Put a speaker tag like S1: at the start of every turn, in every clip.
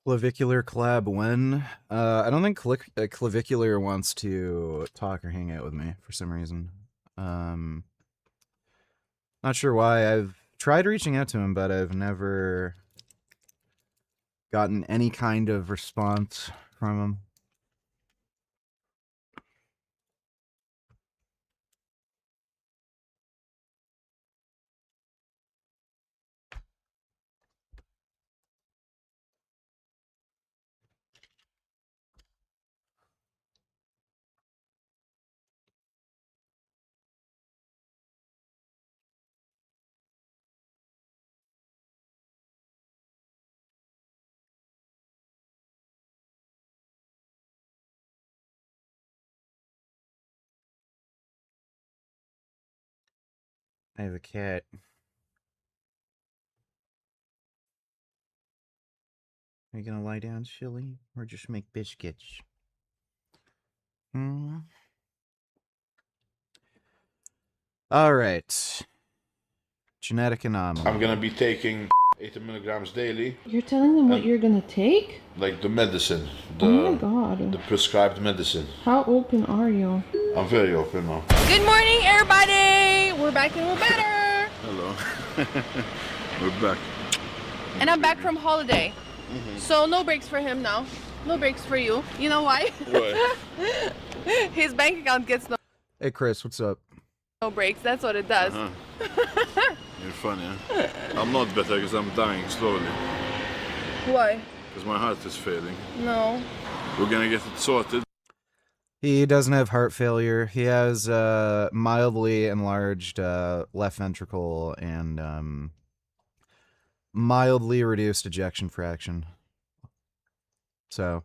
S1: Clavicular collab when? I don't think Clavicular wants to talk or hang out with me for some reason. Not sure why. I've tried reaching out to him, but I've never gotten any kind of response from him. I have a cat. Are you gonna lie down, Shilly? Or just make biscuits? Alright. Genetic anomaly.
S2: I'm gonna be taking 80 milligrams daily.
S3: You're telling them what you're gonna take?
S2: Like the medicine.
S3: Oh my god.
S2: The prescribed medicine.
S3: How open are you?
S2: I'm very open now.
S4: Good morning, everybody! We're back and we're better!
S2: Hello. We're back.
S4: And I'm back from holiday. So no breaks for him now. No breaks for you. You know why?
S2: Why?
S4: His bank account gets
S1: Hey Chris, what's up?
S4: no breaks. That's what it does.
S2: You're funny, huh? I'm not better because I'm dying slowly.
S4: Why?
S2: Because my heart is failing.
S4: No.
S2: We're gonna get it sorted.
S1: He doesn't have heart failure. He has mildly enlarged left ventricle and mildly reduced ejection fraction. So,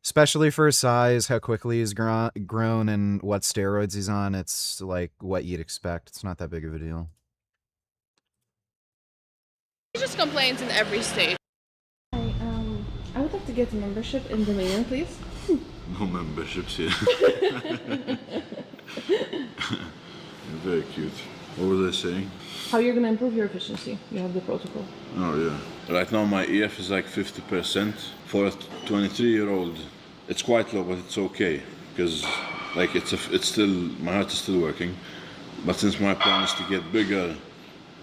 S1: especially for his size, how quickly he's grown, and what steroids he's on, it's like what you'd expect. It's not that big of a deal.
S4: He just complains in every stage.
S3: Hi, I would like to get a membership in the mailing, please.
S2: No memberships here. You're very cute. What was I saying?
S3: How you're gonna improve your efficiency? You have the protocol.
S2: Oh yeah. Right now my EF is like 50%. For a 23-year-old, it's quite low, but it's okay because like it's still, my heart is still working. But since my plan is to get bigger,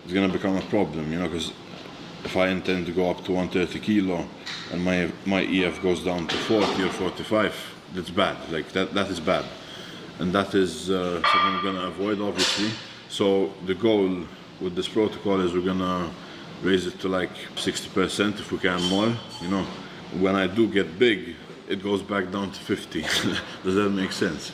S2: it's gonna become a problem, you know, because if I intend to go up to 130 kilo and my EF goes down to 40 or 45, that's bad. Like that is bad, and that is something I'm gonna avoid, obviously. So the goal with this protocol is we're gonna raise it to like 60% if we can more, you know. When I do get big, it goes back down to 50. Does that make sense?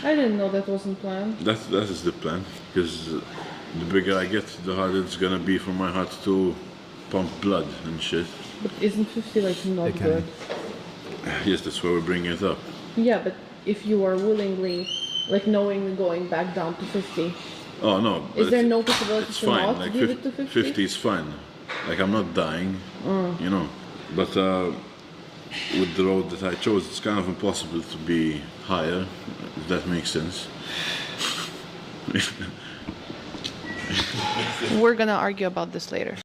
S3: I didn't know that wasn't planned.
S2: That is the plan, because the bigger I get, the harder it's gonna be for my heart to pump blood and shit.
S3: But isn't 50 like not good?
S2: Yes, that's why we're bringing it up.
S3: Yeah, but if you are willingly, like knowingly going back down to 50.
S2: Oh no.
S3: Is there no possibility
S2: it's
S3: to
S2: fine.
S3: not
S2: Like
S3: give it to 50?
S2: 50 is fine. Like I'm not dying, you know. But with the road that I chose, it's kind of impossible to be higher, if that makes sense.
S4: We're gonna argue about this later.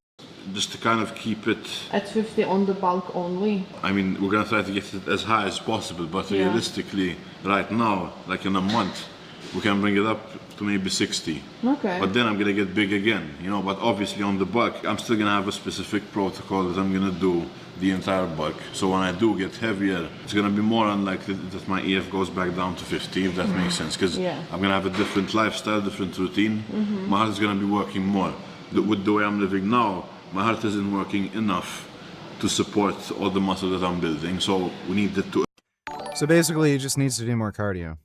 S2: Just to kind of keep it...
S3: At 50 on the bulk only.
S2: I mean, we're gonna try to get it as high as possible, but
S3: Yeah.
S2: realistically, right now, like in a month, we can bring it up to maybe 60.
S3: Okay.
S2: But then I'm gonna get big again, you know. But obviously on the bulk, I'm still gonna have a specific protocol that I'm gonna do the entire bulk. So when I do get heavier, it's gonna be more unlikely that my EF goes back down to 50, if that makes sense. Because
S3: Yeah.
S2: I'm gonna have a different lifestyle, different routine. My heart is gonna be working more. With the way I'm living now, my heart isn't working enough to support all the muscle that I'm building. So we need it to.
S1: So basically, he just needs to do more cardio.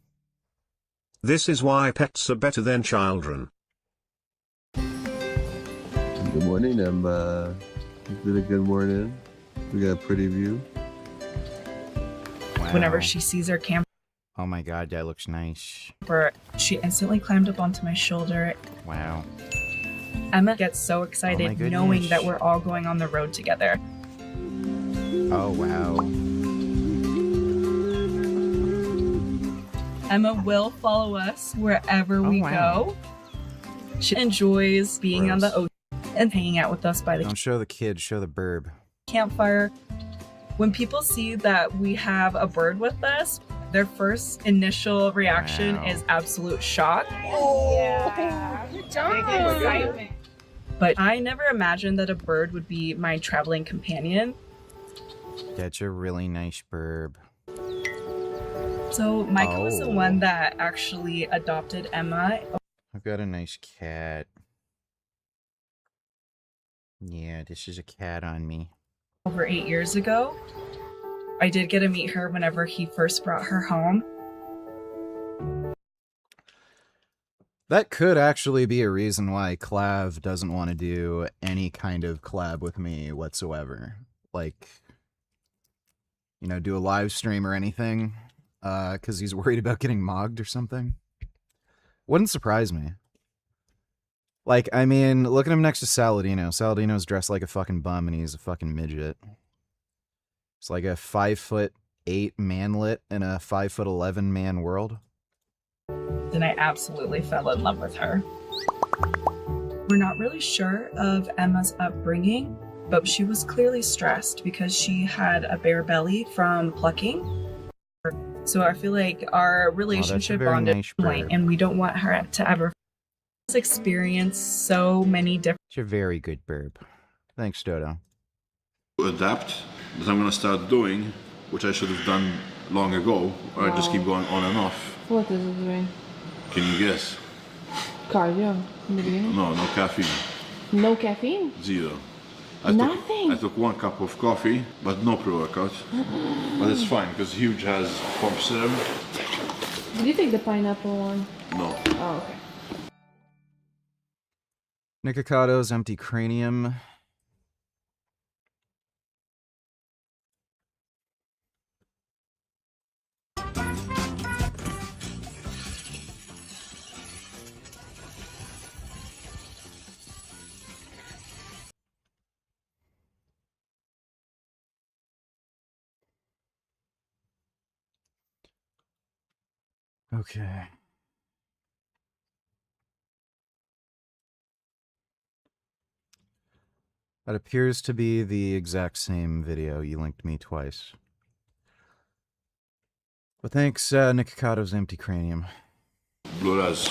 S5: This is why pets are better than children.
S6: Good morning, Emma. It's been a good morning. We got a pretty view.
S1: Wow.
S7: Whenever she sees our camper,
S1: Oh my god, that looks nice.
S7: she instantly climbed up onto my shoulder.
S1: Wow.
S7: Emma gets so excited
S1: goodness.
S7: knowing that we're all going on the road together.
S1: Oh wow.
S7: Emma will follow us wherever we
S1: wow.
S7: go. She enjoys being on the ocean and hanging out with us by the
S1: Don't show the kid, show the burb.
S7: campfire. When people see that we have a bird with us, their first initial reaction
S1: Wow.
S7: is absolute shock.
S8: Yeah. Good job.
S7: But I never imagined that a bird would be my traveling companion.
S1: That's a really nice burb.
S7: So Micah was the
S1: Oh.
S7: one that actually adopted Emma.
S1: I've got a nice cat. Yeah, this is a cat on me.
S7: Over 8 years ago. I did get to meet her whenever he first brought her home.
S1: That could actually be a reason why Clav doesn't want to do any kind of collab with me whatsoever. Like, you know, do a live stream or anything, because he's worried about getting mogged or something. Wouldn't surprise me. Like, I mean, look at him next to Saladino. Saladino's dressed like a fucking bum and he's a fucking midget. It's like a 5'8" manlet in a 5'11" man world.
S7: Then I absolutely fell in love with her. We're not really sure of Emma's upbringing, but she was clearly stressed because she had a bare belly from plucking. So I feel like our relationship
S1: very
S7: bonded
S1: nice
S7: point,
S1: burp.
S7: and we don't want her to ever experience so many different.
S1: It's a very good burp. Thanks, Dodo.
S2: To adapt that I'm gonna start doing, which I should have done long ago, or I just keep going on and off.
S3: What is it doing?
S2: Can you guess?
S3: Cardio in the beginning.
S2: No caffeine.
S3: No caffeine?
S2: Zero.
S3: Nothing?
S2: I took 1 cup of coffee, but no pre-workout. But it's fine, because Huge has pump serum.
S3: Did you take the pineapple one?
S2: No.
S3: Oh, okay.
S1: Nikocato's empty cranium. Okay. That appears to be the exact same video. You linked me twice. But thanks, Nikocato's empty cranium.
S2: Blue raz.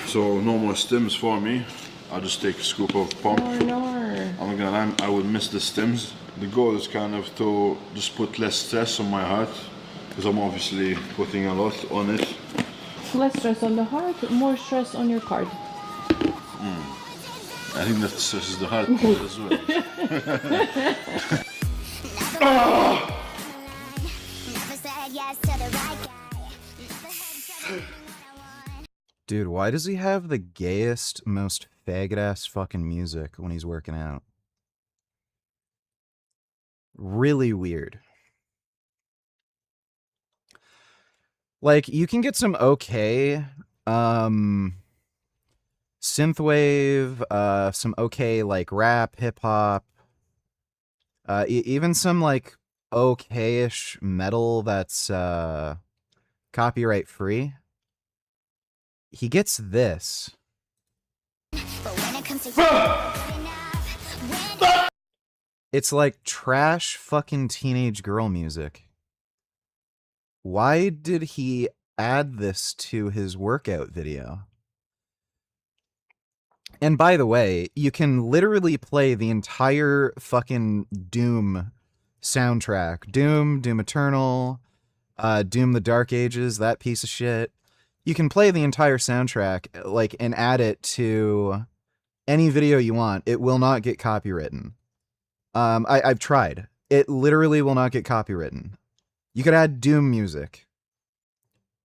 S2: So no more stims for me. I'll just take a scoop of pump.
S3: No.
S2: I'm not gonna lie, I would miss the stims. The goal is kind of to just put less stress on my heart, because I'm obviously putting a lot on it.
S3: Less stress on the heart, more stress on your card.
S2: I think that stresses the heart as well.
S1: Dude, why does he have the gayest, most faggot-ass fucking music when he's working out? Really weird. Like, you can get some okay, synthwave, some okay, like, rap, hip-hop, even some, like, okay-ish metal that's, copyright-free. He gets this. It's like trash fucking teenage girl music. Why did he add this to his workout video? And by the way, you can literally play the entire fucking Doom soundtrack. Doom Eternal, Doom the Dark Ages, that piece of shit. You can play the entire soundtrack, like, and add it to any video you want. It will not get copywritten. I've tried. It literally will not get copywritten. You could add Doom music.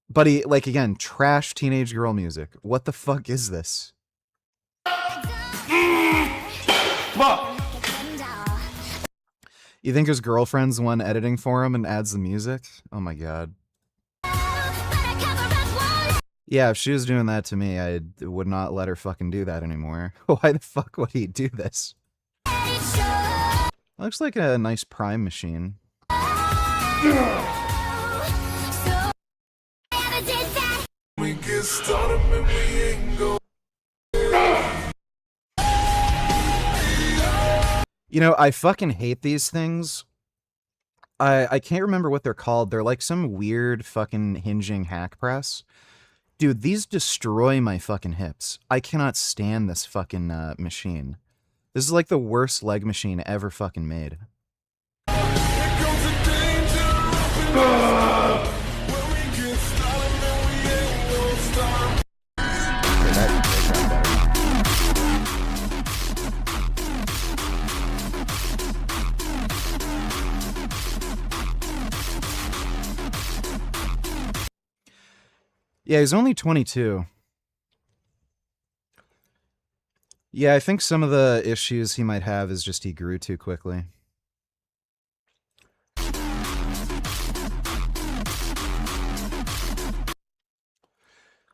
S1: But like, again, trash teenage girl music. What the fuck is this? You think his girlfriend's the one editing for him and adds the music? Oh my god. Yeah, if she was doing that to me, I would not let her fucking do that anymore. Why the fuck would he do this? Looks like a nice Prime machine.
S9: We get started, man, we ain't go.
S1: You know, I fucking hate these things. I can't remember what they're called. They're like some weird fucking hinging hack press. Dude, these destroy my fucking hips. I cannot stand this fucking machine. This is like the worst leg machine ever fucking made. Yeah, he's only 22. Yeah, I think some of the issues he might have is just he grew too quickly.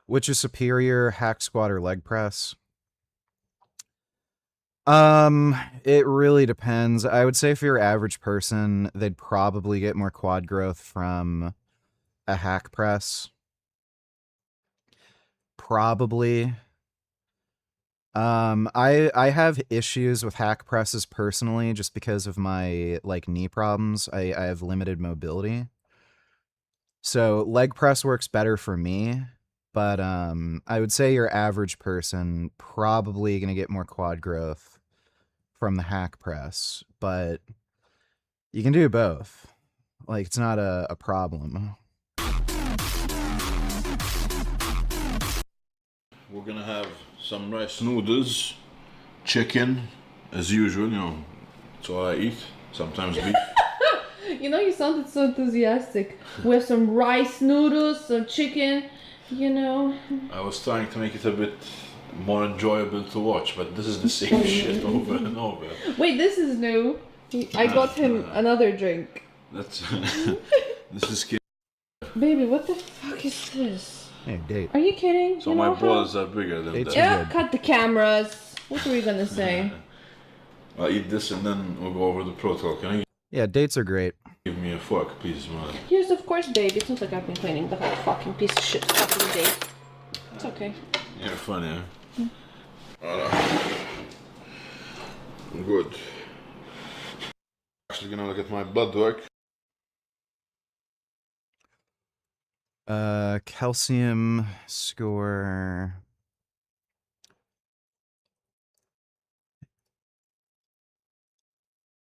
S1: Which is superior, hack squat or leg press? It really depends. I would say for your average person, they'd probably get more quad growth from a hack press. Probably. I have issues with hack presses personally just because of my like knee problems. I have limited mobility. So leg press works better for me, but I would say your average person probably gonna get more quad growth from the hack press, but you can do both. Like it's not a problem.
S2: We're gonna have some rice noodles, chicken, as usual, you know, that's all I eat, sometimes beef.
S3: You know, you sounded so enthusiastic. We have some rice noodles, some chicken, you know.
S2: I was trying to make it a bit more enjoyable to watch, but this is the same shit over and over.
S3: Wait, this is new. I got him another drink.
S2: That's this is scary.
S3: Baby, what the fuck is this?
S1: Hey, date.
S3: Are you kidding?
S2: So
S3: you
S2: my
S3: know
S2: balls are bigger than
S1: Dates
S2: that.
S1: are
S3: Yeah,
S1: good.
S3: cut the cameras. What were you gonna say?
S2: I'll eat this and then we'll go over the protocol. Can you
S1: Yeah, dates are great.
S2: give me a fork, please, man?
S3: Yes, of course, babe. It's not like I've been cleaning the whole fucking piece of shit fucking day. It's okay.
S2: You're funny, huh? Good. Actually gonna look at my blood work.
S1: Calcium score.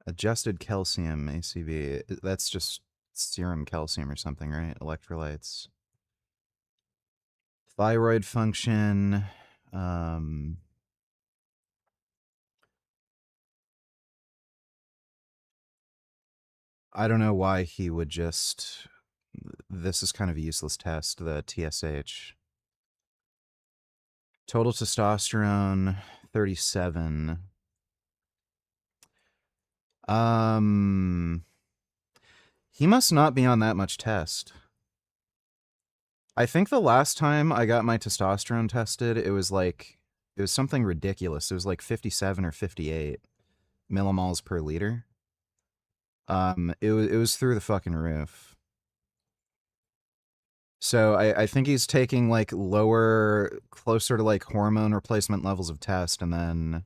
S1: Adjusted calcium, ACV. That's just serum calcium or something, right? Electrolytes. Thyroid function. I don't know why he would just... This is kind of a useless test, the TSH. Total testosterone, 37. He must not be on that much test. I think the last time I got my testosterone tested, it was something ridiculous. It was like 57 or 58 millimoles per liter. It was through the fucking roof. So I think he's taking like lower, closer to like hormone replacement levels of test and then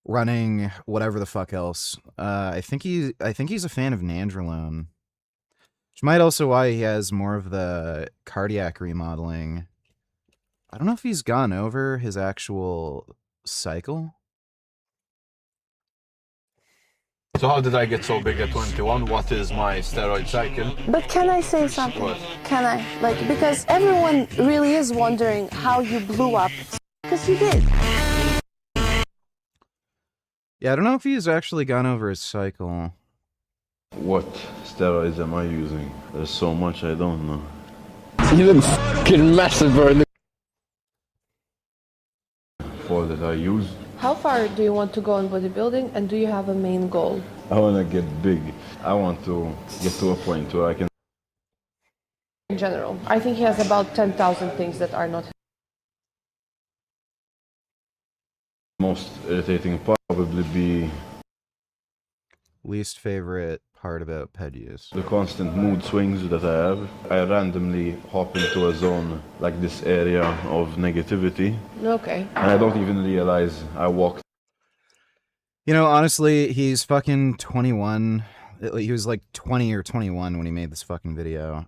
S1: running whatever the fuck else. I think he's a fan of nandrolone, which might also why he has more of the cardiac remodeling. I don't know if he's gone over his actual cycle.
S10: So how did I get so big at 21? What is my steroid cycle?
S11: But can I say something?
S10: What?
S11: Can I? Like, because everyone really is wondering how you blew up. Because you did.
S1: Yeah, I don't know if he's actually gone over his cycle.
S2: What steroids am I using? There's so much I don't know.
S12: You look fucking massive, bro.
S2: For that I use.
S3: How far do you want to go in bodybuilding, and do you have a main goal?
S2: I want to get big. I want to get to a point where I can...
S3: In general, I think he has about 10,000 things that are not.
S2: Most irritating part probably be
S1: Least favorite part about ped use.
S2: the constant mood swings that I have. I randomly hop into a zone like this area of negativity.
S3: Okay.
S2: And I don't even realize I walked.
S1: You know, honestly, he's fucking 21. He was like 20 or 21 when he made this fucking video.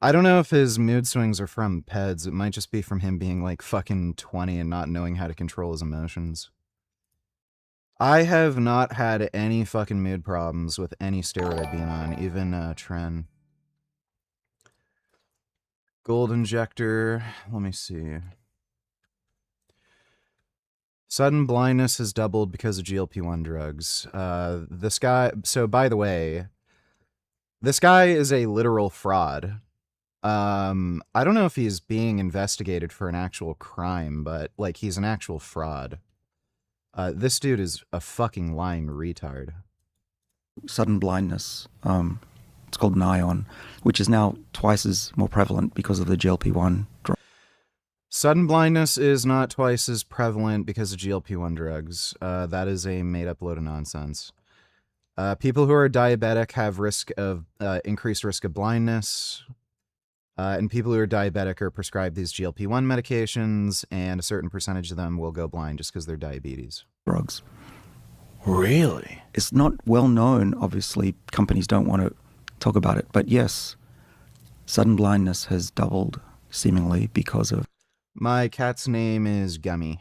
S1: I don't know if his mood swings are from PEDs. It might just be from him being like fucking 20 and not knowing how to control his emotions. I have not had any fucking mood problems with any steroid I've been on, even Tren. Gold injector, let me see. Sudden blindness has doubled because of GLP-1 drugs. This guy, so by the way, this guy is a literal fraud. I don't know if he's being investigated for an actual crime, but like he's an actual fraud. This dude is a fucking lying retard.
S13: Sudden blindness. It's called Nion, which is now twice as more prevalent because of the GLP-1 drug.
S1: Sudden blindness is not twice as prevalent because of GLP-1 drugs. That is a made-up load of nonsense. People who are diabetic have increased risk of blindness. And people who are diabetic are prescribed these GLP-1 medications, and a certain percentage of them will go blind just because they're diabetes.
S13: Drugs.
S14: Really?
S13: It's not well known, obviously. Companies don't want to talk about it. But yes, sudden blindness has doubled, seemingly, because of...
S1: My cat's name is Gummy.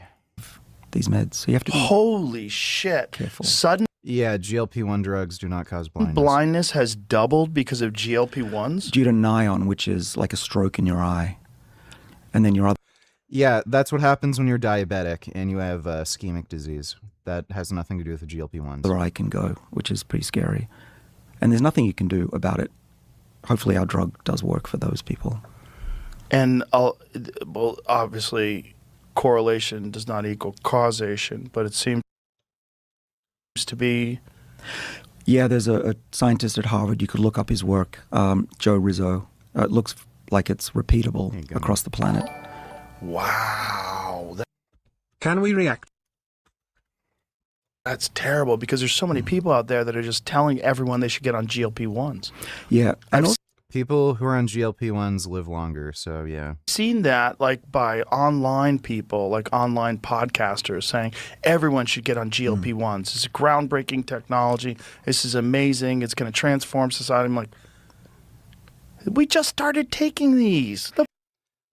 S13: These meds. So you have to be
S14: Holy shit.
S13: careful.
S14: Sudden
S1: Yeah, GLP-1 drugs do not cause blindness.
S14: blindness has doubled because of GLP-1s?
S13: Due to Nion, which is like a stroke in your eye. And then your other...
S1: Yeah, that's what happens when you're diabetic and you have ischemic disease. That has nothing to do with the GLP-1s.
S13: other eye can go, which is pretty scary. And there's nothing you can do about it. Hopefully our drug does work for those people.
S14: And well, obviously, correlation does not equal causation, but it seems to be...
S13: Yeah, there's a scientist at Harvard. You could look up his work, Joe Rizzo. It looks like it's repeatable across the planet.
S14: Wow.
S5: Can we react?
S14: That's terrible because there's so many people out there that are just telling everyone they should get on GLP-1s.
S13: Yeah. And also,
S1: people who are on GLP-1s live longer, so yeah.
S14: Seen that like by online people, like online podcasters saying everyone should get on GLP-1s. This is groundbreaking technology. This is amazing. It's going to transform society. I'm like, we just started taking these.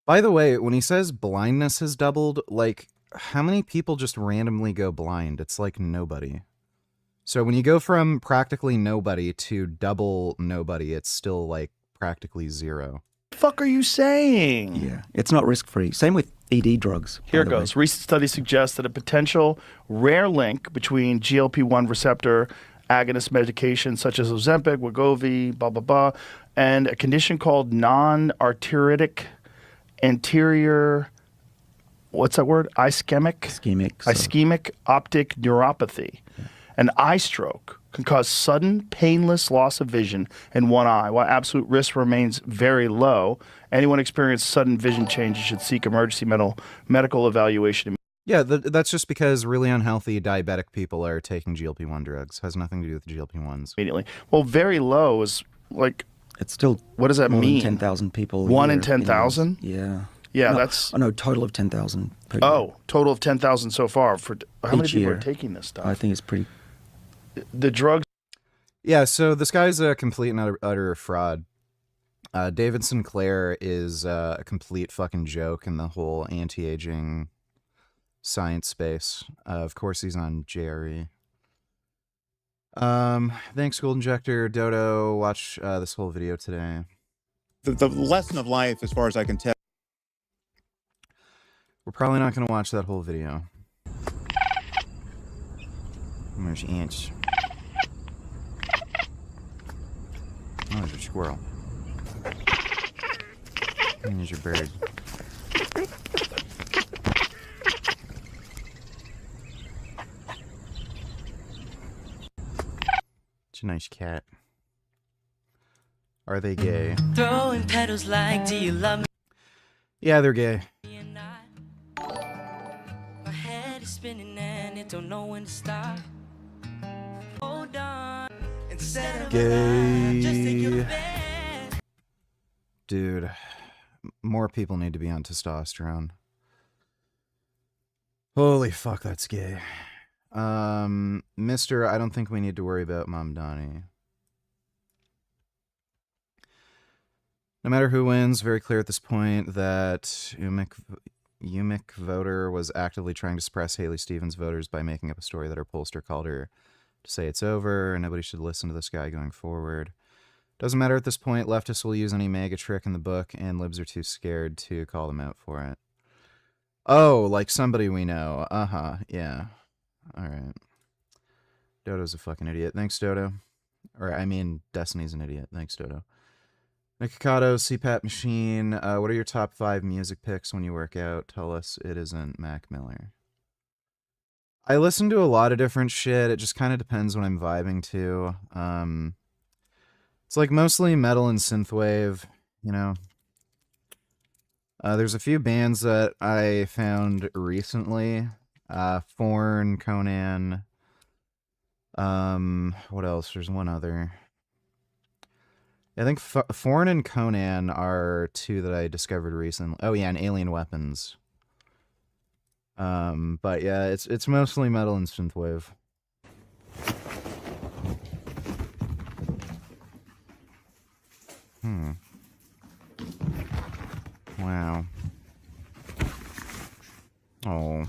S1: By the way, when he says blindness has doubled, like, how many people just randomly go blind? It's like nobody. So when you go from practically nobody to double nobody, it's still like practically zero.
S14: What the fuck are you saying?
S13: yeah, it's not risk-free. Same with ED drugs. by
S14: Here it
S13: the way.
S14: goes. Recent studies suggest that a potential rare link between GLP-1 receptor agonist medications such as Ozempic, Wegovy, blah, blah, blah, and a condition called non-arteritic anterior, what's that word? Ischemic optic neuropathy. An eye stroke can cause sudden, painless loss of vision in one eye. While absolute risk remains very low, anyone experiencing sudden vision changes should seek emergency medical evaluation.
S1: Yeah, that's just because really unhealthy diabetic people are taking GLP-1 drugs. Has nothing to do with GLP-1s.
S14: Immediately. Well, very low is like...
S13: It's still...
S14: What does that
S13: more
S14: mean?
S13: Than 10,000 people.
S14: 1 in
S13: year
S14: 10,000?
S13: Yeah.
S14: Yeah,
S13: no,
S14: that's...
S13: Oh, no, total of 10,000 per year.
S14: Oh, total of 10,000 so far. For how many
S13: Each
S14: people
S13: year.
S14: are taking this stuff?
S13: I think it's pretty...
S14: The drugs...
S1: Yeah, so this guy's a complete and utter fraud. David Sinclair is a complete fucking joke in the whole anti-aging science space. Of course he's on JRE. Thanks, Gold Injector. Dodo, watch this whole video today.
S15: The lesson of life, as far as I can tell.
S1: We're probably not going to watch that whole video. There's ants. Oh, there's a squirrel. And there's your bird. It's a nice cat. Are they gay?
S16: Throwing petals like, do you love me?
S1: Yeah, they're gay.
S16: My head is spinning and it don't know when to stop. Hold on. Instead of
S1: Gay.
S16: just take your bed.
S1: Dude, more people need to be on testosterone. Holy fuck, that's gay. Mister, I don't think we need to worry about Mom Donnie. No matter who wins, very clear at this point that Umic voter was actively trying to suppress Haley Stevens voters by making up a story that her pollster called her to say it's over, and nobody should listen to this guy going forward. Doesn't matter at this point, leftists will use any mega trick in the book, and libs are too scared to call them out for it. Oh, like somebody we know. Uh-huh, yeah. Alright. Dodo's a fucking idiot. Thanks, Dodo. Or, I mean, Destiny's an idiot. Thanks, Dodo. Nikocado, CPAP Machine. What are your top 5 music picks when you work out? Tell us it isn't Mac Miller. I listen to a lot of different shit. It just kind of depends what I'm vibing to. It's like mostly metal and synthwave, you know. There's a few bands that I found recently. Forn, Conan. What else? There's one other. I think Forn and Conan are 2 that I discovered recently. Oh yeah, and Alien Weapons. But yeah, it's mostly metal and synthwave. Wow. Oh.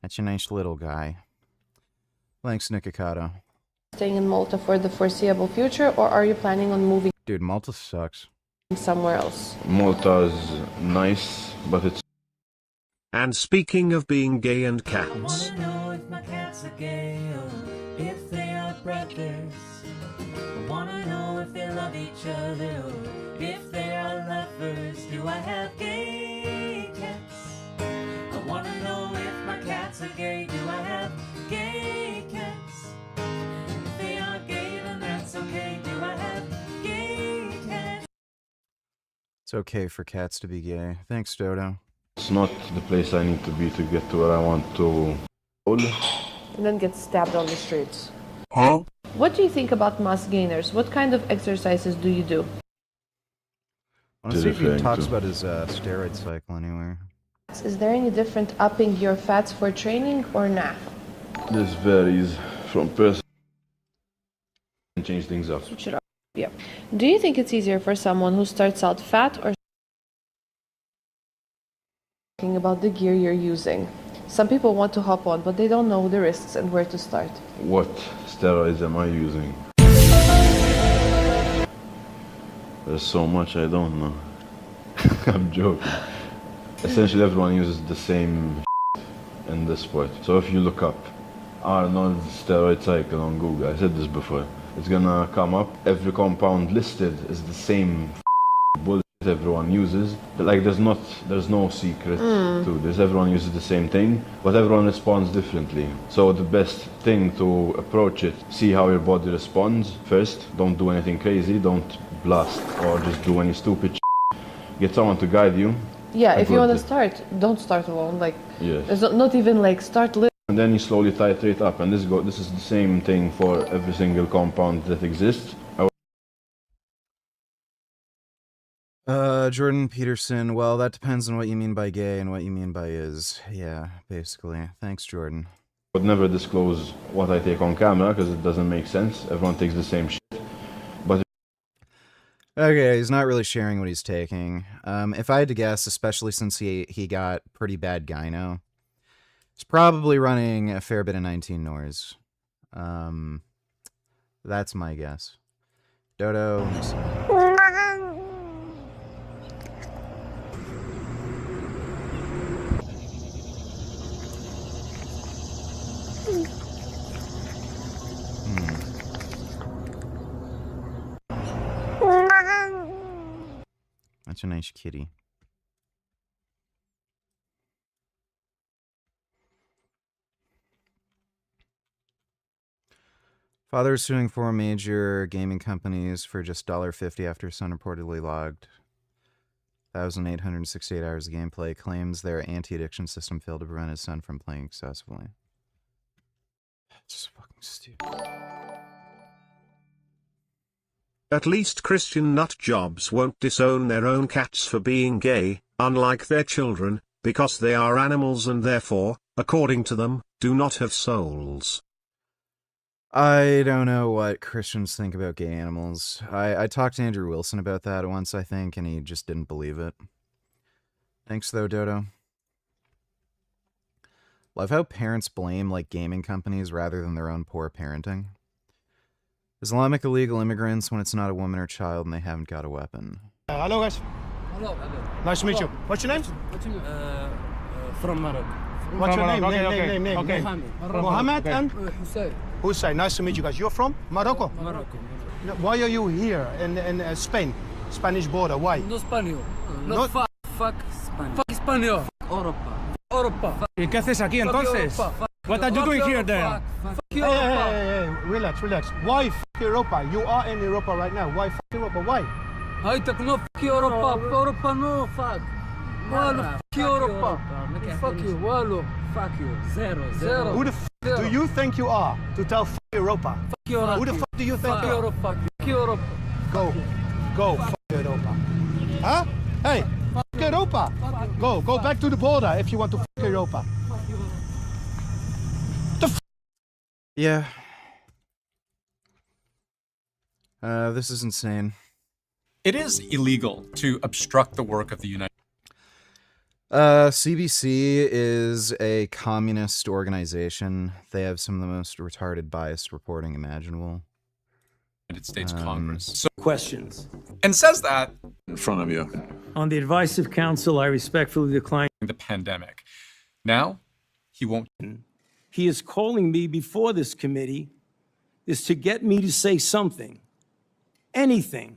S1: That's a nice little guy. Thanks, Nikocado.
S11: Staying in Malta for the foreseeable future, or are you planning on moving
S1: Dude, Malta sucks.
S11: somewhere else?
S2: Malta's nice, but it's...
S5: And speaking of being gay and cats,
S16: I know if my cats are gay or if they are brothers. I wanna know if they love each other or if they are lovers. Do I have gay cats? I wanna know if my cats are gay. Do I have gay cats? If they are gay, then that's okay. Do I have gay cats?
S1: It's okay for cats to be gay. Thanks, Dodo.
S2: It's not the place I need to be to get to where I want to go.
S11: And then get stabbed on the streets.
S2: Huh?
S11: What do you think about mass gainers? What kind of exercises do you do?
S1: I want to see if he talks about his steroid cycle anywhere.
S11: Is there any different upping your fats for training or not?
S2: This varies from person and change things up.
S11: Switch it up. Yeah. Do you think it's easier for someone who starts out fat or talking about the gear you're using? Some people want to hop on, but they don't know the risks and where to start.
S2: What steroids am I using? There's so much I don't know. I'm joking. Essentially everyone uses the same in this sport. So if you look up Arnold's steroid cycle on Google, I said this before, it's gonna come up. Every compound listed is the same bullshit everyone uses. But like there's no secret to this. Everyone uses the same thing, but everyone responds differently. So the best thing to approach it, see how your body responds first. Don't do anything crazy, don't blast or just do any stupid shit. Get someone to guide you.
S11: Yeah, if you want to start, don't start alone. Like,
S2: yes.
S11: It's not even like start little.
S2: And then you slowly titrate up, and this is the same thing for every single compound that exists.
S1: Jordan Peterson, well, that depends on what you mean by gay and what you mean by is. Yeah, basically. Thanks, Jordan.
S2: I would never disclose what I take on camera, because it doesn't make sense. Everyone takes the same shit. But
S1: okay, he's not really sharing what he's taking. If I had to guess, especially since he got pretty bad gyno, he's probably running a fair bit of 19 Nors. That's my guess. Dodo. That's a nice kitty. Father is suing 4 major gaming companies for just $1.50 after son reportedly logged 1,868 hours of gameplay. Claims their anti-addiction system failed to prevent his son from playing excessively. It's just fucking stupid.
S5: At least Christian nut jobs won't disown their own cats for being gay, unlike their children. because they are animals and therefore, according to them, do not have souls.
S1: I don't know what Christians think about gay animals. I talked to Andrew Wilson about that once, I think, and he just didn't believe it. Thanks, though, Dodo. Love how parents blame, like, gaming companies rather than their own poor parenting. Islamic illegal immigrants when it's not a woman or child and they haven't got a weapon.
S17: Hello, guys.
S18: Hello.
S17: Nice to meet you. What's your name?
S18: From Morocco.
S17: What's your name?
S18: Okay,
S17: Name.
S18: Okay.
S17: Mohammed and?
S18: Hussein.
S17: Hussein. Nice to meet you guys. You're from Morocco?
S18: Morocco.
S17: Why are you here in Spain? Spanish border. Why?
S18: No Spanish. Not fuck Spanish. Fuck Spanish. Europa.
S17: ¿Y qué haces aquí entonces? What are you doing here then? Hey, relax. Why fuck Europa? You are in Europa right now. Why fuck Europa? Why?
S18: I take no fuck Europa. Europa no fuck. Walo, fuck Europa. Fuck you, Walo. Fuck you. Zero.
S17: Who the f do you think you are to tell fuck Europa?
S18: Fuck Europa.
S17: Who the f do you think
S18: fuck
S17: you are?
S18: Europa. Fuck Europa.
S17: Go, fuck Europa. Huh? Hey, fuck Europa. Go back to the border if you want to fuck Europa.
S1: Yeah. This is insane.
S19: It is illegal to obstruct the work of the United
S1: CBC is a communist organization. They have some of the most retarded biased reporting imaginable.
S19: States Congress. So,
S20: questions.
S19: And says that in front of you.
S20: On the advice of counsel, I respectfully decline
S19: the pandemic. Now, he won't.
S20: He is calling me before this committee is to get me to say something, anything,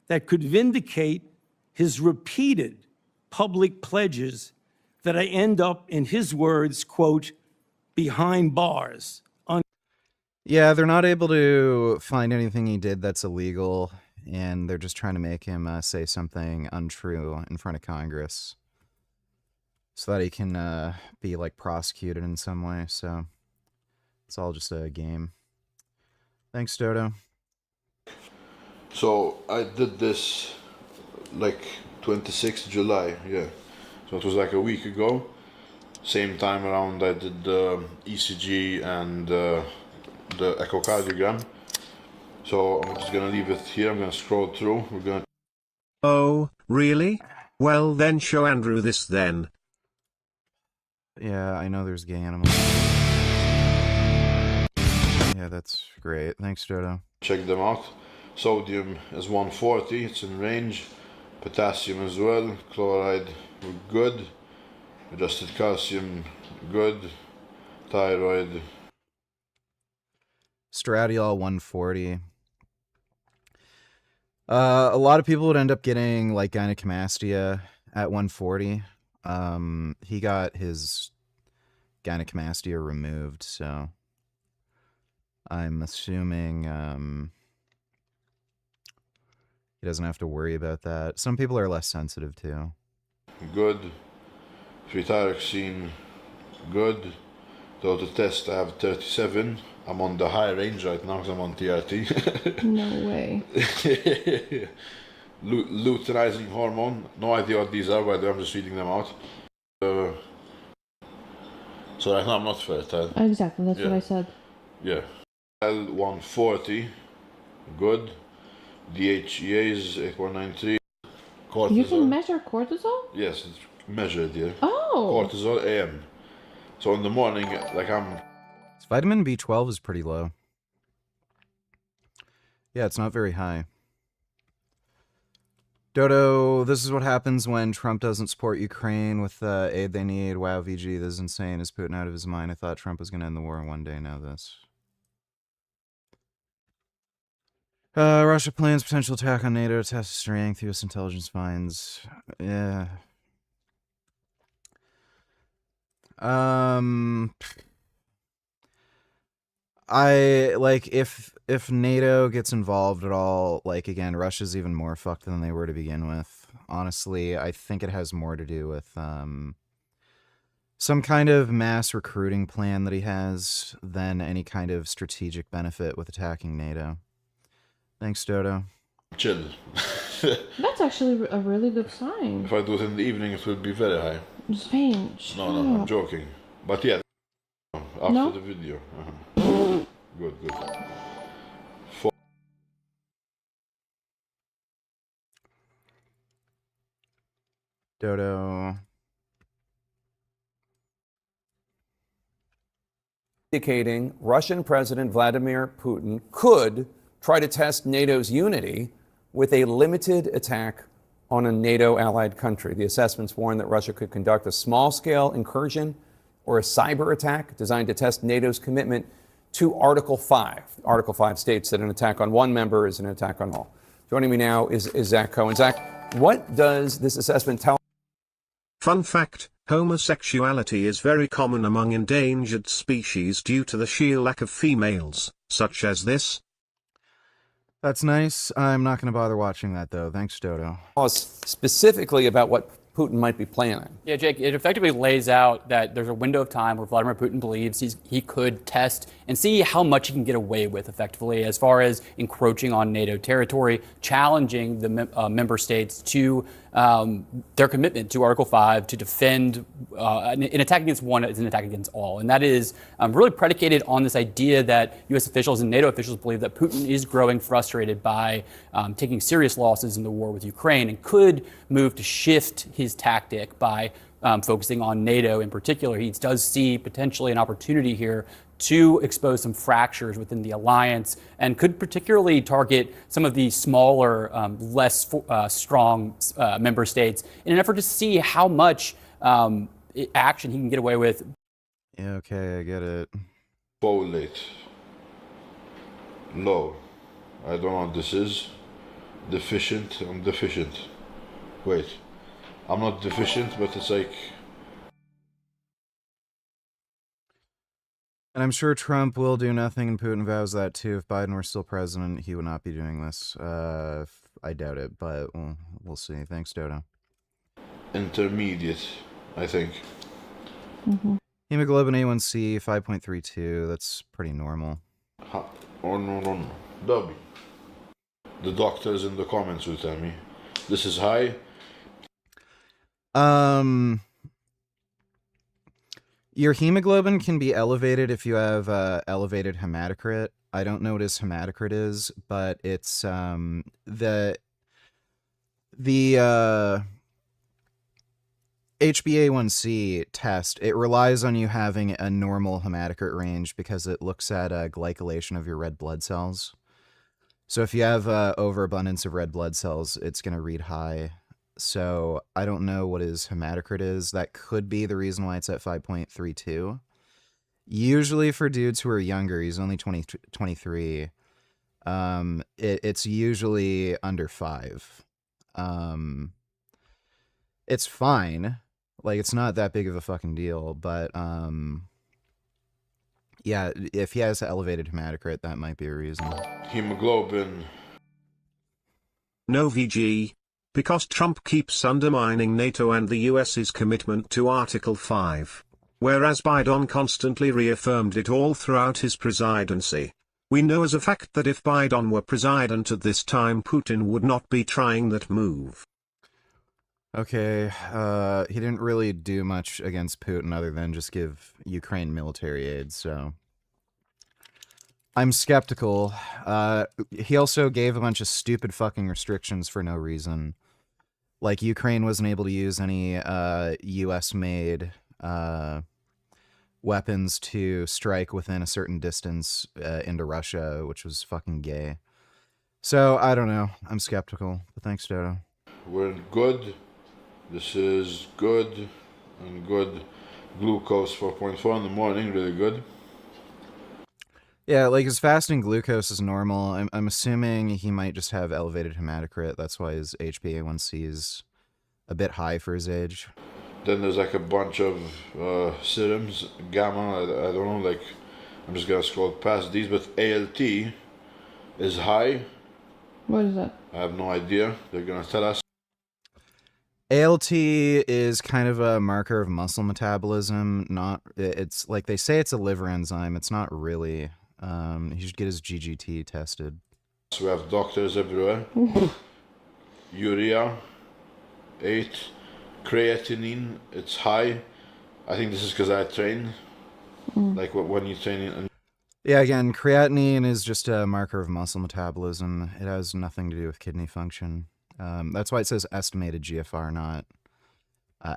S20: that could vindicate his repeated public pledges that I end up, in his words, quote, behind bars.
S1: Yeah, they're not able to find anything he did that's illegal, and they're just trying to make him say something untrue in front of Congress so that he can be, like, prosecuted in some way, so it's all just a game. Thanks, Dodo.
S2: So I did this like 26th July, yeah. So it was like a week ago. Same time around I did the ECG and the echocardiogram. So I'm just gonna leave it here. I'm gonna scroll through. We're gonna.
S5: Oh, really? Well then show Andrew this then.
S1: Yeah, I know there's gay animals. Yeah, that's great. Thanks, Dodo.
S2: Check them out. Sodium is 140, it's in range. Potassium as well. Chloride, we're good. Adjusted calcium, good. Thyroid.
S1: Stradiol 140. A lot of people would end up getting like gynecomastia at 140. He got his gynecomastia removed, so I'm assuming he doesn't have to worry about that. Some people are less sensitive too.
S2: Good. Free thyroxine, good. Total test I have 37. I'm on the high range right now because I'm on TRT.
S3: No way.
S2: Luteinizing hormone. No idea what these are, by the way, I'm just reading them out. So right now I'm not fertile.
S3: Exactly, that's what I said.
S2: Yeah. L140, good. DHEA is 8.93. Cortisol.
S3: You can measure cortisol?
S2: Yes, it's measured, yeah.
S3: Oh.
S2: Cortisol AM. So in the morning, like
S1: Vitamin B12 is pretty low. Yeah, it's not very high. Dodo, this is what happens when Trump doesn't support Ukraine with the aid they need. Wow, VG, this is insane. Is Putin out of his mind? I thought Trump was going to end the war in one day. Now this. Russia plans potential attack on NATO to test strength. U.S. intelligence finds. Yeah. I like if NATO gets involved at all, like again, Russia's even more fucked than they were to begin with. Honestly, I think it has more to do with some kind of mass recruiting plan that he has than any kind of strategic benefit with attacking NATO. Thanks, Dodo.
S2: Chill.
S3: That's actually a really good sign.
S2: If I do it in the evening, it will be very high.
S3: Spain.
S2: No, I'm joking. But yeah, after
S3: No?
S2: the video. Good.
S1: Dodo.
S21: Indicating Russian President Vladimir Putin could try to test NATO's unity with a limited attack on a NATO allied country. The assessments warn that Russia could conduct a small-scale incursion or a cyber attack designed to test NATO's commitment to Article 5. Article 5 states that an attack on one member is an attack on all. Joining me now is Zach Cohen. Zach, what does this assessment tell?
S5: Fun fact, homosexuality is very common among endangered species due to the sheer lack of females, such as this.
S1: That's nice. I'm not going to bother watching that, though. Thanks, Dodo.
S21: Specifically about what Putin might be planning.
S22: Yeah, Jake, it effectively lays out that there's a window of time where Vladimir Putin believes he could test and see how much he can get away with effectively as far as encroaching on NATO territory, challenging the member states to their commitment to Article 5 to defend an attack against one is an attack against all. And that is really predicated on this idea that U.S. officials and NATO officials believe that Putin is growing frustrated by taking serious losses in the war with Ukraine and could move to shift his tactic by focusing on NATO in particular. He does see potentially an opportunity here to expose some fractures within the alliance and could particularly target some of the smaller, less strong member states in an effort to see how much action he can get away with.
S1: Yeah, okay, I get it.
S2: Folate. Low. I don't know what this is. Deficient. I'm deficient. Wait. I'm not deficient, but it's like...
S1: And I'm sure Trump will do nothing, and Putin vows that too. If Biden were still president, he would not be doing this. I doubt it, but we'll see. Thanks, Dodo.
S2: Intermediate, I think.
S1: Hemoglobin A1C 5.32. That's pretty normal.
S2: Oh, no. Dobby. The doctors in the comments will tell me. This is high.
S1: Your hemoglobin can be elevated if you have elevated hematocrit. I don't know what his hematocrit is, but it's the HbA1c test. It relies on you having a normal hematocrit range because it looks at glycolation of your red blood cells. So if you have overabundance of red blood cells, it's going to read high. So I don't know what his hematocrit is. That could be the reason why it's at 5.32. Usually for dudes who are younger, he's only 23. It's usually under 5. It's fine. Like, it's not that big of a fucking deal, but yeah, if he has elevated hematocrit, that might be a reason.
S2: Hemoglobin.
S5: No VG. Because Trump keeps undermining NATO and the US's commitment to Article 5, whereas Biden constantly reaffirmed it all throughout his presidency. We know as a fact that if Biden were president at this time, Putin would not be trying that move.
S1: Okay, he didn't really do much against Putin other than just give Ukraine military aid, so... I'm skeptical. He also gave a bunch of stupid fucking restrictions for no reason. Like, Ukraine wasn't able to use any US-made weapons to strike within a certain distance into Russia, which was fucking gay. So, I don't know. I'm skeptical. But thanks, Dodo.
S2: We're good. This is good and good. Glucose 4.4 in the morning, really good.
S1: Yeah, like his fasting glucose is normal. I'm assuming he might just have elevated hematocrit. That's why his HbA1c is a bit high for his age.
S2: Then there's like a bunch of serums, gamma, I don't know, like, I'm just gonna scroll past these, but ALT is high.
S3: What is that?
S2: I have no idea. They're gonna tell us.
S1: ALT is kind of a marker of muscle metabolism. It's like they say it's a liver enzyme. It's not really. He should get his GGT tested.
S2: So we have doctors everywhere. Urea, 8. Creatinine, it's high. I think this is because I train. Like when you train in.
S1: Yeah, again, creatinine is just a marker of muscle metabolism. It has nothing to do with kidney function. That's why it says estimated GFR, not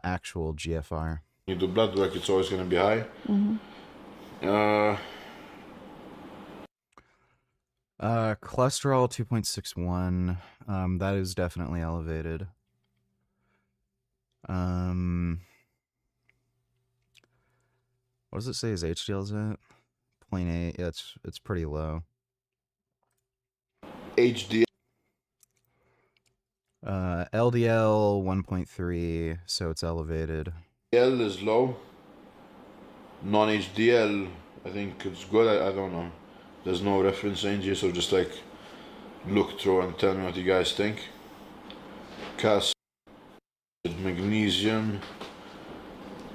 S1: actual GFR.
S2: You do blood work, it's always going to be high.
S1: Cholesterol 2.61. That is definitely elevated. What does it say his HDL's at? 0.8. Yeah, it's pretty low.
S2: HDL.
S1: LDL 1.3, so it's elevated.
S2: HDL is low. Non-HDL, I think it's good. I don't know. There's no reference range here, so just like look through and tell me what you guys think. Calcium, magnesium,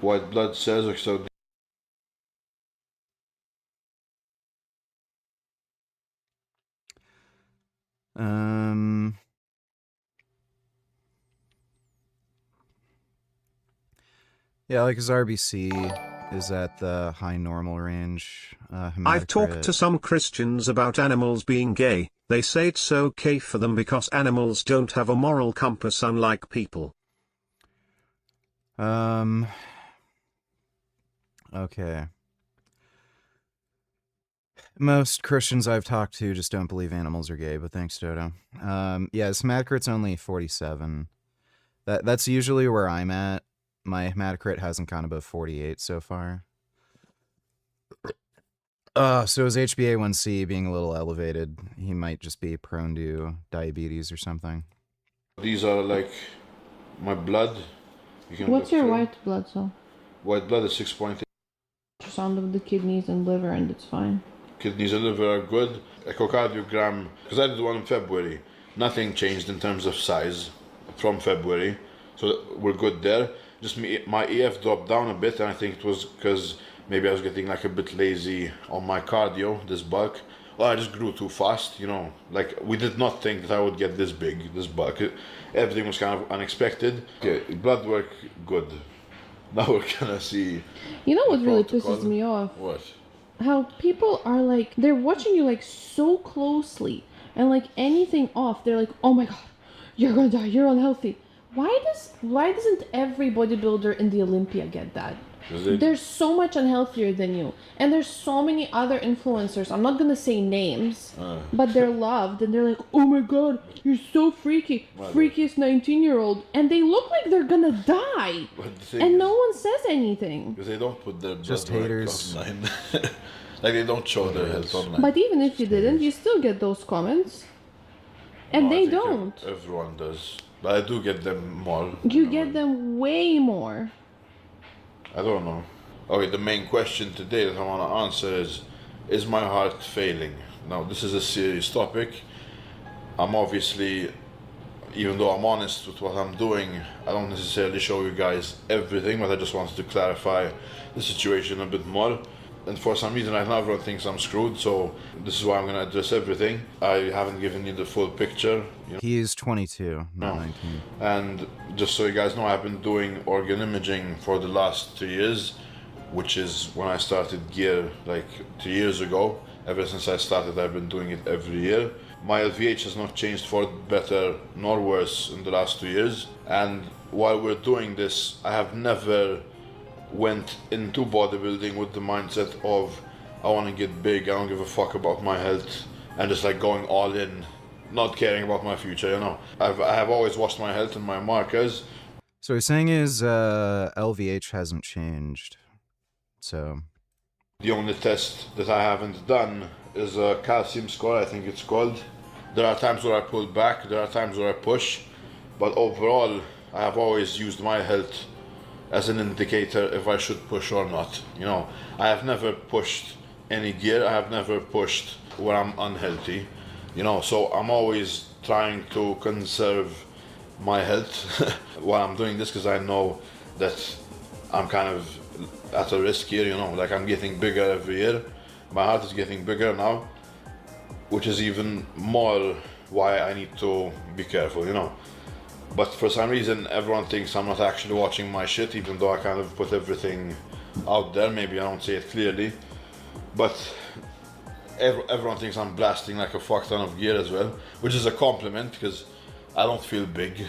S2: white blood cells, so
S1: yeah, like his RBC is at the high normal range.
S5: I've talked to some Christians about animals being gay. They say it's okay for them because animals don't have a moral compass unlike people.
S1: Okay. Most Christians I've talked to just don't believe animals are gay, but thanks, Dodo. Yeah, his hematocrit's only 47. That's usually where I'm at. My hematocrit hasn't gone above 48 so far. So his HbA1c being a little elevated, he might just be prone to diabetes or something.
S2: these are like my blood. You can
S3: What's
S2: look
S3: your
S2: through.
S3: white blood cell?
S2: White blood is 6.8.
S3: Sound of the kidneys and liver, and it's fine.
S2: Kidneys and liver are good. Echocardiogram, because I did one in February. Nothing changed in terms of size from February, so we're good there. Just my EF dropped down a bit, and I think it was because maybe I was getting like a bit lazy on my cardio, this bulk. Well, I just grew too fast, you know. Like, we did not think that I would get this big, this bulk. Everything was kind of unexpected. Okay, blood work, good. Now we're gonna see.
S3: You know what really
S2: protocol.
S3: pisses me off?
S2: What?
S3: How people are like, they're watching you like so closely, and like anything off, they're like, oh my god, you're gonna die, you're unhealthy. Why doesn't every bodybuilder in the Olympia get that? They're so much unhealthier than you, and there's so many other influencers. I'm not gonna say names, but they're loved, and they're like, oh my god, you're so freaky, freakiest 19-year-old, and they look like they're gonna die, and no one says anything.
S2: Because they don't put their
S1: Just
S2: blood work
S1: haters.
S2: online. Like, they don't show their health online.
S3: But even if you didn't, you still get those comments, and
S2: No, I
S3: they
S2: think
S3: don't.
S2: Everyone does. But I do get them more.
S3: You get them way more.
S2: I don't know. Okay, the main question today that I want to answer is my heart failing? Now, this is a serious topic. I'm obviously, even though I'm honest with what I'm doing, I don't necessarily show you guys everything, but I just wanted to clarify the situation a bit more. And for some reason, I know everyone thinks I'm screwed, so this is why I'm going to address everything. I haven't given you the full picture. You know?
S1: He's 22, not 19.
S2: And just so you guys know, I've been doing organ imaging for the last 3 years, which is when I started gear like 3 years ago. Ever since I started, I've been doing it every year. My LVH has not changed for better nor worse in the last 2 years. And while we're doing this, I have never went into bodybuilding with the mindset of I want to get big, I don't give a fuck about my health, and just like going all in, not caring about my future, you know. I have always watched my health and my markers.
S1: So he's saying his LVH hasn't changed. So
S2: The only test that I haven't done is a calcium score, I think it's called. There are times where I pull back, there are times where I push, but overall I have always used my health as an indicator if I should push or not. You know, I have never pushed any gear, I have never pushed where I'm unhealthy, you know, so I'm always trying to conserve my health while I'm doing this, because I know that I'm kind of at a risk here, you know, like I'm getting bigger every year. My heart is getting bigger now, which is even more why I need to be careful, you know. But for some reason, everyone thinks I'm not actually watching my shit, even though I kind of put everything out there. Maybe I don't say it clearly, but everyone thinks I'm blasting like a fuck ton of gear as well, which is a compliment because I don't feel big,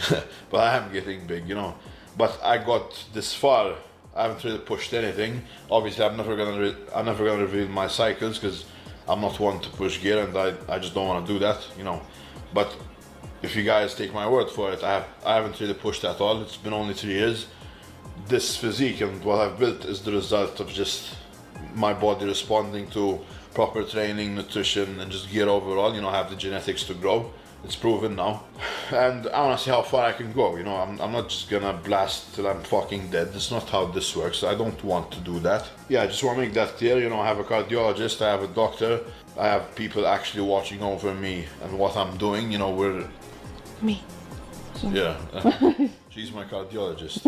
S2: but I am getting big, you know. But I got this far. I haven't really pushed anything. Obviously, I'm never gonna reveal my cycles because I'm not one to push gear, and I just don't want to do that, you know. But if you guys take my word for it, I haven't really pushed at all. It's been only 3 years. This physique and what I've built is the result of just my body responding to proper training, nutrition, and just gear overall. You know, I have the genetics to grow. It's proven now. And I want to see how far I can go, you know. I'm not just gonna blast till I'm fucking dead. That's not how this works. I don't want to do that. Yeah, I just want to make that clear. You know, I have a cardiologist, I have a doctor, I have people actually watching over me and what I'm doing. You know, we're...
S3: Me. Sorry.
S2: Yeah. She's my cardiologist.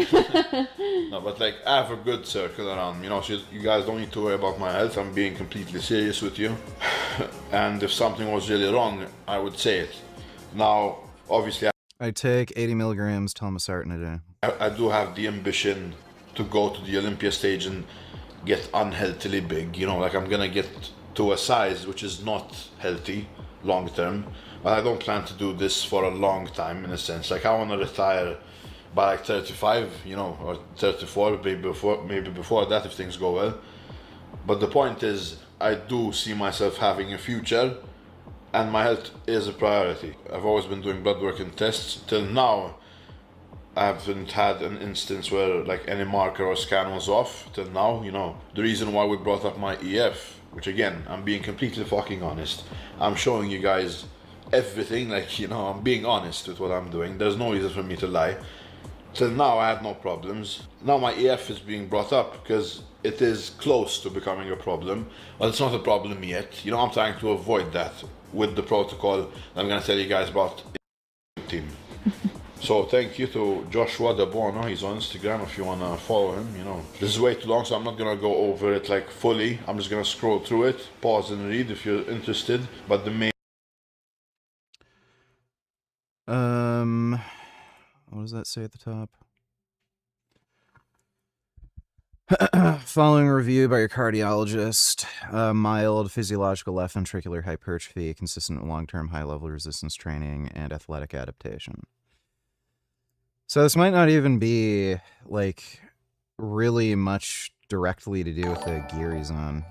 S2: No, but like, I have a good circle around me, you know, so you guys don't need to worry about my health. I'm being completely serious with you. And if something was really wrong, I would say it. Now, obviously,
S1: I take 80 milligrams telmisartan a day.
S2: I do have the ambition to go to the Olympia stage and get unhealthily big. You know, like I'm gonna get to a size which is not healthy long term. But I don't plan to do this for a long time, in a sense. Like, I want to retire by like 35, you know, or 34, maybe before that if things go well. But the point is, I do see myself having a future, and my health is a priority. I've always been doing blood work and tests. Till now, I haven't had an instance where like any marker or scan was off. Till now, you know. The reason why we brought up my EF, which again, I'm being completely fucking honest. I'm showing you guys everything, like, you know, I'm being honest with what I'm doing. There's no reason for me to lie. Till now, I had no problems. Now my EF is being brought up because it is close to becoming a problem, but it's not a problem yet. You know, I'm trying to avoid that with the protocol I'm gonna tell you guys about team. So thank you to Joshua De Bono. He's on Instagram if you wanna follow him. You know, this is way too long, so I'm not gonna go over it like fully. I'm just gonna scroll through it, pause and read if you're interested. But the main
S1: what does that say at the top? Following review by your cardiologist, mild physiological left ventricular hypertrophy consistent with long-term high-level resistance training and athletic adaptation. So this might not even be, like, really much directly to do with the gear he's on.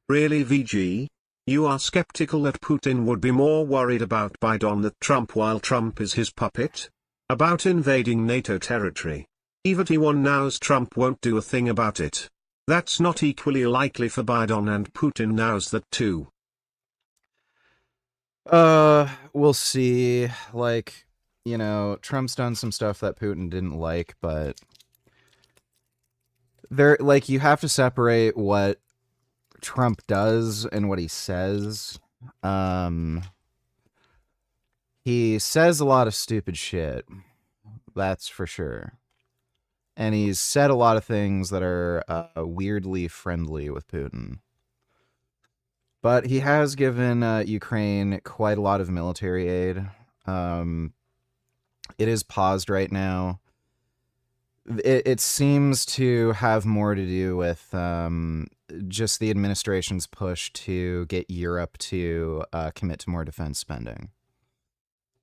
S5: Really, VG? You are skeptical that Putin would be more worried about Biden than Trump while Trump is his puppet? About invading NATO territory? Even T1 knows Trump won't do a thing about it. That's not equally likely for Biden, and Putin knows that too.
S1: We'll see. Like, you know, Trump's done some stuff that Putin didn't like, but there, like, you have to separate what Trump does and what he says. He says a lot of stupid shit. That's for sure. And he's said a lot of things that are weirdly friendly with Putin. But he has given Ukraine quite a lot of military aid. It is paused right now. It seems to have more to do with just the administration's push to get Europe to commit to more defense spending,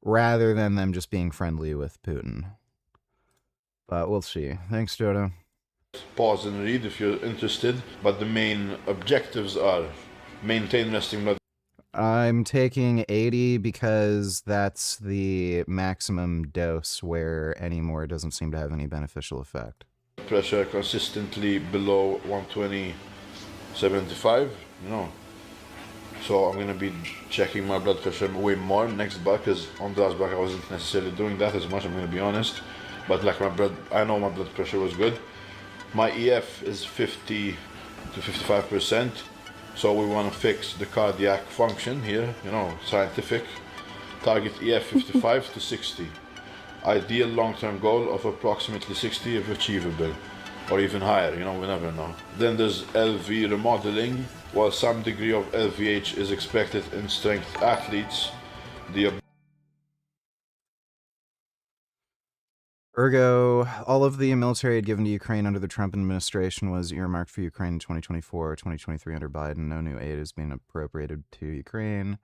S1: rather than them just being friendly with Putin. But we'll see. Thanks, Dodo.
S2: pause and read if you're interested. But the main objectives are maintain resting blood
S1: I'm taking 80 because that's the maximum dose where any more doesn't seem to have any beneficial effect.
S2: pressure consistently below 120/75, you know. So I'm gonna be checking my blood pressure way more next block, because on the last block I wasn't necessarily doing that as much, I'm gonna be honest. But like I know my blood pressure was good. My EF is 50 to 55%. So we want to fix the cardiac function here, you know, scientific. Target EF 55 to 60. Ideal long-term goal of approximately 60 if achievable, or even higher, you know, we never know. Then there's LV remodeling. While some degree of LVH is expected in strength athletes, the
S1: Ergo, all of the military aid given to Ukraine under the Trump administration was earmarked for Ukraine in 2024 or 2023 under Biden. No new aid is being appropriated to Ukraine.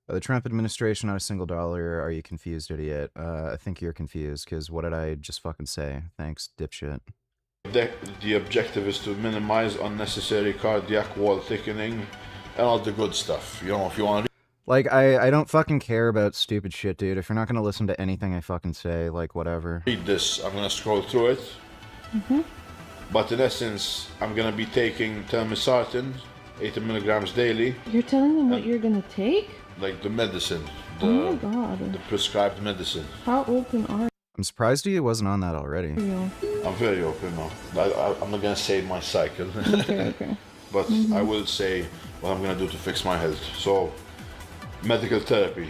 S1: By the Trump administration, not a single dollar. Are you confused, idiot? I think you're confused, because what did I just fucking say? Thanks, dipshit.
S2: The objective is to minimize unnecessary cardiac wall thickening and all the good stuff. You know, if you want to
S1: Like, I don't fucking care about stupid shit, dude. If you're not gonna listen to anything I fucking say, like, whatever.
S2: read this, I'm gonna scroll through it. But in essence, I'm gonna be taking telmisartan, 80 milligrams daily,
S3: You're telling them what you're gonna take?
S2: like the medicine,
S3: Oh my god.
S2: the prescribed medicine.
S3: How open are
S1: I'm surprised he wasn't on that already.
S3: you?
S2: I'm very open now. I'm not gonna say my cycle,
S3: Okay, okay.
S2: but I will say what I'm gonna do to fix my health. So, medical therapy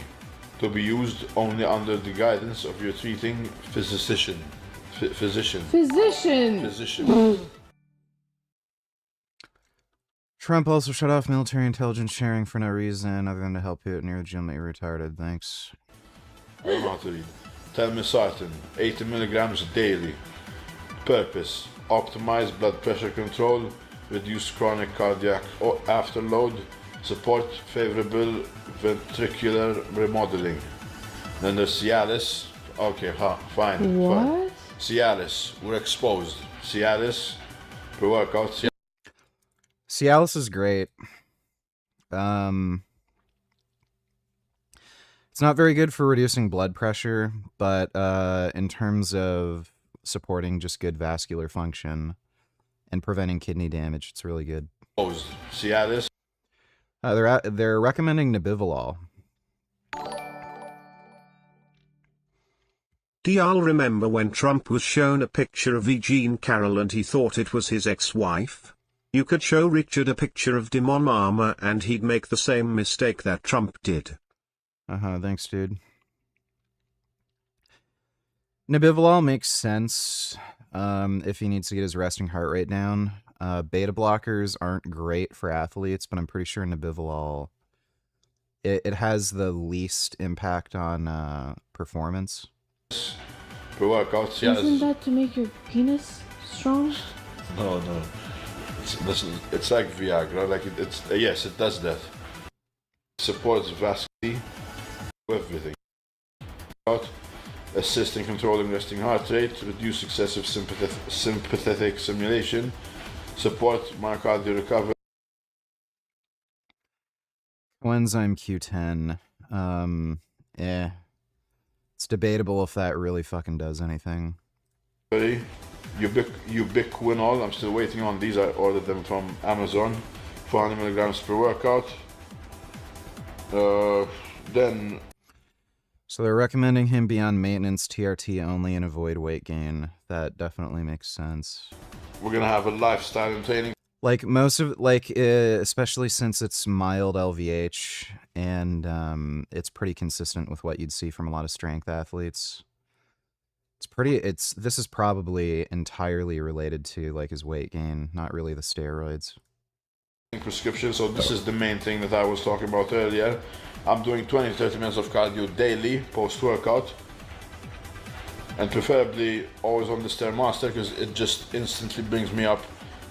S2: to be used only under the guidance of your treating physician. Physician.
S1: Trump also shut off military intelligence sharing for no reason other than to help Putin. You're legitimately retarded. Thanks.
S2: I don't know how to read. Telmisartan, 80 milligrams daily. Purpose: optimize blood pressure control, reduce chronic cardiac afterload, support favorable ventricular remodeling. Then there's Cialis. Okay, fine.
S3: What?
S2: Fine. Cialis, we're exposed. Cialis, pre-workout.
S1: Cialis is great. It's not very good for reducing blood pressure, but in terms of supporting just good vascular function and preventing kidney damage, it's really good.
S2: Cialis.
S1: They're recommending Nebivolol.
S5: Do y'all remember when Trump was shown a picture of E. Jean Carroll and he thought it was his ex-wife? You could show Richard a picture of Dimon Mama and he'd make the same mistake that Trump did.
S1: Thanks, dude. Nebivolol makes sense if he needs to get his resting heart rate down. Beta blockers aren't great for athletes, but I'm pretty sure Nebivolol, it has the least impact on performance.
S2: Pre-workouts, yeah.
S3: Isn't that to make your penis strong?
S2: No. It's like Viagra. Like it's yes, it does that. Supports vascularity, everything. Assist in controlling resting heart rate, reduce excessive sympathetic stimulation, support myocardial recovery.
S1: Coenzyme Q10. It's debatable if that really fucking does anything.
S2: Ubiquinol, I'm still waiting on these. I ordered them from Amazon. 400 milligrams per workout. Then.
S1: So they're recommending him be on maintenance TRT only and avoid weight gain. That definitely makes sense.
S2: We're gonna have a lifestyle and training.
S1: Like most of, especially since it's mild LVH and it's pretty consistent with what you'd see from a lot of strength athletes. This is probably entirely related to like his weight gain, not really the steroids.
S2: Prescription, so this is the main thing that I was talking about earlier. I'm doing 20-30 minutes of cardio daily post-workout, and preferably always on the Stairmaster because it just instantly brings me up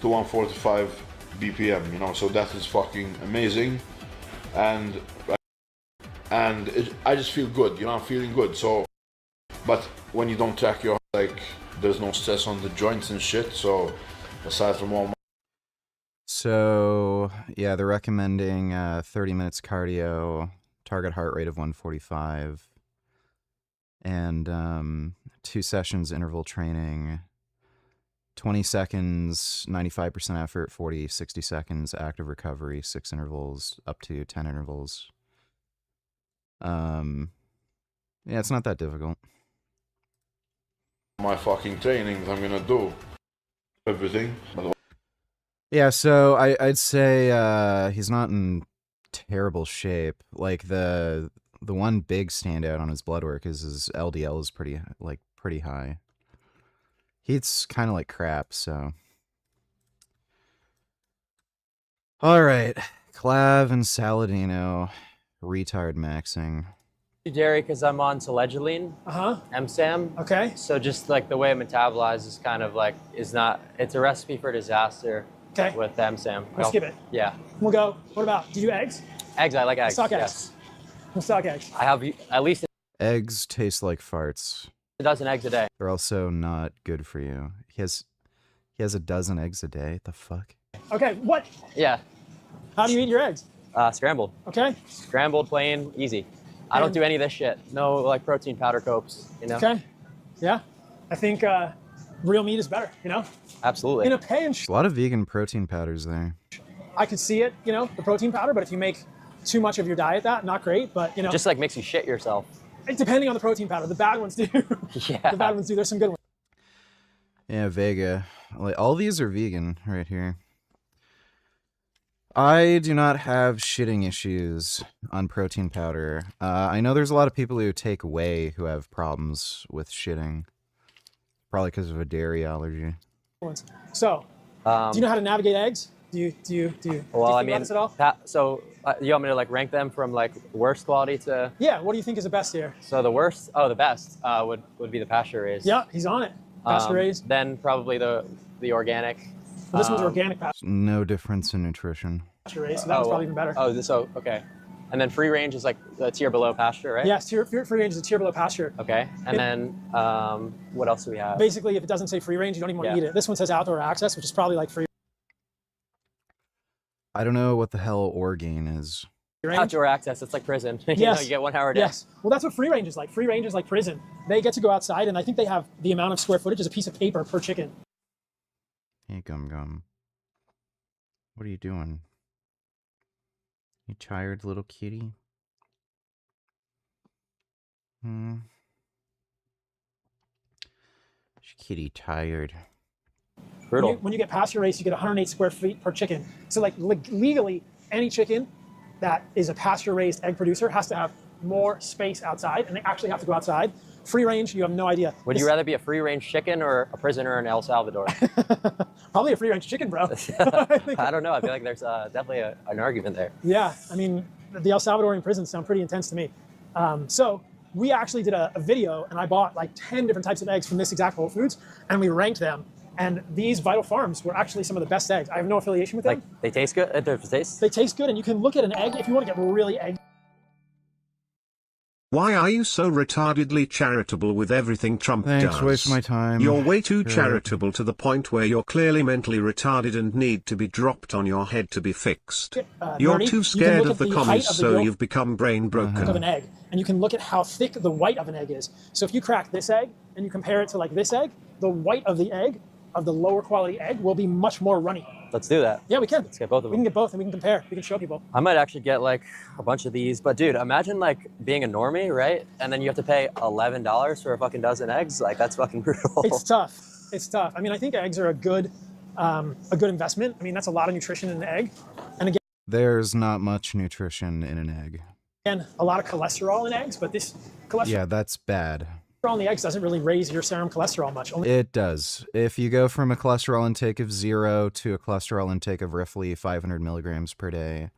S2: to 145 BPM, you know, so that is fucking amazing, and I just feel good, you know, I'm feeling good. So, but when you don't track your, like, there's no stress on the joints and shit, so aside from all.
S1: So yeah, they're recommending 30 minutes cardio, target heart rate of 145, and 2 sessions interval training, 20 seconds, 95% effort, 40, 60 seconds active recovery, 6 intervals, up to 10 intervals. Yeah, it's not that difficult.
S2: My fucking training that I'm gonna do, everything.
S1: Yeah, so I'd say he's not in terrible shape. Like the one big standout on his blood work is his LDL is pretty high. He's kind of like crap, so. All right, Clav and Saladino, retard maxing.
S4: Dairy because I'm on Saladino. MSAM.
S6: Okay.
S4: So just like the way it metabolizes is kind of like it's a recipe for disaster.
S6: Okay.
S4: With MSAM.
S6: We'll skip it.
S4: Yeah.
S6: We'll go. What about? Do you do eggs?
S4: Eggs. I like eggs.
S6: Stock eggs.
S4: Yes.
S6: We'll stock eggs.
S4: I have at least
S1: Eggs taste like farts.
S4: a dozen eggs a day.
S1: They're also not good for you. He has a dozen eggs a day. The fuck?
S6: Okay. What?
S4: Yeah.
S6: How do you eat your eggs?
S4: Scrambled.
S6: Okay.
S4: Scrambled, plain, easy. I don't do any of this shit. No like protein powder copes. You know.
S6: Okay. Yeah. I think real meat is better. You know.
S4: Absolutely.
S6: In a pan.
S1: A lot of vegan protein powders there.
S6: I could see it. You know, the protein powder. But if you make too much of your diet, not great. But you know.
S4: Just like makes you shit yourself.
S6: Depending on the protein powder, the bad ones do.
S4: Yeah.
S6: The bad ones do. There's some good ones.
S1: Yeah, Vega. Like, all these are vegan right here. I do not have shitting issues on protein powder. I know there's a lot of people who take whey who have problems with shitting. Probably because of a dairy allergy.
S6: So, do you know how to navigate eggs? Do you think about this at all?
S4: So you want me to like rank them from like worst quality to?
S6: Yeah. What do you think is the best here?
S4: So the worst, the best would be the pasture raised.
S6: Yeah, he's on it. Pasture raised.
S4: Then probably the organic.
S6: Well, this one's organic pasture.
S1: No difference in nutrition.
S6: Pasture raised, so that one's probably even better.
S4: Okay. And then free range is like a tier below pasture, right?
S6: Yes, free range is a tier below pasture.
S4: Okay. And then what else do we have?
S6: Basically, if it doesn't say free range, you don't even want to eat it. This one says outdoor access, which is probably like free.
S1: I don't know what the hell Orgain is.
S4: Outdoor access, it's like prison.
S6: Yes.
S4: You know, you get 1 hour a day.
S6: Yes. Well, that's what free range is like. Free range is like prison. They get to go outside, and I think they have the amount of square footage as a piece of paper per chicken.
S1: Hey, Gum. What are you doing? You tired little kitty? Is kitty tired?
S4: Brutal.
S6: When you get pasture raised, you get 108 square feet per chicken. So like legally, any chicken that is a pasture raised egg producer has to have more space outside, and they actually have to go outside. Free range, you have no idea.
S4: Would you rather be a free range chicken or a prisoner in El Salvador?
S6: Probably a free range chicken, bro.
S4: I don't know. I feel like there's definitely an argument there.
S6: Yeah, I mean, the El Salvadorian prisons sound pretty intense to me. So we actually did a video, and I bought like 10 different types of eggs from this exact Whole Foods, and we ranked them. And these Vital Farms were actually some of the best eggs. I have no affiliation with them.
S4: Like, they taste good?
S6: They taste good, and you can look at an egg if you want to get really egg.
S5: Why are you so retardedly charitable with everything Trump does?
S1: Thanks, waste my time.
S5: You're way too charitable to the point where you're clearly mentally retarded and need to be dropped on your head to be fixed. You're too scared of the commies, so you've become brain broken.
S6: Of an egg, and you can look at how thick the white of an egg is. So if you crack this egg and you compare it to like this egg, the white of the egg, of the lower quality egg, will be much more runny.
S4: Let's do that.
S6: Yeah, we can.
S4: Let's get both of them.
S6: We can get both, and we can compare. We can show people.
S4: I might actually get like a bunch of these, but dude, imagine like being a normie, right? And then you have to pay $11 for a fucking dozen eggs. Like that's fucking brutal.
S6: It's tough. It's tough. I mean, I think eggs are a good investment. I mean, that's a lot of nutrition in an egg. And again,
S1: there's not much nutrition in an egg.
S6: And a lot of cholesterol in eggs, but this cholesterol.
S1: Yeah, that's bad.
S6: In the eggs doesn't really raise your serum cholesterol much.
S1: It does. If you go from a cholesterol intake of 0 to a cholesterol intake of roughly 500 milligrams per day,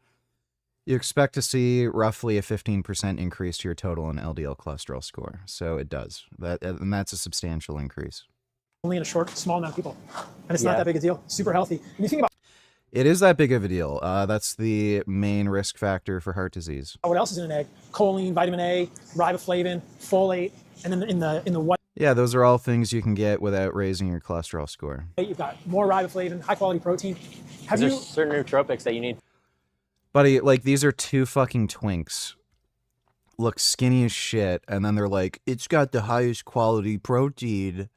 S1: you expect to see roughly a 15% increase to your total and LDL cholesterol score. So it does. And that's a substantial increase.
S6: Only in a small amount of people. And it's not that big a deal. Super healthy. And you think about
S1: it is that big of a deal. That's the main risk factor for heart disease.
S6: what else is in an egg? Choline, vitamin A, riboflavin, folate. And then in the white,
S1: yeah, those are all things you can get without raising your cholesterol score.
S6: You've got more riboflavin, high quality protein.
S4: There's certain nootropics that you need.
S1: Buddy, like these are two fucking twinks. Look skinny as shit, and then they're like, it's got the highest quality protein.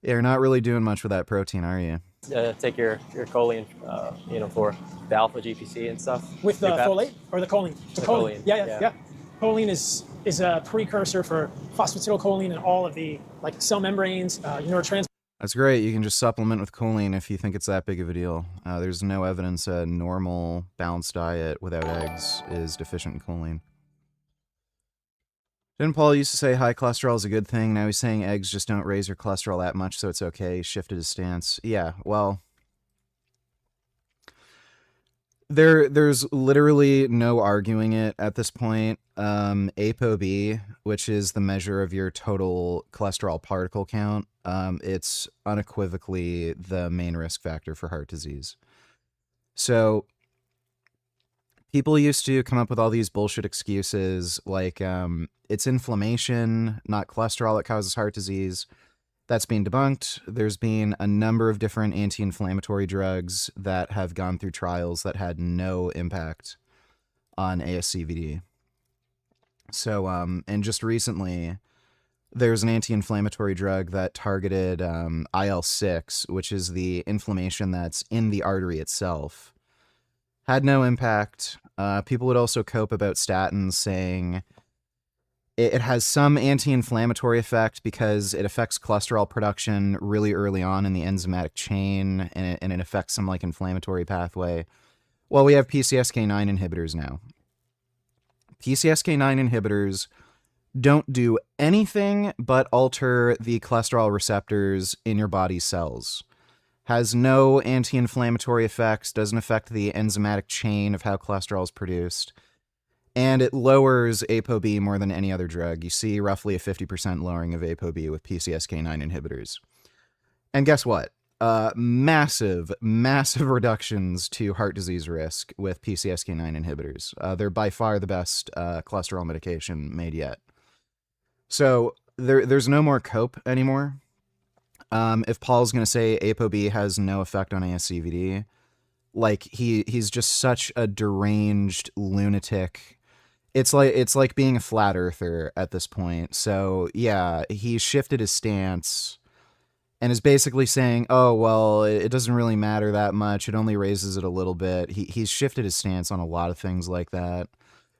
S1: You're not really doing much with that protein, are you?
S4: Take your choline, for the alpha GPC and stuff.
S6: With the folate or the choline?
S4: The choline.
S6: Yeah. Choline is a precursor for phosphatidylcholine and all of the like cell membranes, neurotransmitters.
S1: That's great. You can just supplement with choline if you think it's that big of a deal. There's no evidence a normal balanced diet without eggs is deficient in choline. Didn't Paul used to say high cholesterol is a good thing? Now he's saying eggs just don't raise your cholesterol that much, so it's okay. He shifted his stance. Yeah, well, There's literally no arguing it at this point. ApoB, which is the measure of your total cholesterol particle count, it's unequivocally the main risk factor for heart disease. So people used to come up with all these bullshit excuses like it's inflammation, not cholesterol, that causes heart disease. That's been debunked. There's been a number of different anti-inflammatory drugs that have gone through trials that had no impact on ASCVD. So, and just recently, there's an anti-inflammatory drug that targeted IL-6, which is the inflammation that's in the artery itself. Had no impact. People would also cope about statins, saying it has some anti-inflammatory effect because it affects cholesterol production really early on in the enzymatic chain, and it affects some like inflammatory pathway. Well, we have PCSK9 inhibitors now. PCSK9 inhibitors don't do anything but alter the cholesterol receptors in your body's cells. Has no anti-inflammatory effects, doesn't affect the enzymatic chain of how cholesterol is produced. And it lowers ApoB more than any other drug. You see roughly a 50% lowering of ApoB with PCSK9 inhibitors. And guess what? Massive reductions to heart disease risk with PCSK9 inhibitors. They're by far the best cholesterol medication made yet. So there's no more cope anymore. If Paul's going to say ApoB has no effect on ASCVD, like he's just such a deranged lunatic. It's like being a flat earther at this point. So yeah, he shifted his stance and is basically saying, oh, well, it doesn't really matter that much. It only raises it a little bit. He's shifted his stance on a lot of things like that,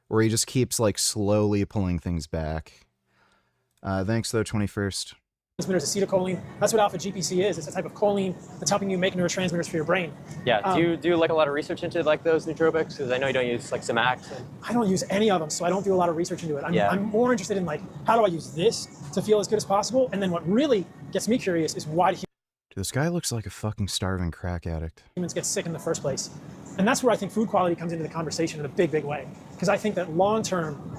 S1: where he just keeps like slowly pulling things back. Thanks though, 21st.
S6: Transmitters, acetylcholine. That's what alpha GPC is. It's a type of choline that's helping you make neurotransmitters for your brain.
S4: Yeah. Do you do like a lot of research into like those nootropics? Because I know you don't use like Samax.
S6: I don't use any of them, so I don't do a lot of research into it. I'm more interested in like, how do I use this to feel as good as possible? And then what really gets me curious is why do
S1: Dude, this guy looks like a fucking starving crack addict.
S6: humans get sick in the first place? And that's where I think food quality comes into the conversation in a big, big way. Because I think that long term,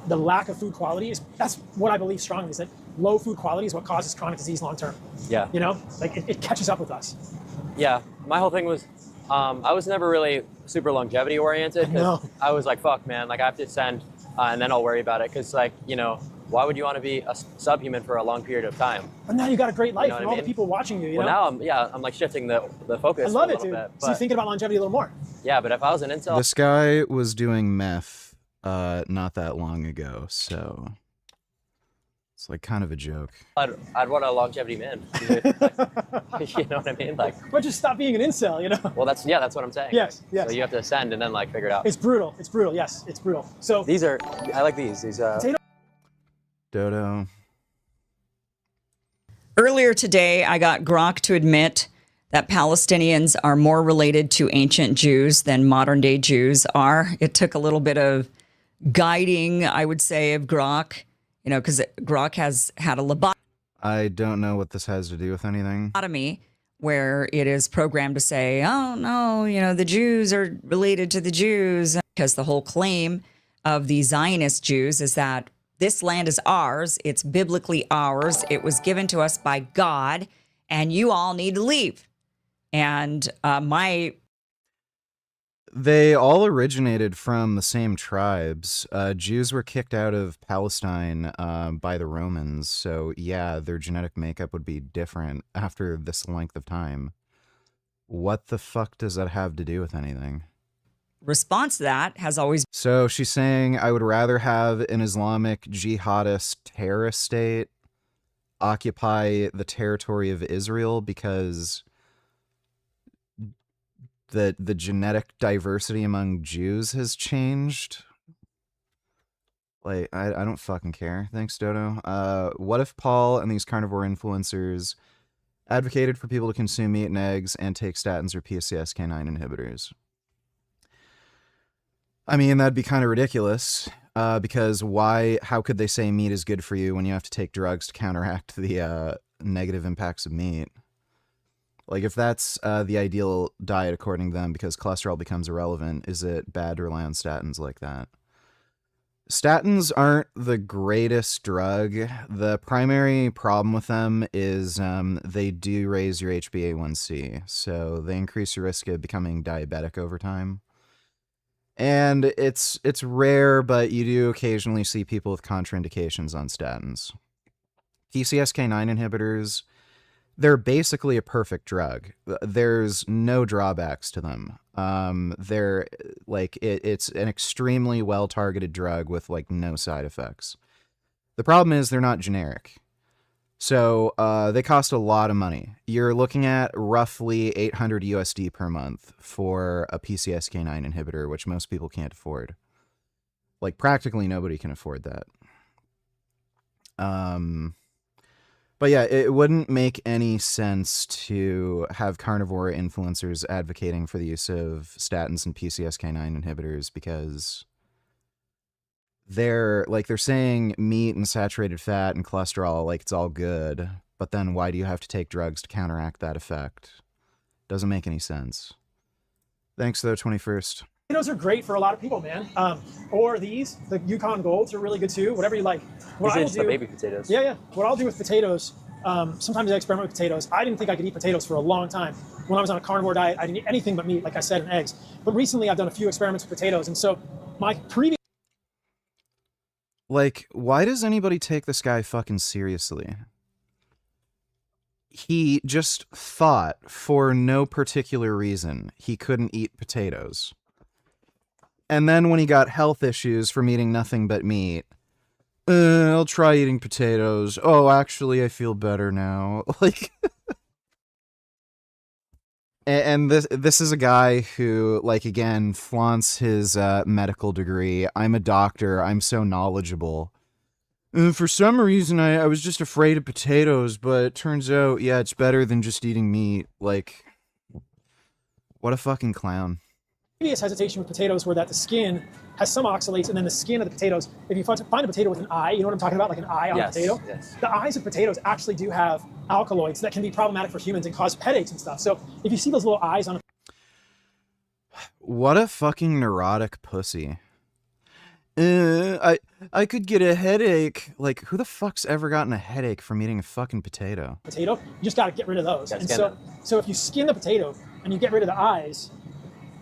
S6: the lack of food quality that's what I believe strongly, is that low food quality is what causes chronic disease long term.
S4: Yeah.
S6: You know, like it catches up with us.
S4: Yeah. My whole thing was, I was never really super longevity oriented.
S6: No.
S4: I was like, fuck, man, like I have to ascend and then I'll worry about it. Because like, you know, why would you want to be a subhuman for a long period of time?
S6: But now you got a great life,
S4: You know
S6: and
S4: what
S6: all
S4: I
S6: the
S4: mean?
S6: people watching you.
S4: Well, now I'm like shifting the focus.
S6: I love
S4: a
S6: it,
S4: little
S6: dude.
S4: Bit,
S6: So you're
S4: but,
S6: thinking about longevity a little more.
S4: yeah, but if I was an incel,
S1: This guy was doing meth not that long ago, so it's like kind of a joke.
S4: I'd want a longevity man. You know what I mean? Like,
S6: But just stop being an incel, you know?
S4: well, that's what I'm saying.
S6: Yes.
S4: So you have to ascend and then like figure it out.
S6: It's brutal. It's brutal. Yes, it's brutal. So
S4: I like these.
S1: Dodo.
S7: Earlier today, I got Grok to admit that Palestinians are more related to ancient Jews than modern day Jews are. It took a little bit of guiding, I would say, of Grok, you know, because Grok has had a lobotomy.
S1: I don't know what this has to do with anything.
S7: Where it is programmed to say, oh, no, you know, the Jews are related to the Jews. Because the whole claim of the Zionist Jews is that this land is ours. It's biblically ours. It was given to us by God, and you all need to leave. And
S1: They all originated from the same tribes. Jews were kicked out of Palestine by the Romans, so yeah, their genetic makeup would be different after this length of time. What the fuck does that have to do with anything?
S7: response to that has always
S1: So she's saying, I would rather have an Islamic jihadist terrorist state occupy the territory of Israel because the genetic diversity among Jews has changed. Like, I don't fucking care. Thanks, Dodo. What if Paul and these carnivore influencers advocated for people to consume meat and eggs and take statins or PCSK9 inhibitors? I mean, that'd be kind of ridiculous, because how could they say meat is good for you when you have to take drugs to counteract the negative impacts of meat? Like, if that's the ideal diet according to them because cholesterol becomes irrelevant, is it bad to rely on statins like that? Statins aren't the greatest drug. The primary problem with them is they do raise your HbA1c, so they increase your risk of becoming diabetic over time. And it's rare, but you do occasionally see people with contraindications on statins. PCSK9 inhibitors, they're basically a perfect drug. There's no drawbacks to them. They're like it's an extremely well-targeted drug with like no side effects. The problem is they're not generic. So they cost a lot of money. You're looking at roughly 800 USD per month for a PCSK9 inhibitor, which most people can't afford. Like practically nobody can afford that. But yeah, it wouldn't make any sense to have carnivore influencers advocating for the use of statins and PCSK9 inhibitors because they're saying meat and saturated fat and cholesterol, like it's all good. But then why do you have to take drugs to counteract that effect? Doesn't make any sense. Thanks though, 21st.
S6: Potatoes are great for a lot of people, man. Or these, the Yukon Golds are really good too. Whatever you like. What
S4: These are the baby potatoes.
S6: Yeah, yeah. What I'll do with potatoes, sometimes I experiment with potatoes. I didn't think I could eat potatoes for a long time. When I was on a carnivore diet, I didn't eat anything but meat, like I said, and eggs. But recently I've done a few experiments with potatoes. And so my previous...
S1: Like, why does anybody take this guy fucking seriously? He just thought, for no particular reason, he couldn't eat potatoes. And then when he got health issues from eating nothing but meat, I'll try eating potatoes. Oh, actually, I feel better now. Like, and this is a guy who, like, again, flaunts his medical degree. I'm a doctor. I'm so knowledgeable. For some reason, I was just afraid of potatoes, but it turns out, yeah, it's better than just eating meat. Like, what a fucking clown.
S6: Previous hesitation with potatoes were that the skin has some oxalates, and then the skin of the potatoes, if you find a potato with an eye, you know what I'm talking about, like an eye on a potato?
S4: Yes.
S6: The eyes of potatoes actually do have alkaloids that can be problematic for humans and cause headaches and stuff. So if you see those little eyes on a...
S1: What a fucking neurotic pussy. I could get a headache. Like, who the fuck's ever gotten a headache from eating a fucking potato?
S6: Potato, you just got to get rid of those. And so if you skin the potato and you get rid of the eyes,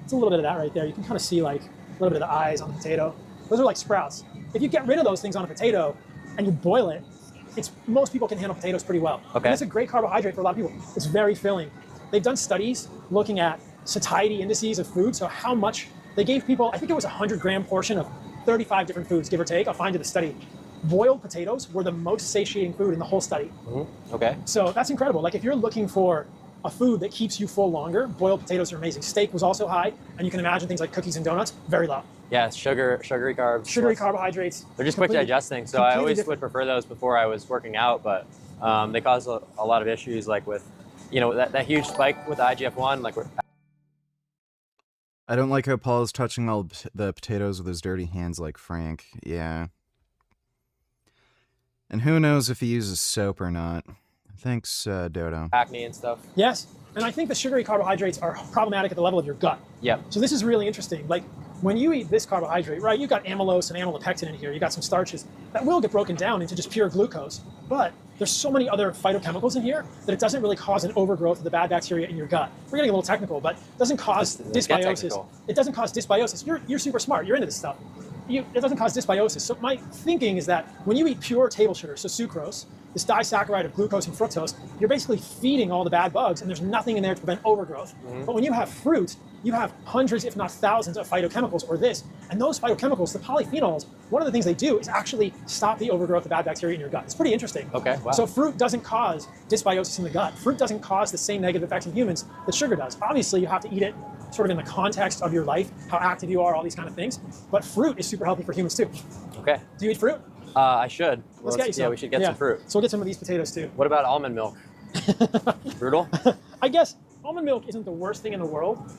S6: it's a little bit of that right there. You can kind of see like a little bit of the eyes on the potato. Those are like sprouts. If you get rid of those things on a potato and you boil it, most people can handle potatoes pretty well.
S4: Okay.
S6: And it's a great carbohydrate for a lot of people. It's very filling. They've done studies looking at satiety indices of food. So how much they gave people, I think it was a 100-gram portion of 35 different foods, give or take. I'll find you the study. Boiled potatoes were the most satiating food in the whole study.
S4: Mm-hmm. Okay.
S6: So that's incredible. Like if you're looking for a food that keeps you full longer, boiled potatoes are amazing. Steak was also high, and you can imagine things like cookies and donuts, very low.
S4: Yeah, sugary carbs.
S6: Sugary carbohydrates.
S4: They're just quick digesting, so I always would prefer those before I was working out, but they cause a lot of issues, like with, that huge spike with the IGF-1, like
S1: I don't like how Paul is touching all the potatoes with his dirty hands like Frank. Yeah. And who knows if he uses soap or not. Thanks, Dodo.
S4: acne and stuff.
S6: Yes, and I think the sugary carbohydrates are problematic at the level of your gut.
S4: Yep.
S6: So this is really interesting. Like when you eat this carbohydrate, right, you've got amylose and amylopectin in here. You got some starches that will get broken down into just pure glucose. But there's so many other phytochemicals in here that it doesn't really cause an overgrowth of the bad bacteria in your gut. We're getting a little technical, but it doesn't cause dysbiosis. It doesn't cause dysbiosis. You're super smart. You're into this stuff. It doesn't cause dysbiosis. So my thinking is that when you eat pure table sugar, so sucrose, this disaccharide of glucose and fructose, you're basically feeding all the bad bugs, and there's nothing in there to prevent overgrowth. Mm-hmm. But when you have fruit, you have hundreds, if not thousands, of phytochemicals or this. And those phytochemicals, the polyphenols, one of the things they do is actually stop the overgrowth of bad bacteria in your gut. It's pretty interesting.
S4: Okay, wow.
S6: So fruit doesn't cause dysbiosis in the gut. Fruit doesn't cause the same negative effects in humans that sugar does. Obviously, you have to eat it sort of in the context of your life, how active you are, all these kind of things. But fruit is super healthy for humans too.
S4: Okay.
S6: Do you eat fruit?
S4: I should.
S6: Let's get you some.
S4: Yeah, we should get some fruit.
S6: So we'll get some of these potatoes too.
S4: What about almond milk? Brutal?
S6: I guess almond milk isn't the worst thing in the world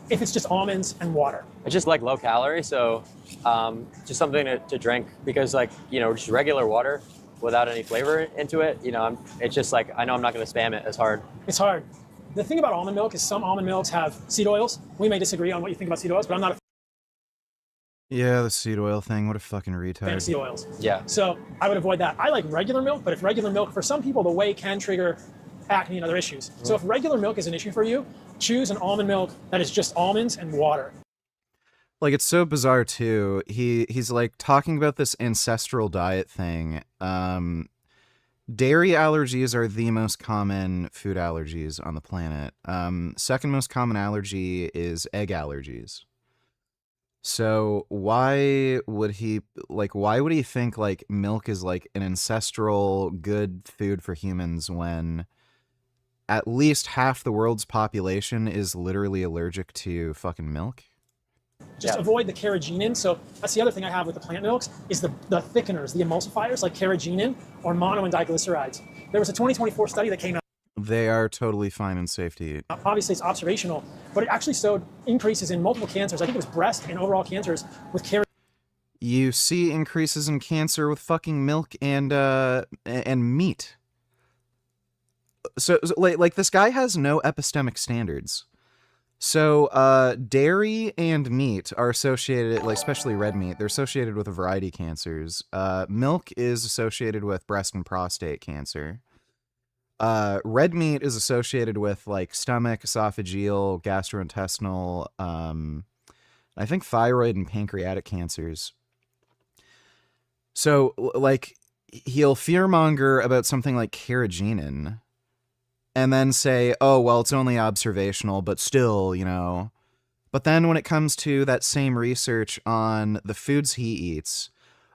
S6: if it's just almonds and water.
S4: It's just like low calorie, so just something to drink, because just regular water without any flavor into it, it's just like, I know I'm not going to spam it as hard.
S6: It's hard. The thing about almond milk is some almond milks have seed oils. We may disagree on what you think about seed oils, but I'm not a
S1: Yeah, the seed oil thing. What a fucking
S6: fan of
S1: retard.
S6: seed oils.
S4: Yeah.
S6: So I would avoid that. I like regular milk, but if regular milk, for some people, the whey can trigger acne and other issues. So if regular milk is an issue for you, choose an almond milk that is just almonds and water.
S1: Like, it's so bizarre too. He's like talking about this ancestral diet thing. Dairy allergies are the most common food allergies on the planet. Second most common allergy is egg allergies. So why would he think like milk is like an ancestral good food for humans when at least half the world's population is literally allergic to fucking milk?
S6: Just avoid the carrageenan. So that's the other thing I have with the plant milks is the thickeners, the emulsifiers like carrageenan or mono and diglycerides. There was a 2024 study that came out.
S1: They are totally fine and safe to eat.
S6: Obviously, it's observational, but it actually showed increases in multiple cancers. I think it was breast and overall cancers with carrageenan.
S1: You see increases in cancer with fucking milk and meat. So like this guy has no epistemic standards. So dairy and meat are associated, like especially red meat, they're associated with a variety of cancers. Milk is associated with breast and prostate cancer. Red meat is associated with like stomach, esophageal, gastrointestinal, I think thyroid and pancreatic cancers. So like he'll fearmonger about something like carrageenan and then say, oh, well, it's only observational, but still, you know. But then when it comes to that same research on the foods he eats,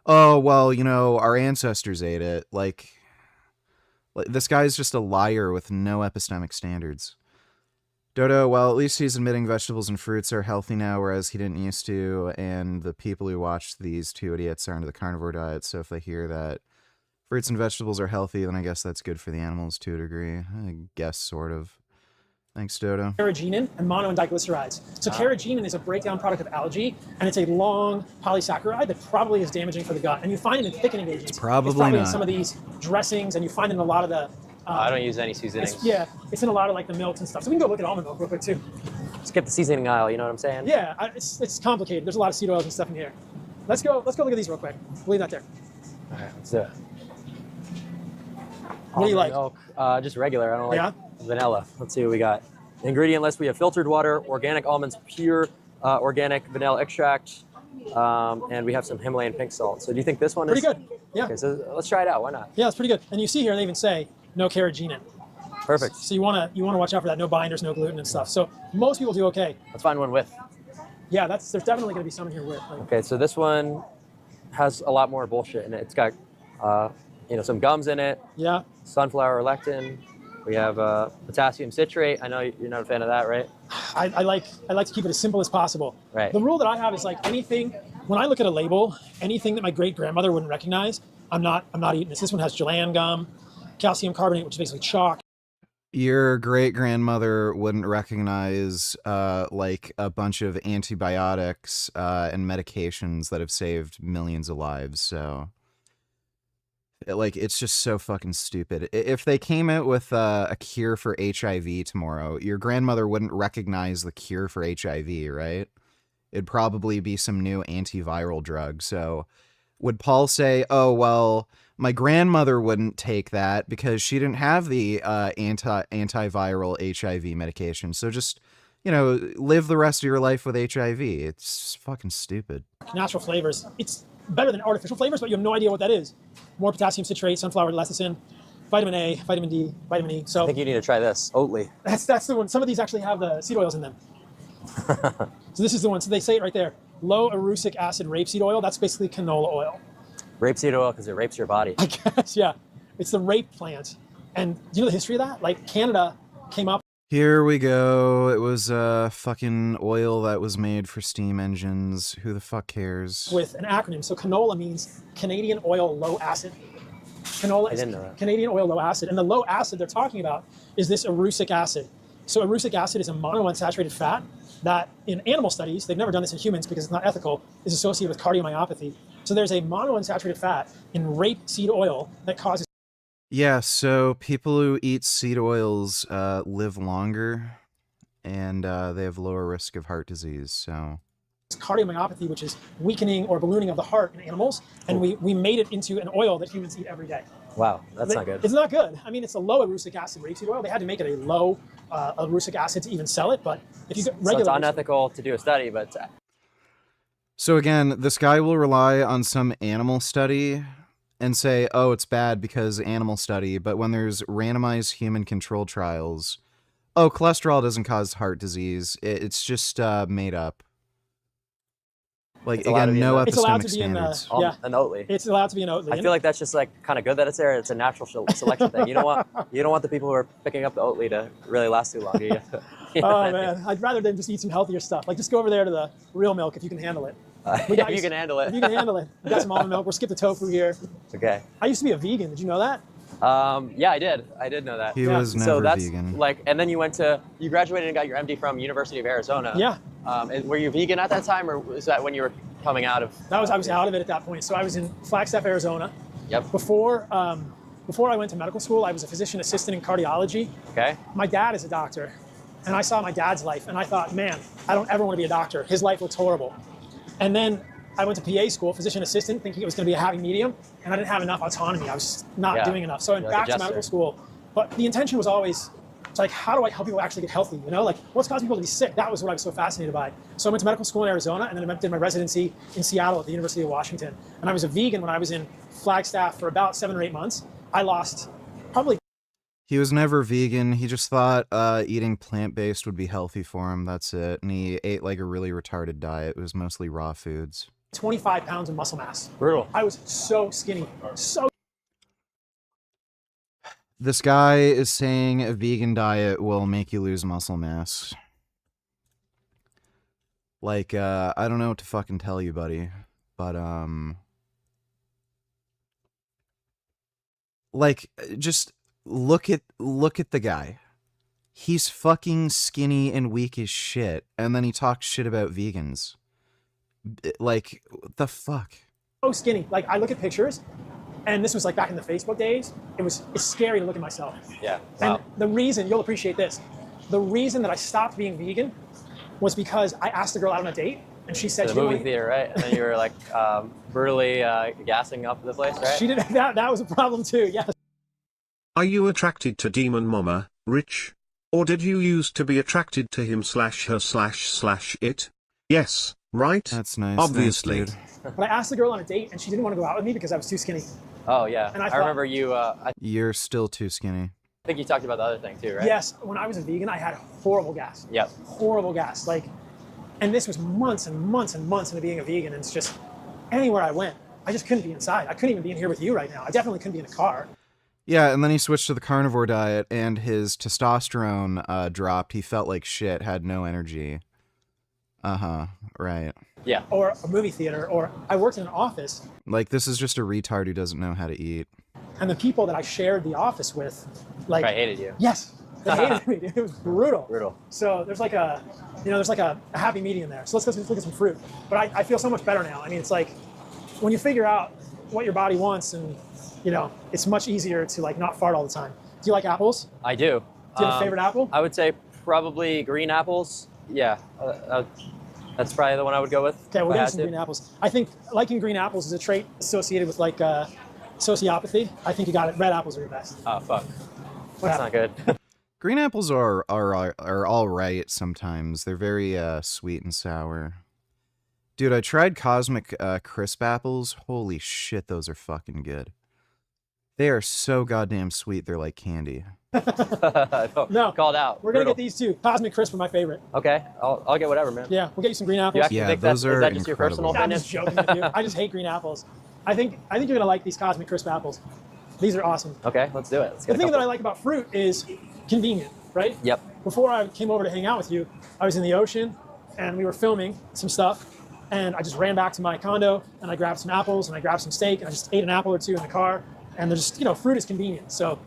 S1: oh, well, you know, our ancestors ate it. Like this guy's just a liar with no epistemic standards. Dodo, well, at least he's admitting vegetables and fruits are healthy now, whereas he didn't used to, and the people who watch these two idiots are into the carnivore diet, so if they hear that fruits and vegetables are healthy, then I guess that's good for the animals to a degree. I guess, sort of. Thanks, Dodo.
S6: Carrageenan and mono and diglycerides. So carrageenan is a breakdown product of algae, and it's a long polysaccharide that probably is damaging for the gut. And you find it in thickening agents.
S1: It's probably
S6: in
S1: not.
S6: some of these dressings, and you find it in a lot of the...
S4: I don't use any seasonings.
S6: It's in a lot of like the milks and stuff. So we can go look at almond milk real quick too.
S4: Skip the seasoning aisle, you know what I'm saying?
S6: Yeah, it's complicated. There's a lot of seed oils and stuff in here. Let's go look at these real quick. Leave that there.
S4: All right, let's do it.
S6: What do you like?
S4: Milk, just regular. I don't like vanilla. Let's see what we got. Ingredient list: we have filtered water, organic almonds, pure organic vanilla extract, and we have some Himalayan pink salt. So do you think this one is
S6: pretty good? Yeah.
S4: Okay, so let's try it out. Why not?
S6: Yeah, it's pretty good. And you see here they even say no carrageenan.
S4: Perfect.
S6: So you wanna watch out for that. No binders, no gluten and stuff. So most people do okay.
S4: Let's find one with.
S6: Yeah, there's definitely gonna be some in here with. Like,
S4: okay, so this one has a lot more bullshit in it. It's got some gums in it.
S6: Yeah.
S4: Sunflower lectin. We have potassium citrate. I know you're not a fan of that, right?
S6: I like to keep it as simple as possible.
S4: Right.
S6: The rule that I have is like anything. When I look at a label, anything that my great grandmother wouldn't recognize, I'm not eating this. This one has Gillan gum, calcium carbonate, which is basically chalk.
S1: Your great grandmother wouldn't recognize like a bunch of antibiotics and medications that have saved millions of lives. So. Like, it's just so fucking stupid. If they came out with a cure for HIV tomorrow, your grandmother wouldn't recognize the cure for HIV, right? It'd probably be some new antiviral drug. So would Paul say, oh, well, my grandmother wouldn't take that because she didn't have the antiviral HIV medication. So just, live the rest of your life with HIV. It's fucking stupid.
S6: Natural flavors. It's better than artificial flavors, but you have no idea what that is. More potassium citrate, sunflower lecithin, vitamin A, vitamin D, vitamin E. So
S4: I think you need to try this, Oatly.
S6: That's the one. Some of these actually have the seed oils in them. So this is the one. So they say it right there. Low erucic acid rapeseed oil. That's basically canola oil.
S4: Rapeseed oil because it rapes your body.
S6: I guess, yeah. It's the rape plant. And do you know the history of that? Like Canada came up.
S1: Here we go. It was fucking oil that was made for steam engines. Who the fuck cares?
S6: With an acronym. So canola means Canadian oil low acid. Canola is Canadian oil low acid. And the low acid they're talking about is this erucic acid. So erucic acid is a monounsaturated fat that in animal studies, they've never done this in humans because it's not ethical, is associated with cardiomyopathy. So there's a monounsaturated fat in rapeseed oil that causes...
S1: Yeah, so people who eat seed oils live longer, and they have lower risk of heart disease. So
S6: It's cardiomyopathy, which is weakening or ballooning of the heart in animals, and we made it into an oil that humans eat every day.
S4: Wow, that's not good.
S6: It's not good. I mean, it's a low erucic acid rapeseed oil. They had to make it a low erucic acid to even sell it, but if you get
S4: So it's unethical to do a study, but
S1: So again, this guy will rely on some animal study and say, oh, it's bad because animal study, but when there's randomized human control trials, oh, cholesterol doesn't cause heart disease. It's just made up. Like,
S4: it's allowed to
S1: again,
S4: be
S1: no
S6: It's allowed
S1: epistemic
S6: to be in the
S1: standards.
S4: an Oatly.
S6: It's allowed to be an Oatly.
S4: I feel like that's just like kind of good that it's there. It's a natural selection thing. You don't want the people who are picking up the Oatly to really last too long. Do you? You know what I
S6: Oh
S4: mean?
S6: man, I'd rather them just eat some healthier stuff. Like just go over there to the real milk if you can handle it.
S4: If you can handle it.
S6: If you can handle it. We got some almond milk. We'll skip the tofu here.
S4: Okay.
S6: I used to be a vegan. Did you know that?
S4: Yeah, I did. I did know that.
S1: He was
S4: so
S1: never
S4: that's
S1: vegan.
S4: like, and then you graduated and got your MD from University of Arizona.
S6: Yeah.
S4: And were you vegan at that time, or was that when you were coming out of?
S6: I was out of it at that point. So I was in Flagstaff, Arizona.
S4: Yep.
S6: Before I went to medical school, I was a physician assistant in cardiology.
S4: Okay.
S6: My dad is a doctor, and I saw my dad's life, and I thought, man, I don't ever want to be a doctor. His life looks horrible. And then I went to PA school, physician assistant, thinking it was going to be a happy medium, and I didn't have enough autonomy. I was just not doing enough. So I went back to medical school, but the intention was always, it's like, how do I help people actually get healthy? You know, like what's causing people to be sick? That was what I was so fascinated by. So I went to medical school in Arizona, and then I did my residency in Seattle at the University of Washington. And I was a vegan when I was in Flagstaff for about 7 or 8 months. I lost probably.
S1: He was never vegan. He just thought eating plant-based would be healthy for him. That's it. And he ate like a really retarded diet. It was mostly raw foods.
S6: 25 pounds of muscle mass.
S4: Brutal.
S6: I was so skinny, so.
S1: This guy is saying a vegan diet will make you lose muscle mass. Like, I don't know what to fucking tell you, buddy. But, like, just look at the guy. He's fucking skinny and weak as shit. And then he talks shit about vegans. Like, what the fuck?
S6: So skinny. Like I look at pictures, and this was like back in the Facebook days. It's scary to look at myself.
S4: Yeah. Wow.
S6: And the reason, you'll appreciate this, the reason that I stopped being vegan was because I asked a girl out on a date, and she said
S4: To
S6: she
S4: the
S6: didn't
S4: movie
S6: want-
S4: theater, right? And then you were like brutally gassing up the place, right?
S6: She didn't. That was a problem too. Yes.
S5: Are you attracted to Demon Mama, Rich? Or did you used to be attracted to him/her/it? Yes, right?
S1: That's nice.
S5: Obviously.
S1: Thanks, dude.
S6: But I asked the girl on a date, and she didn't want to go out with me because I was too skinny.
S4: Oh yeah.
S6: And I
S4: I
S6: thought-
S4: remember you. I
S1: You're still too skinny.
S4: think you talked about the other thing too, right?
S6: Yes. When I was a vegan, I had horrible gas.
S4: Yep.
S6: Horrible gas. Like, and this was months and months and months into being a vegan, and it's just anywhere I went, I just couldn't be inside. I couldn't even be in here with you right now. I definitely couldn't be in a car.
S1: Yeah, and then he switched to the carnivore diet, and his testosterone dropped. He felt like shit, had no energy. Right.
S4: Yeah.
S6: Or a movie theater, or I worked in an office,
S1: Like, this is just a retard who doesn't know how to eat.
S6: and the people that I shared the office with, like,
S4: I hated you.
S6: yes, they hated me. Dude. It was brutal.
S4: Brutal.
S6: So there's like a happy medium there. So let's look at some fruit. But I feel so much better now. I mean, it's like when you figure out what your body wants, and it's much easier to like not fart all the time. Do you like apples?
S4: I do.
S6: Do you have a favorite apple?
S4: I would say probably green apples. Yeah. That's probably the one I would go with.
S6: Okay, we're
S4: if I
S6: getting
S4: had
S6: some
S4: to.
S6: green apples. I think liking green apples is a trait associated with like sociopathy. I think you got it. Red apples are your best.
S4: Oh fuck.
S6: What
S4: That's
S6: happened?
S4: not good.
S1: Green apples are all right sometimes. They're very sweet and sour. Dude, I tried Cosmic Crisp apples. Holy shit, those are fucking good. They are so goddamn sweet. They're like candy.
S6: No.
S4: Called out.
S6: We're gonna
S4: Brutal.
S6: get these two. Cosmic Crisp are my favorite.
S4: Okay, I'll get whatever, man.
S6: Yeah, we'll get you some green
S4: You
S6: apples.
S4: actually
S1: Yeah,
S4: think
S1: those
S4: is
S1: are
S4: that just your personal
S1: incredible.
S6: I'm
S4: opinion?
S6: just joking with you. I just hate green apples. I think you're gonna like these Cosmic Crisp apples. These are awesome.
S4: Okay, let's do it. Let's
S6: The
S4: get a
S6: thing that
S4: couple.
S6: I like about fruit is convenient, right?
S4: Yep.
S6: Before I came over to hang out with you, I was in the ocean and we were filming some stuff, and I just ran back to my condo and I grabbed some apples and I grabbed some steak and I just ate an apple or two in the car. And they're just, fruit is convenient. So,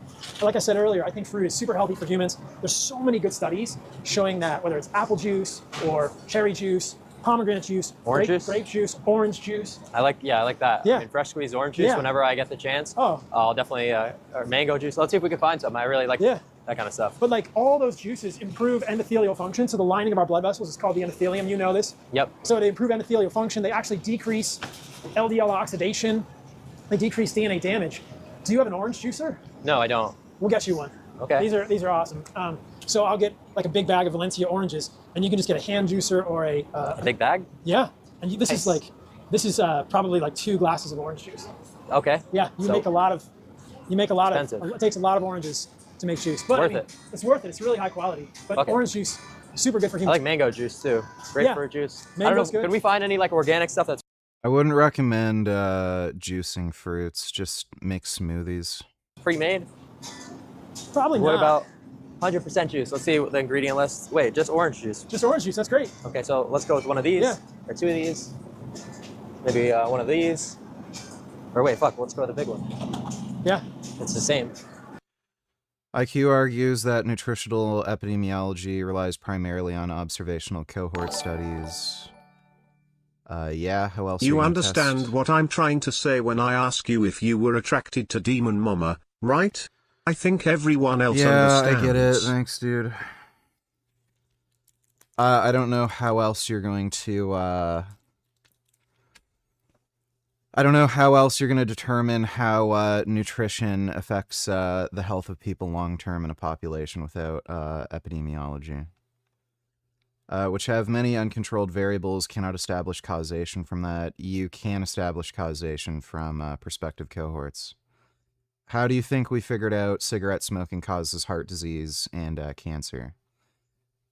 S6: like I said earlier, I think fruit is super healthy for humans. There's so many good studies showing that whether it's apple juice or cherry juice pomegranate juice,
S4: Orange juice?
S6: grape juice, orange juice.
S4: I like that.
S6: Yeah.
S4: I mean, fresh squeezed orange juice
S6: Yeah.
S4: whenever I get the chance.
S6: Oh.
S4: I'll definitely, or mango juice. Let's see if we can find some. I really like that kind of stuff.
S6: But like all those juices improve endothelial function. So the lining of our blood vessels is called the endothelium. You know this.
S4: Yep.
S6: So they improve endothelial function. They actually decrease LDL oxidation. They decrease DNA damage. Do you have an orange juicer?
S4: No, I don't.
S6: We'll get you one.
S4: Okay.
S6: These are awesome. So I'll get like a big bag of Valencia oranges, and you can just get a hand juicer or a
S4: big bag.
S6: Yeah, and this
S4: Nice.
S6: is probably like 2 glasses of orange juice.
S4: Okay.
S6: Yeah, you make a lot of.
S4: Expensive.
S6: It takes a lot of oranges to make juice, but
S4: Worth it.
S6: It's worth it. It's really high quality. But
S4: Okay.
S6: orange juice, super good for
S4: I
S6: humans.
S4: like mango juice too. Grapefruit juice. I don't know.
S6: Mango's good.
S4: Could we find any like organic stuff that's
S1: I wouldn't recommend juicing fruits. Just make smoothies.
S4: pre-made?
S6: Probably
S4: What
S6: not.
S4: about 100% juice? Let's see the ingredient list. Wait, just orange juice.
S6: Just orange juice. That's great.
S4: Okay, so let's go with one of these.
S6: Yeah.
S4: Or 2 of these. Maybe one of these. Or wait, fuck. Let's go with the big one.
S6: Yeah.
S4: It's the same.
S1: IQ argues that nutritional epidemiology relies primarily on observational cohort studies. Yeah, how else are
S5: You
S1: gonna
S5: understand
S1: test?
S5: what I'm trying to say when I ask you if you were attracted to Demon Mama, right? I think everyone else
S1: Yeah,
S5: understands.
S1: I get it. Thanks, dude. I don't know how else you're going to, I don't know how else you're going to determine how nutrition affects the health of people long-term in a population without epidemiology. Which have many uncontrolled variables, cannot establish causation from that. You can establish causation from prospective cohorts. How do you think we figured out cigarette smoking causes heart disease and cancer?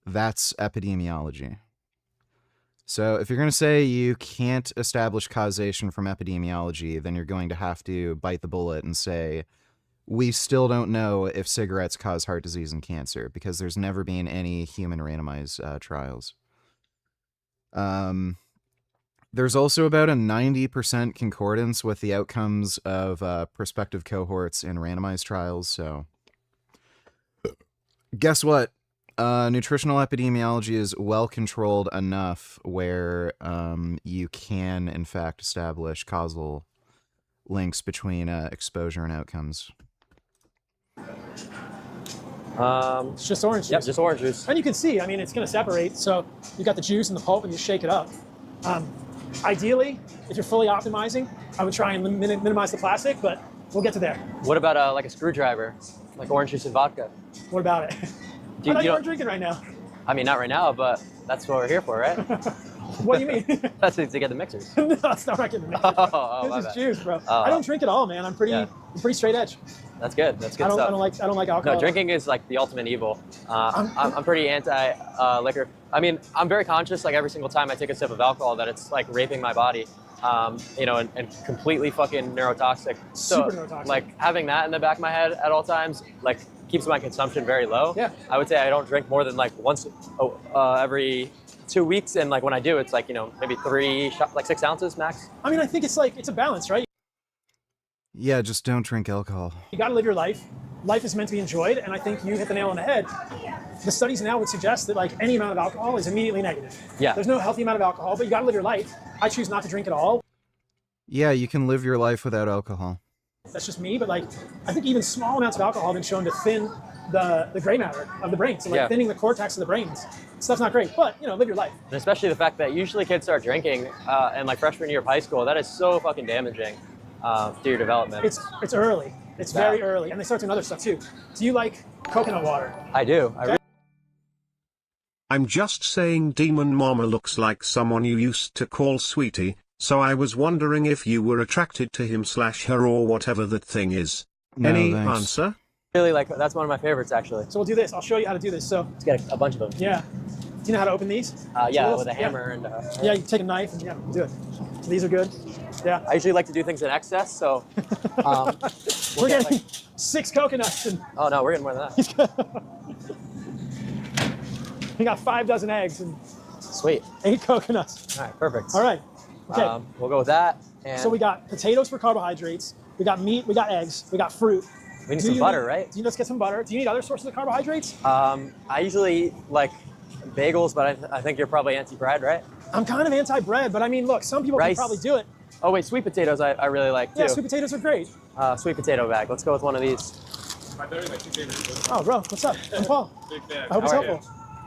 S1: That's epidemiology. So if you're going to say you can't establish causation from epidemiology, then you're going to have to bite the bullet and say, we still don't know if cigarettes cause heart disease and cancer, because there's never been any human randomized trials. There's also about a 90% concordance with the outcomes of prospective cohorts in randomized trials, so guess what? Nutritional epidemiology is well controlled enough where you can, in fact, establish causal links between exposure and outcomes.
S6: It's just orange juice.
S4: Yep, just orange juice.
S6: And you can see, I mean, it's going to separate. So you got the juice and the pulp, and you shake it up. Ideally, if you're fully optimizing, I would try and minimize the plastic, but we'll get to there.
S4: What about like a screwdriver? Like orange juice and vodka?
S6: What about it?
S4: Do
S6: I thought you
S4: don't-
S6: weren't drinking right now.
S4: I mean, not right now, but that's what we're here for, right?
S6: What do you mean?
S4: That's to get the mixers.
S6: No, it's not right getting the mixer.
S4: Oh, my
S6: This is
S4: bad.
S6: juice, bro.
S4: Oh.
S6: I don't drink at all, man. I'm pretty straight edge.
S4: That's good. That's good
S6: I don't
S4: stuff.
S6: I don't like alcohol.
S4: No, drinking is like the ultimate evil. I'm pretty anti liquor. I mean, I'm very conscious, like every single time I take a sip of alcohol, that it's like raping my body, you know, and completely fucking neurotoxic. So,
S6: Super neurotoxic.
S4: like having that in the back of my head at all times, like keeps my consumption very low.
S6: Yeah.
S4: I would say I don't drink more than like once every 2 weeks, and like when I do, it's like, you know, maybe 6 ounces max.
S6: I mean, I think it's a balance, right?
S1: Yeah, just don't drink alcohol.
S6: You got to live your life. Life is meant to be enjoyed, and I think you hit the nail on the head. The studies now would suggest that like any amount of alcohol is immediately negative.
S4: Yeah.
S6: There's no healthy amount of alcohol, but you got to live your life. I choose not to drink at all.
S1: Yeah, you can live your life without alcohol.
S6: That's just me, but like I think even small amounts of alcohol have been shown to thin the gray matter of the brain. So like
S4: Yeah.
S6: thinning the cortex of the brains. Stuff's not great, but you know, live your life.
S4: And especially the fact that usually kids start drinking in like freshman year of high school. That is so fucking damaging to your development.
S6: It's early. It's
S4: bad.
S6: very early, and they start doing other stuff too. Do you like coconut water?
S4: I do.
S5: I'm just saying Demon Mama looks like someone you used to call sweetie, so I was wondering if you were attracted to him/her or whatever that thing is.
S1: No,
S5: Any
S1: thanks.
S5: answer?
S4: Really, like that's one of my favorites actually.
S6: So we'll do this. I'll show you how to do this. So
S4: Let's get a bunch of them.
S6: yeah. Do you know how to open these?
S4: Yeah,
S6: Tools?
S4: with a hammer and.
S6: Yeah, you take a knife and do it. So these are good. Yeah.
S4: I usually like to do things in excess, so.
S6: We're getting 6 coconuts and
S4: Oh no, we're getting more than that.
S6: we got 5 dozen eggs and
S4: Sweet.
S6: 8 coconuts.
S4: All right, perfect.
S6: All right. Okay.
S4: We'll go with that. And
S6: So we got potatoes for carbohydrates. We got meat. We got eggs. We got fruit.
S4: we need
S6: Do
S4: some
S6: you
S4: butter,
S6: need-
S4: right?
S6: Do you let's get some butter? Do you need other sources of carbohydrates?
S4: I usually eat like bagels, but I think you're probably anti-bread, right?
S6: I'm kind of anti-bread, but I mean, look, some people
S4: Rice.
S6: can probably do it.
S4: Oh wait, sweet potatoes I really like too.
S6: Yeah, sweet potatoes are great.
S4: Sweet potato bag. Let's go with one of these.
S6: Oh, bro, what's up? I'm Paul. I hope it's helpful.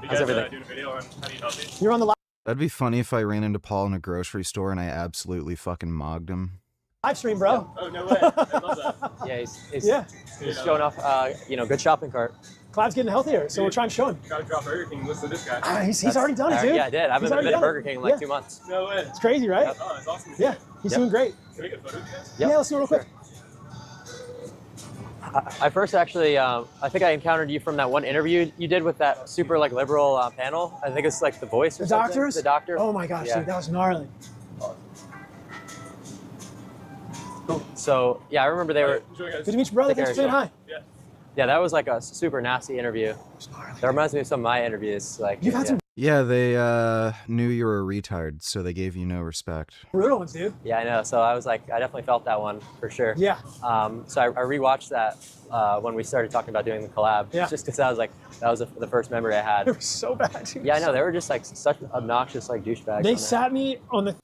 S4: How's everything?
S8: Doing a video on how to eat healthy?
S6: You're on the
S1: That'd be funny if I ran into Paul in a grocery store and I absolutely fucking mogged him.
S6: live stream, bro.
S8: Oh, no way. I love that.
S4: Yeah, he's
S8: Yeah.
S4: showing off, good shopping cart.
S6: Cloud's getting healthier, so we're trying to show him.
S8: Gotta drop Burger King. Listen to this guy.
S6: He's already done it, dude.
S4: Yeah, I did. I haven't been to Burger King in like 2 months.
S8: No way.
S6: It's crazy, right?
S8: Oh, that's awesome.
S6: Yeah, he's doing great.
S8: Can we get photos, guys?
S6: Yeah, let's do it real quick.
S4: I first actually, I think I encountered you from that one interview you did with that super like liberal panel. I think it's like The Voice or
S6: The
S4: something.
S6: doctors?
S4: The doctor.
S6: Oh my gosh, dude, that was gnarly.
S4: So yeah, I remember they were.
S6: Good to meet you, brother. Thanks for saying hi.
S4: Yeah, that was like a super nasty interview. That reminds me of some of my interviews. Like
S6: You've had some
S1: Yeah, they knew you were a retard, so they gave you no respect.
S6: brutal ones, dude.
S4: Yeah, I know. So I was like, I definitely felt that one for sure.
S6: Yeah.
S4: So I rewatched that when we started talking about doing the collab.
S6: Yeah.
S4: Just because I was like, that was the first memory I had.
S6: It was so bad, dude.
S4: Yeah, I know. They were just like such obnoxious like douchebags.
S6: They
S4: on
S6: sat me on the.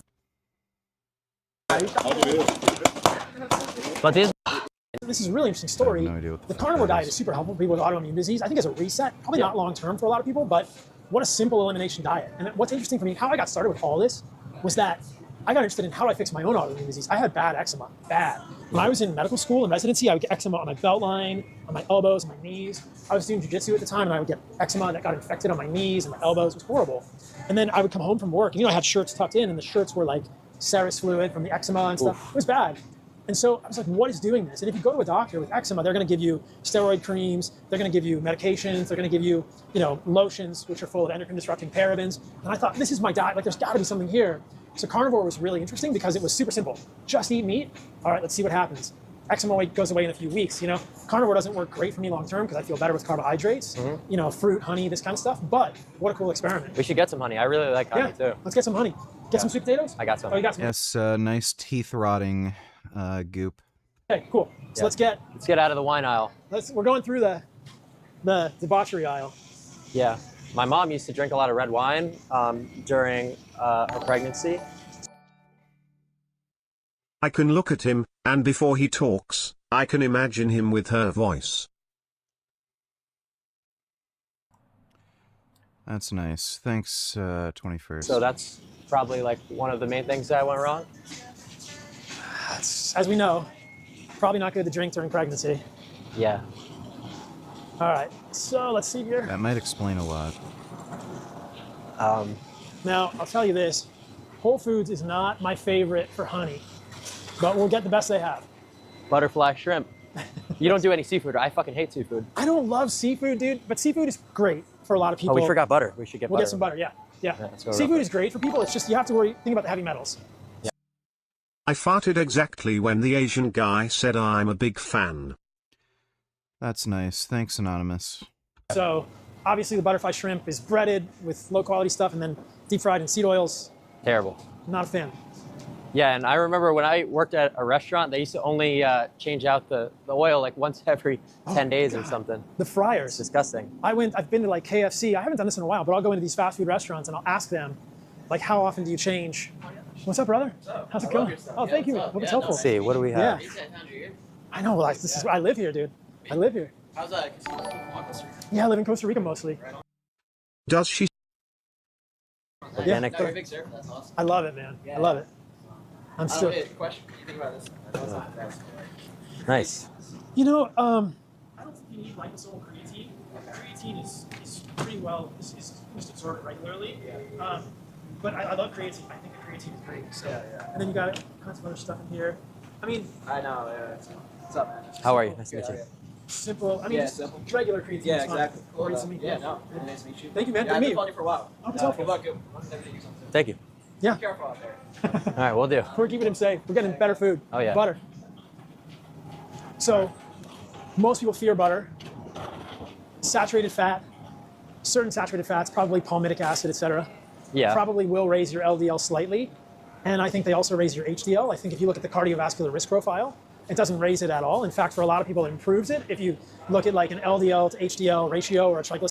S4: But
S6: this is a really interesting story.
S1: No idea what
S6: The carnivore diet is super helpful for people with autoimmune disease. I think as a reset, probably not long term for a lot of people, but what a simple elimination diet. And what's interesting for me, how I got started with all this, was that I got interested in how do I fix my own autoimmune disease. I had bad eczema, bad. When I was in medical school and residency, I would get eczema on my belt line, on my elbows, on my knees. I was doing jiu-jitsu at the time, and I would get eczema that got infected on my knees and my elbows. It was horrible. And then I would come home from work, and I had shirts tucked in, and the shirts were like serous fluid from the eczema and stuff. It was bad. And so I was like, what is doing this? And if you go to a doctor with eczema, they're going to give you steroid creams, they're going to give you medications, they're going to give you, lotions, which are full of endocrine disrupting parabens. And I thought, this is my diet. Like, there's got to be something here. So carnivore was really interesting because it was super simple. Just eat meat. All right, let's see what happens. Eczema goes away in a few weeks. Carnivore doesn't work great for me long term because I feel better with carbohydrates. Fruit, honey, this kind of stuff. But what a cool experiment.
S4: We should get some honey. I really like honey too.
S6: Let's get some honey. Get some sweet potatoes.
S4: I got some.
S6: Oh, you got some.
S1: Yes, nice teeth rotting goop.
S6: Okay, cool. So let's get
S4: out of the wine aisle.
S6: We're going through the debauchery aisle.
S4: Yeah, my mom used to drink a lot of red wine during her pregnancy.
S5: I can look at him, and before he talks, I can imagine him with her voice.
S1: That's nice. Thanks, 21st.
S4: So that's probably like one of the main things that went wrong.
S6: As we know, probably not good to drink during pregnancy.
S4: Yeah.
S6: All right, so let's see here.
S1: That might explain a lot.
S6: Now, I'll tell you this. Whole Foods is not my favorite for honey, but we'll get the best they have.
S4: Butterfly shrimp. You don't do any seafood. I fucking hate seafood.
S6: I don't love seafood, dude, but seafood is great for a lot of people.
S4: Oh, we forgot butter. We should get
S6: We'll
S4: butter.
S6: get some butter, yeah.
S4: Let's go
S6: Seafood is great for people. It's just you have to think about the heavy metals.
S5: I farted exactly when the Asian guy said I'm a big fan.
S1: That's nice. Thanks, Anonymous.
S6: So, obviously the butterfly shrimp is breaded with low quality stuff and then deep fried in seed oils.
S4: Terrible.
S6: Not a fan.
S4: Yeah, and I remember when I worked at a restaurant, they used to only change out the oil like once every 10 days or something.
S6: The fryers.
S4: It's disgusting.
S6: I've been to like KFC. I haven't done this in a while, but I'll go into these fast food restaurants and I'll ask them, like, how often do you change? What's up, brother? How's it going? Oh, thank you. Hope it's helpful.
S4: Let's see, what do we have?
S6: Yeah. I know, like, I live here, dude. I live here.
S8: How's that?
S6: Yeah, I live in Costa Rica mostly.
S5: Does she?
S4: Organic.
S8: You're a big surfer. That's awesome.
S6: I love it, man. I love it. I'm still.
S8: Question. What do you think about this?
S4: Nice.
S6: I don't think you need liposomal creatine. Creatine is pretty well is just absorbed regularly. But I love creatine. I think the creatine is great. So, and then you got tons of other stuff in here. I mean,
S8: I know. What's up, man?
S4: How are you? Nice to meet you.
S6: simple. I mean, just
S8: simple.
S6: Regular creatine.
S8: Yeah,
S6: is fine.
S8: exactly. Cool.
S6: Nice to meet you.
S8: Yeah, no. Nice to meet you.
S6: Thank you, man.
S8: Yeah,
S6: Good
S8: I've
S6: to meet
S8: been
S6: you.
S8: following you for a while.
S6: Hope it's helpful.
S8: Good luck. Everything you something.
S4: Thank you.
S6: Yeah.
S8: Be careful out there.
S4: All right, we'll do.
S6: We're keeping him safe. We're getting better food.
S4: Oh, yeah.
S6: Butter. So, most people fear butter. Saturated fat, certain saturated fats, probably palmitic acid, etc.
S4: Yeah.
S6: Probably will raise your LDL slightly. And I think they also raise your HDL. I think if you look at the cardiovascular risk profile, it doesn't raise it at all. In fact, for a lot of people, it improves it. If you look at like an LDL to HDL ratio or a triglyceride.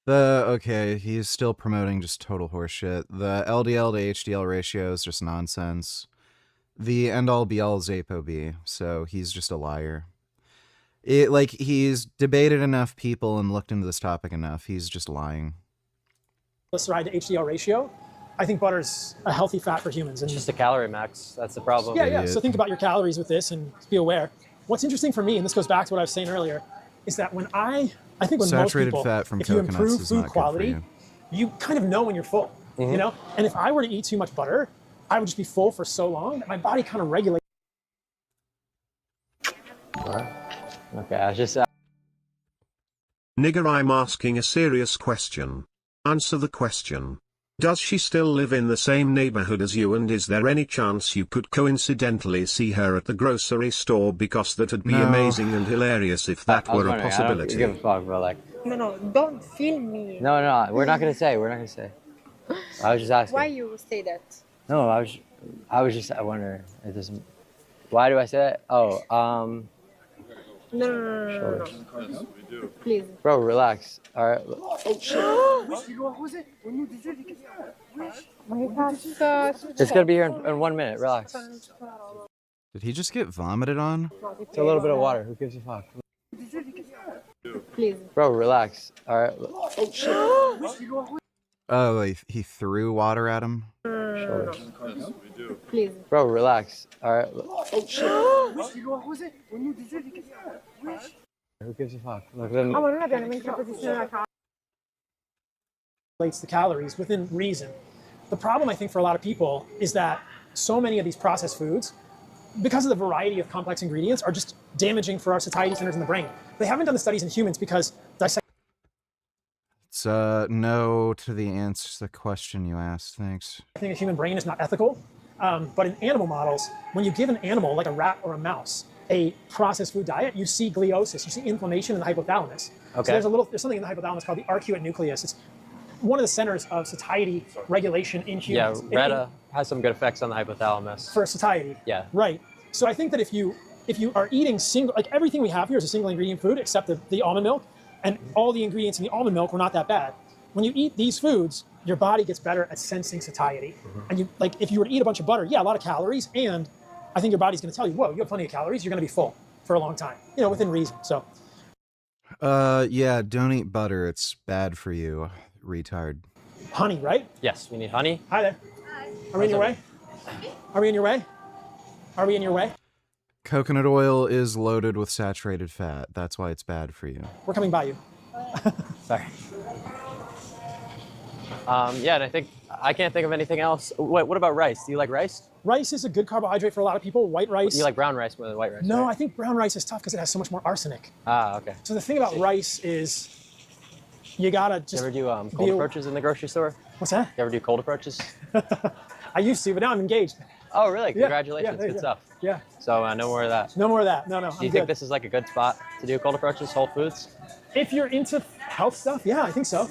S1: Okay, he's still promoting just total horseshit. The LDL to HDL ratio is just nonsense. The end-all be-all is ApoB, so he's just a liar. He's debated enough people and looked into this topic enough. He's just lying.
S6: Triglyceride to HDL ratio. I think butter's a healthy fat for humans. And
S4: It's just a calorie max. That's the problem.
S6: yeah. So think about your calories with this and be aware. What's interesting for me, and this goes back to what I was saying earlier, is that when I think when
S1: Saturated
S6: most people,
S1: fat from
S6: if you
S1: coconuts
S6: improve
S1: is
S6: food
S1: not good for
S6: quality,
S1: you.
S6: you kind of know when you're full, you know? And if I were to eat too much butter, I would just be full for so long that my body kind of regulates.
S4: Okay, I was just.
S5: Nigger, I'm asking a serious question. Answer the question. Does she still live in the same neighborhood as you, and is there any chance you could coincidentally see her at the grocery store, because that'd be
S1: No.
S5: amazing and hilarious if that were a possibility?
S4: I don't give a fuck, bro. Like,
S9: No, don't film me.
S4: no, we're not gonna say. We're not gonna say. I was just asking.
S9: Why you say that?
S4: No, I wonder. It doesn't. Why do I say that? Oh,
S9: No. Please.
S4: bro, relax. All right. It's gonna be here in 1 minute. Relax.
S1: Did he just get vomited on?
S4: It's a little bit of water. Who gives a fuck?
S9: Please.
S4: Bro, relax. All right.
S1: Oh, he threw water at him?
S9: Please.
S4: Bro, relax. All right. Who gives a fuck? Look, then,
S6: Regulates the calories within reason. The problem, I think, for a lot of people is that so many of these processed foods, because of the variety of complex ingredients, are just damaging for our satiety centers in the brain. They haven't done the studies in humans because
S1: It's no to the answer to the question you asked. Thanks.
S6: dissecting a human brain is not ethical. But in animal models, when you give an animal, like a rat or a mouse, a processed food diet, you see gliosis, you see inflammation in the hypothalamus.
S4: Okay.
S6: So there's something in the hypothalamus called the arcuate nucleus. It's one of the centers of satiety regulation in
S4: yeah,
S6: humans.
S4: Retta has some good effects on the hypothalamus.
S6: For satiety.
S4: Yeah.
S6: Right. So I think that if you are eating like everything we have here is a single ingredient food except the almond milk, and all the ingredients in the almond milk were not that bad. When you eat these foods, your body gets better at sensing satiety. And you, like, if you were to eat a bunch of butter, yeah, a lot of calories, and I think your body's going to tell you, whoa, you have plenty of calories, you're going to be full for a long time, within reason. So.
S1: Yeah, don't eat butter. It's bad for you, retard.
S6: Honey, right?
S4: Yes, we need honey.
S6: Hi there. Are we in your way? Are we in your way? Are we in your way?
S1: Coconut oil is loaded with saturated fat. That's why it's bad for you.
S6: We're coming by you.
S4: Sorry. Yeah, and I can't think of anything else. What about rice? Do you like rice?
S6: Rice is a good carbohydrate for a lot of people. White rice.
S4: You like brown rice more than white rice?
S6: No,
S4: right?
S6: I think brown rice is tough because it has so much more arsenic.
S4: Ah, okay.
S6: So the thing about rice is you gotta just.
S4: You ever do cold approaches in the grocery store?
S6: What's that?
S4: You ever do cold approaches?
S6: I used to, but now I'm engaged.
S4: Oh, really?
S6: Yeah,
S4: Congratulations.
S6: yeah,
S4: Good stuff.
S6: Yeah.
S4: So no more of that.
S6: No more of that. No.
S4: Do you think this is like a good spot to do cold approaches, Whole Foods?
S6: If you're into health stuff, yeah, I think so.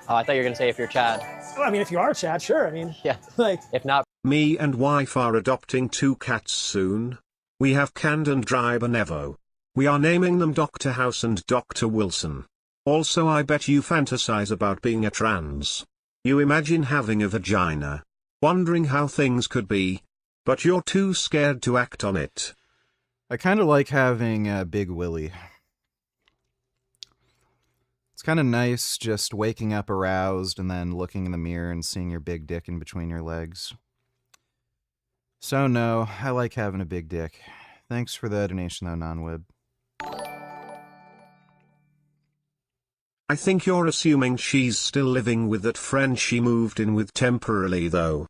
S4: Oh, I thought you were going to say if you're Chad.
S6: Well, I mean, if you are Chad, sure. I mean,
S4: yeah.
S6: Like,
S4: if not.
S5: Me and wife are adopting 2 cats soon. We have Canned and Dry Benevo. We are naming them Dr. House and Dr. Wilson. Also, I bet you fantasize about being a trans. You imagine having a vagina, wondering how things could be, but you're too scared to act on it.
S1: I kind of like having a big willy. It's kind of nice just waking up aroused and then looking in the mirror and seeing your big dick in between your legs. So no, I like having a big dick. Thanks for the donation though, non-wib.
S5: I think you're assuming she's still living with that friend she moved in with temporarily though.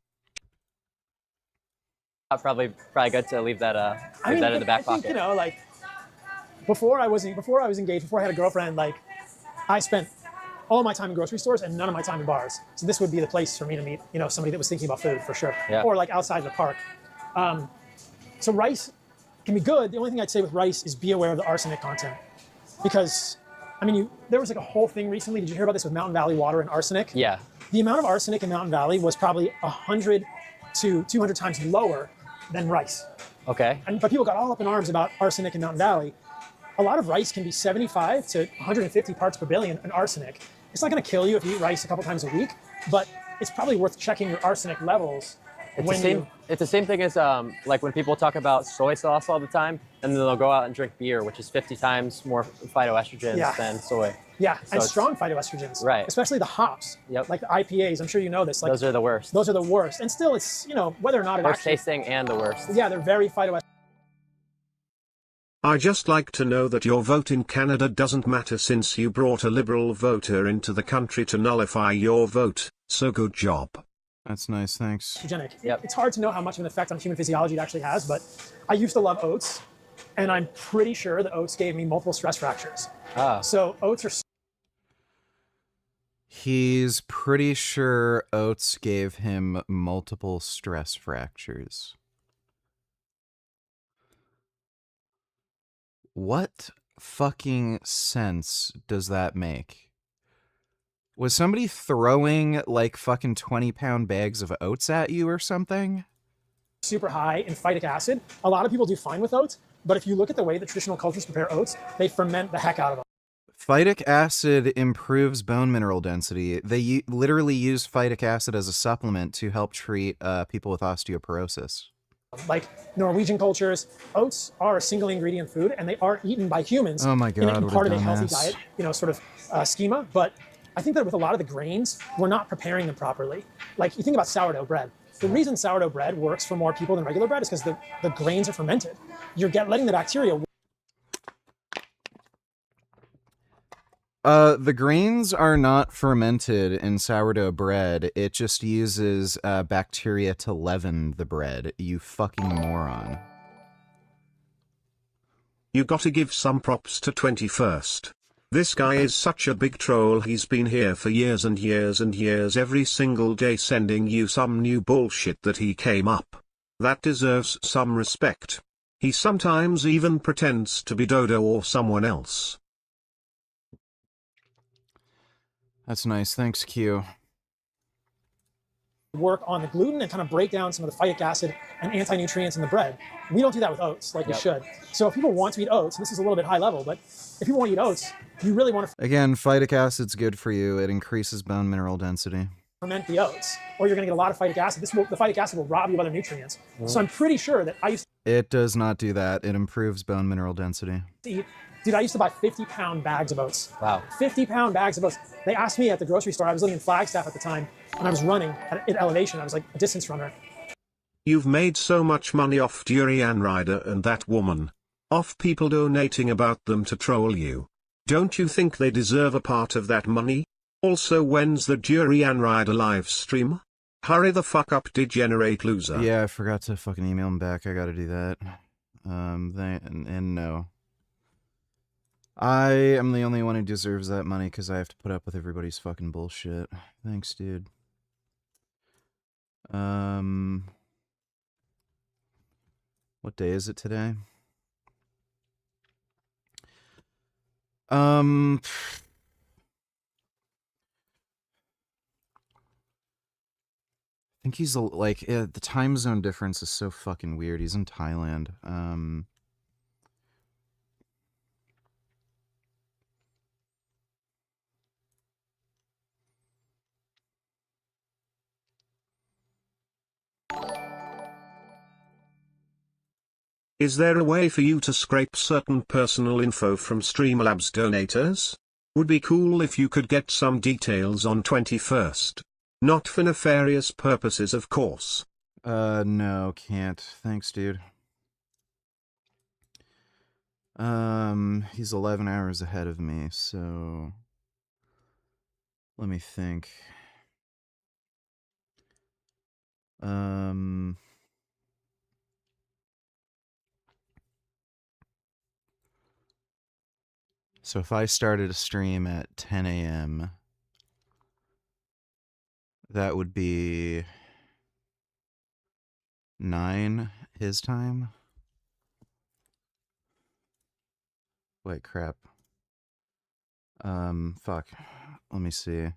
S4: Probably good to leave that in the back pocket.
S6: I think, like before I was engaged, before I had a girlfriend, like I spent all my time in grocery stores and none of my time in bars. So this would be the place for me to meet, somebody that was thinking about food for sure.
S4: Yeah.
S6: Or like outside the park. So rice can be good. The only thing I'd say with rice is be aware of the arsenic content. Because, there was like a whole thing recently. Did you hear about this with Mountain Valley water and arsenic?
S4: Yeah.
S6: The amount of arsenic in Mountain Valley was probably 100 to 200 times lower than rice.
S4: Okay.
S6: But people got all up in arms about arsenic in Mountain Valley. A lot of rice can be 75 to 150 parts per billion in arsenic. It's not going to kill you if you eat rice a couple times a week, but it's probably worth checking your arsenic levels.
S4: It's the same thing as like when people talk about soy sauce all the time, and then they'll go out and drink beer, which is 50 times more phytoestrogens than soy.
S6: Yeah,
S4: So
S6: and strong phytoestrogens.
S4: Right.
S6: Especially the hops.
S4: Yep.
S6: Like the IPAs. I'm sure you know this. Like,
S4: those are the worst.
S6: Those are the worst. And still, it's, whether or not it
S4: Worst
S6: actually...
S4: tasting and the worst.
S6: Yeah, they're very phytoestrogen.
S5: I just like to know that your vote in Canada doesn't matter since you brought a liberal voter into the country to nullify your vote, so good job.
S1: That's nice, thanks.
S6: Yep. It's hard to know how much of an effect on human physiology it actually has, but I used to love oats, and I'm pretty sure that oats gave me multiple stress fractures. So oats are...
S1: He's pretty sure oats gave him multiple stress fractures. What fucking sense does that make? Was somebody throwing like fucking 20-pound bags of oats at you or something?
S6: Super high in phytic acid. A lot of people do fine with oats, but if you look at the way the traditional cultures prepare oats, they ferment the heck out of them.
S1: Phytic acid improves bone mineral density. They literally use phytic acid as a supplement to help treat people with osteoporosis.
S6: Like Norwegian cultures, oats are a single ingredient food, and they are eaten by humans.
S1: Oh my God,
S6: in part of a healthy
S1: dumbass.
S6: diet, sort of schema. But I think that with a lot of the grains, we're not preparing them properly. Like you think about sourdough bread. The reason sourdough bread works for more people than regular bread is because the grains are fermented. You're letting the bacteria...
S1: The grains are not fermented in sourdough bread. It just uses bacteria to leaven the bread. You fucking moron.
S5: You gotta give some props to 21st. This guy is such a big troll. He's been here for years and years and years, every single day sending you some new bullshit that he came up. That deserves some respect. He sometimes even pretends to be Dodo or someone else.
S1: That's nice. Thanks, Q.
S6: Work on the gluten and kind of break down some of the phytic acid and anti-nutrients in the bread. We don't do that with oats like we should. So if people want to eat oats, and this is a little bit high level, but if people want to eat oats, you really want to
S1: Again, phytic acid's good for you. It increases bone mineral density.
S6: ferment the oats, or you're going to get a lot of phytic acid. The phytic acid will rob you of other nutrients. So I'm pretty sure that I used
S1: It does not do that. It improves bone mineral density.
S6: to eat... Dude, I used to buy 50-pound bags of oats.
S4: Wow.
S6: 50-pound bags of oats. They asked me at the grocery store, I was living in Flagstaff at the time, and I was running at elevation. I was like a distance runner.
S5: You've made so much money off Durian Rider and that woman. Off people donating about them to troll you. Don't you think they deserve a part of that money? Also, when's the Durian Rider live stream? Hurry the fuck up, degenerate loser.
S1: Yeah, I forgot to fucking email him back. I gotta do that. And no. I am the only one who deserves that money because I have to put up with everybody's fucking bullshit. Thanks, dude. What day is it today? I think he's like the time zone difference is so fucking weird. He's in Thailand.
S5: Is there a way for you to scrape certain personal info from Streamlabs donators? Would be cool if you could get some details on 21st. Not for nefarious purposes, of course.
S1: No, can't. Thanks, dude. He's 11 hours ahead of me, so let me think. So if I started a stream at 10 a.m., that would be 9 his time. Wait, crap. Fuck. Let me see.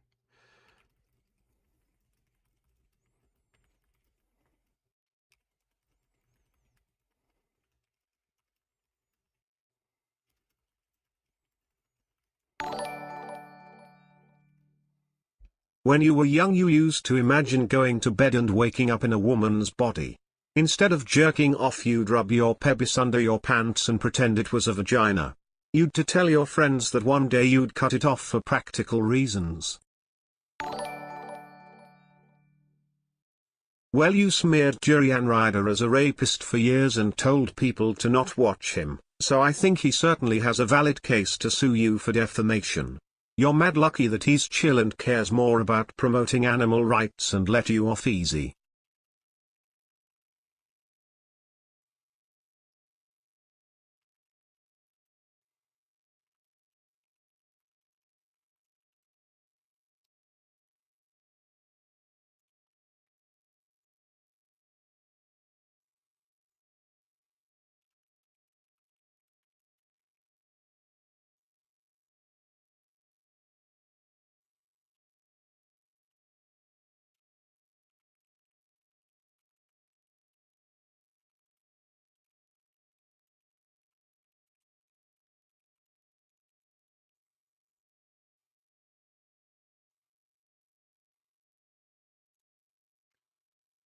S5: When you were young, you used to imagine going to bed and waking up in a woman's body. Instead of jerking off, you'd rub your pubis under your pants and pretend it was a vagina. You'd to tell your friends that one day you'd cut it off for practical reasons. Well, you smeared Jurian Ryder as a rapist for years and told people to not watch him, so I think he certainly has a valid case to sue you for defamation. You're mad lucky that he's chill and cares more about promoting animal rights and let you off easy.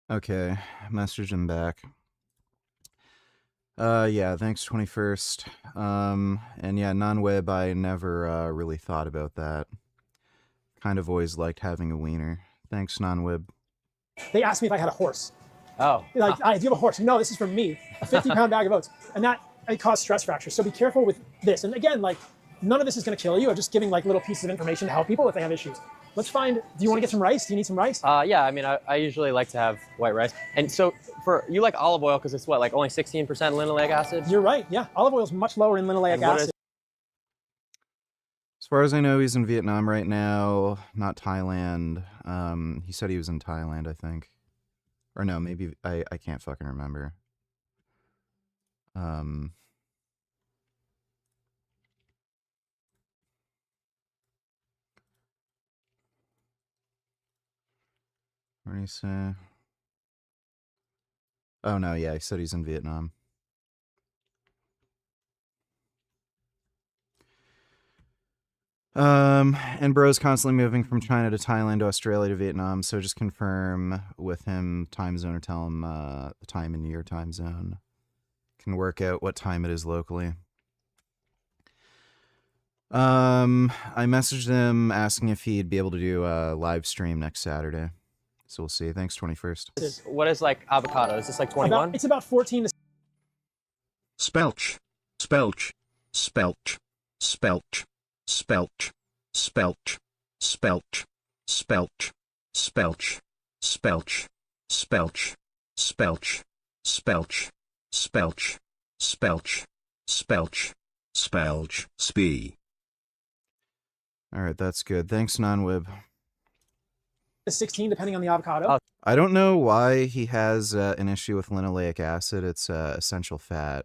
S1: Okay, message him back. Yeah, thanks 21st. And yeah, non-web, I never really thought about that. Kind of always liked having a wiener. Thanks, non-web.
S6: They asked me if I had a horse.
S22: Oh.
S6: Like, do you have a horse? No, this is for me. A 50-pound bag of oats. And that, it caused stress fractures. So be careful with this. And again, like, none of this is going to kill you. I'm just giving like little pieces of information to help people if they have issues. Let's find, do you want to get some rice? Do you need some rice?
S4: Yeah, I mean, I usually like to have white rice. And so you like olive oil because it's what, like only 16% linoleic acid?
S6: You're right, yeah. Olive oil is much lower in linoleic acid.
S1: As far as I know, he's in Vietnam right now, not Thailand. He said he was in Thailand, I think. Or no, maybe, I can't fucking remember. What did he say? Oh no, yeah, he said he's in Vietnam. And bro's constantly moving from China to Thailand to Australia to Vietnam, so just confirm with him time zone or tell him the time in your time zone. Can work out what time it is locally. I messaged him asking if he'd be able to do a live stream next Saturday. So we'll see. Thanks, 21st.
S4: What is like avocado? Is this like 21?
S6: It's about 14 to...
S5: Spelch. Spelch. Spelch. Spelch. Spelch. Spelch. Spelch. Spelch. Spelch. Spelch. Spelch. Spelch. Spelch. Spelch. Spelch. Spelch. Spelch. Spee.
S1: Alright, that's good. Thanks, non-wib.
S6: 16, depending on the avocado.
S1: I don't know why he has an issue with linoleic acid. It's essential fat.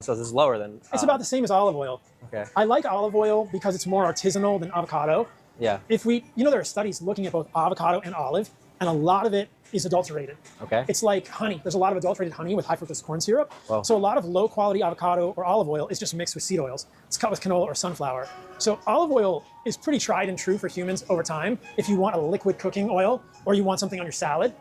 S4: So this is lower than...
S6: It's about the same as olive oil.
S4: Okay.
S6: I like olive oil because it's more artisanal than avocado.
S4: Yeah.
S6: If we, there are studies looking at both avocado and olive, and a lot of it is adulterated.
S4: Okay.
S6: It's like honey. There's a lot of adulterated honey with high fructose corn syrup.
S4: Whoa.
S6: So a lot of low quality avocado or olive oil is just mixed with seed oils. It's cut with canola or sunflower. So olive oil is pretty tried and true for humans over time. If you want a liquid cooking oil or you want something on your salad,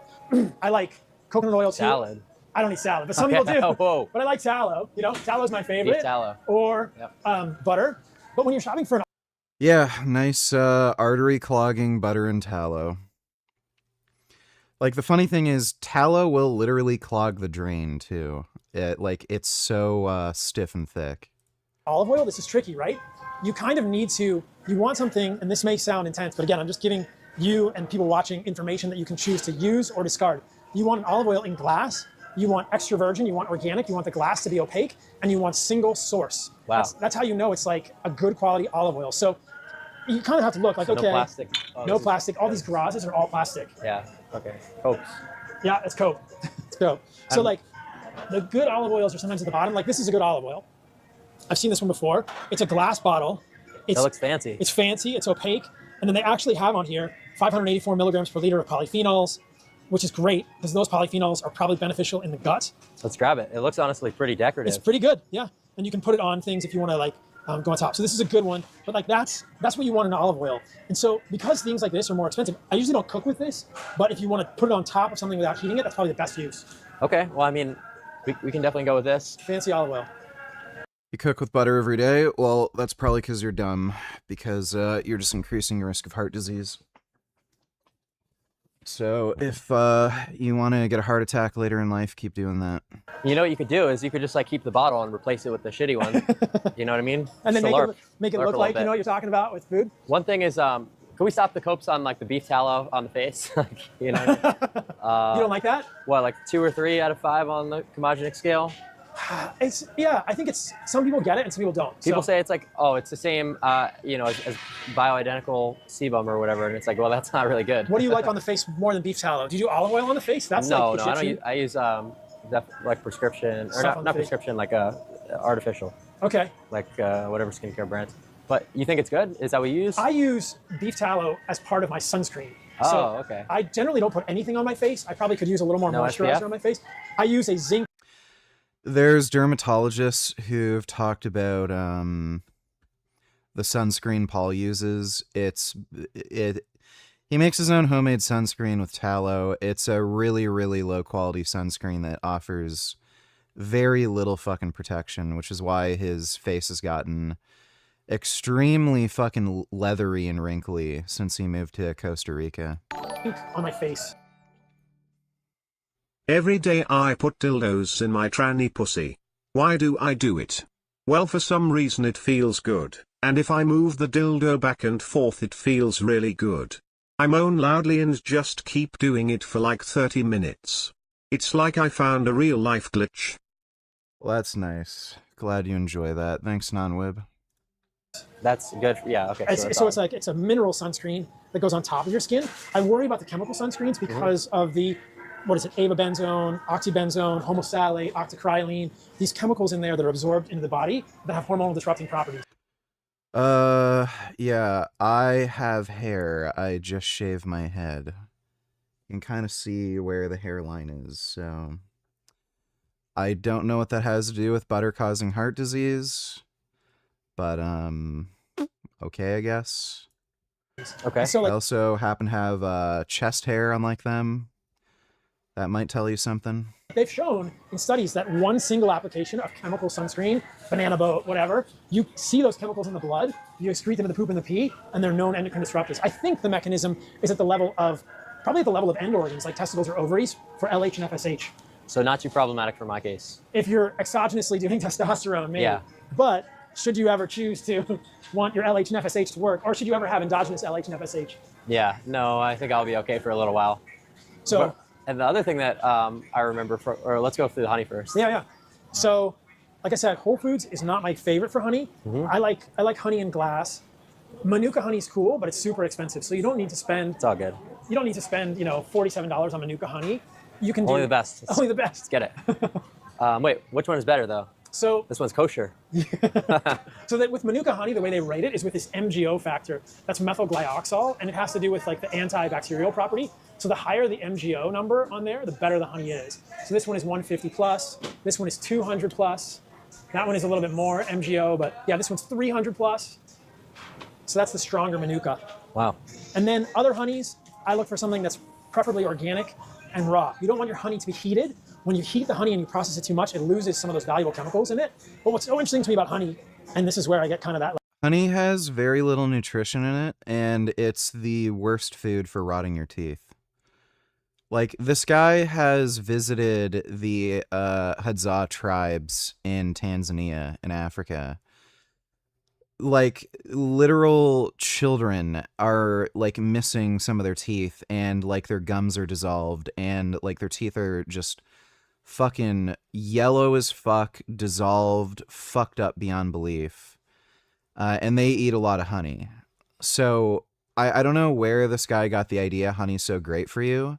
S6: I like coconut oil too.
S4: Salad.
S6: I don't eat salad, but some people do.
S4: Whoa.
S6: But I like tallow. Tallow's my favorite.
S4: Beef tallow.
S6: Or butter. But when you're shopping for an
S1: Yeah, nice artery clogging butter and tallow. Like, the funny thing is, tallow will literally clog the drain, too. It's so stiff and thick.
S6: olive oil, this is tricky, right? You kind of need to, you want something, and this may sound intense, but again, I'm just giving you and people watching information that you can choose to use or discard. You want an olive oil in glass, you want extra virgin, you want organic, you want the glass to be opaque, and you want single source.
S4: Wow.
S6: That's how you know it's like a good quality olive oil. So you kind of have to look like,
S4: So
S6: okay,
S4: no plastic.
S6: no plastic. All these grazes are all plastic.
S4: Yeah. Okay. Cokes.
S6: Yeah, it's Coke. It's Coke. So like the good olive oils are sometimes at the bottom. Like this is a good olive oil. I've seen this one before. It's a glass bottle.
S4: That looks fancy.
S6: It's fancy. It's opaque. And then they actually have on here 584 milligrams per liter of polyphenols, which is great because those polyphenols are probably beneficial in the gut.
S4: Let's grab it. It looks honestly pretty decorative.
S6: It's pretty good, yeah. And you can put it on things if you want to like go on top. So this is a good one, but like that's what you want in olive oil. And so because things like this are more expensive, I usually don't cook with this, but if you want to put it on top of something without heating it, that's probably the best use.
S4: Okay, well, I mean, we can definitely go with this.
S6: Fancy olive oil.
S1: You cook with butter every day? Well, that's probably because you're dumb, because you're just increasing your risk of heart disease. So if you want to get a heart attack later in life, keep doing that.
S4: You know what you could do is you could just like keep the bottle and replace it with the shitty one. You know what I mean?
S6: And then
S4: Just
S6: make it
S4: lurk
S6: look
S4: a
S6: like
S4: little
S6: you know what
S4: bit.
S6: you're talking about with food.
S4: One thing is, can we stop the copes on like the beef tallow on the face? Like, you know, what I mean?
S6: You don't like that?
S4: What, like 2 or 3 out of 5 on the comogenic scale?
S6: I think it's some people get it and some people don't.
S4: People
S6: So-
S4: say it's like, oh, it's the same, you know, as bioidentical sebum or whatever, and it's like, well, that's not really good.
S6: What do you like on the face more than beef tallow? Do you do olive oil on the face? That's
S4: no,
S6: like
S4: no, I use like prescription, or
S6: Stuff on the
S4: not
S6: face.
S4: prescription, like artificial.
S6: Okay.
S4: Like whatever skincare brand. But you think it's good? Is that what you use?
S6: I use beef tallow as part of my sunscreen.
S4: Oh,
S6: So
S4: okay.
S6: I generally don't put anything on my face. I probably could use a little more
S4: No
S6: moisturizer
S4: SPF?
S6: on my face. I use a zinc.
S1: There's dermatologists who've talked about the sunscreen Paul uses. He makes his own homemade sunscreen with tallow. It's a really, really low quality sunscreen that offers very little fucking protection, which is why his face has gotten extremely fucking leathery and wrinkly since he moved to Costa Rica.
S6: On my face.
S5: Every day I put dildos in my tranny pussy. Why do I do it? Well, for some reason it feels good, and if I move the dildo back and forth it feels really good. I moan loudly and just keep doing it for like 30 minutes. It's like I found a real life glitch.
S1: Well, that's nice. Glad you enjoy that. Thanks, Non-Wib.
S4: That's good. Yeah, okay.
S6: It's a mineral sunscreen that goes on top of your skin. I worry about the chemical sunscreens because of the, avobenzone, oxybenzone, homosalate, octocrylene, these chemicals in there that are absorbed into the body that have hormonal disrupting properties.
S1: Yeah, I have hair. I just shave my head. You can kind of see where the hairline is, so I don't know what that has to do with butter causing heart disease, but okay, I guess.
S4: Okay.
S6: So,
S1: I also happen to have chest hair unlike them. That might tell you something.
S6: They've shown in studies that one single application of chemical sunscreen, banana boat, whatever, you see those chemicals in the blood, you excrete them in the poop and the pee, and they're known endocrine disruptors. I think the mechanism is probably at the level of end organs, like testicles or ovaries, for LH and FSH.
S4: So not too problematic for my case.
S6: If you're exogenously doing testosterone, maybe.
S4: Yeah.
S6: But should you ever choose to want your LH and FSH to work, or should you ever have endogenous LH and FSH?
S4: Yeah, no, I think I'll be okay for a little while.
S6: So,
S4: and the other thing that I remember, or let's go through the honey first.
S6: Yeah. So, like I said, Whole Foods is not my favorite for honey. I like honey in glass. Manuka honey is cool, but it's super expensive. So you don't need to spend.
S4: It's all good.
S6: You don't need to spend, $47 on Manuka honey. You can do
S4: only the best.
S6: Only the best.
S4: Let's get it. Wait, which one is better though?
S6: So
S4: this one's kosher.
S6: So that with Manuka honey, the way they rate it is with this MgO factor. That's methylglyoxal, and it has to do with like the antibacterial property. So the higher the MgO number on there, the better the honey is. So this one is 150 plus. This one is 200 plus. That one is a little bit more MgO, but yeah, this one's 300 plus. So that's the stronger Manuka.
S4: Wow.
S6: And then other honeys, I look for something that's preferably organic and raw. You don't want your honey to be heated. When you heat the honey and you process it too much, it loses some of those valuable chemicals in it. But what's so interesting to me about honey, and this is where I get kind of that.
S1: Honey has very little nutrition in it, and it's the worst food for rotting your teeth. Like, this guy has visited the Hadza tribes in Tanzania, in Africa. Like, literal children are, like, missing some of their teeth, and, like, their gums are dissolved, and, like, their teeth are just fucking yellow as fuck, dissolved, fucked up beyond belief. And they eat a lot of honey. So, I don't know where this guy got the idea honey's so great for you,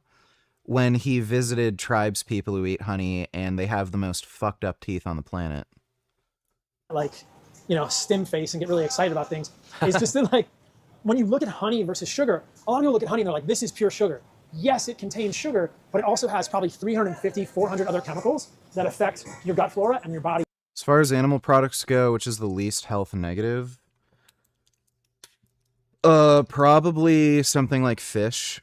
S1: when he visited tribes people who eat honey, and they have the most fucked up teeth on the planet.
S6: Like, stim face and get really excited about things. It's just that, like, when you look at honey versus sugar, a lot of people look at honey and they're like, this is pure sugar. Yes, it contains sugar, but it also has probably 350, 400 other chemicals that affect your gut flora and your body.
S1: As far as animal products go, which is the least health negative? Probably something like fish.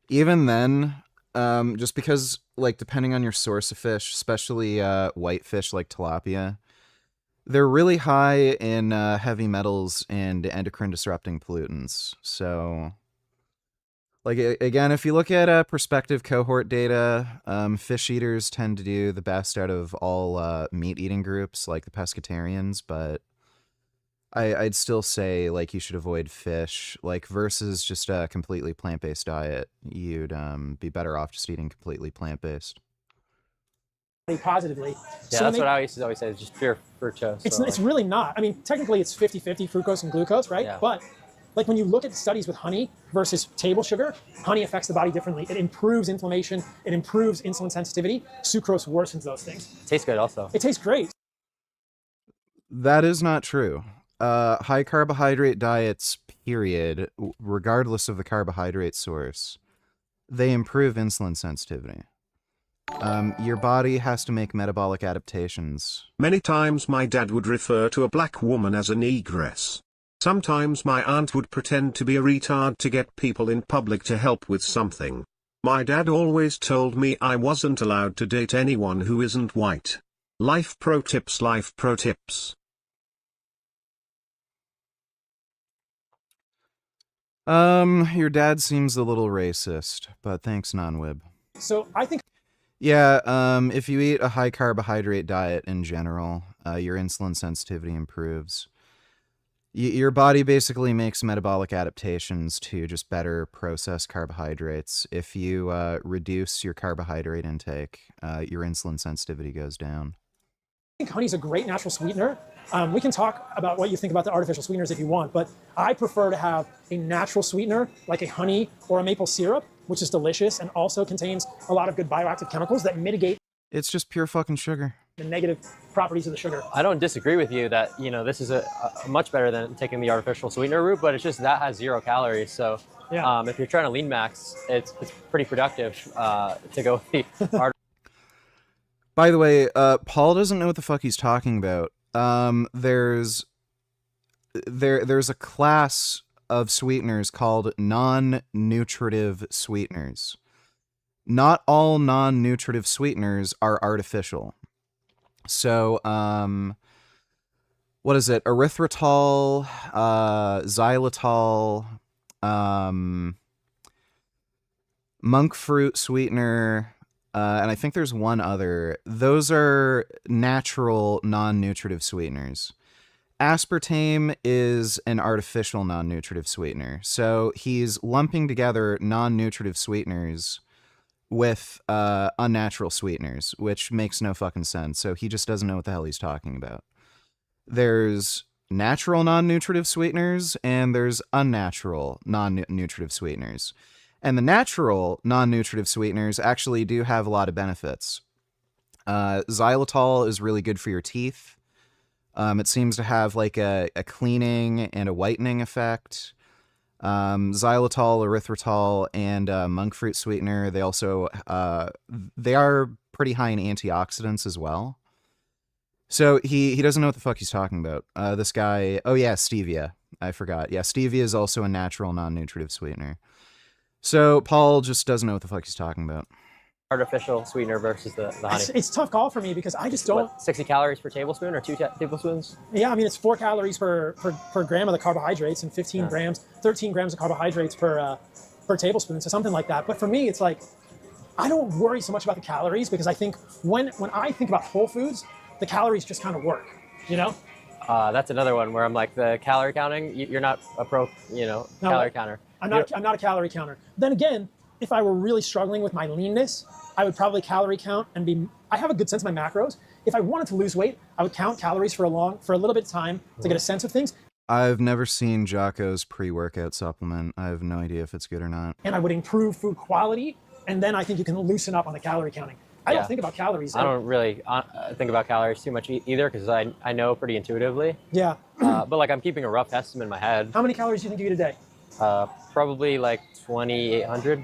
S1: Even then, just because, like, depending on your source of fish, especially white fish like tilapia, they're really high in heavy metals and endocrine disrupting pollutants. So, like, again, if you look at prospective cohort data, fish eaters tend to do the best out of all meat eating groups, like the pescatarians, but I'd still say, like, you should avoid fish, like, versus just a completely plant-based diet. You'd be better off just eating completely plant-based.
S6: Positively.
S4: Yeah,
S6: So
S4: that's
S6: they-
S4: what I used to always say, is just pure fructose.
S6: It's,
S4: So,
S6: it's really not. I mean, technically it's 50-50 fructose and glucose, right?
S4: Yeah.
S6: But like when you look at studies with honey versus table sugar, honey affects the body differently. It improves inflammation. It improves insulin sensitivity. Sucrose worsens those things.
S4: it tastes good also.
S6: It tastes great.
S1: That is not true. High carbohydrate diets, period, regardless of the carbohydrate source, they improve insulin sensitivity. Your body has to make metabolic adaptations.
S5: Many times my dad would refer to a black woman as a negress. Sometimes my aunt would pretend to be a retard to get people in public to help with something. My dad always told me I wasn't allowed to date anyone who isn't white. Life pro tips, life pro tips.
S1: Your dad seems a little racist, but thanks, non-wib.
S6: So I think
S1: Yeah, if you eat a high carbohydrate diet in general, your insulin sensitivity improves. Your body basically makes metabolic adaptations to just better process carbohydrates. If you reduce your carbohydrate intake, your insulin sensitivity goes down.
S6: I think honey's a great natural sweetener. We can talk about what you think about the artificial sweeteners if you want, but I prefer to have a natural sweetener like a honey or a maple syrup, which is delicious and also contains a lot of good bioactive chemicals that mitigate
S1: It's just pure fucking sugar.
S6: the negative properties of the sugar.
S4: I don't disagree with you that, you know, this is a much better than taking the artificial sweetener route, but it's just that has 0 calories. So
S6: Yeah.
S4: if you're trying to lean max, it's pretty productive to go with the artificial.
S1: By the way, Paul doesn't know what the fuck he's talking about. There's a class of sweeteners called non-nutritive sweeteners. Not all non-nutritive sweeteners are artificial. So, what is it? Erythritol, xylitol, monk fruit sweetener, and I think there's one other. Those are natural non-nutritive sweeteners. Aspartame is an artificial non-nutritive sweetener. So he's lumping together non-nutritive sweeteners with unnatural sweeteners, which makes no fucking sense. So he just doesn't know what the hell he's talking about. There's natural non-nutritive sweeteners and there's unnatural non-nutritive sweeteners. And the natural non-nutritive sweeteners actually do have a lot of benefits. Xylitol is really good for your teeth. It seems to have like a cleaning and a whitening effect. Xylitol, erythritol, and monk fruit sweetener, they also they are pretty high in antioxidants as well. So he doesn't know what the fuck he's talking about. This guy, oh yeah, stevia. I forgot. Yeah, stevia is also a natural non-nutritive sweetener. So Paul just doesn't know what the fuck he's talking about.
S4: Artificial sweetener versus the honey.
S6: It's a tough call for me because I just don't.
S4: What, 60 calories per tablespoon or 2 tablespoons?
S6: Yeah, I mean, it's 4 calories per gram of the carbohydrates and 15 grams, 13 grams of carbohydrates per tablespoon, so something like that. But for me, it's like, I don't worry so much about the calories because I think when I think about whole foods, the calories just kind of work, you know?
S4: That's another one where I'm like, the calorie counting, you're not a pro, calorie counter.
S6: I'm not a calorie counter. Then again, if I were really struggling with my leanness, I would probably calorie count and I have a good sense of my macros. If I wanted to lose weight, I would count calories for a little bit of time to get a sense of things.
S1: I've never seen Jocko's pre-workout supplement. I have no idea if it's good or not.
S6: And I would improve food quality, and then I think you can loosen up on the calorie counting. I don't think about calories.
S4: I don't really think about calories too much either because I know pretty intuitively.
S6: Yeah.
S4: But like I'm keeping a rough estimate in my head.
S6: How many calories do you think you eat a day?
S4: Probably like 2,800.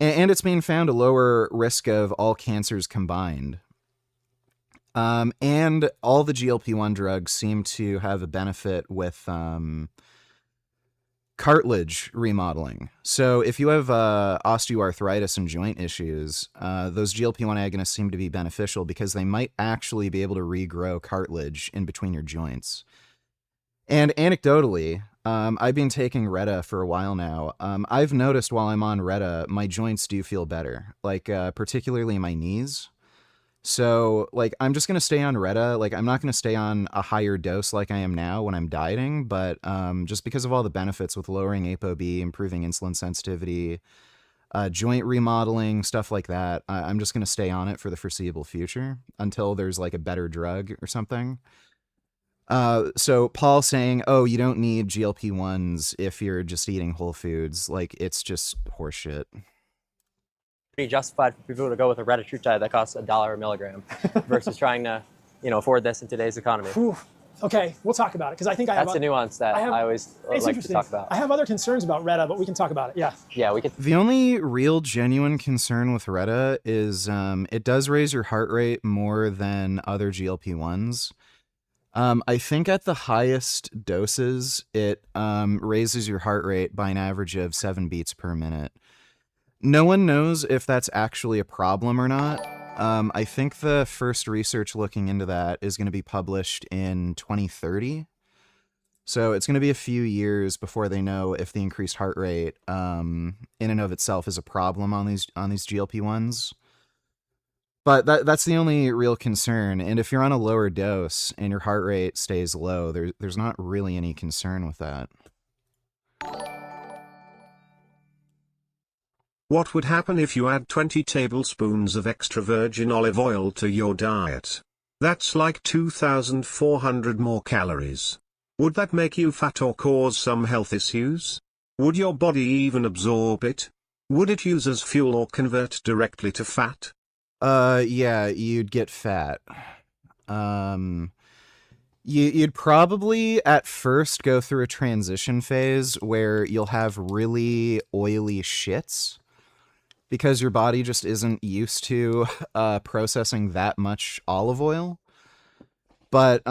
S1: And it's being found to lower risk of all cancers combined. And all the GLP-1 drugs seem to have a benefit with cartilage remodeling. So if you have osteoarthritis and joint issues, those GLP-1 agonists seem to be beneficial because they might actually be able to regrow cartilage in between your joints. And anecdotally, I've been taking Retta for a while now. I've noticed while I'm on Retta, my joints do feel better, like particularly my knees. So, like, I'm just going to stay on Retta. Like, I'm not going to stay on a higher dose like I am now when I'm dieting, but just because of all the benefits with lowering ApoB, improving insulin sensitivity, joint remodeling, stuff like that, I'm just going to stay on it for the foreseeable future until there's, like, a better drug or something. So Paul saying, oh, you don't need GLP-1s if you're just eating whole foods, like, it's just horseshit.
S4: Pretty justified for people to go with a retatrutide that costs $1 a milligram versus trying to, afford this in today's economy.
S6: Whew. Okay, we'll talk about it because I think I have.
S4: That's a nuance that I always like to talk about.
S6: I have other concerns about Retta, but we can talk about it. Yeah.
S4: Yeah, we can.
S1: The only real genuine concern with Retta is it does raise your heart rate more than other GLP-1s. I think at the highest doses, it raises your heart rate by an average of 7 beats per minute. No one knows if that's actually a problem or not. I think the first research looking into that is going to be published in 2030. So it's going to be a few years before they know if the increased heart rate in and of itself is a problem on these GLP-1s. But that's the only real concern. And if you're on a lower dose and your heart rate stays low, there's not really any concern with that.
S5: What would happen if you add 20 tablespoons of extra virgin olive oil to your diet? That's like 2,400 more calories. Would that make you fat or cause some health issues? Would your body even absorb it? Would it use as fuel or convert directly to fat?
S1: Yeah, you'd get fat. You'd probably at first go through a transition phase where you'll have really oily shits because your body just isn't used to processing that much olive oil. But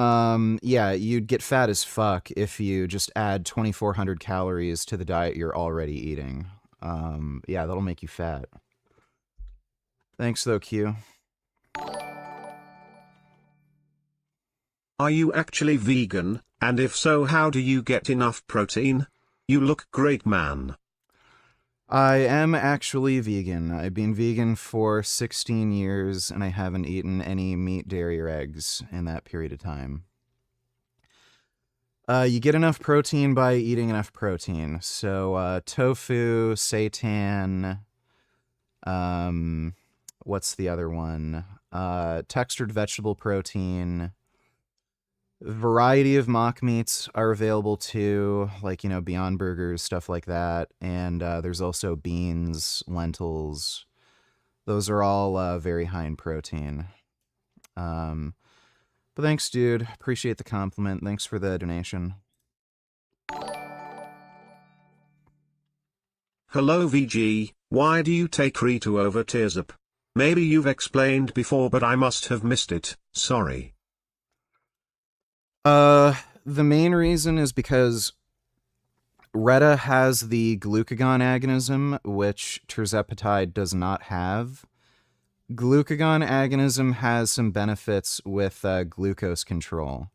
S1: yeah, you'd get fat as fuck if you just add 2,400 calories to the diet you're already eating. Yeah, that'll make you fat. Thanks though, Q.
S5: Are you actually vegan, and if so, how do you get enough protein? You look great, man.
S1: I am actually vegan. I've been vegan for 16 years, and I haven't eaten any meat, dairy, or eggs in that period of time. You get enough protein by eating enough protein. So, tofu, seitan, what's the other one? Textured vegetable protein. Variety of mock meats are available too, like, Beyond Burgers, stuff like that. And there's also beans, lentils. Those are all very high in protein. But thanks, dude. Appreciate the compliment. Thanks for the donation.
S5: Hello VG, why do you take Ritu over Tearsup? Maybe you've explained before, but I must have missed it, sorry.
S1: The main reason is because Retta has the glucagon agonism, which tirzepatide does not have. Glucagon agonism has some benefits with glucose control.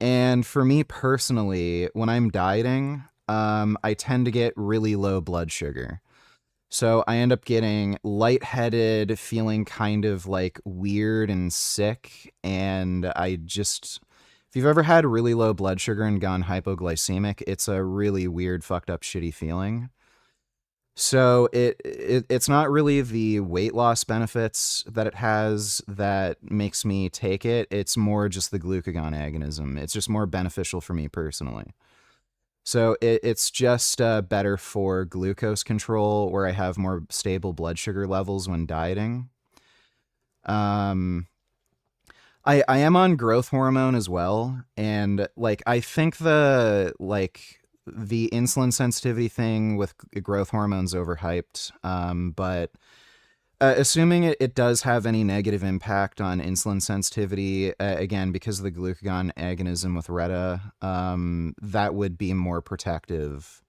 S1: And for me personally, when I'm dieting, I tend to get really low blood sugar. So I end up getting lightheaded, feeling kind of like weird and sick, and if you've ever had really low blood sugar and gone hypoglycemic, it's a really weird, fucked up, shitty feeling. So it's not really the weight loss benefits that it has that makes me take it. It's more just the glucagon agonism. It's just more beneficial for me personally. So it's just better for glucose control, where I have more stable blood sugar levels when dieting. I am on growth hormone as well, and I think the the insulin sensitivity thing with growth hormones overhyped, but assuming it does have any negative impact on insulin sensitivity, again, because of the glucagon agonism with Retta, that would be more protective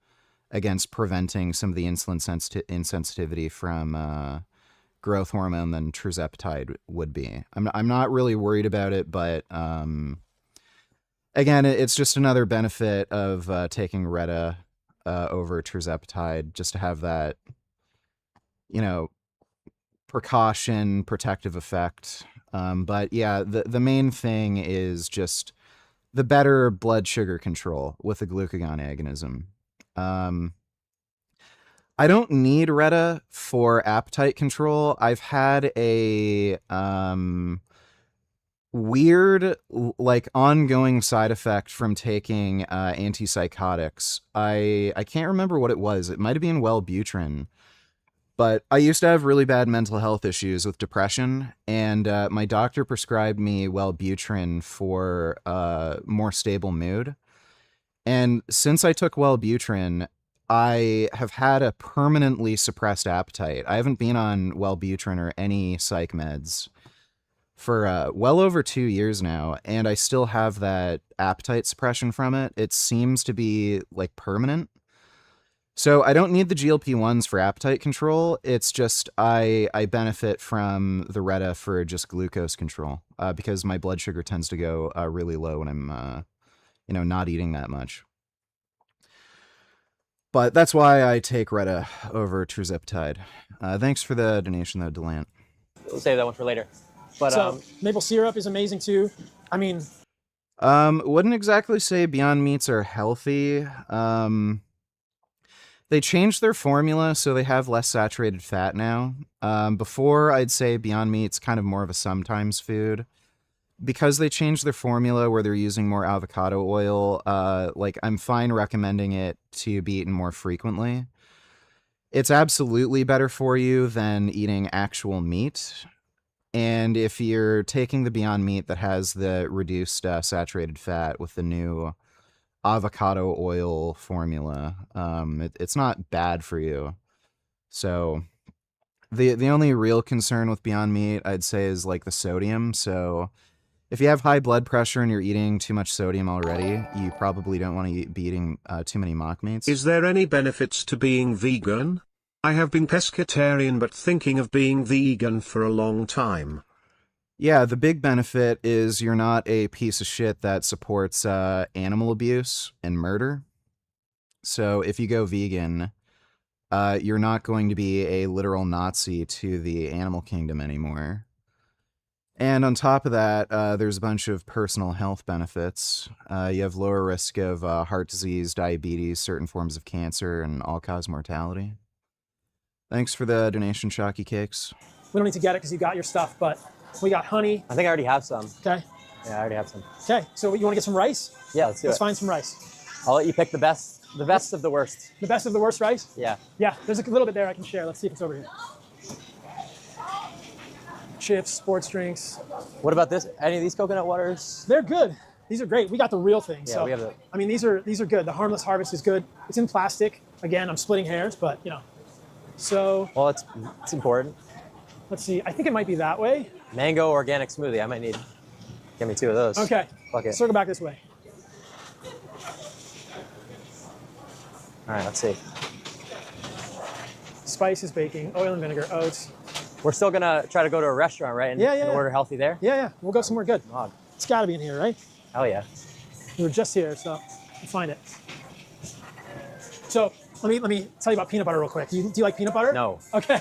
S1: against preventing some of the insulin insensitivity from growth hormone than tirzepatide would be. I'm not really worried about it, but again, it's just another benefit of taking Retta over tirzepatide, just to have that, you know, precaution, protective effect. But yeah, the main thing is just the better blood sugar control with the glucagon agonism. I don't need Retta for appetite control. I've had a weird, like, ongoing side effect from taking antipsychotics. I can't remember what it was. It might have been Wellbutrin. But I used to have really bad mental health issues with depression, and my doctor prescribed me Wellbutrin for more stable mood. And since I took Wellbutrin, I have had a permanently suppressed appetite. I haven't been on Wellbutrin or any psych meds for well over 2 years now, and I still have that appetite suppression from it. It seems to be, like, permanent. So I don't need the GLP-1s for appetite control. It's just I benefit from the Retta for just glucose control because my blood sugar tends to go really low when I'm, not eating that much. But that's why I take Retta over tirzepatide. Thanks for the donation, though, Delant.
S4: We'll save that one for later. But
S6: So maple syrup is amazing too. I mean,
S1: wouldn't exactly say Beyond Meats are healthy. They changed their formula, so they have less saturated fat now. Before, I'd say Beyond Meat's kind of more of a sometimes food. Because they changed their formula where they're using more avocado oil, I'm fine recommending it to be eaten more frequently. It's absolutely better for you than eating actual meat. And if you're taking the Beyond Meat that has the reduced saturated fat with the new avocado oil formula, it's not bad for you. So the only real concern with Beyond Meat, I'd say, is like the sodium. So if you have high blood pressure and you're eating too much sodium already, you probably don't want to be eating too many mock meats.
S5: Is there any benefits to being vegan? I have been pescatarian but thinking of being vegan for a long time.
S1: Yeah, the big benefit is you're not a piece of shit that supports animal abuse and murder. So if you go vegan, you're not going to be a literal Nazi to the animal kingdom anymore. And on top of that, there's a bunch of personal health benefits. You have lower risk of heart disease, diabetes, certain forms of cancer, and all-cause mortality. Thanks for the donation, Shocky Cakes.
S6: we don't need to get it because you got your stuff, but we got honey.
S4: I think I already have some.
S6: Okay.
S4: Yeah, I already have some.
S6: Okay, so you want to get some rice?
S4: Yeah, let's do it.
S6: Let's find some rice.
S4: I'll let you pick the best of the worst.
S6: The best of the worst rice?
S4: Yeah.
S6: Yeah, there's a little bit there I can share. Let's see if it's over here. Chips, sports drinks.
S4: What about this? Any of these coconut waters?
S6: They're good. These are great. We got the real thing.
S4: Yeah,
S6: so,
S4: we have the...
S6: I mean, these are good. The Harmless Harvest is good. It's in plastic. Again, I'm splitting hairs, but you know. So.
S4: Well, it's important.
S6: Let's see. I think it might be that way.
S4: Mango organic smoothie. I might need. Give me 2 of those.
S6: Okay.
S4: Fuck it.
S6: Circle back this way.
S4: All right. Let's see.
S6: Spices, baking, oil and vinegar, oats.
S4: We're still gonna try to go to a restaurant, right? And, and order healthy there.
S6: Yeah. We'll go somewhere good.
S4: God.
S6: It's got to be in here, right?
S4: Hell yeah.
S6: We were just here, so we'll find it. So let me tell you about peanut butter real quick. Do you like peanut butter?
S4: No.
S6: Okay.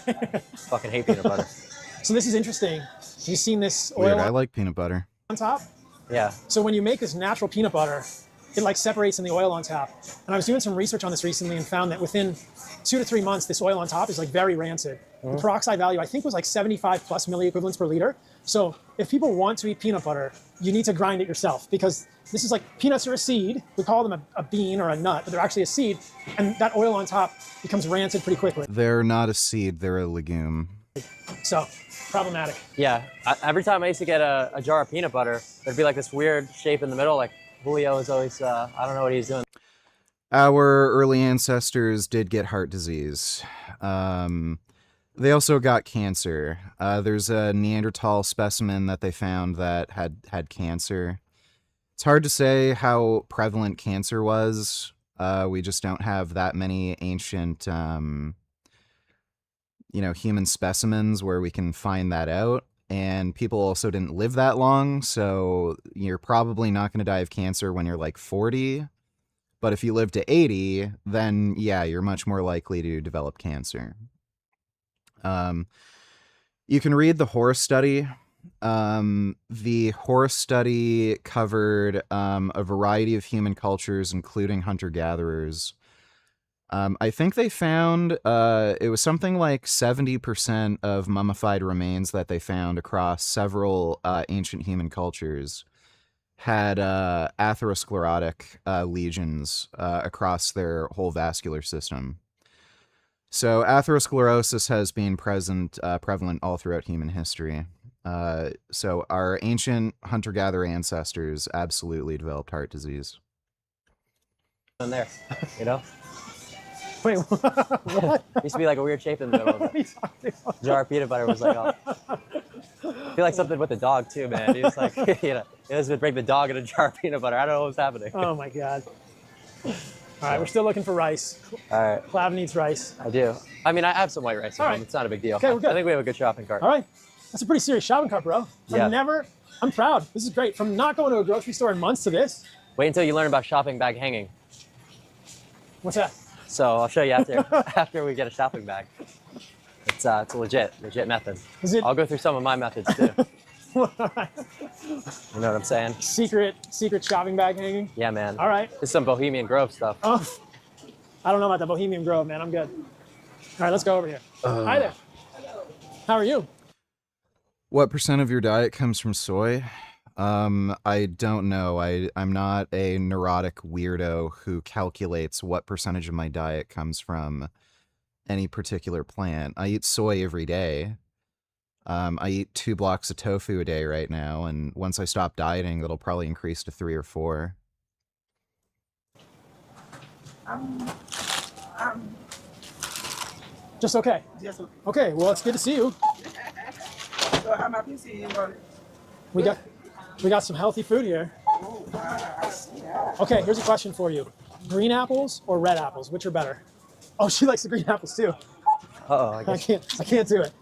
S4: Fucking hate peanut butter.
S6: So this is interesting. Have you seen this oil
S1: Weird, I like peanut butter.
S6: on top?
S4: Yeah.
S6: So when you make this natural peanut butter, it like separates in the oil on top. And I was doing some research on this recently and found that within 2 to 3 months, this oil on top is like very rancid. The peroxide value, I think, was like 75 plus milliequivalents per liter. So if people want to eat peanut butter, you need to grind it yourself because this is like peanuts are a seed. We call them a bean or a nut, but they're actually a seed. And that oil on top becomes rancid pretty quickly.
S1: They're not a seed, they're a legume.
S6: So problematic.
S4: Yeah. Every time I used to get a jar of peanut butter, there'd be like this weird shape in the middle. Like Julio is always, I don't know what he's doing.
S1: Our early ancestors did get heart disease. They also got cancer. There's a Neanderthal specimen that they found that had cancer. It's hard to say how prevalent cancer was. We just don't have that many ancient, human specimens where we can find that out. And people also didn't live that long, so you're probably not going to die of cancer when you're like 40. But if you live to 80, then yeah, you're much more likely to develop cancer. You can read the horse study. The horse study covered a variety of human cultures, including hunter-gatherers. I think they found it was something like 70% of mummified remains that they found across several ancient human cultures had atherosclerotic lesions across their whole vascular system. So atherosclerosis has been prevalent all throughout human history. So our ancient hunter-gatherer ancestors absolutely developed heart disease.
S4: In there, you know?
S6: Wait, what?
S4: Used to be like a weird shape in the middle of it. Jar of peanut butter was like, oh. I feel like something with the dog too, man. He was like, it was gonna break the dog in a jar of peanut butter. I don't know what's happening.
S6: Oh my God. All right, we're still looking for rice.
S4: All right.
S6: Clav needs rice.
S4: I do. I mean, I have some white rice at
S6: All
S4: home.
S6: right.
S4: It's not a big deal.
S6: Okay, we're good.
S4: I think we have a good shopping cart.
S6: All right. That's a pretty serious shopping cart, bro.
S4: Yeah.
S6: I'm proud. This is great. From not going to a grocery store in months to this.
S4: Wait until you learn about shopping bag hanging.
S6: What's that?
S4: So I'll show you after we get a shopping bag. It's a legit method. I'll go through some of my methods too. You know what I'm saying?
S6: Secret shopping bag hanging?
S4: Yeah, man.
S6: All right.
S4: It's some Bohemian Grove stuff.
S6: Oh, I don't know about that Bohemian Grove, man. I'm good. All right, let's go over here. Hi there. How are you?
S1: What percent of your diet comes from soy? I don't know. I'm not a neurotic weirdo who calculates what percentage of my diet comes from any particular plant. I eat soy every day. I eat 2 blocks of tofu a day right now, and once I stop dieting, that'll probably increase to 3 or 4.
S6: Just okay.
S8: Yes, okay.
S6: Okay, well, it's good to see you.
S8: So how am I PC?
S6: We got some healthy food here. Okay, here's a question for you. Green apples or red apples? Which are better? Oh, she likes the green apples too.
S4: Uh-oh,
S6: I can't do it.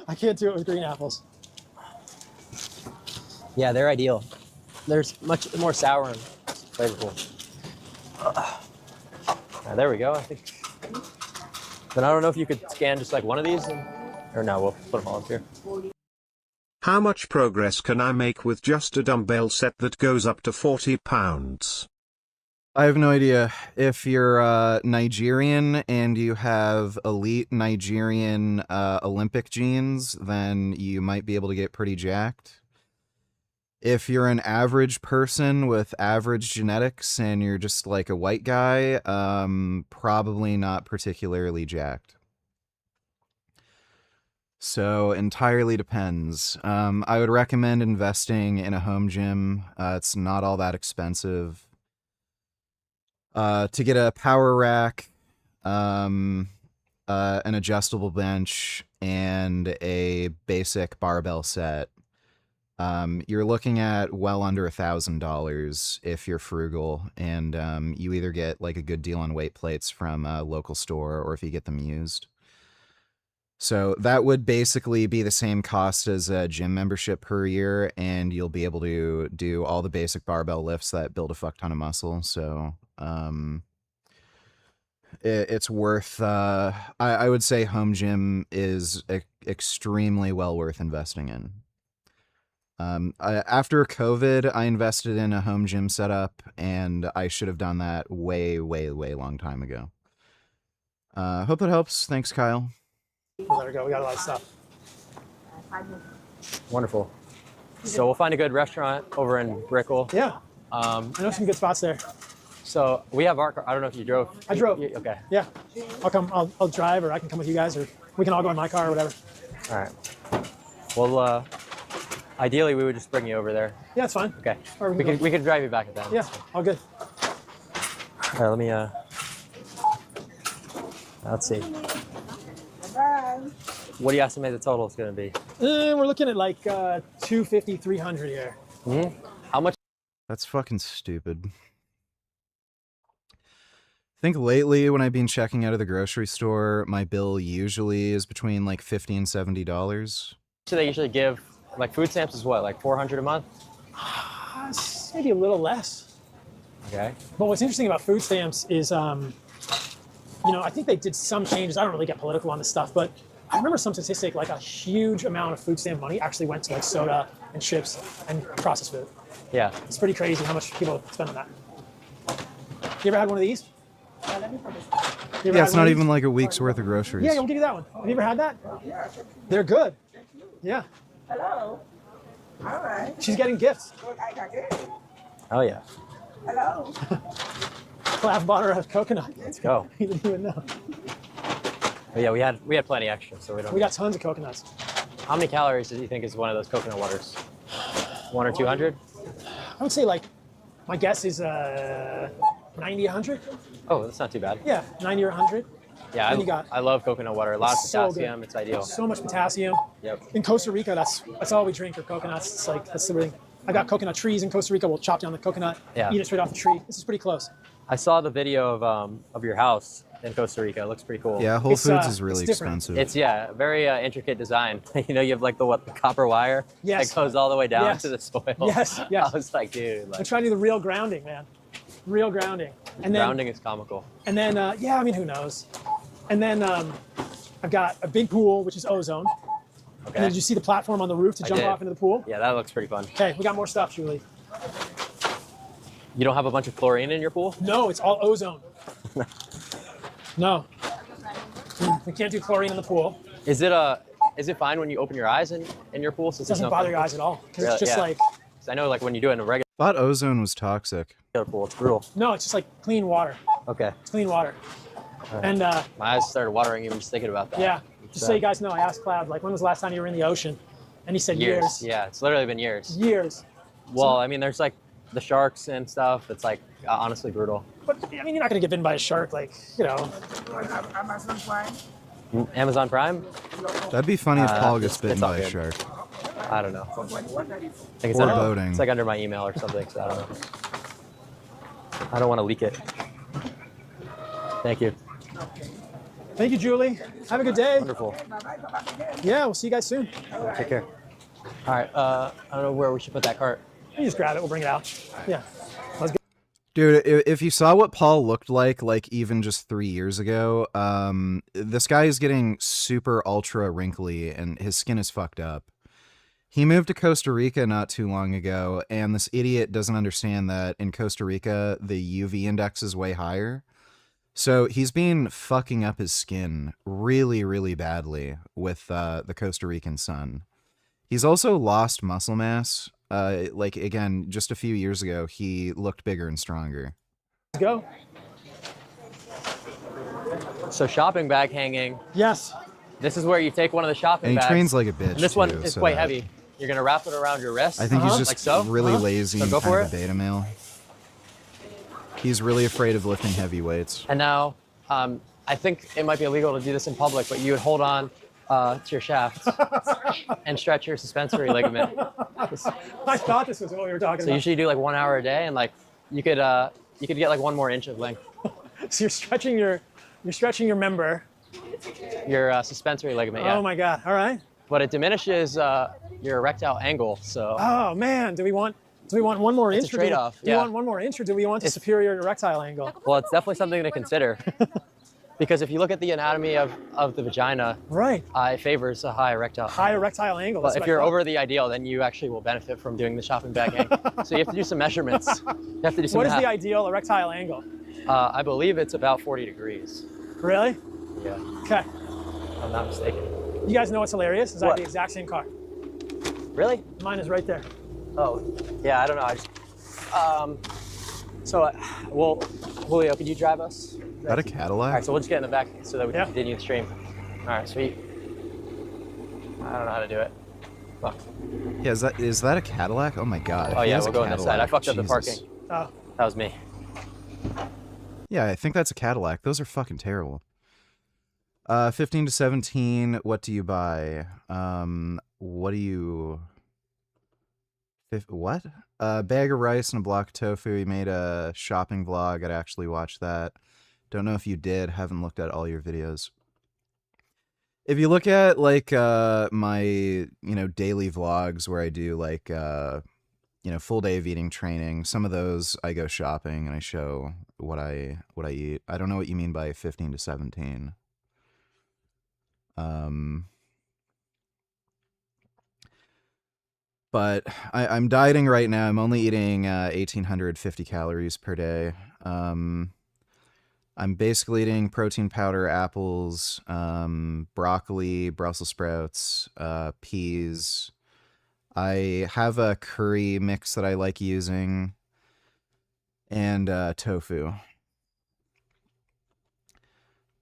S6: I can't do it with green apples.
S4: Yeah, they're ideal. They're much more sour and flavorful. There we go, I think. Then I don't know if you could scan just like one of these, or no, we'll put them all up here.
S5: How much progress can I make with just a dumbbell set that goes up to 40 pounds?
S1: I have no idea. If you're Nigerian and you have elite Nigerian Olympic genes, then you might be able to get pretty jacked. If you're an average person with average genetics and you're just like a white guy, probably not particularly jacked. So entirely depends. I would recommend investing in a home gym. It's not all that expensive. To get a power rack, an adjustable bench, and a basic barbell set, you're looking at well under $1,000 if you're frugal, and you either get like a good deal on weight plates from a local store, or if you get them used. So that would basically be the same cost as a gym membership per year, and you'll be able to do all the basic barbell lifts that build a fuck ton of muscle. So it's worth, I would say home gym is extremely well worth investing in. After COVID, I invested in a home gym setup, and I should have done that way long time ago. Hope it helps. Thanks, Kyle.
S6: There we go. We got a lot of stuff.
S4: Wonderful. So we'll find a good restaurant over in Brickell.
S6: Yeah. I know some good spots there.
S4: So we have our car. I don't know if you drove.
S6: I drove.
S4: Okay.
S6: Yeah. I'll come. I'll drive, or I can come with you guys, or we can all go in my car or whatever.
S4: All right. Well, ideally we would just bring you over there.
S6: Yeah, it's fine.
S4: Okay.
S6: Or
S4: We could drive you back at that.
S6: Yeah. All good.
S4: All right. Let me Let's see.
S8: Bye.
S4: What do you estimate the total is going to be?
S6: We're looking at like 250, 300 here.
S4: How much?
S1: That's fucking stupid. I think lately when I've been checking out of the grocery store, my bill usually is between like $50 and $70.
S4: So they usually give, like food stamps is what, like $400 a month?
S6: Maybe a little less.
S4: Okay.
S6: But what's interesting about food stamps is, I think they did some changes. I don't really get political on this stuff, but I remember some statistic like a huge amount of food stamp money actually went to like soda and chips and processed food.
S4: Yeah.
S6: It's pretty crazy how much people spend on that. You ever had one of these?
S1: Yeah, it's not even like a week's worth of groceries.
S6: Yeah, we'll give you that one. Have you ever had that? They're good. Yeah.
S8: Hello. All right.
S6: She's getting gifts.
S8: I got it.
S4: Oh yeah.
S8: Hello.
S6: Clav bought her a coconut.
S4: Let's go.
S6: You didn't even know.
S4: But yeah, we had plenty extra, so we don't.
S6: We got tons of coconuts.
S4: How many calories do you think is one of those coconut waters? 100 or 200?
S6: I would say like, my guess is 90, 100.
S4: Oh, that's not too bad.
S6: Yeah, 90 or 100.
S4: Yeah,
S6: Then you got-
S4: I love coconut water. A lot of
S6: So
S4: potassium.
S6: good.
S4: It's ideal.
S6: So much potassium.
S4: Yep.
S6: In Costa Rica, that's all we drink are coconuts. It's like, that's the thing. I got coconut trees in Costa Rica. We'll chop down the coconut,
S4: Yeah.
S6: eat it straight off the tree. This is pretty close.
S4: I saw the video of your house in Costa Rica. It looks pretty cool.
S1: Yeah, Whole Foods is really expensive.
S4: It's very very intricate design. You have like the copper wire
S6: Yes.
S4: that goes all the way down
S6: Yes.
S4: to the soil.
S6: Yes, yes.
S4: I was like, dude,
S6: I'm
S4: like,
S6: trying to do the real grounding, man. Real grounding. And then,
S4: grounding is comical.
S6: And then, who knows? And then I've got a big pool, which is ozone.
S4: Okay.
S6: And then did you see the platform on the roof to
S4: I
S6: jump
S4: did.
S6: off into the pool?
S4: Yeah, that looks pretty fun.
S6: Okay, we got more stuff, Julie.
S4: You don't have a bunch of chlorine in your pool?
S6: No, it's all ozone. No. We can't do chlorine in the pool.
S4: Is it fine when you open your eyes in your pool? Since
S6: It doesn't
S4: there's no
S6: bother your
S4: chemicals?
S6: eyes at all. Because
S4: Really?
S6: it's just
S4: Yeah.
S6: like,
S4: 'Cause I know like when you do it in a regular
S1: Thought ozone was toxic.
S4: pool, it's brutal.
S6: no, it's just like clean water.
S4: Okay.
S6: It's clean water.
S4: All right.
S6: And
S4: My eyes started watering even just thinking about that.
S6: yeah,
S4: It's,
S6: just so you guys know, I asked Cloud, like, when was the last time you were in the ocean? And he said years.
S4: Yeah, it's literally been years.
S6: Years.
S4: Well, I mean, there's like the sharks and stuff. It's like honestly brutal.
S6: But, I mean, you're not going to get bitten by a shark, like,
S8: Amazon Prime.
S4: Amazon Prime?
S1: That'd be funny if Paul gets
S4: it's
S1: bitten
S4: all
S1: by a
S4: good.
S1: shark.
S4: I don't know. I think
S1: Or boating.
S4: It's like under my email or something, so I don't know. I don't want to leak it. Thank you.
S6: Thank you, Julie. Have a good day.
S4: Wonderful.
S6: Yeah, we'll see you guys soon.
S4: Take care. All right. I don't know where we should put that cart.
S6: You just grab it. We'll bring it out. Yeah. Let's go.
S1: Dude, if you saw what Paul looked like even just 3 years ago, this guy is getting super ultra wrinkly and his skin is fucked up. He moved to Costa Rica not too long ago, and this idiot doesn't understand that in Costa Rica, the UV index is way higher. So he's been fucking up his skin really, really badly with the Costa Rican sun. He's also lost muscle mass. Like, again, just a few years ago, he looked bigger and stronger.
S6: Let's go.
S4: So shopping bag hanging.
S6: Yes.
S4: This is where you take one of the shopping
S1: And he
S4: bags.
S1: trains like a bitch,
S4: And this one
S1: too,
S4: is
S1: so
S4: quite
S1: that-
S4: heavy. You're gonna wrap it around your wrist.
S1: I think he's just
S4: like so.
S1: really lazy
S4: So
S1: and
S4: go
S1: kind
S4: for
S1: of a
S4: it.
S1: beta male. He's really afraid of lifting heavy weights.
S4: And now, I think it might be illegal to do this in public, but you would hold on to your shaft and stretch your suspensory ligament.
S6: I thought this was what we were talking
S4: So
S6: about.
S4: usually you do like 1 hour a day, and like you could get like 1 more inch of length.
S6: So you're stretching your member.
S4: Your suspensory ligament. Yeah.
S6: Oh my God. All right.
S4: But it diminishes your erectile angle. So.
S6: Oh man, do we want one more
S4: It's
S6: inch?
S4: a trade-off,
S6: Do we
S4: yeah.
S6: want one more inch, or do we want the superior erectile angle?
S4: Well, it's definitely something to consider. Because if you look at the anatomy of the vagina,
S6: right,
S4: it favors a high erectile.
S6: High erectile angle.
S4: But
S6: that's
S4: if
S6: what I
S4: you're
S6: thought.
S4: over the ideal, then you actually will benefit from doing the shopping bag hang. So you have to do some measurements. You have to do some
S6: What is
S4: math.
S6: the ideal erectile angle?
S4: I believe it's about 40 degrees.
S6: Really?
S4: Yeah.
S6: Okay.
S4: If I'm not mistaken.
S6: You guys know what's hilarious? Is I have
S4: What?
S6: the exact same car.
S4: Really?
S6: Mine is right there.
S4: Oh, yeah. I don't know. Well, Julio, could you drive us?
S1: Is that a Cadillac?
S4: All right, so we'll just get in the back so that we can continue the stream. All right, sweet. I don't know how to do it. Fuck.
S1: Yeah, is that a Cadillac? Oh my God.
S4: Oh
S1: He
S4: yeah,
S1: has a
S4: we'll go on this side. I
S1: Cadillac.
S4: fucked up the
S1: Jesus.
S4: parking.
S6: Oh.
S4: That was me.
S1: Yeah, I think that's a Cadillac. Those are fucking terrible. 15 to 17. What do you buy? What do you? What? A bag of rice and a block of tofu. He made a shopping vlog. I'd actually watch that. Don't know if you did. Haven't looked at all your videos. If you look at like my daily vlogs where I do like full day of eating training, some of those I go shopping and I show what I eat. I don't know what you mean by 15 to 17. But I'm dieting right now. I'm only eating 1,850 calories per day. I'm basically eating protein powder, apples, broccoli, Brussels sprouts, peas. I have a curry mix that I like using, and tofu.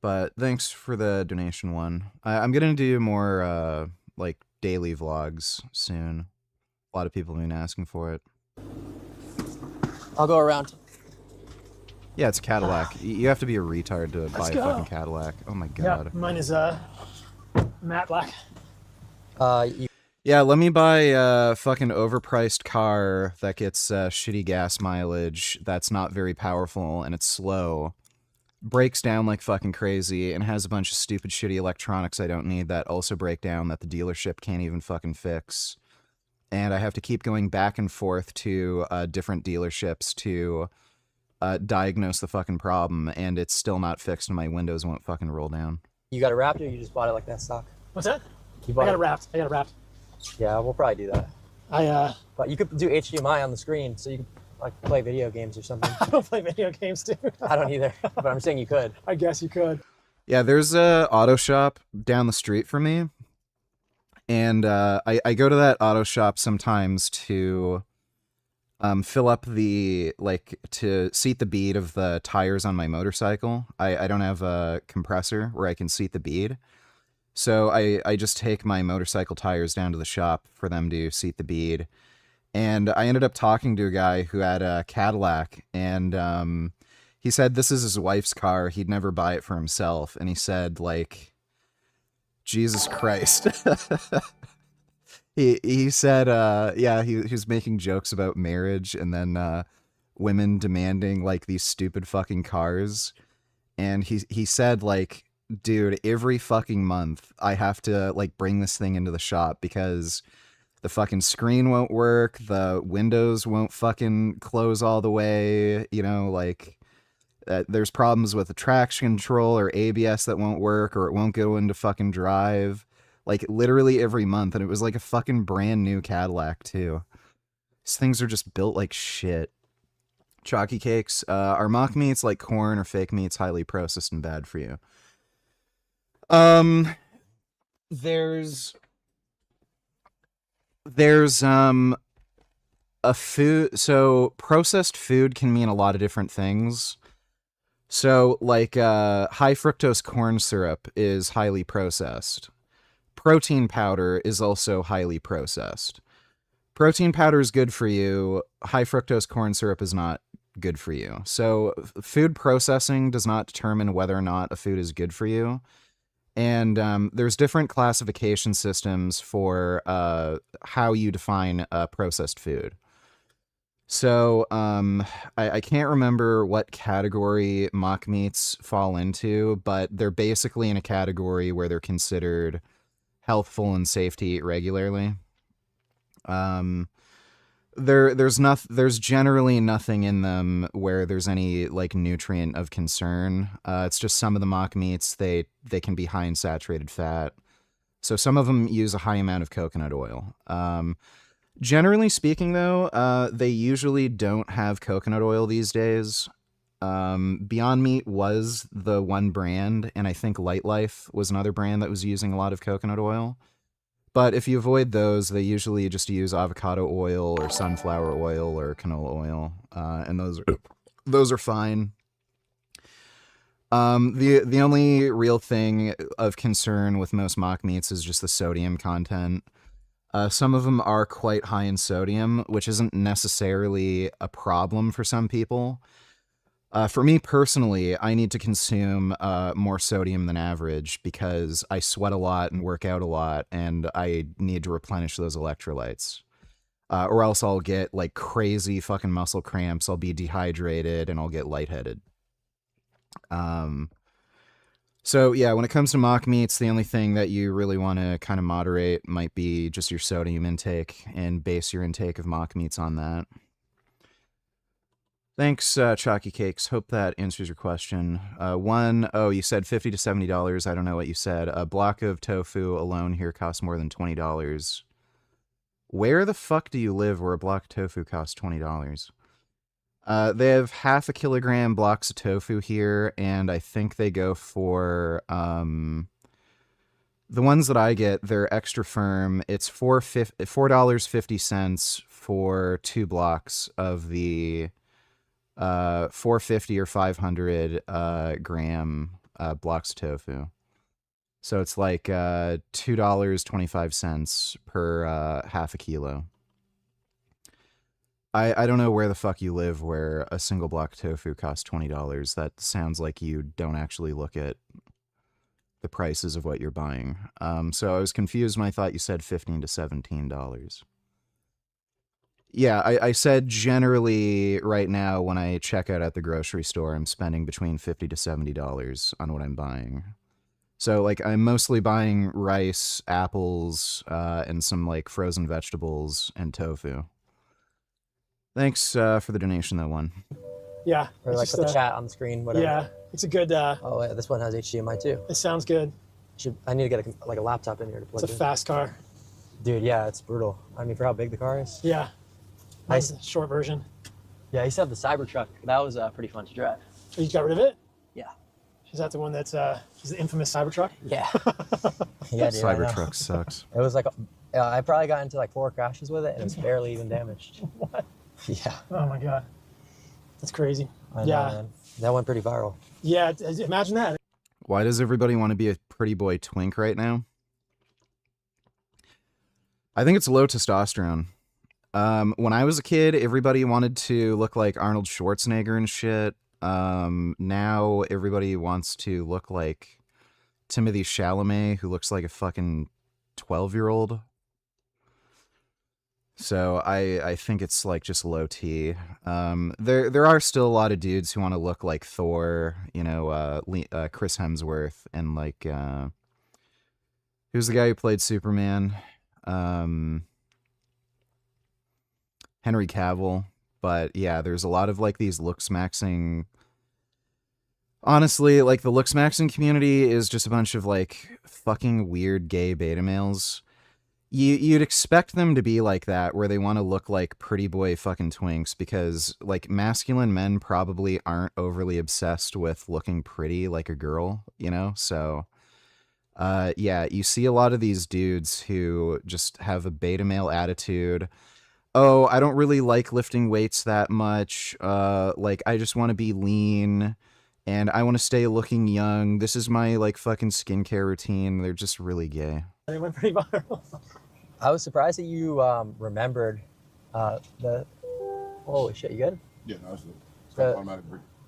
S1: But thanks for the donation one. I'm going to do more like daily vlogs soon. A lot of people have been asking for it.
S4: I'll go around.
S1: Yeah, it's a Cadillac. You have to be a retard to buy a
S6: go.
S1: fucking Cadillac. Oh my
S6: Yeah,
S1: god.
S6: mine is matte black.
S1: Yeah, let me buy a fucking overpriced car that gets shitty gas mileage, that's not very powerful, and it's slow. Breaks down like fucking crazy, and has a bunch of stupid shitty electronics I don't need that also break down that the dealership can't even fucking fix. And I have to keep going back and forth to different dealerships to diagnose the fucking problem, and it's still not fixed and my windows won't fucking roll down.
S4: You got it wrapped, or you just bought it like that stock?
S6: What's that?
S4: You
S6: I
S4: bought
S6: got it wrapped. I got it wrapped.
S4: Yeah, we'll probably do that. But you could do HDMI on the screen, so you could like play video games or something.
S6: I don't play video games, dude.
S4: I don't either, but I'm saying you could.
S6: I guess you could.
S1: Yeah, there's a auto shop down the street from me, and I go to that auto shop sometimes to fill up to seat the bead of the tires on my motorcycle. I don't have a compressor where I can seat the bead. So I just take my motorcycle tires down to the shop for them to seat the bead. And I ended up talking to a guy who had a Cadillac, and he said this is his wife's car. He'd never buy it for himself. And he said, like, Jesus Christ. He said, yeah, he was making jokes about marriage and then women demanding like these stupid fucking cars. And he said, like, dude, every fucking month I have to like bring this thing into the shop because the fucking screen won't work, the windows won't fucking close all the way, like there's problems with the traction control or ABS that won't work, or it won't go into fucking drive. Like literally every month, and it was like a fucking brand new Cadillac too. These things are just built like shit. Chalky cakes, are mock meats like corn or fake meats highly processed and bad for you? There's a food, so processed food can mean a lot of different things. So like high fructose corn syrup is highly processed. Protein powder is also highly processed. Protein powder is good for you. High fructose corn syrup is not good for you. So food processing does not determine whether or not a food is good for you. And there's different classification systems for how you define processed food. So I can't remember what category mock meats fall into, but they're basically in a category where they're considered healthful and safe to eat regularly. There's generally nothing in them where there's any like nutrient of concern. It's just some of the mock meats, they can be high in saturated fat. So some of them use a high amount of coconut oil. Generally speaking though, they usually don't have coconut oil these days. Beyond Meat was the one brand, and I think Light Life was another brand that was using a lot of coconut oil. But if you avoid those, they usually just use avocado oil or sunflower oil or canola oil, and those are fine. The only real thing of concern with most mock meats is just the sodium content. Some of them are quite high in sodium, which isn't necessarily a problem for some people. For me personally, I need to consume more sodium than average because I sweat a lot and work out a lot, and I need to replenish those electrolytes. Or else I'll get like crazy fucking muscle cramps, I'll be dehydrated, and I'll get lightheaded. So yeah, when it comes to mock meats, the only thing that you really want to kind of moderate might be just your sodium intake and base your intake of mock meats on that. Thanks, Chalky Cakes. Hope that answers your question. You said $50 to $70. I don't know what you said. A block of tofu alone here costs more than $20. Where the fuck do you live where a block of tofu costs $20? They have 1/2 kilogram blocks of tofu here, and I think they go for, the ones that I get, they're extra firm. It's $4.50 for 2 blocks of the 450 or 500 gram blocks of tofu. So it's like $2.25 per 1/2 kilo. I don't know where the fuck you live where a single block of tofu costs $20. That sounds like you don't actually look at the prices of what you're buying. So I was confused when I thought you said $15 to $17. Yeah, I said generally right now when I check out at the grocery store, I'm spending between $50 to $70 on what I'm buying. So like I'm mostly buying rice, apples, and some like frozen vegetables and tofu. Thanks for the donation, though, one.
S6: Yeah.
S4: Or like put the chat on the screen, whatever.
S6: Yeah, it's a good.
S4: Oh, yeah, this one has HDMI too.
S6: It sounds good.
S4: I need to get a laptop in here to plug
S6: It's
S4: it
S6: a
S4: in.
S6: fast car.
S4: Dude, yeah, it's brutal. I mean, for how big the car is.
S6: Yeah. Nice short version.
S4: Yeah, I used to have the Cybertruck. That was pretty fun to drive.
S6: Oh, you got rid of it?
S4: Yeah.
S6: Is that the one that's is the infamous Cybertruck?
S4: Yeah. Yeah, dude,
S1: Cybertruck sucks.
S4: It was like I probably got into like 4 crashes with it, and it was barely even damaged.
S6: What?
S4: Yeah.
S6: Oh my god. That's crazy.
S4: I know, man. That went pretty viral.
S6: Yeah, imagine that.
S1: Why does everybody want to be a pretty boy twink right now? I think it's low testosterone. When I was a kid, everybody wanted to look like Arnold Schwarzenegger and shit. Now everybody wants to look like Timothée Chalamet, who looks like a fucking 12-year-old. So I think it's like just low T. There are still a lot of dudes who want to look like Thor, you know, Chris Hemsworth, and like who's the guy who played Superman? Henry Cavill. But yeah, there's a lot of like these looks maxing. Honestly, like the looks maxing community is just a bunch of like fucking weird gay beta males. You'd expect them to be like that, where they want to look like pretty boy fucking twinks, because like masculine men probably aren't overly obsessed with looking pretty like a girl, you know? So yeah, you see a lot of these dudes who just have a beta male attitude. Oh, I don't really like lifting weights that much. Like I just want to be lean and I want to stay looking young. This is my like fucking skincare routine. They're just really gay.
S6: It went pretty viral.
S4: I was surprised that you remembered the. Holy shit, you good?
S2: Yeah, no, it's
S4: The-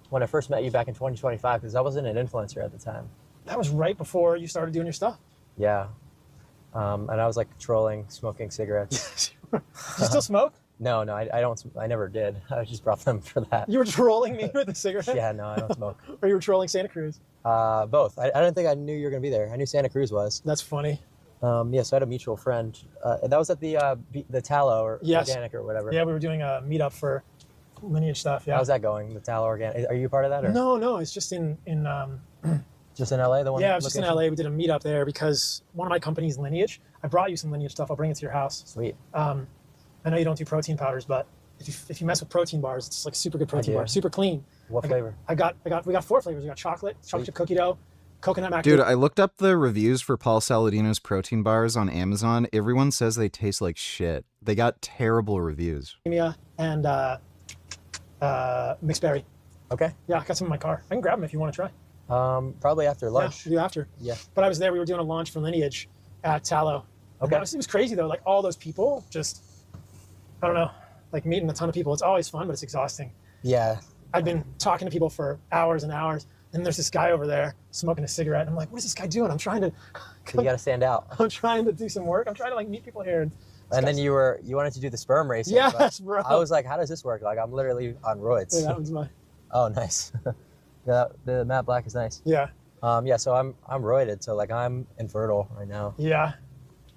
S4: when I first met you back in 2025, because I wasn't an influencer at the time.
S6: That was right before you started doing your stuff.
S4: Yeah. And I was like trolling, smoking cigarettes.
S6: You still smoke?
S4: No, I don't. I never did. I just brought them for that.
S6: You were trolling me with a cigarette?
S4: Yeah, no, I don't smoke.
S6: Or you were trolling Santa Cruz?
S4: Both. I didn't think I knew you were gonna be there. I knew Santa Cruz was.
S6: That's funny.
S4: Yeah, so I had a mutual friend. That was at the Tallow or Organic or whatever.
S6: Yeah, we were doing a meetup for lineage stuff. Yeah.
S4: How's that going? The Tallow Organic. Are you a part of that? Or?
S6: No, it's just in
S4: Just in LA, the one.
S6: Yeah, it was just in LA. We did a meetup there because one of my company's Lineage. I brought you some Lineage stuff. I'll bring it to your house.
S4: Sweet.
S6: I know you don't do protein powders, but if you mess with protein bars, it's like super good protein
S4: do.
S6: bar, super clean.
S4: What flavor?
S6: We got 4 flavors. We got chocolate chip cookie dough, coconut macadamia.
S1: Dude, I looked up the reviews for Paul Saladino's protein bars on Amazon. Everyone says they taste like shit. They got terrible reviews.
S6: And mixed berry.
S4: Okay.
S6: Yeah, I got some in my car. I can grab them if you want to try.
S4: Probably after lunch.
S6: Yeah, we'll do after.
S4: Yeah.
S6: But I was there. We were doing a launch for Lineage at Tallow.
S4: Okay.
S6: It was crazy though. Like all those people, just I don't know, like meeting a ton of people. It's always fun, but it's exhausting.
S4: Yeah,
S6: I've been talking to people for hours and hours, and there's this guy over there smoking a cigarette. And I'm like, what is this guy doing? I'm trying to.
S4: You got to stand out.
S6: I'm trying to do some work. I'm trying to like meet people here.
S4: And then you wanted to do the sperm racing.
S6: Yes, bro.
S4: I was like, how does this work? Like, I'm literally on roids.
S6: Yeah, that was my.
S4: Oh, nice. Yeah, the matte black is nice.
S6: Yeah.
S4: Yeah. So I'm roided. So like I'm infertile right now.
S6: Yeah.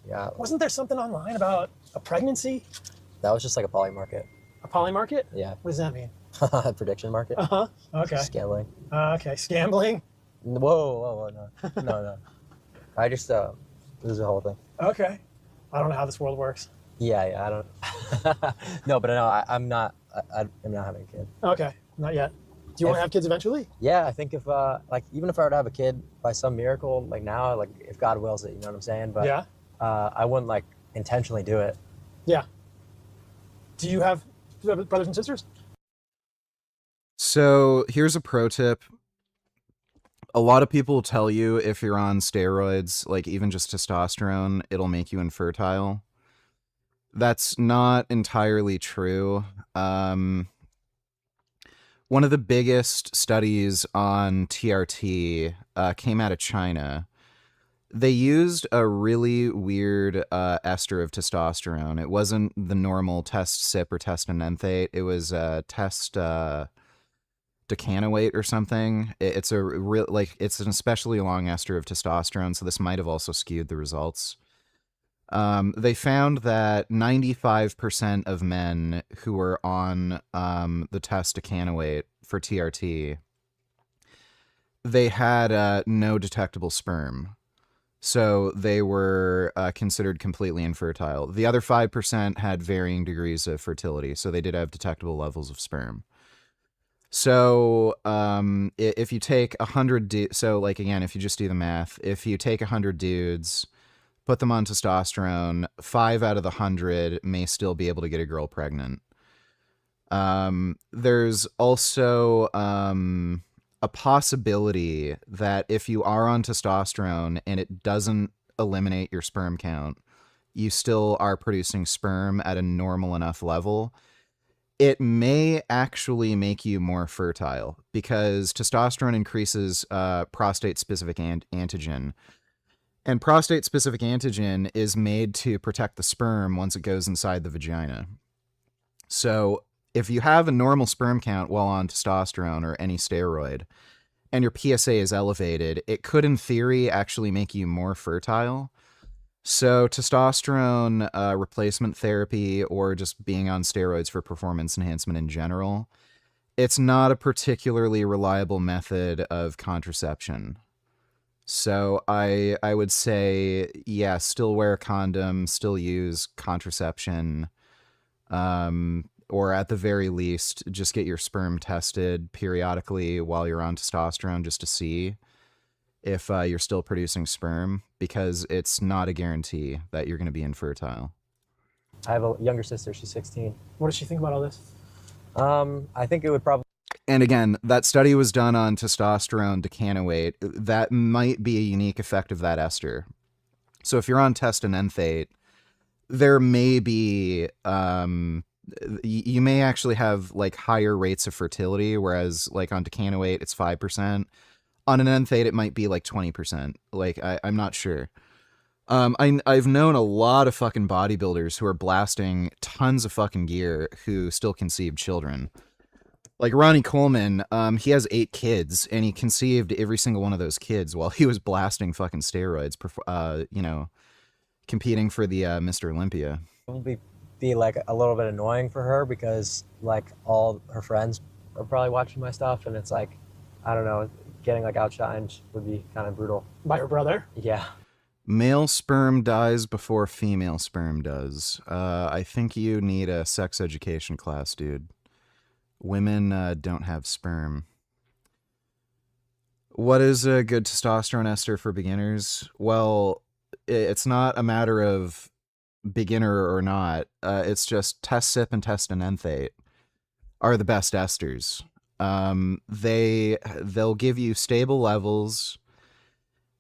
S4: Yeah.
S6: Wasn't there something online about a pregnancy?
S4: That was just like a poly market.
S6: A poly market?
S4: Yeah.
S6: What does that mean?
S4: Prediction market.
S6: Okay.
S4: Scambling.
S6: Okay. Scambling.
S4: Whoa, no. I just this is the whole thing.
S6: Okay. I don't know how this world works.
S4: Yeah, I don't. No, but no, I'm not having a kid.
S6: Okay, not yet. Do you want to have kids eventually?
S4: Yeah, I think if like even if I were to have a kid by some miracle, like now, like if God wills it, you know what I'm saying? But
S6: yeah,
S4: I wouldn't like intentionally do it.
S6: Yeah. Do you have brothers and sisters?
S1: So here's a pro tip. A lot of people tell you if you're on steroids, like even just testosterone, it'll make you infertile. That's not entirely true. One of the biggest studies on TRT came out of China. They used a really weird ester of testosterone. It wasn't the normal test CYP or test enanthate. It was test decanoate or something. It's a real it's an especially long ester of testosterone, so this might have also skewed the results. They found that 95% of men who were on the test decanoate for TRT, they had no detectable sperm. So they were considered completely infertile. The other 5% had varying degrees of fertility, so they did have detectable levels of sperm. So if you take 100, so like again, if you just do the math, if you take 100 dudes, put them on testosterone, 5 out of the 100 may still be able to get a girl pregnant. There's also a possibility that if you are on testosterone and it doesn't eliminate your sperm count, you still are producing sperm at a normal enough level. It may actually make you more fertile because testosterone increases prostate-specific antigen. And prostate-specific antigen is made to protect the sperm once it goes inside the vagina. So if you have a normal sperm count while on testosterone or any steroid, and your PSA is elevated, it could, in theory, actually make you more fertile. So testosterone replacement therapy or just being on steroids for performance enhancement in general, it's not a particularly reliable method of contraception. So I would say, yeah, still wear a condom, still use contraception, or at the very least, just get your sperm tested periodically while you're on testosterone just to see if you're still producing sperm, because it's not a guarantee that you're going to be infertile.
S4: I have a younger sister. She's 16.
S6: What does she think about all this?
S4: I think it would probably.
S1: And again, that study was done on testosterone decanoate. That might be a unique effect of that ester. So if you're on test enanthate, there may be, you may actually have like higher rates of fertility, whereas like on decanoate, it's 5%. On an enanthate, it might be like 20%. Like, I'm not sure. I've known a lot of fucking bodybuilders who are blasting tons of fucking gear who still conceive children. Like Ronnie Coleman, he has 8 kids, and he conceived every single one of those kids while he was blasting fucking steroids, you know, competing for the Mr. Olympia.
S4: Probably be like a little bit annoying for her because like all her friends are probably watching my stuff, and it's like, I don't know, getting like outshined would be kind of brutal.
S6: By her brother?
S4: Yeah.
S1: Male sperm dies before female sperm does. I think you need a sex education class, dude. Women don't have sperm. What is a good testosterone ester for beginners? Well, it's not a matter of beginner or not. It's just test CYP and test enanthate are the best esters. They'll give you stable levels,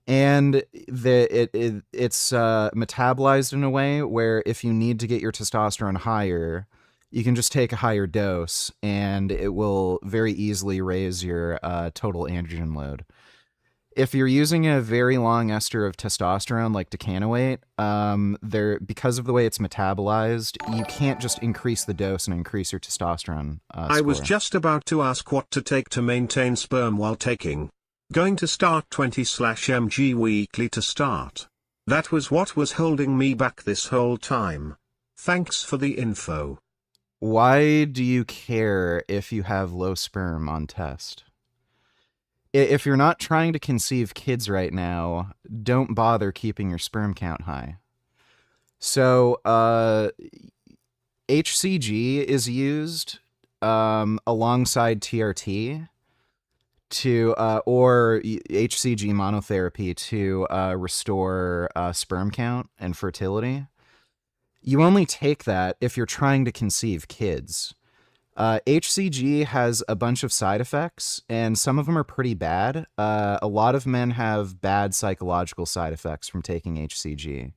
S1: and it's metabolized in a way where if you need to get your testosterone higher, you can just take a higher dose and it will very easily raise your total androgen load. If you're using a very long ester of testosterone like decanoate, because of the way it's metabolized, you can't just increase the dose and increase your testosterone
S5: I was
S1: score.
S5: just about to ask what to take to maintain sperm while taking. Going to start 20/mg weekly to start. That was what was holding me back this whole time. Thanks for the info.
S1: Why do you care if you have low sperm on test? If you're not trying to conceive kids right now, don't bother keeping your sperm count high. So, HCG is used alongside TRT or HCG monotherapy to restore sperm count and fertility. You only take that if you're trying to conceive kids. HCG has a bunch of side effects, and some of them are pretty bad. A lot of men have bad psychological side effects from taking HCG.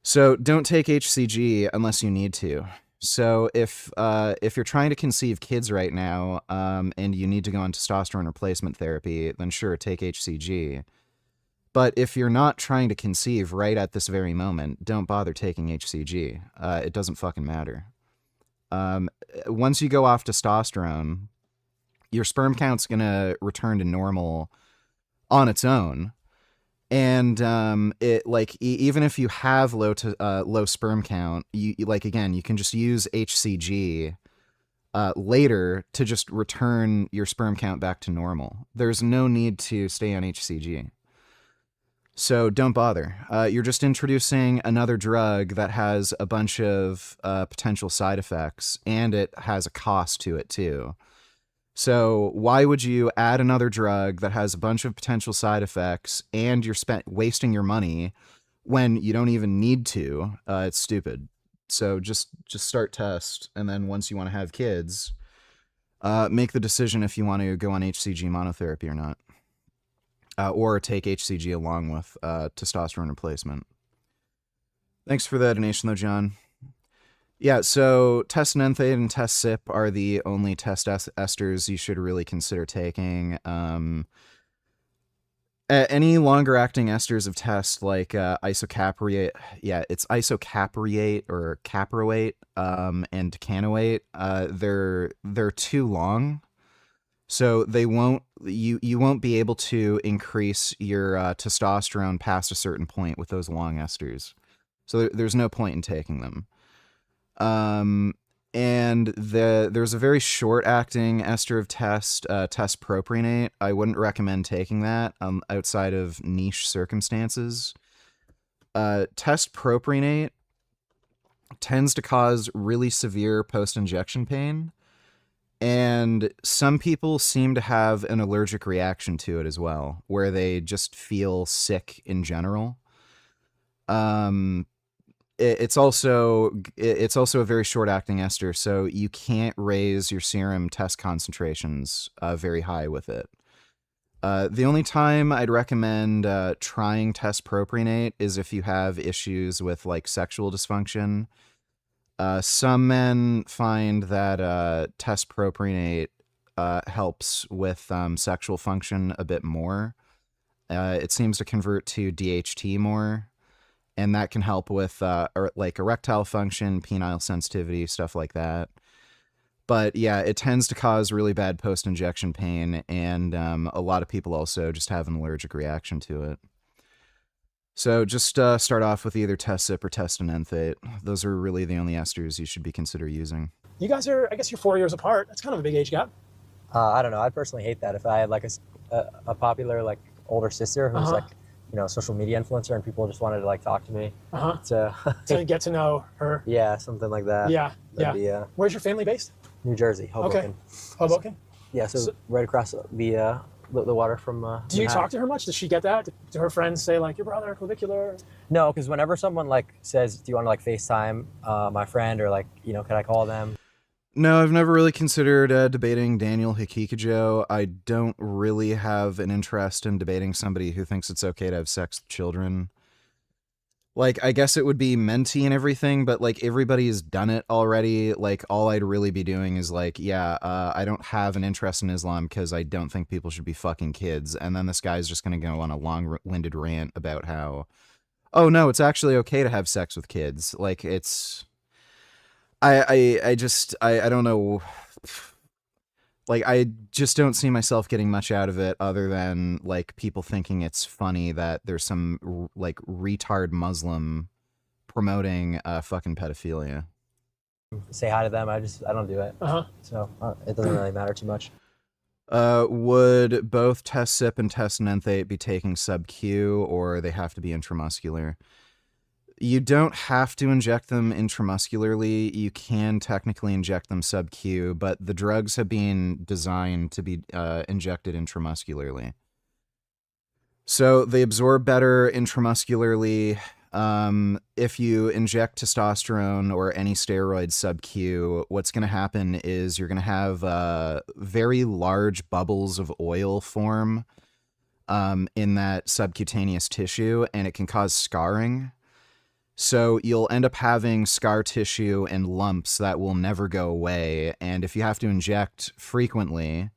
S1: So don't take HCG unless you need to. So if you're trying to conceive kids right now, and you need to go on testosterone replacement therapy, then sure, take HCG. But if you're not trying to conceive right at this very moment, don't bother taking HCG. It doesn't fucking matter. Once you go off testosterone, your sperm count's gonna return to normal on its own. And even if you have low sperm count, you can just use HCG later to just return your sperm count back to normal. There's no need to stay on HCG. So don't bother. You're just introducing another drug that has a bunch of potential side effects, and it has a cost to it too. So why would you add another drug that has a bunch of potential side effects and you're wasting your money when you don't even need to? It's stupid. So just start test, and then once you want to have kids, make the decision if you want to go on HCG monotherapy or not. Or take HCG along with testosterone replacement. Thanks for the donation, though, John. Yeah, so test nenthate and test CYP are the only test esters you should really consider taking. Any longer-acting esters of test like isocaproate, it's isocaproate or caproate and decanoate. They're too long. So you won't be able to increase your testosterone past a certain point with those long esters. So there's no point in taking them. And there's a very short-acting ester of test propionate. I wouldn't recommend taking that outside of niche circumstances. Test propionate tends to cause really severe post-injection pain. And some people seem to have an allergic reaction to it as well, where they just feel sick in general. It's also a very short-acting ester, so you can't raise your serum test concentrations very high with it. The only time I'd recommend trying test propionate is if you have issues with like sexual dysfunction. Some men find that test propionate helps with sexual function a bit more. It seems to convert to DHT more, and that can help with like erectile function, penile sensitivity, stuff like that. But yeah, it tends to cause really bad post-injection pain, and a lot of people also just have an allergic reaction to it. So just start off with either test CYP or test nenthate. Those are really the only esters you should be considering using.
S6: You guys are, I guess you're 4 years apart. That's kind of a big age gap.
S4: I don't know. I personally hate that. If I had like a popular like older sister who's like, social media influencer, and people just wanted to like talk to me
S6: to get to know her.
S4: Yeah, something like that.
S6: Yeah,
S4: That'd be,
S6: where's your family based?
S4: New Jersey, Hoboken.
S6: Okay, Hoboken.
S4: Yeah, so right across the water from.
S6: Do you talk to her much? Does she get that? Do her friends say like your brother, Clavicular?
S4: No, because whenever someone like says, "Do you want to like FaceTime my friend?" or like, can I call them?
S1: No, I've never really considered debating Daniel Hikikajo. I don't really have an interest in debating somebody who thinks it's okay to have sex with children. Like, I guess it would be minty and everything, but like everybody's done it already. Like, all I'd really be doing is like, yeah, I don't have an interest in Islam because I don't think people should be fucking kids. And then this guy's just going to go on a long-winded rant about how, oh no, it's actually okay to have sex with kids. Like, it's, I don't know. Like, I just don't see myself getting much out of it other than, like, people thinking it's funny that there's some, like, retard Muslim promoting fucking pedophilia.
S4: Say hi to them. I don't do it. So it doesn't really matter too much.
S1: Would both test sip and test nenthate be taking sub-Q, or they have to be intramuscular? You don't have to inject them intramuscularly. You can technically inject them sub-Q, but the drugs have been designed to be injected intramuscularly. So they absorb better intramuscularly. If you inject testosterone or any steroids sub-Q, what's going to happen is you're going to have very large bubbles of oil form in that subcutaneous tissue, and it can cause scarring. So you'll end up having scar tissue and lumps that will never go away. And if you have to inject frequently,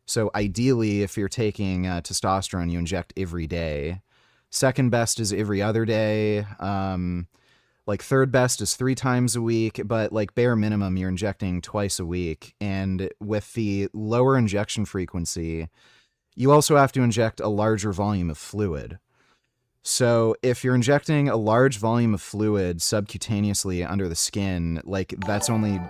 S1: so ideally if you're taking testosterone, you inject every day. Second best is every other day. Like third best is 3 times a week, but like bare minimum, you're injecting twice a week. And with the lower injection frequency, you also have to inject a larger volume of fluid. So if you're injecting a large volume of fluid subcutaneously under the skin, like that's only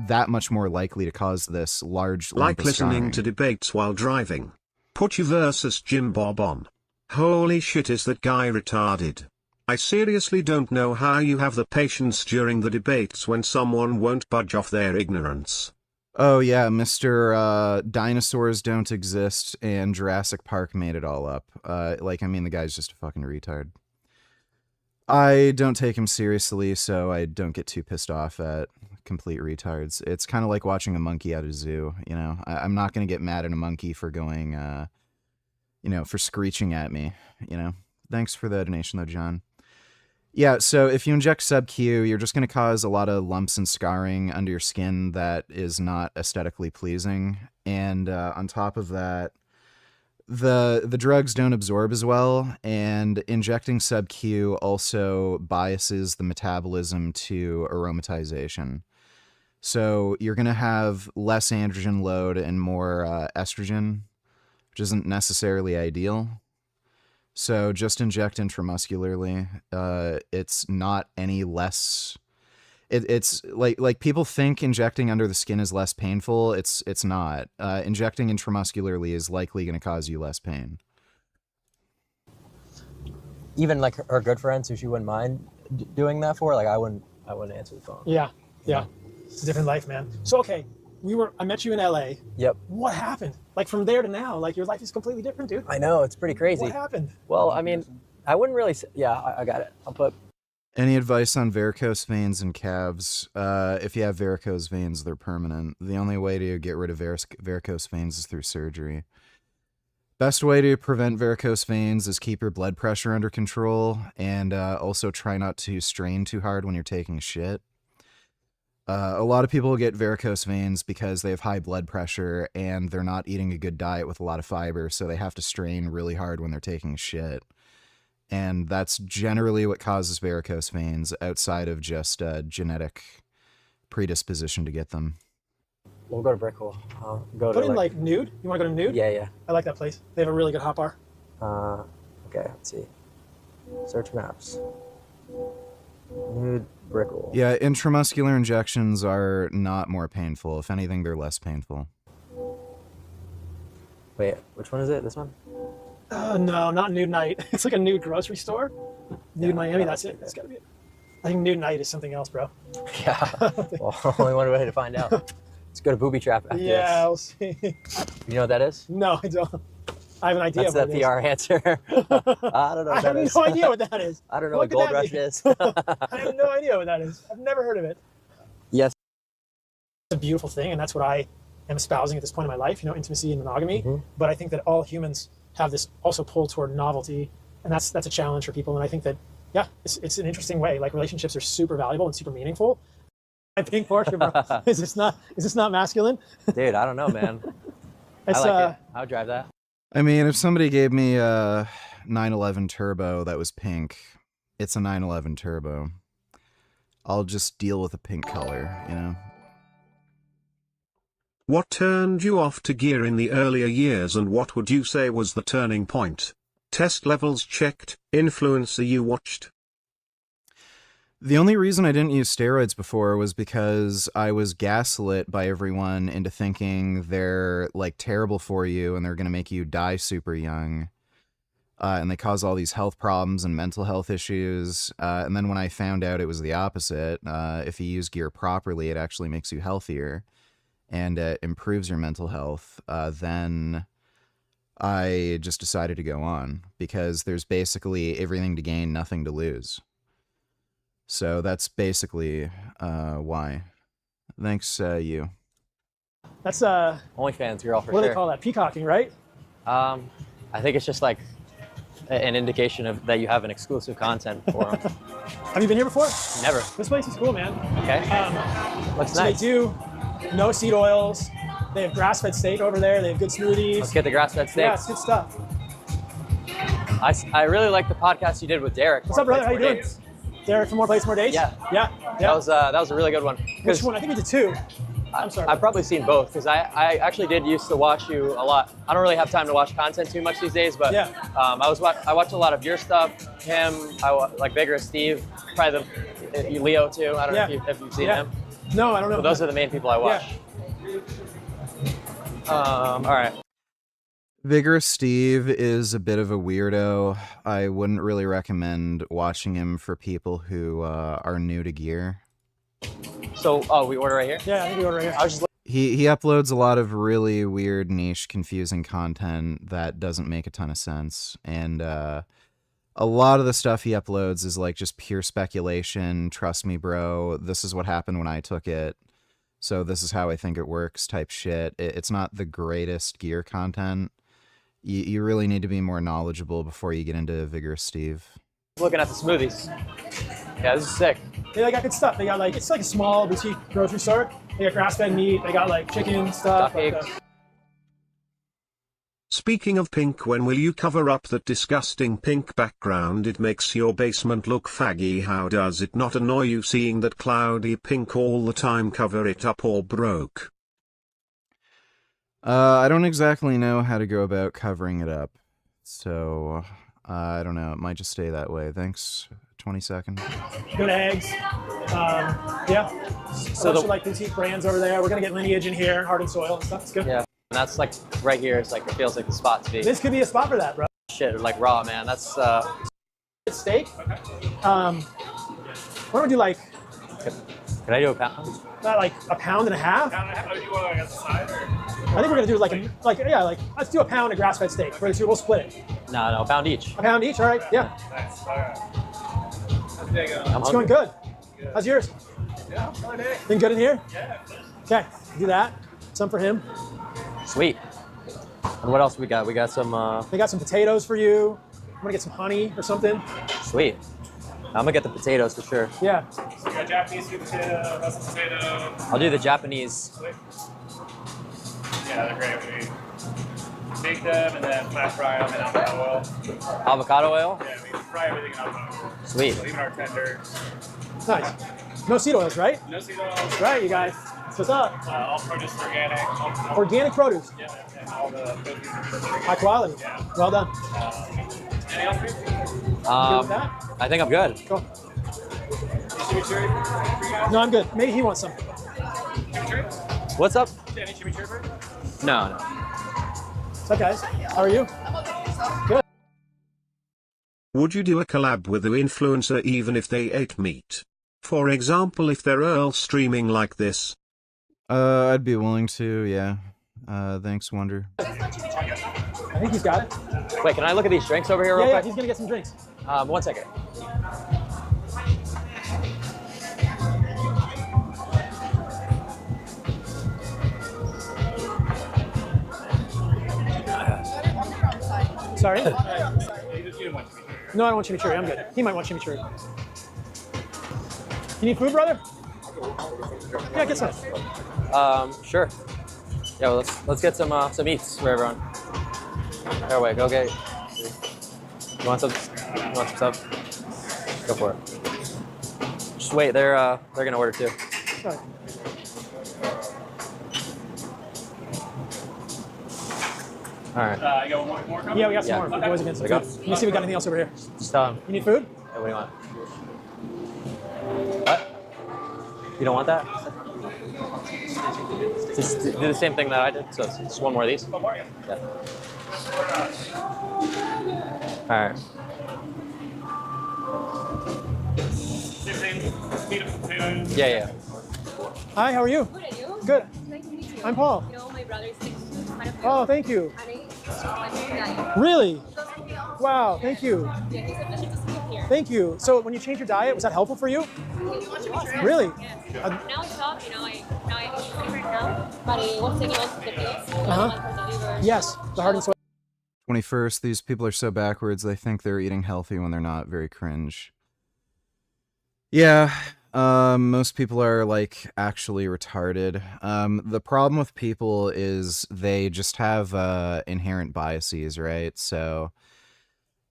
S1: that much more likely to cause this large lump
S5: Like
S1: of
S5: listening
S1: scarring.
S5: to debates while driving. Put you versus Jim Bob on. Holy shit, is that guy retarded? I seriously don't know how you have the patience during the debates when someone won't budge off their ignorance.
S1: Oh yeah, Mr. Dinosaurs don't exist and Jurassic Park made it all up. Like, I mean, the guy's just a fucking retard. I don't take him seriously, so I don't get too pissed off at complete retards. It's kind of like watching a monkey at a zoo, you know? I'm not going to get mad at a monkey for going, you know, for screeching at me, you know? Thanks for the donation, though, John. Yeah, so if you inject sub-Q, you're just going to cause a lot of lumps and scarring under your skin that is not aesthetically pleasing. And on top of that, the drugs don't absorb as well, and injecting sub-Q also biases the metabolism to aromatization. So you're going to have less androgen load and more estrogen, which isn't necessarily ideal. So just inject intramuscularly. It's not any less. It's like people think injecting under the skin is less painful. It's not. Injecting intramuscularly is likely going to cause you less pain.
S4: Even like her good friends who she wouldn't mind doing that for, like I wouldn't answer the phone.
S6: Yeah. It's a different life, man. So okay, I met you in LA.
S4: Yep.
S6: What happened? Like from there to now, like your life is completely different, dude.
S4: I know, it's pretty crazy.
S6: What happened?
S4: Well, I mean, I wouldn't really say, yeah, I got it. I'll put.
S1: Any advice on varicose veins and calves? If you have varicose veins, they're permanent. The only way to get rid of varicose veins is through surgery. Best way to prevent varicose veins is keep your blood pressure under control, and also try not to strain too hard when you're taking a shit. A lot of people get varicose veins because they have high blood pressure and they're not eating a good diet with a lot of fiber, so they have to strain really hard when they're taking a shit. And that's generally what causes varicose veins outside of just a genetic predisposition to get them.
S4: We'll go to Brickell. Go
S6: Put
S4: to
S6: in like Nude. You want to go to Nude?
S4: Yeah.
S6: I like that place. They have a really good hot bar.
S4: Okay, let's see. Search maps. Nude Brickell.
S1: Yeah, intramuscular injections are not more painful. If anything, they're less painful.
S4: Wait, which one is it? This one?
S6: No, not Nude Night. It's like a nude grocery store. Nude Miami, that's it. That's gotta be it. I think Nude Night is something else, bro.
S4: Yeah. Well, only one way to find out. Let's go to Booby Trap after
S6: Yeah,
S4: this.
S6: I'll see.
S4: You know what that is?
S6: No, I don't. I have an idea.
S4: That's the PR answer. I don't know.
S6: I have no idea what that is.
S4: I don't know
S6: What
S4: what
S6: could
S4: Gold
S6: that
S4: Rush
S6: be?
S4: is.
S6: I have no idea what that is. I've never heard of it.
S4: Yes.
S6: It's a beautiful thing, and that's what I am espousing at this point in my life, you know, intimacy and monogamy. But I think that all humans have this also pull toward novelty, and that's a challenge for people. And I think that yeah, it's an interesting way. Like relationships are super valuable and super meaningful. I think Porsche, bro. Is this not masculine?
S4: Dude, I don't know, man.
S6: It's,
S4: I like it. I would drive that.
S1: I mean, if somebody gave me a 911 Turbo that was pink, it's a 911 Turbo. I'll just deal with a pink color, you know?
S5: What turned you off to gear in the earlier years, and what would you say was the turning point? Test levels checked, influencer you watched?
S1: The only reason I didn't use steroids before was because I was gaslit by everyone into thinking they're like terrible for you and they're going to make you die super young. And they cause all these health problems and mental health issues. And then when I found out it was the opposite, if you use gear properly, it actually makes you healthier and it improves your mental health. Then I just decided to go on because there's basically everything to gain, nothing to lose. So that's basically why. Thanks, you.
S6: That's
S4: OnlyFans girl for sure.
S6: What do they call that? Peacocking, right?
S4: I think it's just like an indication of that you have an exclusive content for them.
S6: Have you been here before?
S4: Never.
S6: This place is cool, man.
S4: Okay. Looks
S6: so
S4: nice.
S6: They do no seed oils. They have grass-fed steak over there. They have good smoothies.
S4: Let's get the grass-fed steak.
S6: Yeah, it's good stuff.
S4: I really like the podcast you did with Derek.
S6: What's up, brother? How you doing? Derek from More Plates, More Dates? Yeah.
S4: That was a really good one.
S6: Which one? I think we did two. I'm sorry.
S4: I've probably seen both because I actually did used to watch you a lot. I don't really have time to watch content too much these days, but I watch a lot of your stuff. Him, like Vigorous Steve, probably Leo too. I don't know if you've seen him.
S6: No, I don't know.
S4: Well, those are the main people I watch. All right.
S1: Vigorous Steve is a bit of a weirdo. I wouldn't really recommend watching him for people who are new to gear.
S4: So, we order right here?
S6: Yeah, I think we order right here.
S4: I was just
S1: He uploads a lot of really weird, niche, confusing content that doesn't make a ton of sense. And a lot of the stuff he uploads is like just pure speculation. Trust me, bro. This is what happened when I took it. So this is how I think it works type shit. It's not the greatest gear content. You really need to be more knowledgeable before you get into Vigorous Steve.
S4: looking at the smoothies. Yeah, this is sick.
S6: They got good stuff. They got like, it's like a small boutique grocery store. They got grass-fed meat. They got like chicken stuff.
S5: Speaking of pink, when will you cover up that disgusting pink background? It makes your basement look faggy. How does it not annoy you seeing that cloudy pink all the time? Cover it up or broke.
S1: I don't exactly know how to go about covering it up. So, I don't know. It might just stay that way. Thanks. 20 seconds.
S6: Good eggs. Yeah. So a bunch of like boutique brands over there. We're going to get Lineage in here, Heart and Soil and stuff. It's good.
S4: Yeah. And that's like right here. It's like, it feels like the spot to be.
S6: This could be a spot for that, bro.
S4: Shit, like raw, man. That's,
S6: steak. Why don't we do like...
S4: Can I do a pound?
S6: Like a pound and a half?
S10: Do you want like a side or?
S6: I think we're gonna do like let's do a pound of grass-fed steak. We'll split it.
S4: No, a pound each.
S6: A pound each, all right? Yeah.
S10: Nice. All right. How's your day going?
S6: It's going good. How's yours?
S10: Yeah, fine day.
S6: Been good in here?
S10: Yeah.
S6: Okay, do that. Some for him.
S4: Sweet. And what else we got? We got some.
S6: They got some potatoes for you. I'm gonna get some honey or something.
S4: Sweet. I'm gonna get the potatoes for sure.
S6: Yeah.
S10: So you got Japanese sweet potato, Russell potato.
S4: I'll do the Japanese.
S10: Sweet. Yeah, they're great. We bake them and then flash fry them in avocado oil.
S4: Avocado oil?
S10: Yeah, we fry everything in avocado oil.
S4: Sweet.
S10: So even our tenders.
S6: Nice. No seed oils, right?
S10: No seed oils.
S6: Right, you guys. What's up?
S10: All produce organic.
S6: Organic produce.
S10: Yeah, and all the proteins are
S6: High quality.
S10: Yeah.
S6: Well done.
S10: Anything else for you?
S4: I think I'm good.
S6: Cool.
S10: Chimichurri for you guys?
S6: No, I'm good. Maybe he wants some.
S10: Chimichurri?
S4: What's up?
S10: Any chimichurri for you?
S4: No.
S6: What's up, guys? How are you? Good.
S5: Would you do a collab with the influencer even if they ate meat? For example, if they're Earl streaming like this.
S1: I'd be willing to, yeah. Thanks, Wonder.
S6: I think he's got it.
S4: Wait, can I look at these drinks over here real
S6: Yeah,
S4: quick?
S6: he's gonna get some drinks.
S4: 1 second.
S6: Sorry?
S10: You didn't want chimichurri,
S6: No, I don't want chimichurri. I'm good. He might want chimichurri. You need food, brother? Yeah, get some.
S4: Sure. Yeah, well, let's get some eats for everyone. There, wait, go get. You want some? You want some stuff? Go for it. Just wait. They're gonna order too.
S6: Sorry.
S4: All right.
S10: You got one more coming?
S6: Yeah, we got some more. The boys are getting some
S4: There you
S6: food.
S4: go.
S6: Let me see if we got anything else over here.
S4: Just tell them.
S6: You need food?
S4: Hey, what do you want? What? You don't want that? Just do the same thing that I did. So it's just one more of these. Yeah. All right. Yeah, yeah.
S6: Hi, how are you?
S9: Good, and you?
S6: Good.
S9: Nice to meet you.
S6: I'm Paul.
S9: You know, my brother is
S6: Oh, thank you.
S9: And I
S6: Really? Wow, thank you.
S9: Yeah, it's a pleasure to see you here.
S6: Thank you. So when you changed your diet, was that helpful for you? Really?
S9: Now it's tough, now I eat different now, but it was taking us the pills.
S6: Uh-huh. Yes, the heart and soul.
S1: 21st, these people are so backwards, they think they're eating healthy when they're not. Very cringe. Yeah, most people are, like, actually retarded. The problem with people is they just have inherent biases, right? So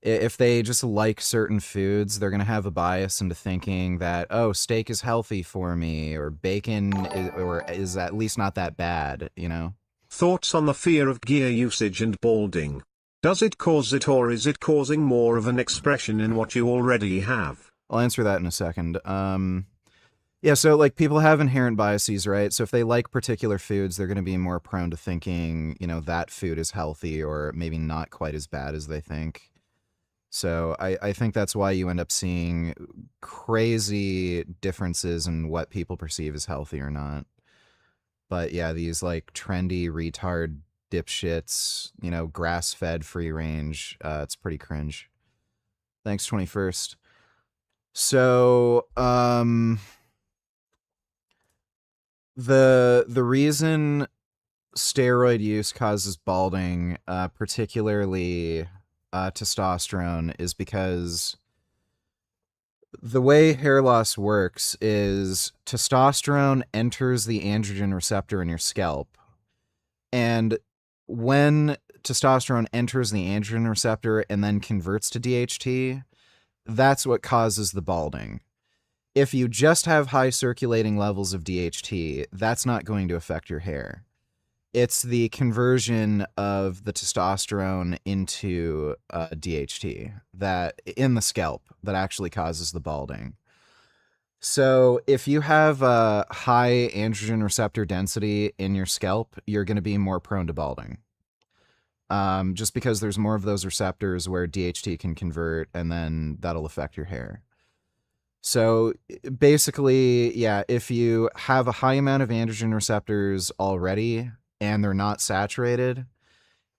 S1: if they just like certain foods, they're going to have a bias into thinking that, oh, steak is healthy for me, or bacon is at least not that bad, you know?
S5: Thoughts on the fear of gear usage and balding? Does it cause it, or is it causing more of an expression in what you already have?
S1: I'll answer that in a second. Yeah, so like people have inherent biases, right? So if they like particular foods, they're going to be more prone to thinking, you know, that food is healthy or maybe not quite as bad as they think. So I think that's why you end up seeing crazy differences in what people perceive as healthy or not. But yeah, these like trendy retard dipshits, you know, grass-fed free range, it's pretty cringe. Thanks, 21st. So, the reason steroid use causes balding, particularly testosterone, is because the way hair loss works is testosterone enters the androgen receptor in your scalp. And when testosterone enters the androgen receptor and then converts to DHT, that's what causes the balding. If you just have high circulating levels of DHT, that's not going to affect your hair. It's the conversion of the testosterone into DHT that in the scalp that actually causes the balding. So if you have a high androgen receptor density in your scalp, you're going to be more prone to balding. Just because there's more of those receptors where DHT can convert, and then that'll affect your hair. So basically, yeah, if you have a high amount of androgen receptors already and they're not saturated,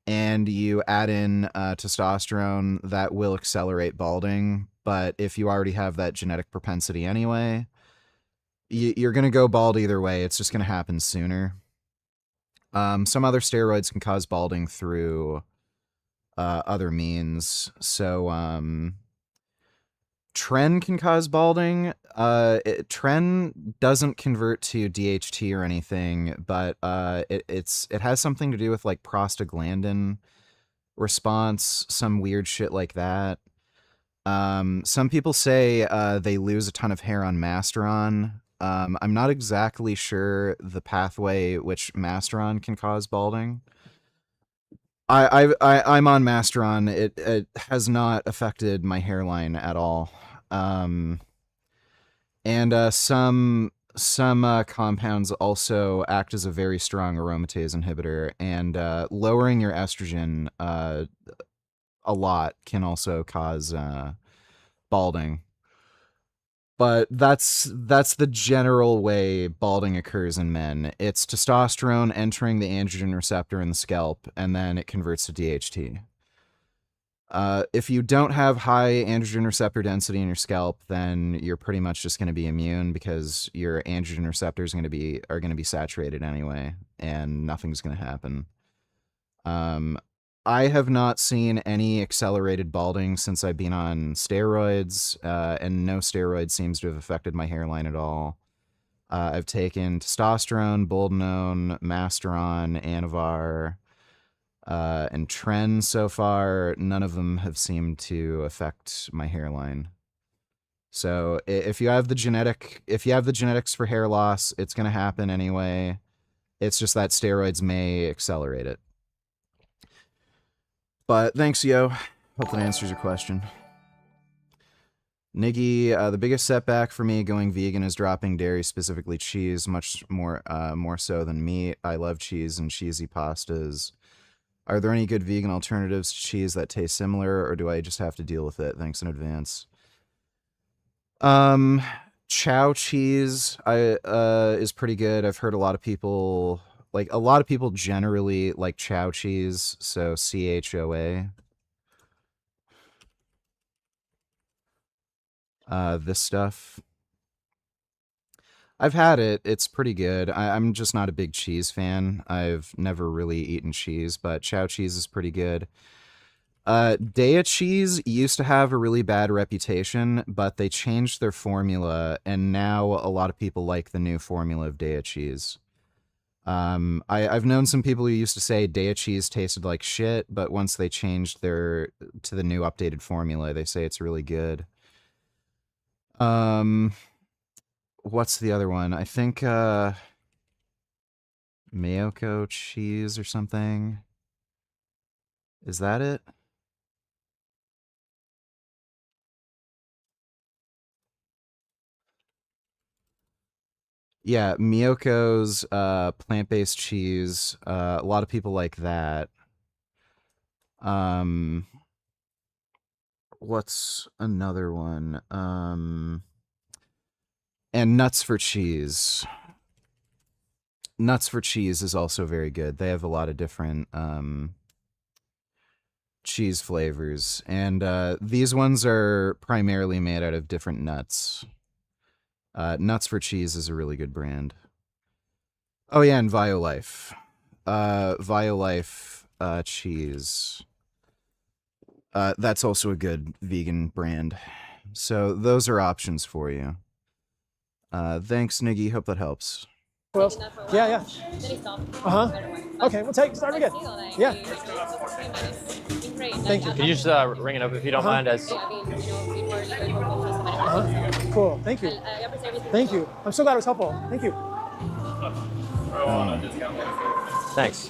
S1: and you add in testosterone, that will accelerate balding. But if you already have that genetic propensity anyway, you're going to go bald either way. It's just going to happen sooner. Some other steroids can cause balding through other means. So Tren can cause balding. Tren doesn't convert to DHT or anything, but it has something to do with like prostaglandin response, some weird shit like that. Some people say they lose a ton of hair on Masteron. I'm not exactly sure the pathway which Masteron can cause balding. I'm on Masteron. It has not affected my hairline at all. And some compounds also act as a very strong aromatase inhibitor, and lowering your estrogen a lot can also cause balding. But that's the general way balding occurs in men. It's testosterone entering the androgen receptor in the scalp, and then it converts to DHT. If you don't have high androgen receptor density in your scalp, then you're pretty much just going to be immune because your androgen receptors are going to be saturated anyway, and nothing's going to happen. I have not seen any accelerated balding since I've been on steroids, and no steroid seems to have affected my hairline at all. I've taken testosterone, boldenone, Masteron, Anavar, and Tren so far. None of them have seemed to affect my hairline. So if you have the genetics for hair loss, it's going to happen anyway. It's just that steroids may accelerate it. But thanks, yo. Hope that answers your question. Niggy, the biggest setback for me going vegan is dropping dairy, specifically cheese, much more so than meat. I love cheese and cheesy pastas. Are there any good vegan alternatives to cheese that taste similar, or do I just have to deal with it? Thanks in advance. Chow cheese is pretty good. I've heard a lot of people generally like chow cheese, so CHOA. This stuff. I've had it. It's pretty good. I'm just not a big cheese fan. I've never really eaten cheese, but chow cheese is pretty good. Daiya cheese used to have a really bad reputation, but they changed their formula, and now a lot of people like the new formula of Daiya cheese. I've known some people who used to say Daiya cheese tasted like shit, but once they changed to the new updated formula, they say it's really good. What's the other one? I think, Mayoko cheese or something. Is that it? Yeah, Miyoko's plant-based cheese. A lot of people like that. What's another one? And Nuts for Cheese. Nuts for Cheese is also very good. They have a lot of different cheese flavors. And these ones are primarily made out of different nuts. Nuts for Cheese is a really good brand. Oh yeah, and Violife. Violife cheese. That's also a good vegan brand. So those are options for you. Thanks, Niggy. Hope that helps.
S6: Who else? Yeah. Okay, we'll start again. Yeah. Thank you.
S4: Could you just ring it up if you don't mind?
S6: Cool. Thank you. Thank you. I'm so glad it was helpful. Thank you.
S4: Thanks.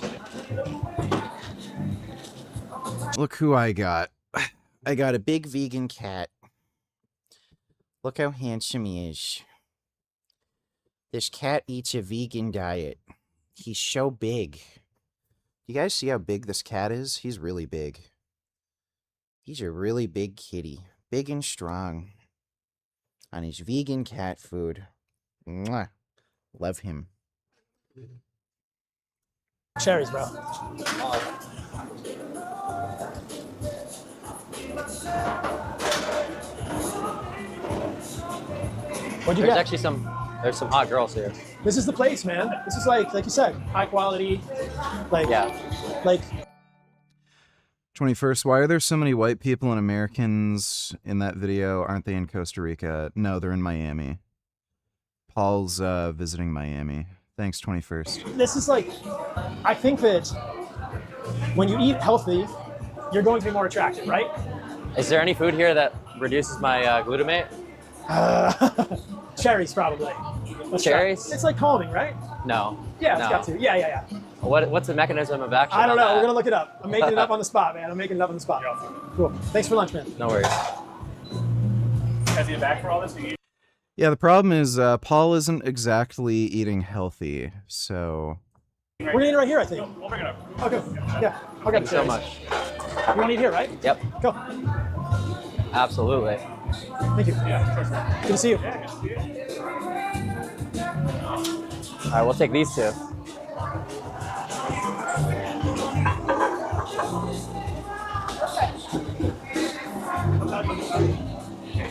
S1: Look who I got. I got a big vegan cat. Look how handsome he is. This cat eats a vegan diet. He's so big. You guys see how big this cat is? He's really big. He's a really big kitty. Big and strong. On his vegan cat food. Mwah. Love him.
S6: Cherries, bro. What'd you get?
S4: There's some hot girls here.
S6: This is the place, man. This is like you said, high quality. Like
S1: 21st, why are there so many white people and Americans in that video? Aren't they in Costa Rica? No, they're in Miami. Paul's visiting Miami. Thanks, 21st.
S6: This is like, I think that when you eat healthy, you're going to be more attractive, right?
S4: Is there any food here that reduces my glutamate?
S6: Cherries, probably.
S4: Cherries?
S6: It's like calming, right?
S4: No.
S6: Yeah, it's got to. Yeah.
S4: What's the mechanism of action?
S6: I don't know.
S4: That?
S6: We're going to look it up. I'm making it up on the spot, man. I'm making it up on the spot. Cool. Thanks for lunch, man.
S4: No worries.
S10: Has he back for all this?
S1: Yeah, the problem is Paul isn't exactly eating healthy, so...
S6: We're going to eat right here, I think.
S10: We'll bring it up.
S6: Okay. Yeah. I'll
S4: Thank you so much.
S6: You want to eat here, right?
S4: Yep.
S6: Go.
S4: Absolutely.
S6: Thank you. Good to see you.
S4: All right, we'll take these two.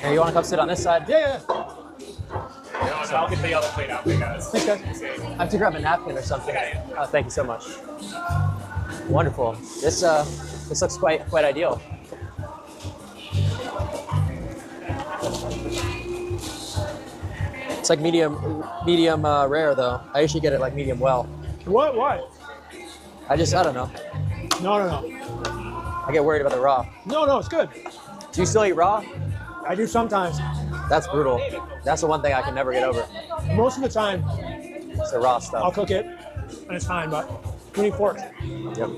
S4: Hey, you want to come sit on this side?
S6: Yeah.
S10: So I'll get the other plate out, guys.
S6: Thanks, guys.
S4: I have to grab a napkin or something. Thank you so much. Wonderful. This looks quite ideal. It's like medium rare though. I usually get it like medium well.
S6: What? Why?
S4: I don't know.
S6: No.
S4: I get worried about the raw.
S6: No, it's good.
S4: Do you still eat raw?
S6: I do sometimes.
S4: That's brutal. That's the one thing I can never get over.
S6: Most of the time,
S4: it's the raw stuff.
S6: I'll cook it, and it's fine, but we need forks.
S4: Yep.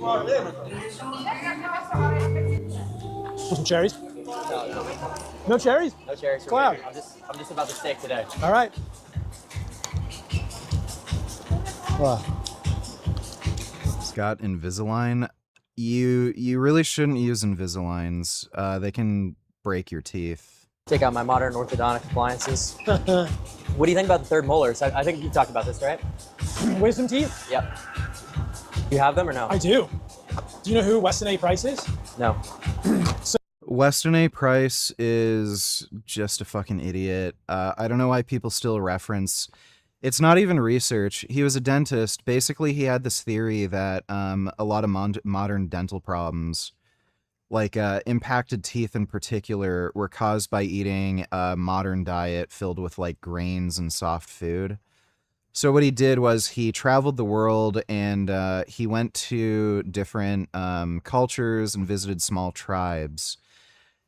S6: Some cherries? No cherries?
S4: No cherries.
S6: Cloud.
S4: I'm just about the steak today.
S6: All right.
S1: Scott, Invisalign. You really shouldn't use Invisaligns. They can break your teeth.
S4: Take out my modern orthodontic appliances. What do you think about the third molars? I think you talked about this, right?
S6: Wisdom teeth?
S4: Yep. You have them or no?
S6: I do. Do you know who Weston A. Price is?
S4: No.
S1: Weston A. Price is just a fucking idiot. I don't know why people still reference. It's not even research. He was a dentist. Basically, he had this theory that a lot of modern dental problems, like impacted teeth in particular, were caused by eating a modern diet filled with like grains and soft food. So what he did was he traveled the world and he went to different cultures and visited small tribes.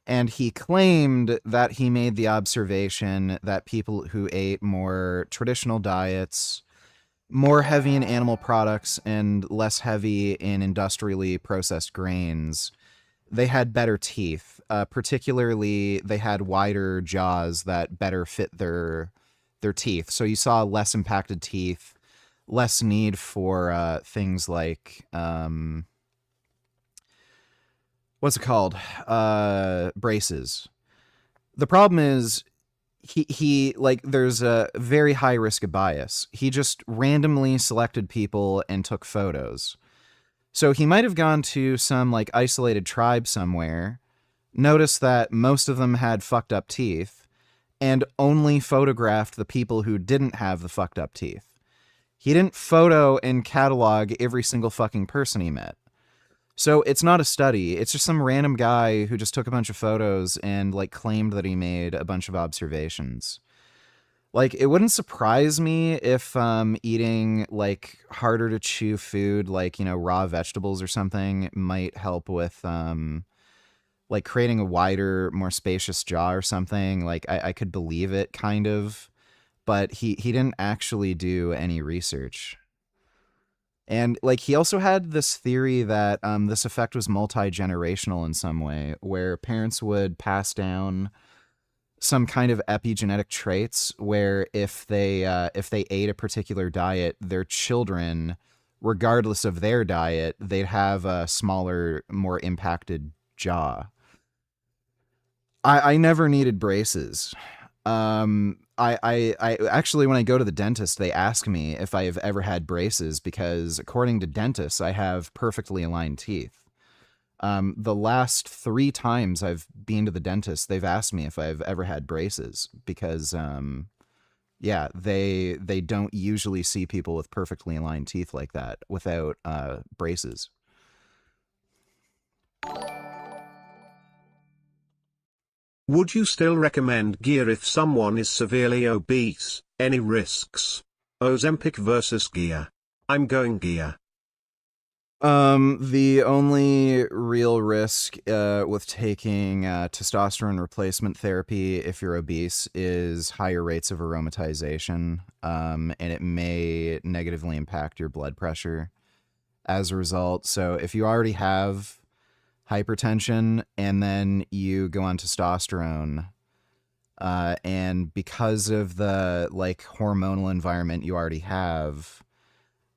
S1: And he claimed that he made the observation that people who ate more traditional diets, more heavy in animal products and less heavy in industrially processed grains, they had better teeth. Particularly, they had wider jaws that better fit their teeth. So you saw less impacted teeth, less need for things like what's it called? Braces. The problem is he like there's a very high risk of bias. He just randomly selected people and took photos. So he might have gone to some like isolated tribe somewhere, noticed that most of them had fucked up teeth, and only photographed the people who didn't have the fucked up teeth. He didn't photo and catalog every single fucking person he met. So it's not a study. It's just some random guy who just took a bunch of photos and like claimed that he made a bunch of observations. Like, it wouldn't surprise me if eating like harder to chew food, like, you know, raw vegetables or something might help with like creating a wider, more spacious jaw or something. Like I could believe it kind of, but he didn't actually do any research. And like he also had this theory that this effect was multi-generational in some way, where parents would pass down some kind of epigenetic traits where if they ate a particular diet, their children, regardless of their diet, they'd have a smaller, more impacted jaw. I never needed braces. I actually, when I go to the dentist, they ask me if I have ever had braces because according to dentists, I have perfectly aligned teeth. The last 3 times I've been to the dentist, they've asked me if I've ever had braces because, yeah, they don't usually see people with perfectly aligned teeth like that without braces.
S5: Would you still recommend gear if someone is severely obese? Any risks? Ozempic versus gear. I'm going gear.
S1: The only real risk with taking testosterone replacement therapy if you're obese is higher rates of aromatization, and it may negatively impact your blood pressure as a result. So if you already have hypertension and then you go on testosterone, and because of the like hormonal environment you already have,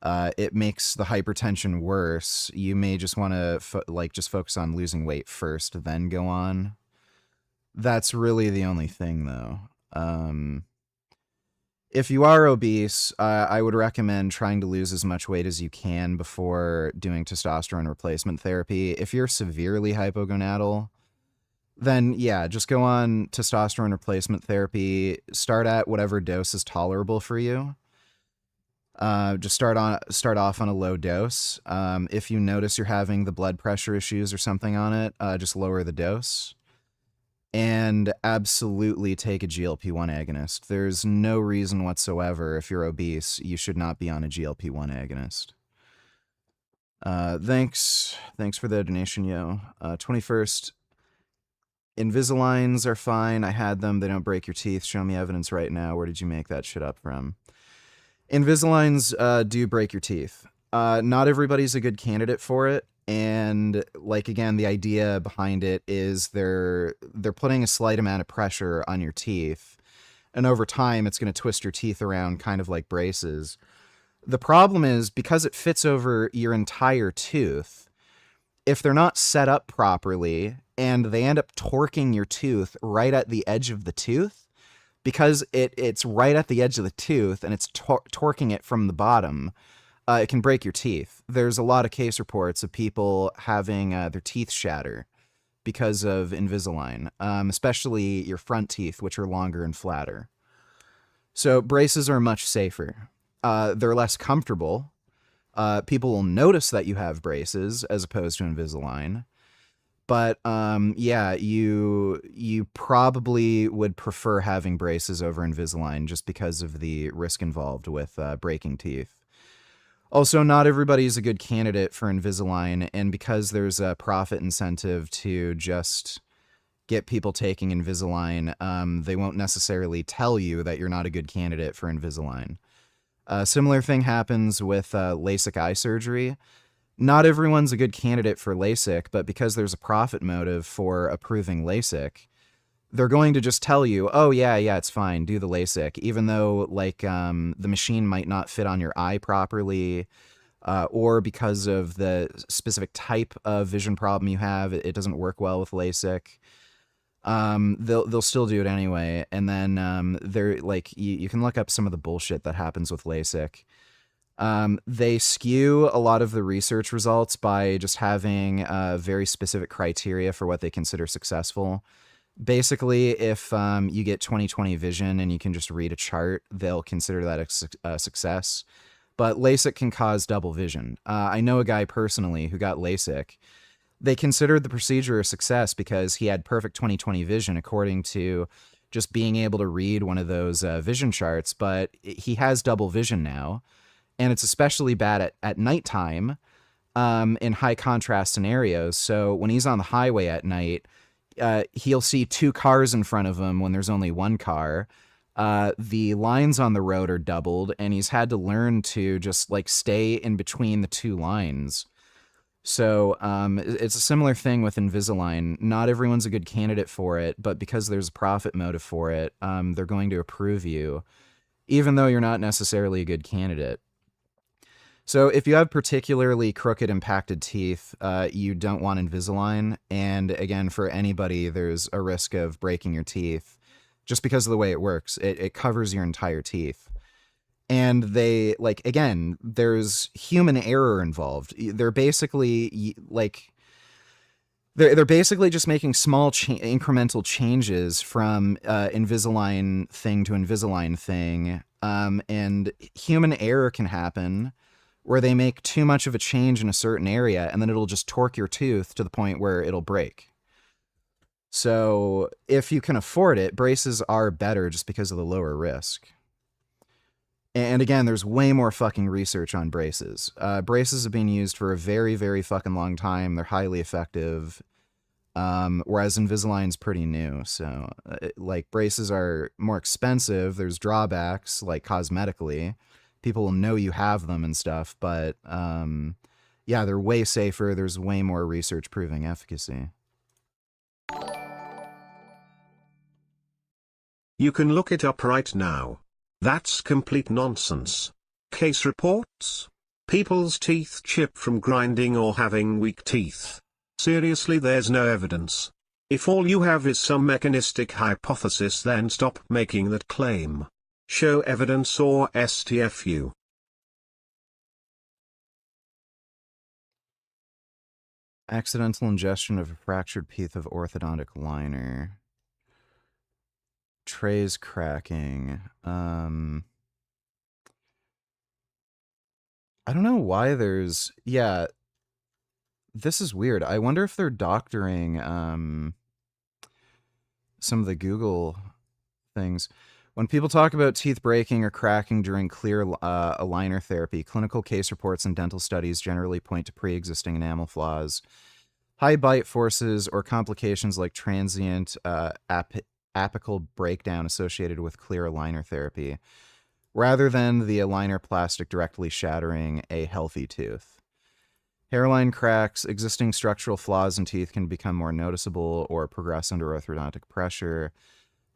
S1: it makes the hypertension worse. You may just want to just focus on losing weight first, then go on. That's really the only thing, though. If you are obese, I would recommend trying to lose as much weight as you can before doing testosterone replacement therapy. If you're severely hypogonadal, then yeah, just go on testosterone replacement therapy. Start at whatever dose is tolerable for you. Just start off on a low dose. If you notice you're having the blood pressure issues or something on it, just lower the dose. And absolutely take a GLP-1 agonist. There's no reason whatsoever, if you're obese, you should not be on a GLP-1 agonist. Thanks for the donation, yo. 21st, Invisaligns are fine. I had them. They don't break your teeth. Show me evidence right now. Where did you make that shit up from? Invisaligns do break your teeth. Not everybody's a good candidate for it. And like, again, the idea behind it is they're putting a slight amount of pressure on your teeth. And over time, it's going to twist your teeth around kind of like braces. The problem is because it fits over your entire tooth, if they're not set up properly and they end up torquing your tooth right at the edge of the tooth, because it's right at the edge of the tooth and it's torquing it from the bottom, it can break your teeth. There's a lot of case reports of people having their teeth shatter because of Invisalign, especially your front teeth, which are longer and flatter. So braces are much safer. They're less comfortable. People will notice that you have braces as opposed to Invisalign. But yeah, you probably would prefer having braces over Invisalign just because of the risk involved with breaking teeth. Also, not everybody is a good candidate for Invisalign, and because there's a profit incentive to just get people taking Invisalign, they won't necessarily tell you that you're not a good candidate for Invisalign. Similar thing happens with LASIK eye surgery. Not everyone's a good candidate for LASIK, but because there's a profit motive for approving LASIK, they're going to just tell you, oh, yeah, it's fine, do the LASIK, even though, like, the machine might not fit on your eye properly, or because of the specific type of vision problem you have, it doesn't work well with LASIK. They'll still do it anyway, and then they're like, you can look up some of the bullshit that happens with LASIK. They skew a lot of the research results by just having very specific criteria for what they consider successful. Basically, if you get 20/20 vision and you can just read a chart, they'll consider that a success. But LASIK can cause double vision. I know a guy personally who got LASIK. They considered the procedure a success because he had perfect 20/20 vision according to just being able to read one of those vision charts, but he has double vision now. And it's especially bad at nighttime in high contrast scenarios. So when he's on the highway at night, he'll see two cars in front of him when there's only one car. The lines on the road are doubled, and he's had to learn to just like stay in between the two lines. So it's a similar thing with Invisalign. Not everyone's a good candidate for it, but because there's a profit motive for it, they're going to approve you, even though you're not necessarily a good candidate. So if you have particularly crooked impacted teeth, you don't want Invisalign. And again, for anybody, there's a risk of breaking your teeth just because of the way it works. It covers your entire teeth. And they, like, again, there's human error involved. They're basically, like, they're basically just making small incremental changes from Invisalign thing to Invisalign thing. And human error can happen where they make too much of a change in a certain area, and then it'll just torque your tooth to the point where it'll break. So if you can afford it, braces are better just because of the lower risk. And again, there's way more fucking research on braces. Braces have been used for a very, very fucking long time. They're highly effective. Whereas Invisalign's pretty new. So like braces are more expensive. There's drawbacks like cosmetically. People will know you have them and stuff, but yeah, they're way safer. There's way more research proving efficacy.
S5: You can look it up right now. That's complete nonsense. Case reports? People's teeth chip from grinding or having weak teeth. Seriously, there's no evidence. If all you have is some mechanistic hypothesis, then stop making that claim. Show evidence or STFU.
S1: Accidental ingestion of a fractured piece of orthodontic liner. Trays cracking. I don't know why there's, yeah, this is weird. I wonder if they're doctoring some of the Google things. When people talk about teeth breaking or cracking during clear aligner therapy, clinical case reports and dental studies generally point to pre-existing enamel flaws, high bite forces, or complications like transient apical breakdown associated with clear aligner therapy, rather than the aligner plastic directly shattering a healthy tooth. Hairline cracks, existing structural flaws in teeth can become more noticeable or progress under orthodontic pressure.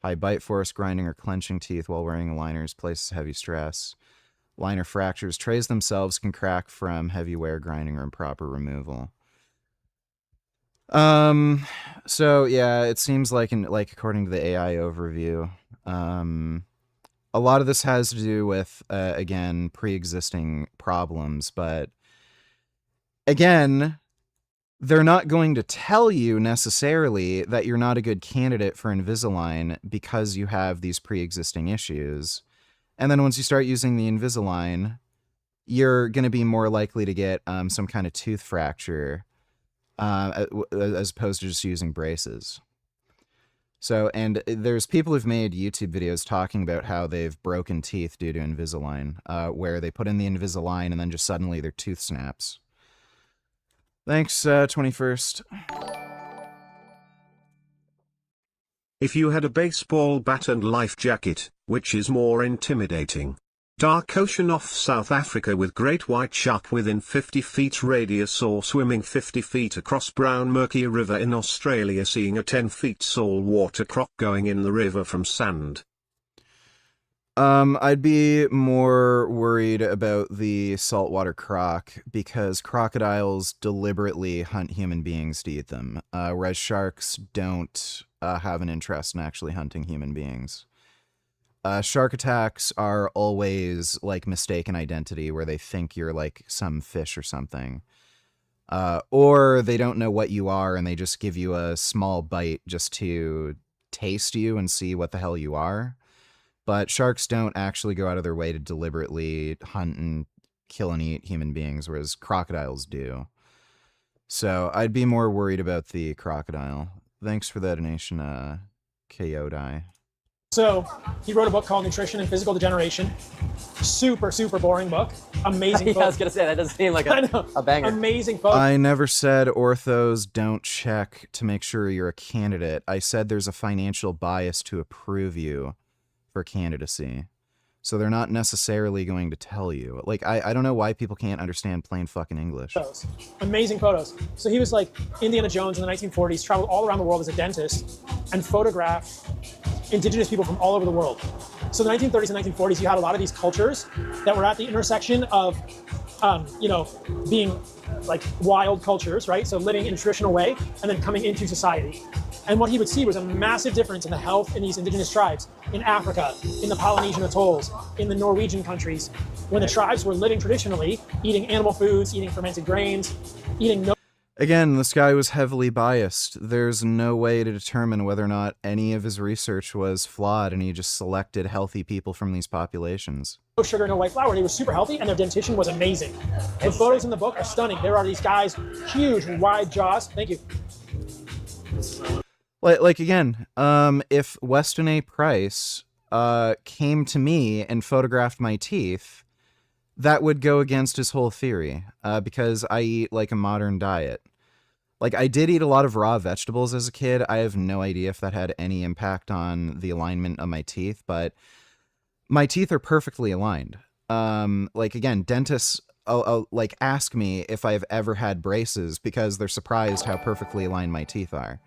S1: High bite force, grinding, or clenching teeth while wearing aligners places heavy stress. Liner fractures, trays themselves can crack from heavy wear, grinding, or improper removal. So yeah, it seems like according to the AI overview, a lot of this has to do with again pre-existing problems, but again, they're not going to tell you necessarily that you're not a good candidate for Invisalign because you have these pre-existing issues. And then once you start using the Invisalign, you're going to be more likely to get some kind of tooth fracture as opposed to just using braces. So, and there's people who've made YouTube videos talking about how they've broken teeth due to Invisalign, where they put in the Invisalign and then just suddenly their tooth snaps. Thanks, 21st.
S5: If you had a baseball bat and life jacket, which is more intimidating? Dark ocean off South Africa with great white shark within 50 feet radius, or swimming 50 feet across brown murky river in Australia, seeing a 10 feet saltwater croc going in the river from sand?
S1: I'd be more worried about the saltwater croc because crocodiles deliberately hunt human beings to eat them, whereas sharks don't have an interest in actually hunting human beings. Shark attacks are always like mistaken identity, where they think you're like some fish or something. Or they don't know what you are and they just give you a small bite just to taste you and see what the hell you are. But sharks don't actually go out of their way to deliberately hunt and kill and eat human beings, whereas crocodiles do. So I'd be more worried about the crocodile. Thanks for that donation, Kyodai.
S6: So he wrote a book called Nutrition and Physical Degeneration. Super, super boring book. Amazing book.
S4: I was going to say, that doesn't seem like a banger.
S6: Amazing book.
S1: I never said orthos don't check to make sure you're a candidate. I said there's a financial bias to approve you for candidacy. So they're not necessarily going to tell you. Like, I don't know why people can't understand plain fucking English.
S6: Amazing photos. So he was like Indiana Jones in the 1940s, traveled all around the world as a dentist and photographed indigenous people from all over the world. So in the 1930s and 1940s, you had a lot of these cultures that were at the intersection of, being like wild cultures, right? So living in a traditional way and then coming into society. And what he would see was a massive difference in the health in these indigenous tribes in Africa, in the Polynesian atolls, in the Norwegian countries, when the tribes were living traditionally, eating animal foods, eating fermented grains, eating no.
S1: Again, this guy was heavily biased. There's no way to determine whether or not any of his research was flawed, and he just selected healthy people from these populations.
S6: No sugar, no white flour. They were super healthy, and their dentition was amazing. The photos in the book are stunning. There are these guys, huge, wide jaws. Thank you.
S1: Like again, if Weston A. Price came to me and photographed my teeth, that would go against his whole theory, because I eat like a modern diet. Like, I did eat a lot of raw vegetables as a kid. I have no idea if that had any impact on the alignment of my teeth, but my teeth are perfectly aligned. Like, again, dentists like ask me if I've ever had braces because they're surprised how perfectly aligned my teeth are.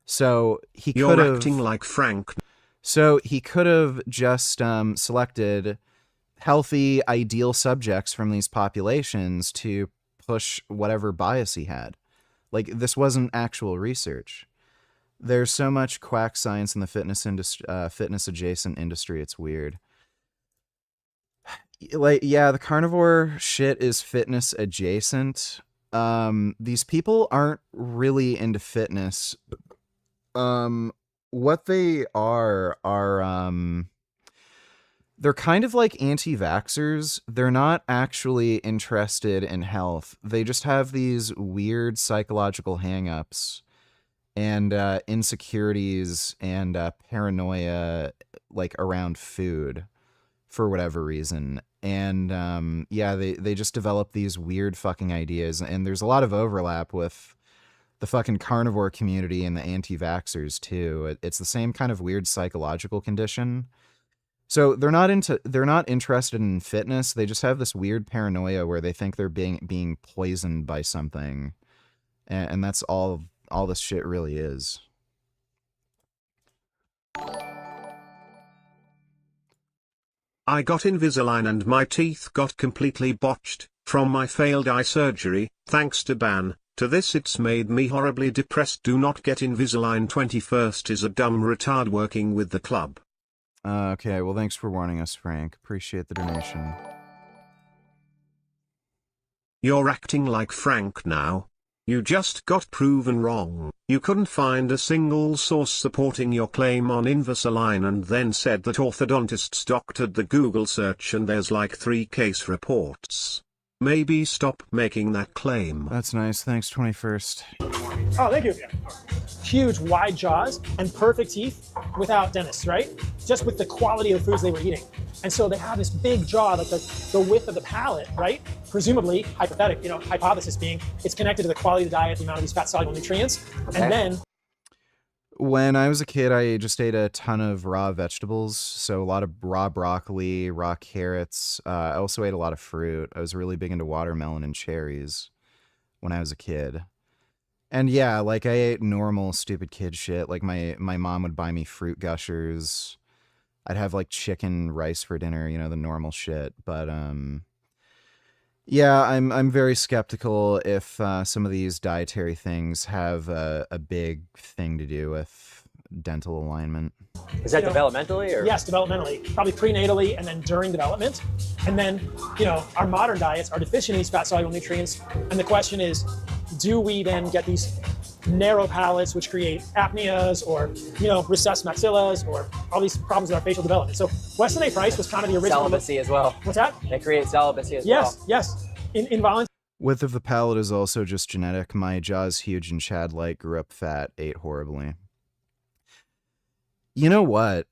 S1: So he could have...
S5: You're acting like Frank.
S1: So he could have just selected healthy, ideal subjects from these populations to push whatever bias he had. Like, this wasn't actual research. There's so much quack science in the fitness industry, fitness adjacent industry. It's weird. Like, yeah, the carnivore shit is fitness adjacent. These people aren't really into fitness. What they are they're kind of like anti-vaxxers. They're not actually interested in health. They just have these weird psychological hangups and insecurities and paranoia, like around food, for whatever reason. And yeah, they just develop these weird fucking ideas, and there's a lot of overlap with the fucking carnivore community and the anti-vaxxers too. It's the same kind of weird psychological condition. So they're not interested in fitness. They just have this weird paranoia where they think they're being poisoned by something, and that's all this shit really is.
S5: I got Invisalign and my teeth got completely botched from my failed eye surgery, thanks to ban. To this it's made me horribly depressed. Do not get Invisalign. 21st is a dumb retard working with the club.
S1: Okay, well thanks for warning us, Frank. Appreciate the donation.
S5: You're acting like Frank now. You just got proven wrong. You couldn't find a single source supporting your claim on Invisalign and then said that orthodontists doctored the Google search and there's like 3 case reports. Maybe stop making that claim.
S1: That's nice. Thanks, 21st.
S6: Oh, thank you. Huge, wide jaws and perfect teeth without dentists, right? Just with the quality of the foods they were eating. And so they have this big jaw, like the width of the palate, right? Presumably, hypothesis being, it's connected to the quality of the diet, the amount of these fat-soluble nutrients. Okay. And then...
S1: When I was a kid, I just ate a ton of raw vegetables. So a lot of raw broccoli, raw carrots. I also ate a lot of fruit. I was really big into watermelon and cherries when I was a kid. And yeah, like I ate normal stupid kid shit. Like my mom would buy me fruit gushers. I'd have like chicken rice for dinner, you know, the normal shit. But yeah, I'm very skeptical if some of these dietary things have a big thing to do with dental alignment.
S4: Is that developmentally or?
S6: Yes, developmentally. Probably prenatally and then during development. And then, our modern diets are deficient in these fat-soluble nutrients. And the question is, do we then get these narrow palates which create apneas or, recessed maxillas or all these problems with our facial development? So Weston A. Price was kind of the original.
S4: Celibacy as well.
S6: What's that?
S4: They create celibacy as well.
S6: Yes. Involuntary.
S1: Width of the palate is also just genetic. My jaw's huge and Chad-like, grew up fat, ate horribly. You know what?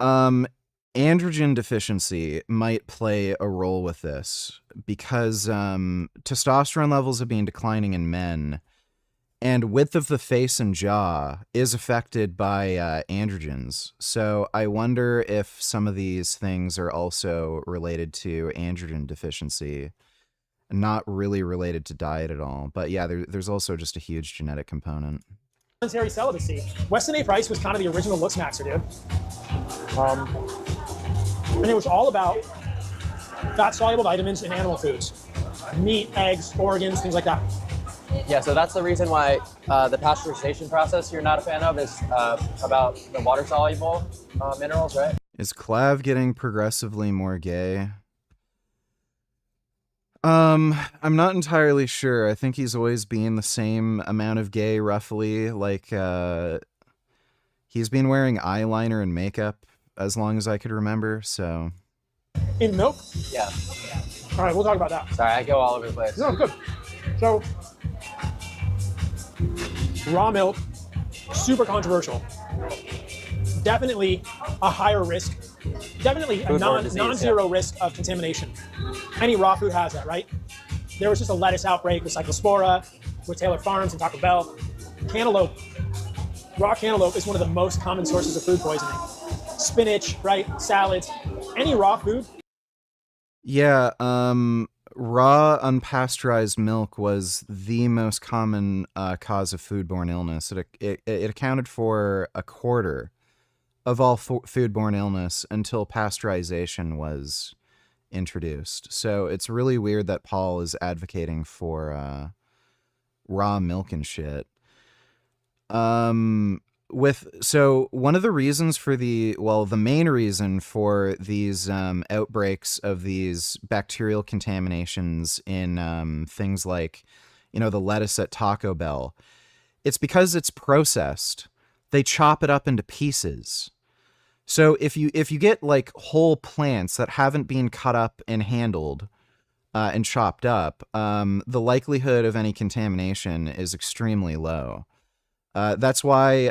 S1: Androgen deficiency might play a role with this because testosterone levels have been declining in men, and width of the face and jaw is affected by androgens. So I wonder if some of these things are also related to androgen deficiency, not really related to diet at all. But yeah, there's also just a huge genetic component.
S6: Celibacy. Weston A. Price was kind of the original looks maxer, dude. And it was all about fat-soluble vitamins in animal foods. Meat, eggs, organs, things like that.
S4: Yeah, so that's the reason why the pasteurization process you're not a fan of is about the water-soluble minerals, right?
S1: Is Clav getting progressively more gay? I'm not entirely sure. I think he's always been the same amount of gay, roughly. Like, he's been wearing eyeliner and makeup as long as I could remember, so.
S6: In milk?
S4: Yeah.
S6: All right, we'll talk about that.
S4: Sorry, I go all over the place.
S6: No, good. So, raw milk, super controversial. Definitely a higher risk. Definitely a non-zero risk of contamination. Any raw food has that, right? There was just a lettuce outbreak with Cyclospora, with Taylor Farms and Taco Bell. Cantaloupe, raw cantaloupe is one of the most common sources of food poisoning. Spinach, right? Salads, any raw food.
S1: Yeah, raw unpasteurized milk was the most common cause of foodborne illness. It accounted for a quarter of all foodborne illness until pasteurization was introduced. So it's really weird that Paul is advocating for raw milk and shit. So one of the reasons for the main reason for these outbreaks of these bacterial contaminations in things like, the lettuce at Taco Bell, it's because it's processed. They chop it up into pieces. So if you get like whole plants that haven't been cut up and handled and chopped up, the likelihood of any contamination is extremely low. That's why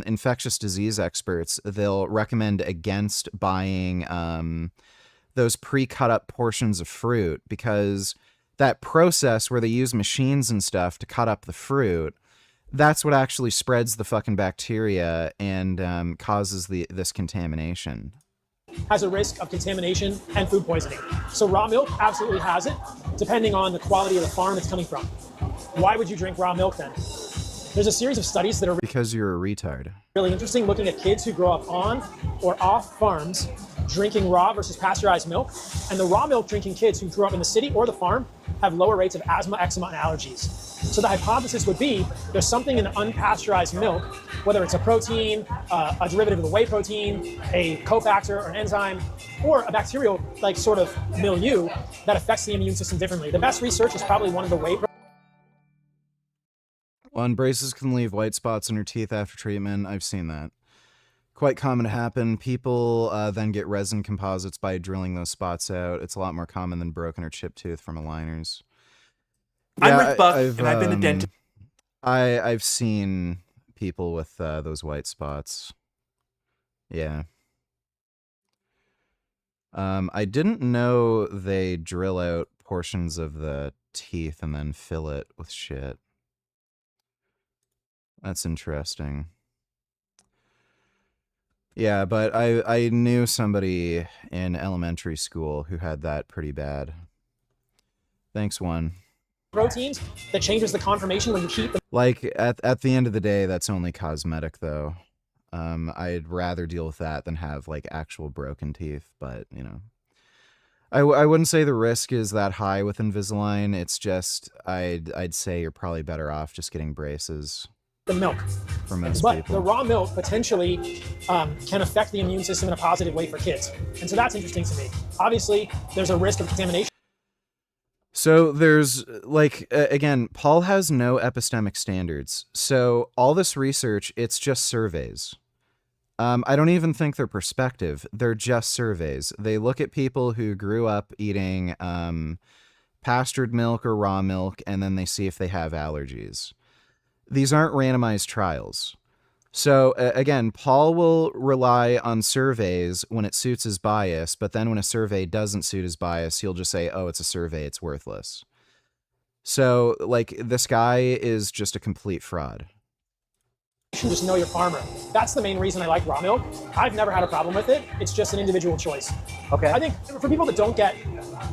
S1: infectious disease experts, they'll recommend against buying those pre-cut up portions of fruit, because that process where they use machines and stuff to cut up the fruit, that's what actually spreads the fucking bacteria and causes this contamination.
S6: Has a risk of contamination and food poisoning. So raw milk absolutely has it, depending on the quality of the farm it's coming from. Why would you drink raw milk then? There's a series of studies that are
S1: Because you're a retard.
S6: really interesting, looking at kids who grow up on or off farms drinking raw versus pasteurized milk. And the raw milk drinking kids who grew up in the city or the farm have lower rates of asthma, eczema, and allergies. So the hypothesis would be there's something in unpasteurized milk, whether it's a protein, a derivative of the whey protein, a cofactor or an enzyme, or a bacterial like sort of milieu that affects the immune system differently. The best research is probably one of the whey proteins.
S1: Well, braces can leave white spots in your teeth after treatment. I've seen that. Quite common to happen. People then get resin composites by drilling those spots out. It's a lot more common than broken or chipped tooth from aligners.
S12: I'm Rick Buff, and I've been a dentist.
S1: I've seen people with those white spots. Yeah. I didn't know they drill out portions of the teeth and then fill it with shit. That's interesting. Yeah, but I knew somebody in elementary school who had that pretty bad. Thanks, one.
S6: Proteins that changes the conformation when you heat them.
S1: Like, at the end of the day, that's only cosmetic, though. I'd rather deal with that than have, like, actual broken teeth, but, you know. I wouldn't say the risk is that high with Invisalign. It's just, I'd say you're probably better off just getting braces.
S6: The milk.
S1: For most
S6: but
S1: people.
S6: the raw milk potentially can affect the immune system in a positive way for kids. And so that's interesting to me. Obviously, there's a risk of contamination.
S1: So there's, like, again, Paul has no epistemic standards. So all this research, it's just surveys. I don't even think they're perspective. They're just surveys. They look at people who grew up eating pastured milk or raw milk, and then they see if they have allergies. These aren't randomized trials. So again, Paul will rely on surveys when it suits his bias, but then when a survey doesn't suit his bias, he'll just say, oh, it's a survey, it's worthless. So, like, this guy is just a complete fraud.
S6: Just know your farmer. That's the main reason I like raw milk. I've never had a problem with it. It's just an individual choice.
S4: Okay.
S6: I think for people that don't get...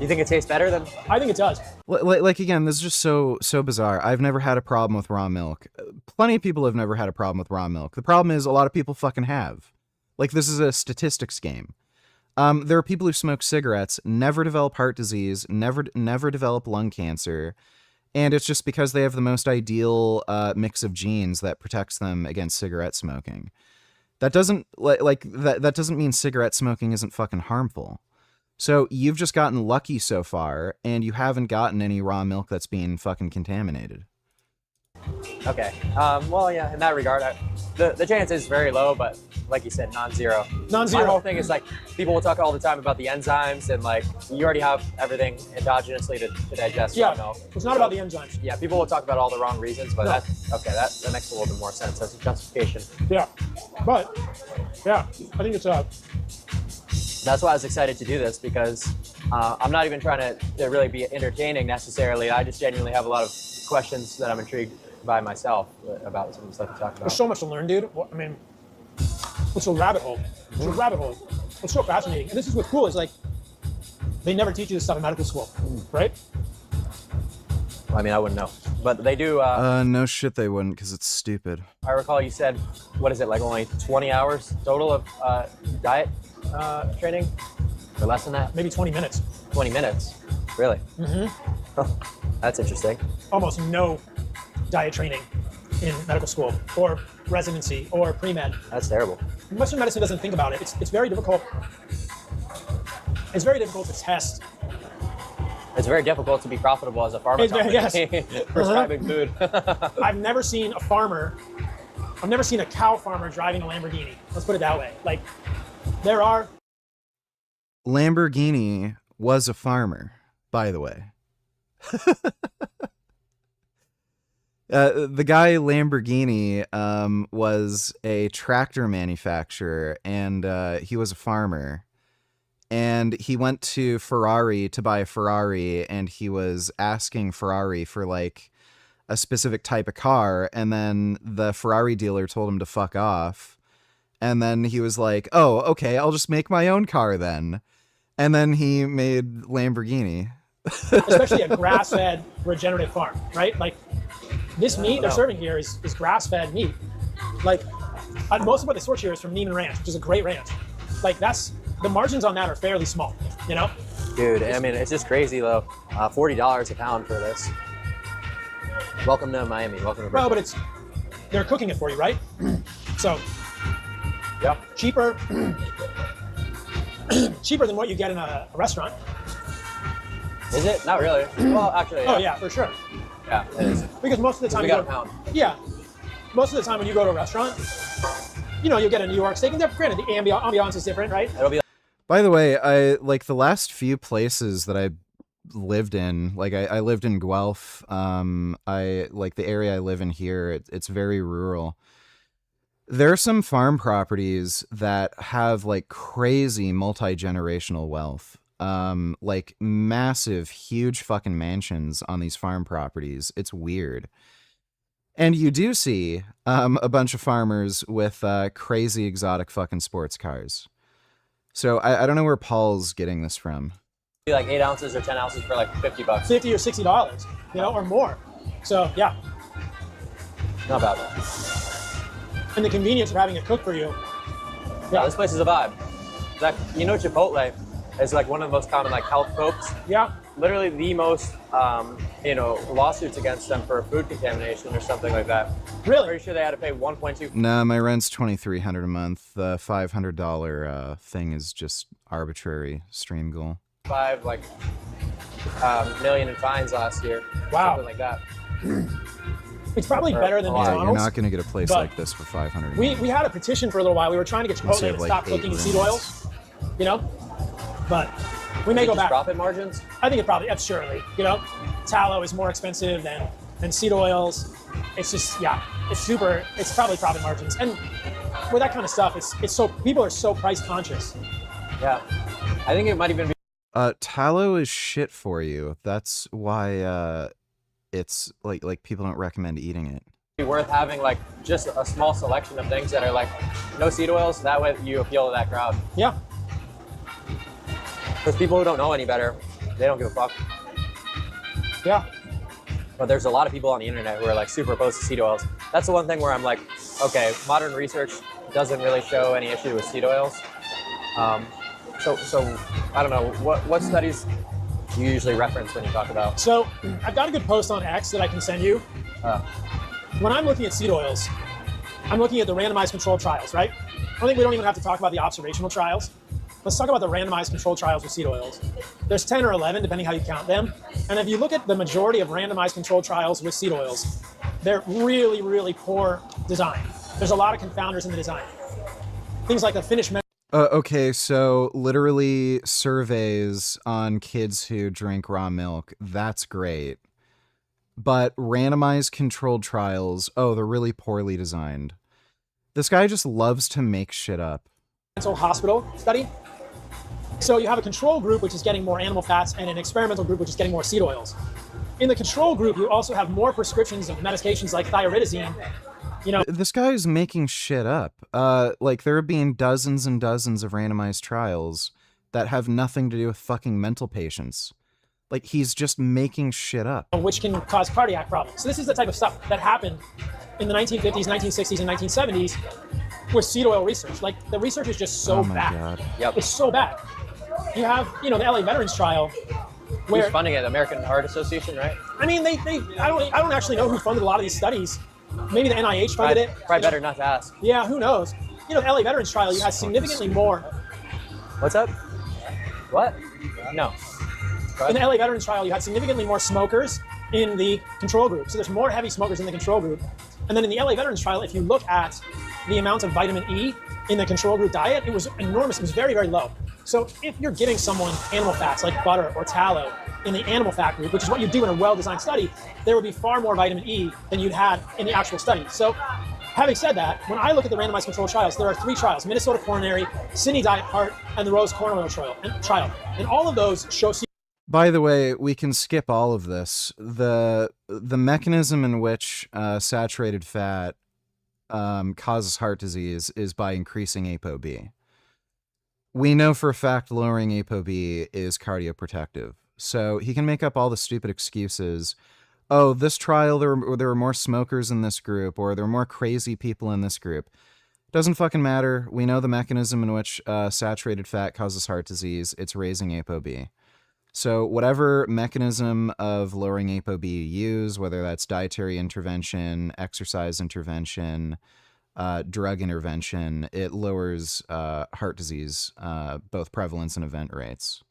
S4: You think it tastes better than...
S6: I think it does.
S1: Like, again, this is just so bizarre. I've never had a problem with raw milk. Plenty of people have never had a problem with raw milk. The problem is a lot of people fucking have. Like, this is a statistics game. There are people who smoke cigarettes, never develop heart disease, never develop lung cancer, and it's just because they have the most ideal mix of genes that protects them against cigarette smoking. That doesn't that doesn't mean cigarette smoking isn't fucking harmful. So you've just gotten lucky so far, and you haven't gotten any raw milk that's being fucking contaminated.
S4: Okay. Well, yeah, in that regard, the chance is very low, but like you said, non-zero.
S6: Non-zero.
S4: My whole thing is, like, people will talk all the time about the enzymes, and, like, you already have everything endogenously to digest raw milk.
S6: It's not about the enzymes.
S4: Yeah, people will talk about all the wrong reasons, but that makes a little bit more sense. That's a justification.
S6: Yeah, but, yeah, I think it's
S4: That's why I was excited to do this, because I'm not even trying to really be entertaining necessarily. I just genuinely have a lot of questions that I'm intrigued by myself about some of the stuff you talk about.
S6: There's so much to learn, dude. I mean, it's a rabbit hole. It's a rabbit hole. It's so fascinating. And this is what's cool is, like, they never teach you this stuff in medical school, right?
S4: I mean, I wouldn't know, but they do.
S1: No shit they wouldn't, because it's stupid.
S4: I recall you said, what is it, like only 20 hours total of diet training? Or less than that?
S6: Maybe 20 minutes.
S4: 20 minutes? Really?
S6: Mm-hmm.
S4: That's interesting.
S6: Almost no diet training in medical school or residency or pre-med.
S4: That's terrible.
S6: Western medicine doesn't think about it. It's very difficult. It's very difficult to test.
S4: It's very difficult to be profitable as a pharma company.
S6: Yes.
S4: Prescribing food.
S6: I've never seen a farmer, I've never seen a cow farmer driving a Lamborghini. Let's put it that way. Like, There are.
S1: Lamborghini was a farmer, by the way. The guy Lamborghini was a tractor manufacturer, and he was a farmer. And he went to Ferrari to buy a Ferrari, and he was asking Ferrari for like a specific type of car, and then the Ferrari dealer told him to fuck off. And then he was like, oh, okay, I'll just make my own car then. And then he made Lamborghini.
S6: Especially a grass-fed regenerative farm, right? Like, this meat they're serving here is grass-fed meat. Like, most of what they source here is from Neiman Ranch, which is a great ranch. Like, the margins on that are fairly small, you know?
S4: Dude, I mean, it's just crazy though. $40 a pound for this. Welcome to Miami. Welcome to
S6: Bro, but they're cooking it for you, right? So,
S4: yeah,
S6: cheaper than what you get in a restaurant.
S4: Is it? Not really. Well, actually, yeah.
S6: Oh yeah, for sure.
S4: Yeah, it is.
S6: Because most of the time
S4: we got a pound.
S6: Yeah, most of the time when you go to a restaurant, you know, you'll get a New York steak, and granted, the ambiance is different, right?
S4: It'll be.
S1: By the way, I like the last few places that I lived in. Like I lived in Guelph. I like the area I live in here. It's very rural. There are some farm properties that have like crazy multi-generational wealth. Like massive, huge fucking mansions on these farm properties. It's weird. And you do see a bunch of farmers with crazy exotic fucking sports cars. So I don't know where Paul's getting this from.
S4: Like 8 ounces or 10 ounces for like $50.
S6: $50 or $60, you know, or more. So yeah.
S4: Not bad.
S6: And the convenience of having it cooked for you.
S4: Yeah, this place is a vibe. Like, you know, Chipotle is like one of the most common like health folks.
S6: Yeah.
S4: Literally the most, you know, lawsuits against them for food contamination or something like that.
S6: Really?
S4: Pretty sure they had to pay 1.2.
S1: Nah, my rent's $2,300 a month. The $500 thing is just arbitrary stream goal.
S4: 5 like million in fines last year.
S6: Wow.
S4: Something like that.
S6: It's probably better than McDonald's.
S1: You're not going to get a place like this for $500.
S6: We had a petition for a little while. We were trying to get Chipotle to stop cooking seed oils, you know, but we may go back.
S4: Profit margins?
S6: I think it probably, surely, you know, tallow is more expensive than seed oils. It's just, yeah, it's probably profit margins. And with that kind of stuff, it's so, people are so price conscious.
S4: Yeah, I think it might even be.
S1: Tallow is shit for you. That's why it's like people don't recommend eating it.
S4: Be worth having like just a small selection of things that are like no seed oils. That way you appeal to that crowd.
S6: Yeah.
S4: Because people who don't know any better, they don't give a fuck.
S6: Yeah.
S4: But there's a lot of people on the internet who are like super opposed to seed oils. That's the one thing where I'm like, okay, modern research doesn't really show any issue with seed oils. So I don't know, what studies do you usually reference when you talk about?
S6: So I've got a good post on X that I can send you. When I'm looking at seed oils, I'm looking at the randomized controlled trials, right? I think we don't even have to talk about the observational trials. Let's talk about the randomized controlled trials with seed oils. There's 10 or 11, depending how you count them. And if you look at the majority of randomized controlled trials with seed oils, they're really, really poor design. There's a lot of confounders in the design. Things like the Finnish
S1: okay, so literally surveys on kids who drink raw milk, that's great. But randomized controlled trials, oh, they're really poorly designed. This guy just loves to make shit up.
S6: Mental hospital study. So you have a control group, which is getting more animal fats, and an experimental group, which is getting more seed oils. In the control group, you also have more prescriptions of medications like thyroidazine. You know,
S1: this guy is making shit up. Like there have been dozens and dozens of randomized trials that have nothing to do with fucking mental patients. Like he's just making shit up.
S6: Which can cause cardiac problems. So this is the type of stuff that happened in the 1950s, 1960s, and 1970s with seed oil research. Like the research is just so bad.
S1: God.
S6: Yep. It's so bad. You have, you know, the LA Veterans Trial.
S4: Who's funding it? The American Heart Association, right?
S6: I mean, I don't actually know who funded a lot of these studies. Maybe the NIH funded it.
S4: Probably better not to ask.
S6: Yeah, who knows? You know, the LA Veterans Trial, you had significantly more.
S4: What's up? What? No.
S6: In the LA Veterans Trial, you had significantly more smokers in the control group. So there's more heavy smokers in the control group. And then in the LA Veterans Trial, if you look at the amount of vitamin E in the control group diet, it was enormous. It was very, very low. So if you're giving someone animal fats like butter or tallow in the animal fat group, which is what you do in a well-designed study, there would be far more vitamin E than you'd had in the actual study. So having said that, when I look at the randomized controlled trials, there are 3 trials: Minnesota Coronary, Sydney Diet Heart, and the Rose Corn Oil trial. And all of those show.
S1: By the way, we can skip all of this. The mechanism in which saturated fat causes heart disease is by increasing ApoB. We know for a fact lowering ApoB is cardioprotective. So he can make up all the stupid excuses. Oh, this trial, there were more smokers in this group, or there were more crazy people in this group. Doesn't fucking matter. We know the mechanism in which saturated fat causes heart disease. It's raising ApoB. So whatever mechanism of lowering ApoB you use, whether that's dietary intervention, exercise intervention, drug intervention, it lowers heart disease, both prevalence and event rates.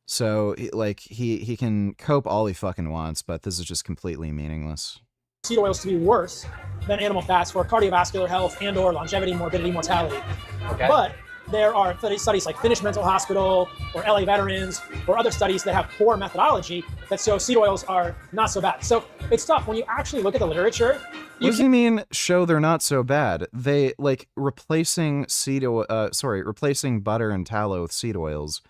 S1: So, like, he can cope all he fucking wants, but this is just completely meaningless.
S6: Seed oils to be worse than animal fats for cardiovascular health and or longevity, morbidity, mortality.
S4: Okay.
S6: But there are studies like Finnish Mental Hospital or LA Veterans or other studies that have poor methodology that show seed oils are not so bad. So it's tough when you actually look at the literature.
S1: What does he mean show they're not so bad? They, like, replacing replacing butter and tallow with seed oils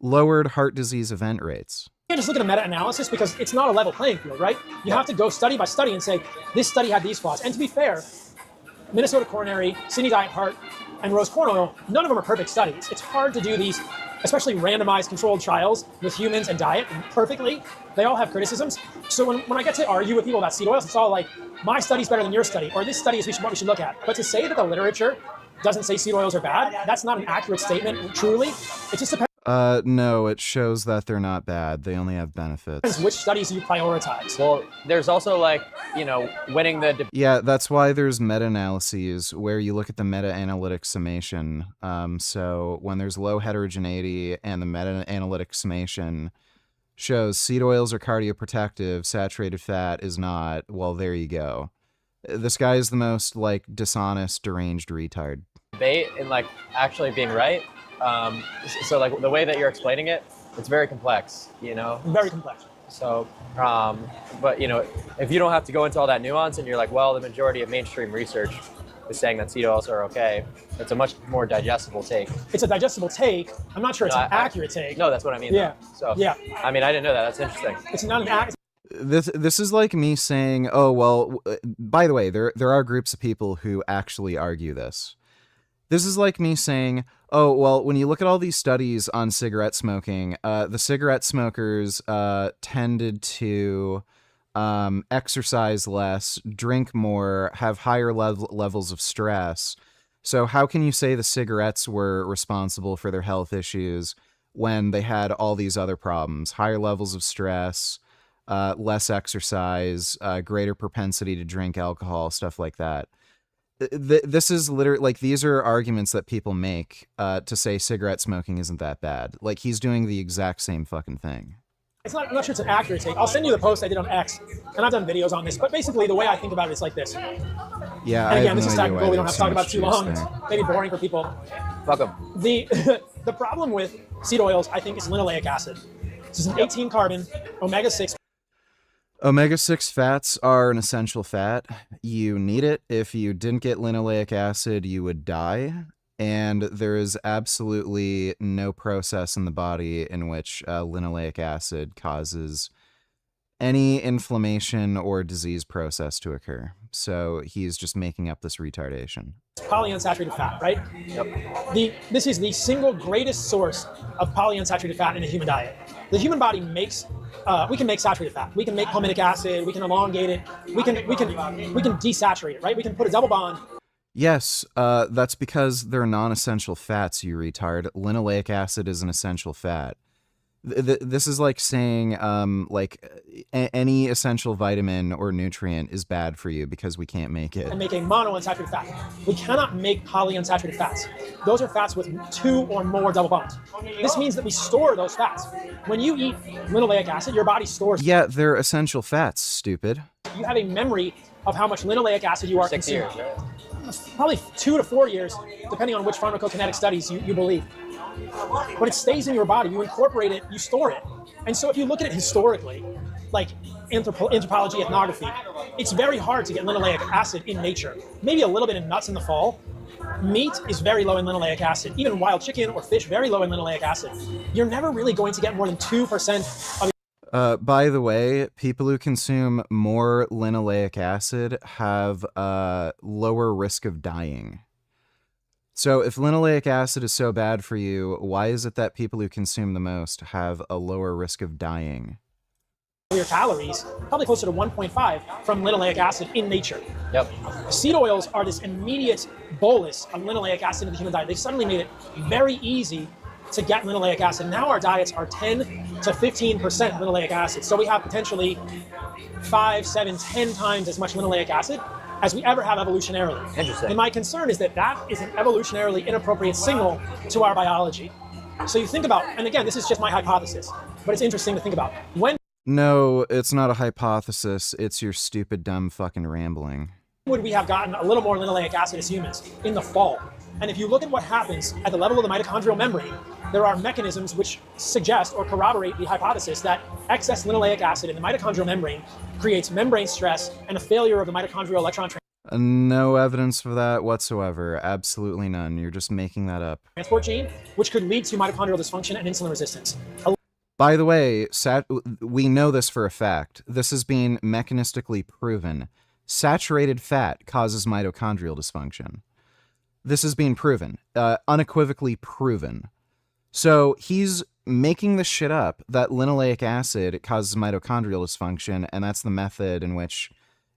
S1: lowered heart disease event rates.
S6: You can't just look at a meta-analysis because it's not a level playing field, right? You have to go study by study and say, this study had these flaws. And to be fair, Minnesota Coronary, Sydney Diet Heart, and Rose Corn Oil, none of them are perfect studies. It's hard to do these, especially randomized controlled trials with humans and diet perfectly. They all have criticisms. So when I get to argue with people about seed oils, it's all like, my study's better than your study, or this study is what we should look at. But to say that the literature doesn't say seed oils are bad, that's not an accurate statement, truly. It just depends.
S1: No, it shows that they're not bad. They only have benefits.
S6: Which studies you prioritize?
S4: Well, there's also, like, you know, winning the...
S1: Yeah, that's why there's meta-analyses where you look at the meta-analytic summation. So when there's low heterogeneity and the meta-analytic summation shows seed oils are cardioprotective, saturated fat is not, well, there you go. This guy is the most, like, dishonest, deranged retard.
S4: Debate and, like, actually being right. So, like, the way that you're explaining it, it's very complex, you know?
S6: Very complex.
S4: So, but, you know, if you don't have to go into all that nuance and you're like, well, the majority of mainstream research is saying that seed oils are okay, it's a much more digestible take.
S6: It's a digestible take. I'm not sure it's an accurate take.
S4: No, that's what I mean.
S6: Yeah.
S4: Though. So,
S6: yeah.
S4: I mean, I didn't know that. That's interesting.
S6: It's not an accurate.
S1: This is like me saying, oh, well, by the way, there are groups of people who actually argue this. This is like me saying, oh, well, when you look at all these studies on cigarette smoking, the cigarette smokers tended to exercise less, drink more, have higher levels of stress. So how can you say the cigarettes were responsible for their health issues when they had all these other problems? Higher levels of stress, less exercise, greater propensity to drink alcohol, stuff like that. This is literally, like, these are arguments that people make to say cigarette smoking isn't that bad. Like, he's doing the exact same fucking thing.
S6: I'm not sure it's an accurate take. I'll send you the post I did on X, and I've done videos on this, but basically the way I think about it is like this.
S1: Yeah,
S6: and again,
S1: I
S6: this
S1: have
S6: is
S1: no
S6: technical,
S1: idea
S6: we don't have to talk about it too long. It's maybe boring for people.
S4: Fuck them.
S6: The problem with seed oils, I think, is linoleic acid. This is an 18 carbon, omega-6.
S1: Omega-6 fats are an essential fat. You need it. If you didn't get linoleic acid, you would die. And there is absolutely no process in the body in which linoleic acid causes any inflammation or disease process to occur. So he's just making up this retardation.
S6: Polyunsaturated fat, right? Yep. This is the single greatest source of polyunsaturated fat in the human diet. The human body makes, we can make saturated fat. We can make palmitic acid. We can elongate it. We can desaturate it, right? We can put a double bond.
S1: Yes, that's because they're non-essential fats, you retard. Linoleic acid is an essential fat. This is like saying, any essential vitamin or nutrient is bad for you because we can't make it.
S6: And make a monounsaturated fat. We cannot make polyunsaturated fats. Those are fats with 2 or more double bonds. This means that we store those fats. When you eat linoleic acid, your body stores.
S1: Yeah, they're essential fats, stupid.
S6: You have a memory of how much linoleic acid you are
S4: 6
S6: consuming.
S4: years, right?
S6: probably 2 to 4 years, depending on which pharmacokinetic studies you believe. But it stays in your body. You incorporate it, you store it. And so if you look at it historically, like anthropology, ethnography, it's very hard to get linoleic acid in nature. Maybe a little bit in nuts in the fall. Meat is very low in linoleic acid. Even wild chicken or fish, very low in linoleic acid. You're never really going to get more than 2% of
S1: By the way, people who consume more linoleic acid have a lower risk of dying. So if linoleic acid is so bad for you, why is it that people who consume the most have a lower risk of dying?
S6: your calories, probably closer to 1.5 from linoleic acid in nature.
S4: Yep.
S6: Seed oils are this immediate bolus of linoleic acid in the human diet. They suddenly made it very easy to get linoleic acid. Now our diets are 10 to 15% linoleic acid. So we have potentially 5, 7, 10 times as much linoleic acid as we ever have evolutionarily.
S4: Interesting.
S6: And my concern is that that is an evolutionarily inappropriate signal to our biology. So you think about, and again, this is just my hypothesis, but it's interesting to think about. When
S1: No, it's not a hypothesis. It's your stupid, dumb fucking rambling.
S6: would we have gotten a little more linoleic acid as humans? In the fall. And if you look at what happens at the level of the mitochondrial membrane, there are mechanisms which suggest or corroborate the hypothesis that excess linoleic acid in the mitochondrial membrane creates membrane stress and a failure of the mitochondrial electron
S1: No evidence for that whatsoever. Absolutely none. You're just making that up.
S6: transport gene, which could lead to mitochondrial dysfunction and insulin resistance.
S1: By the way, we know this for a fact. This has been mechanistically proven. Saturated fat causes mitochondrial dysfunction. This has been proven, unequivocally proven. So he's making the shit up that linoleic acid causes mitochondrial dysfunction, and that's the method in which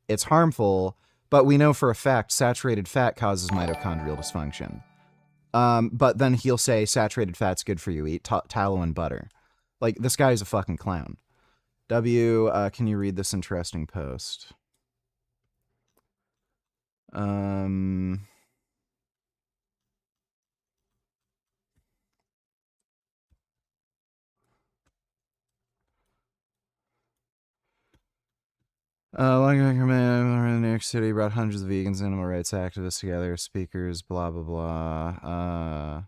S1: it's harmful, but we know for a fact saturated fat causes mitochondrial dysfunction. But then he'll say saturated fat's good for you, eat tallow and butter. Like, this guy's a fucking clown. W, can you read this interesting post? Long in New York City brought hundreds of vegans and animal rights activists together, speakers, blah, blah, blah.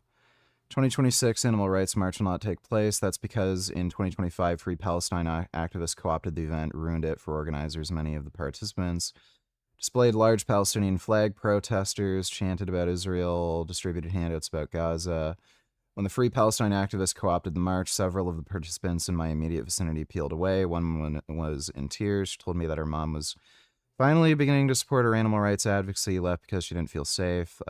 S1: 2026 Animal Rights March will not take place. That's because in 2025, Free Palestine activists co-opted the event, ruined it for organizers. Many of the participants displayed large Palestinian flag, protesters chanted about Israel, distributed handouts about Gaza. When the Free Palestine activists co-opted the march, several of the participants in my immediate vicinity peeled away. One woman was in tears. She told me that her mom was finally beginning to support her animal rights advocacy, left because she didn't feel safe.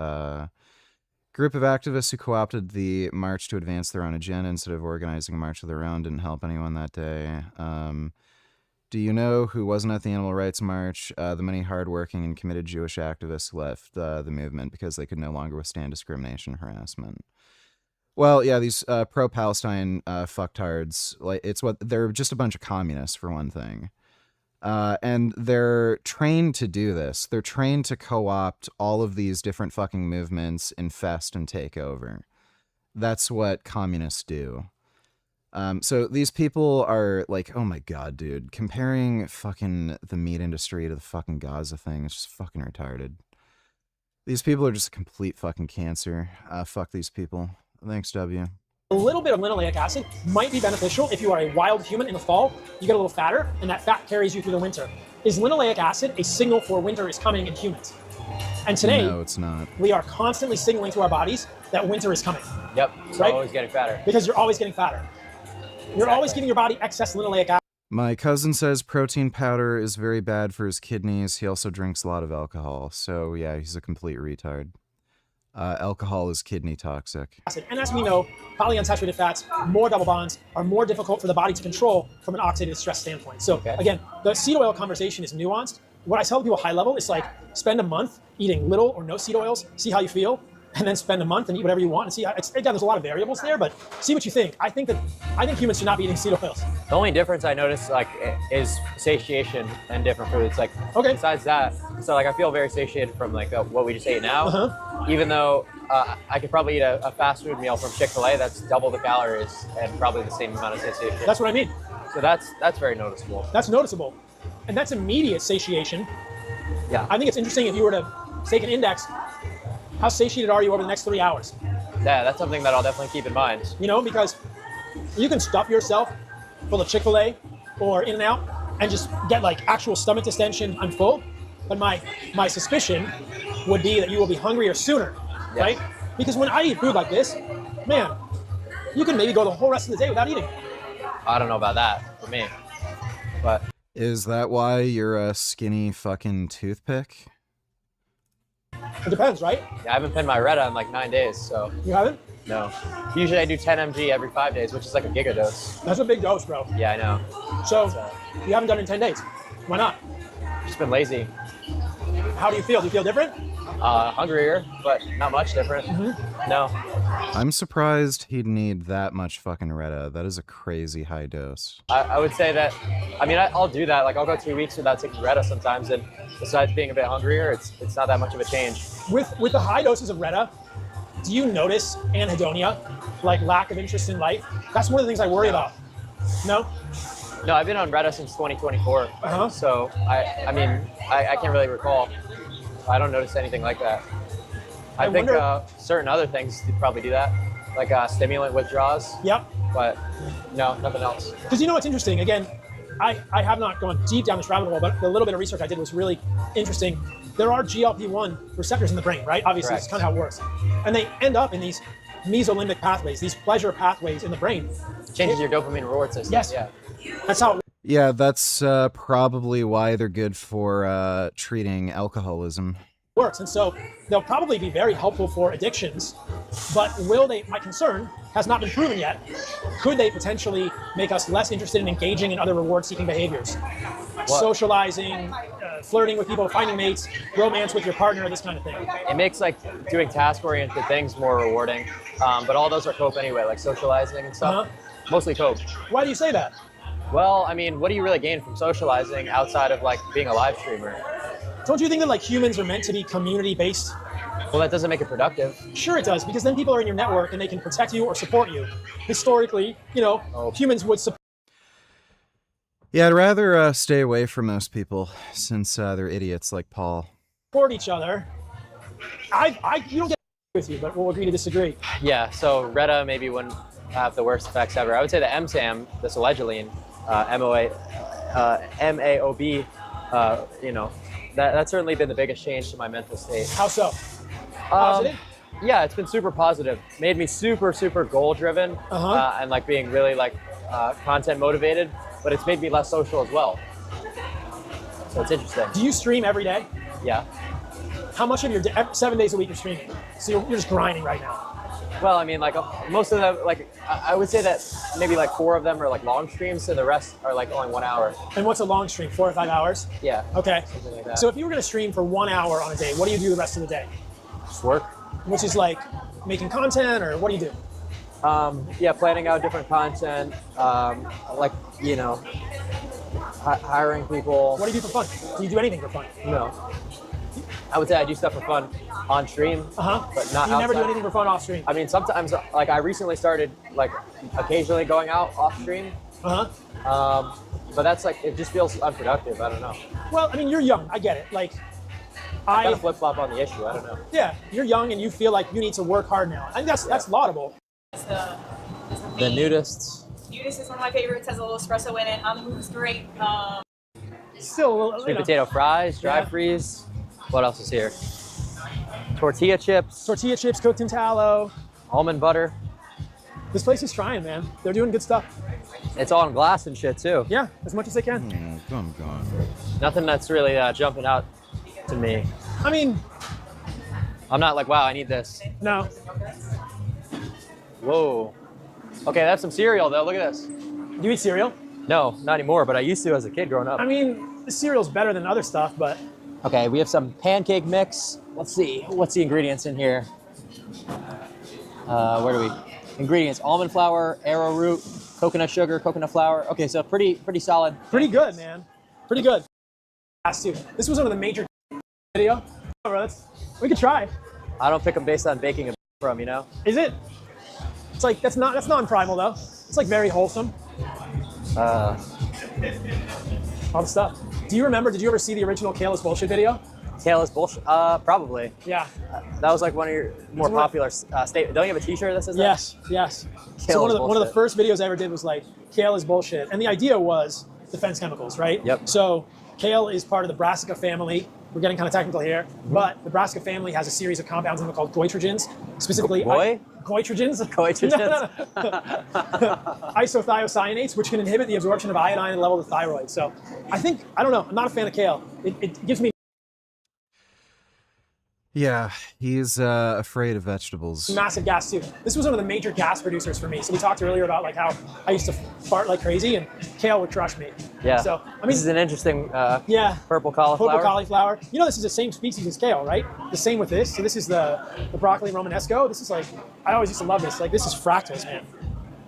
S1: Group of activists who co-opted the march to advance their own agenda instead of organizing a march of their own didn't help anyone that day. Do you know who wasn't at the Animal Rights March? The many hardworking and committed Jewish activists left the movement because they could no longer withstand discrimination and harassment. Well, yeah, these pro-Palestine fucktards, like, they're just a bunch of communists, for one thing. And they're trained to do this. They're trained to co-opt all of these different fucking movements, infest and take over. That's what communists do. So these people are like, oh my god, dude, comparing fucking the meat industry to the fucking Gaza thing is just fucking retarded. These people are just a complete fucking cancer. Fuck these people. Thanks, W.
S6: A little bit of linoleic acid might be beneficial if you are a wild human in the fall. You get a little fatter, and that fat carries you through the winter. Is linoleic acid a signal for winter is coming in humans? And today,
S1: no, it's not.
S6: We are constantly signaling to our bodies that winter is coming.
S4: Yep, it's
S6: right?
S4: always getting fatter.
S6: Because you're always getting fatter. You're always giving your body excess linoleic acid.
S1: My cousin says protein powder is very bad for his kidneys. He also drinks a lot of alcohol. So, yeah, he's a complete retard. Alcohol is kidney toxic.
S6: And as we know, polyunsaturated fats, more double bonds, are more difficult for the body to control from an oxidative stress standpoint. So again, the seed oil conversation is nuanced. What I tell people high level is like, spend a month eating little or no seed oils, see how you feel, and then spend a month and eat whatever you want and see. Again, there's a lot of variables there, but see what you think. I think humans should not be eating seed oils.
S4: The only difference I notice is satiation and different foods. Besides that, so I feel very satiated from what we just ate now. Even though I could probably eat a fast food meal from Chick-fil-A that's double the calories and probably the same amount of satiation.
S6: That's what I mean.
S4: So that's very noticeable.
S6: That's noticeable, and that's immediate satiation.
S4: Yeah.
S6: I think it's interesting if you were to Take an index. How satiated are you over the next 3 hours?
S4: Yeah, that's something that I'll definitely keep in mind.
S6: You know, because you can stuff yourself full of Chick-fil-A or In-N-Out and just get like actual stomach distension. I'm full. But my suspicion would be that you will be hungrier sooner, right? Because when I eat food like this, man, you can maybe go the whole rest of the day without eating.
S4: I don't know about that for me, but
S1: Is that why you're a skinny fucking toothpick?
S6: It depends, right?
S4: yeah, I haven't pinned my Retta in like 9 days, so
S6: You haven't?
S4: no. Usually I do 10 mg every 5 days, which is like a gigadose.
S6: That's a big dose, bro.
S4: Yeah, I know.
S6: So you haven't done it in 10 days. Why not?
S4: Just been lazy.
S6: How do you feel? Do you feel different?
S4: Hungrier, but not much different. No.
S1: I'm surprised he'd need that much fucking Retta. That is a crazy high dose.
S4: I would say that, I mean, I'll do that. Like, I'll go 2 weeks without taking Retta sometimes, and besides being a bit hungrier, it's not that much of a change.
S6: With the high doses of Retta, do you notice anhedonia, like lack of interest in life? That's one of the things I worry about. No?
S4: No, I've been on Retta since 2024, so I mean, I can't really recall. I don't notice anything like that. I think certain other things probably do that, like stimulant withdrawals.
S6: Yep.
S4: But no, nothing else.
S6: Because you know what's interesting? Again, I have not gone deep down this rabbit hole, but the little bit of research I did was really interesting. There are GLP-1 receptors in the brain, right? Obviously,
S4: Correct.
S6: It's kind of how it works. And they end up in these mesolimbic pathways, these pleasure pathways in the brain.
S4: Changes your dopamine reward system.
S6: Yes.
S4: Yeah.
S6: That's how it
S1: Yeah, that's probably why they're good for treating alcoholism.
S6: works. And so they'll probably be very helpful for addictions, but will they, my concern has not been proven yet, could they potentially make us less interested in engaging in other reward-seeking behaviors? Socializing, flirting with people, finding mates, romance with your partner, this kind of thing.
S4: It makes like doing task-oriented things more rewarding, but all those are cope anyway, like socializing and stuff. Mostly cope.
S6: Why do you say that?
S4: Well, I mean, what do you really gain from socializing outside of like being a live streamer?
S6: Don't you think that like humans are meant to be community-based?
S4: Well, that doesn't make it productive.
S6: Sure it does, because then people are in your network and they can protect you or support you. Historically, you know, humans would support.
S1: Yeah, I'd rather stay away from most people since they're idiots like Paul.
S6: Each other. You don't get with you, but we'll agree to disagree.
S4: Yeah, so Retta maybe wouldn't have the worst effects ever. I would say the MSAM, the selegiline, MAOB, you know, that's certainly been the biggest change to my mental state.
S6: How so? Positive?
S4: Yeah, it's been super positive. Made me super, super goal driven and like being really like content motivated, but it's made me less social as well. So it's interesting.
S6: Do you stream every day?
S4: Yeah.
S6: How much of your 7 days a week you're streaming? So you're just grinding right now.
S4: Well, I mean, like most of them, like I would say that maybe like 4 of them are like long streams, and the rest are like only 1 hour.
S6: And what's a long stream? 4 or 5 hours?
S4: Yeah.
S6: Okay.
S4: Something like that.
S6: So if you were going to stream for 1 hour on a day, what do you do the rest of the day?
S4: Just work.
S6: Which is like making content, or what do you do?
S4: Yeah, planning out different content, like, you know, hiring people.
S6: What do you do for fun? Do you do anything for fun?
S4: No. I would say I do stuff for fun on stream, but not outside.
S6: You never do anything for fun off stream?
S4: I mean, sometimes, like I recently started, like occasionally going out off stream. But that's like, it just feels unproductive. I don't know.
S6: Well, I mean, you're young. I get it. Like,
S4: I kind of flip-flop on the issue. I don't know.
S6: Yeah, you're young and you feel like you need to work hard now. I think that's laudable.
S4: The nudists.
S9: Nudist is one of my favorites. Has a little espresso in it. On the move is great.
S6: Still a little,
S4: Sweet potato fries, dry freeze. What else is here? Tortilla chips.
S6: Tortilla chips cooked in tallow.
S4: Almond butter.
S6: This place is trying, man. They're doing good stuff.
S4: It's all in glass and shit too.
S6: Yeah, as much as they can.
S4: Nothing that's really jumping out to me.
S6: I mean,
S4: I'm not like, wow, I need this.
S6: No.
S4: Whoa. Okay, that's some cereal though. Look at this.
S6: Do you eat cereal?
S4: No, not anymore, but I used to as a kid growing up.
S6: I mean, the cereal's better than other stuff, but.
S4: Okay, we have some pancake mix. Let's see, what's the ingredients in here? Where do we? Ingredients: almond flour, arrowroot, coconut sugar, coconut flour. Okay, so pretty solid.
S6: Pretty good, man. Pretty good. This was one of the major video. We could try.
S4: I don't pick them based on baking from, you know?
S6: Is it? It's like, that's non-primal though. It's like very wholesome. All the stuff. Did you ever see the original Kale is Bullshit video?
S4: Kale is bullshit. Probably.
S6: Yeah.
S4: That was like one of your more popular statements. Don't you have a T-shirt that says that?
S6: Yes.
S4: Kale
S6: So
S4: is
S6: one of the first videos I ever did was like, kale is bullshit. And the idea was defense chemicals, right?
S4: Yep.
S6: So kale is part of the brassica family. We're getting kind of technical here, but the brassica family has a series of compounds in them called goitrogens, specifically goitrogens.
S4: Goitrogens?
S6: Isothiocyanates, which can inhibit the absorption of iodine and level the thyroid. So I don't know, I'm not a fan of kale. It gives me
S1: Yeah, he's afraid of vegetables.
S6: massive gas too. This was one of the major gas producers for me. So we talked earlier about like how I used to fart like crazy, and kale would crush me.
S4: Yeah.
S6: So I mean,
S4: this is an interesting. Purple cauliflower.
S6: Purple cauliflower. You know, this is the same species as kale, right? The same with this. So this is the broccoli romanesco. This is like, I always used to love this. Like, this is fractals, man.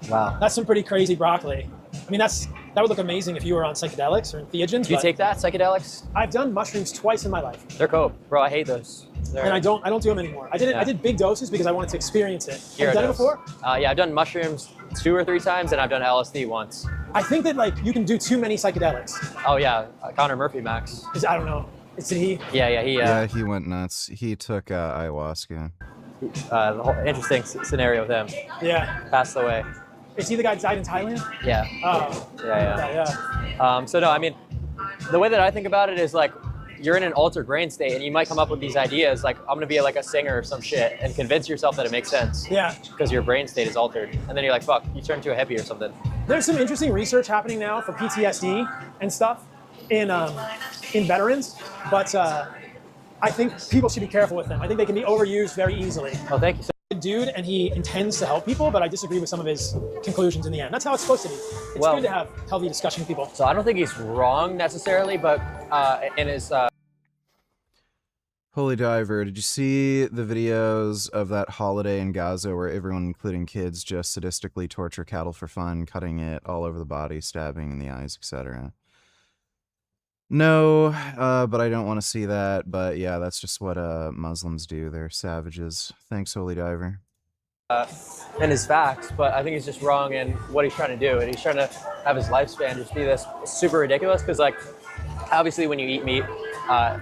S4: Wow.
S6: That's some pretty crazy broccoli. I mean, that would look amazing if you were on psychedelics or entheogens.
S4: Do you take that, psychedelics?
S6: I've done mushrooms twice in my life.
S4: They're cool, bro. I hate those.
S6: And I don't do them anymore. I did big doses because I wanted to experience it. Have you done it before?
S4: Yeah, I've done mushrooms 2 or 3 times, and I've done LSD once.
S6: I think that like you can do too many psychedelics.
S4: Oh yeah, Connor Murphy, Max.
S6: I don't know. Is it he?
S4: Yeah,
S1: he went nuts. He took ayahuasca.
S4: The whole interesting scenario with him.
S6: Yeah.
S4: Passed away.
S6: Is he the guy that died in Thailand?
S4: Yeah.
S6: Oh.
S4: Yeah. So no, I mean, the way that I think about it is like, you're in an altered brain state, and you might come up with these ideas like, I'm gonna be like a singer or some shit, and convince yourself that it makes sense.
S6: Yeah.
S4: Because your brain state is altered, and then you're like, fuck, you turn into a hippie or something.
S6: There's some interesting research happening now for PTSD and stuff in veterans, but I think people should be careful with them. I think they can be overused very easily.
S4: Oh, thank you.
S6: Dude, and he intends to help people, but I disagree with some of his conclusions in the end. That's how it's supposed to be. It's good to have healthy discussion with people.
S4: So I don't think he's wrong necessarily, but in his
S1: Holy Diver, did you see the videos of that holiday in Gaza where everyone, including kids, just sadistically torture cattle for fun, cutting it all over the body, stabbing in the eyes, etc.? No, but I don't want to see that. But yeah, that's just what Muslims do. They're savages. Thanks, Holy Diver.
S4: and his facts, but I think he's just wrong in what he's trying to do. And he's trying to have his lifespan just be this super ridiculous because, like, obviously when you eat meat,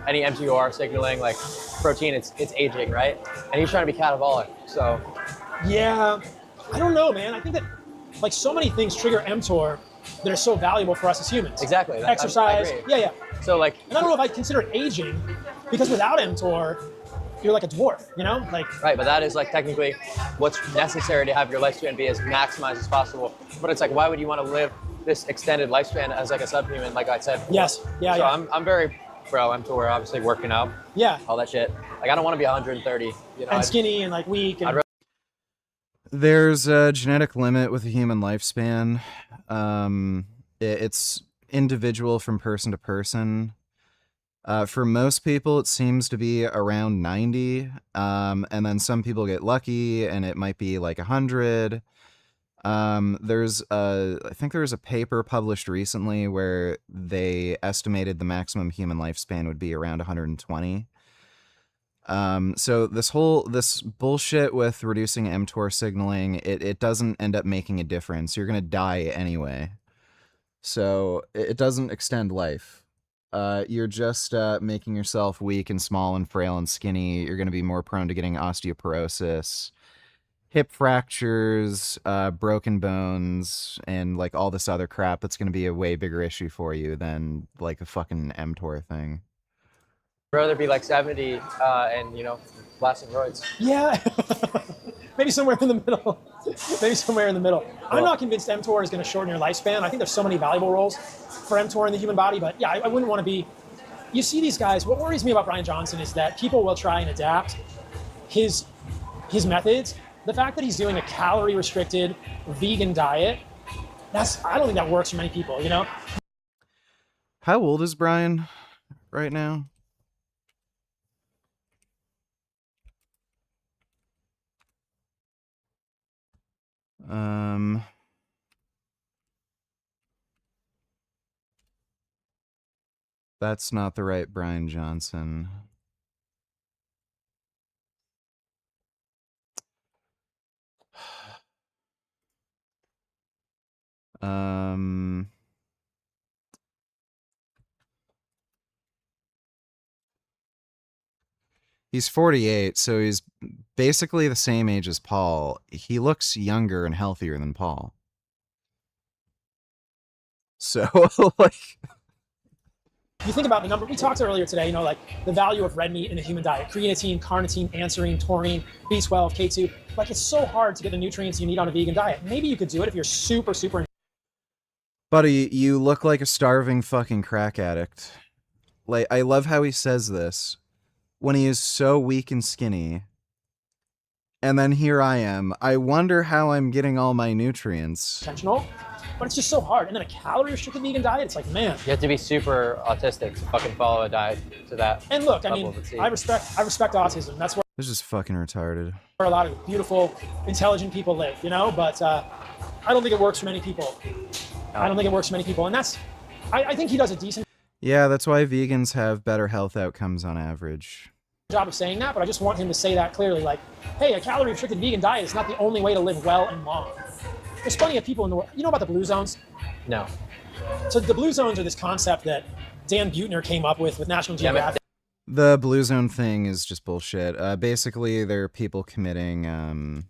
S4: any mTOR signaling, like protein, it's aging, right? And he's trying to be catabolic, so.
S6: Yeah, I don't know, man. I think that, like, so many things trigger mTOR that are so valuable for us as humans.
S4: Exactly.
S6: Exercise.
S4: I agree.
S6: Yeah.
S4: So, like.
S6: And I don't know if I'd consider it aging, because without mTOR, you're like a dwarf, you know? Like.
S4: Right, but that is, like, technically what's necessary to have your lifespan be as maximized as possible. But it's like, why would you want to live this extended lifespan as, like, a subhuman, like I said before?
S6: Yes. Yeah.
S4: So I'm very pro mTOR, obviously working out.
S6: Yeah.
S4: All that shit. Like, I don't want to be 130. You know,
S6: And skinny and, like, weak. And
S1: There's a genetic limit with the human lifespan. It's individual from person to person. For most people, it seems to be around 90. And then some people get lucky and it might be like 100. I think there was a paper published recently where they estimated the maximum human lifespan would be around 120. So this bullshit with reducing mTOR signaling, it doesn't end up making a difference. You're going to die anyway. So it doesn't extend life. You're just making yourself weak and small and frail and skinny. You're going to be more prone to getting osteoporosis, hip fractures, broken bones, and like all this other crap that's going to be a way bigger issue for you than like a fucking mTOR thing.
S4: I'd rather be like 70 and, you know, blasting roids.
S6: yeah. Maybe somewhere in the middle. Maybe somewhere in the middle. I'm not convinced mTOR is going to shorten your lifespan. I think there's so many valuable roles for mTOR in the human body, but yeah, I wouldn't want to be. You see these guys. What worries me about Brian Johnson is that people will try and adapt his methods. The fact that he's doing a calorie-restricted vegan diet, I don't think that works for many people, you know?
S1: How old is Brian right now? That's not the right Brian Johnson. He's 48, so he's basically the same age as Paul. He looks younger and healthier than Paul. So, like...
S6: You think about the number, we talked earlier today, you know, like the value of red meat in the human diet. Creatine, carnitine, anserine, taurine, B12, K2. Like, it's so hard to get the nutrients you need on a vegan diet. Maybe you could do it if you're super, super...
S1: Buddy, you look like a starving fucking crack addict. Like, I love how he says this. When he is so weak and skinny. And then here I am. I wonder how I'm getting all my nutrients.
S6: Intentional, but it's just so hard. And then a calorie-restricted vegan diet, it's like, man.
S4: You have to be super autistic to fucking follow a diet to that.
S6: And look, I mean, I respect autism. That's where
S1: This is fucking retarded.
S6: a lot of beautiful, intelligent people live, you know? But I don't think it works for many people. I don't think it works for many people. And that's, I think he does a decent
S1: Yeah, that's why vegans have better health outcomes on average.
S6: job of saying that, but I just want him to say that clearly, like, hey, a calorie-restricted vegan diet is not the only way to live well and long. There's plenty of people in the world. You know about the blue zones?
S4: No.
S6: So the blue zones are this concept that Dan Buettner came up with National Geographic.
S1: The blue zone thing is just bullshit. Basically, there are people committing,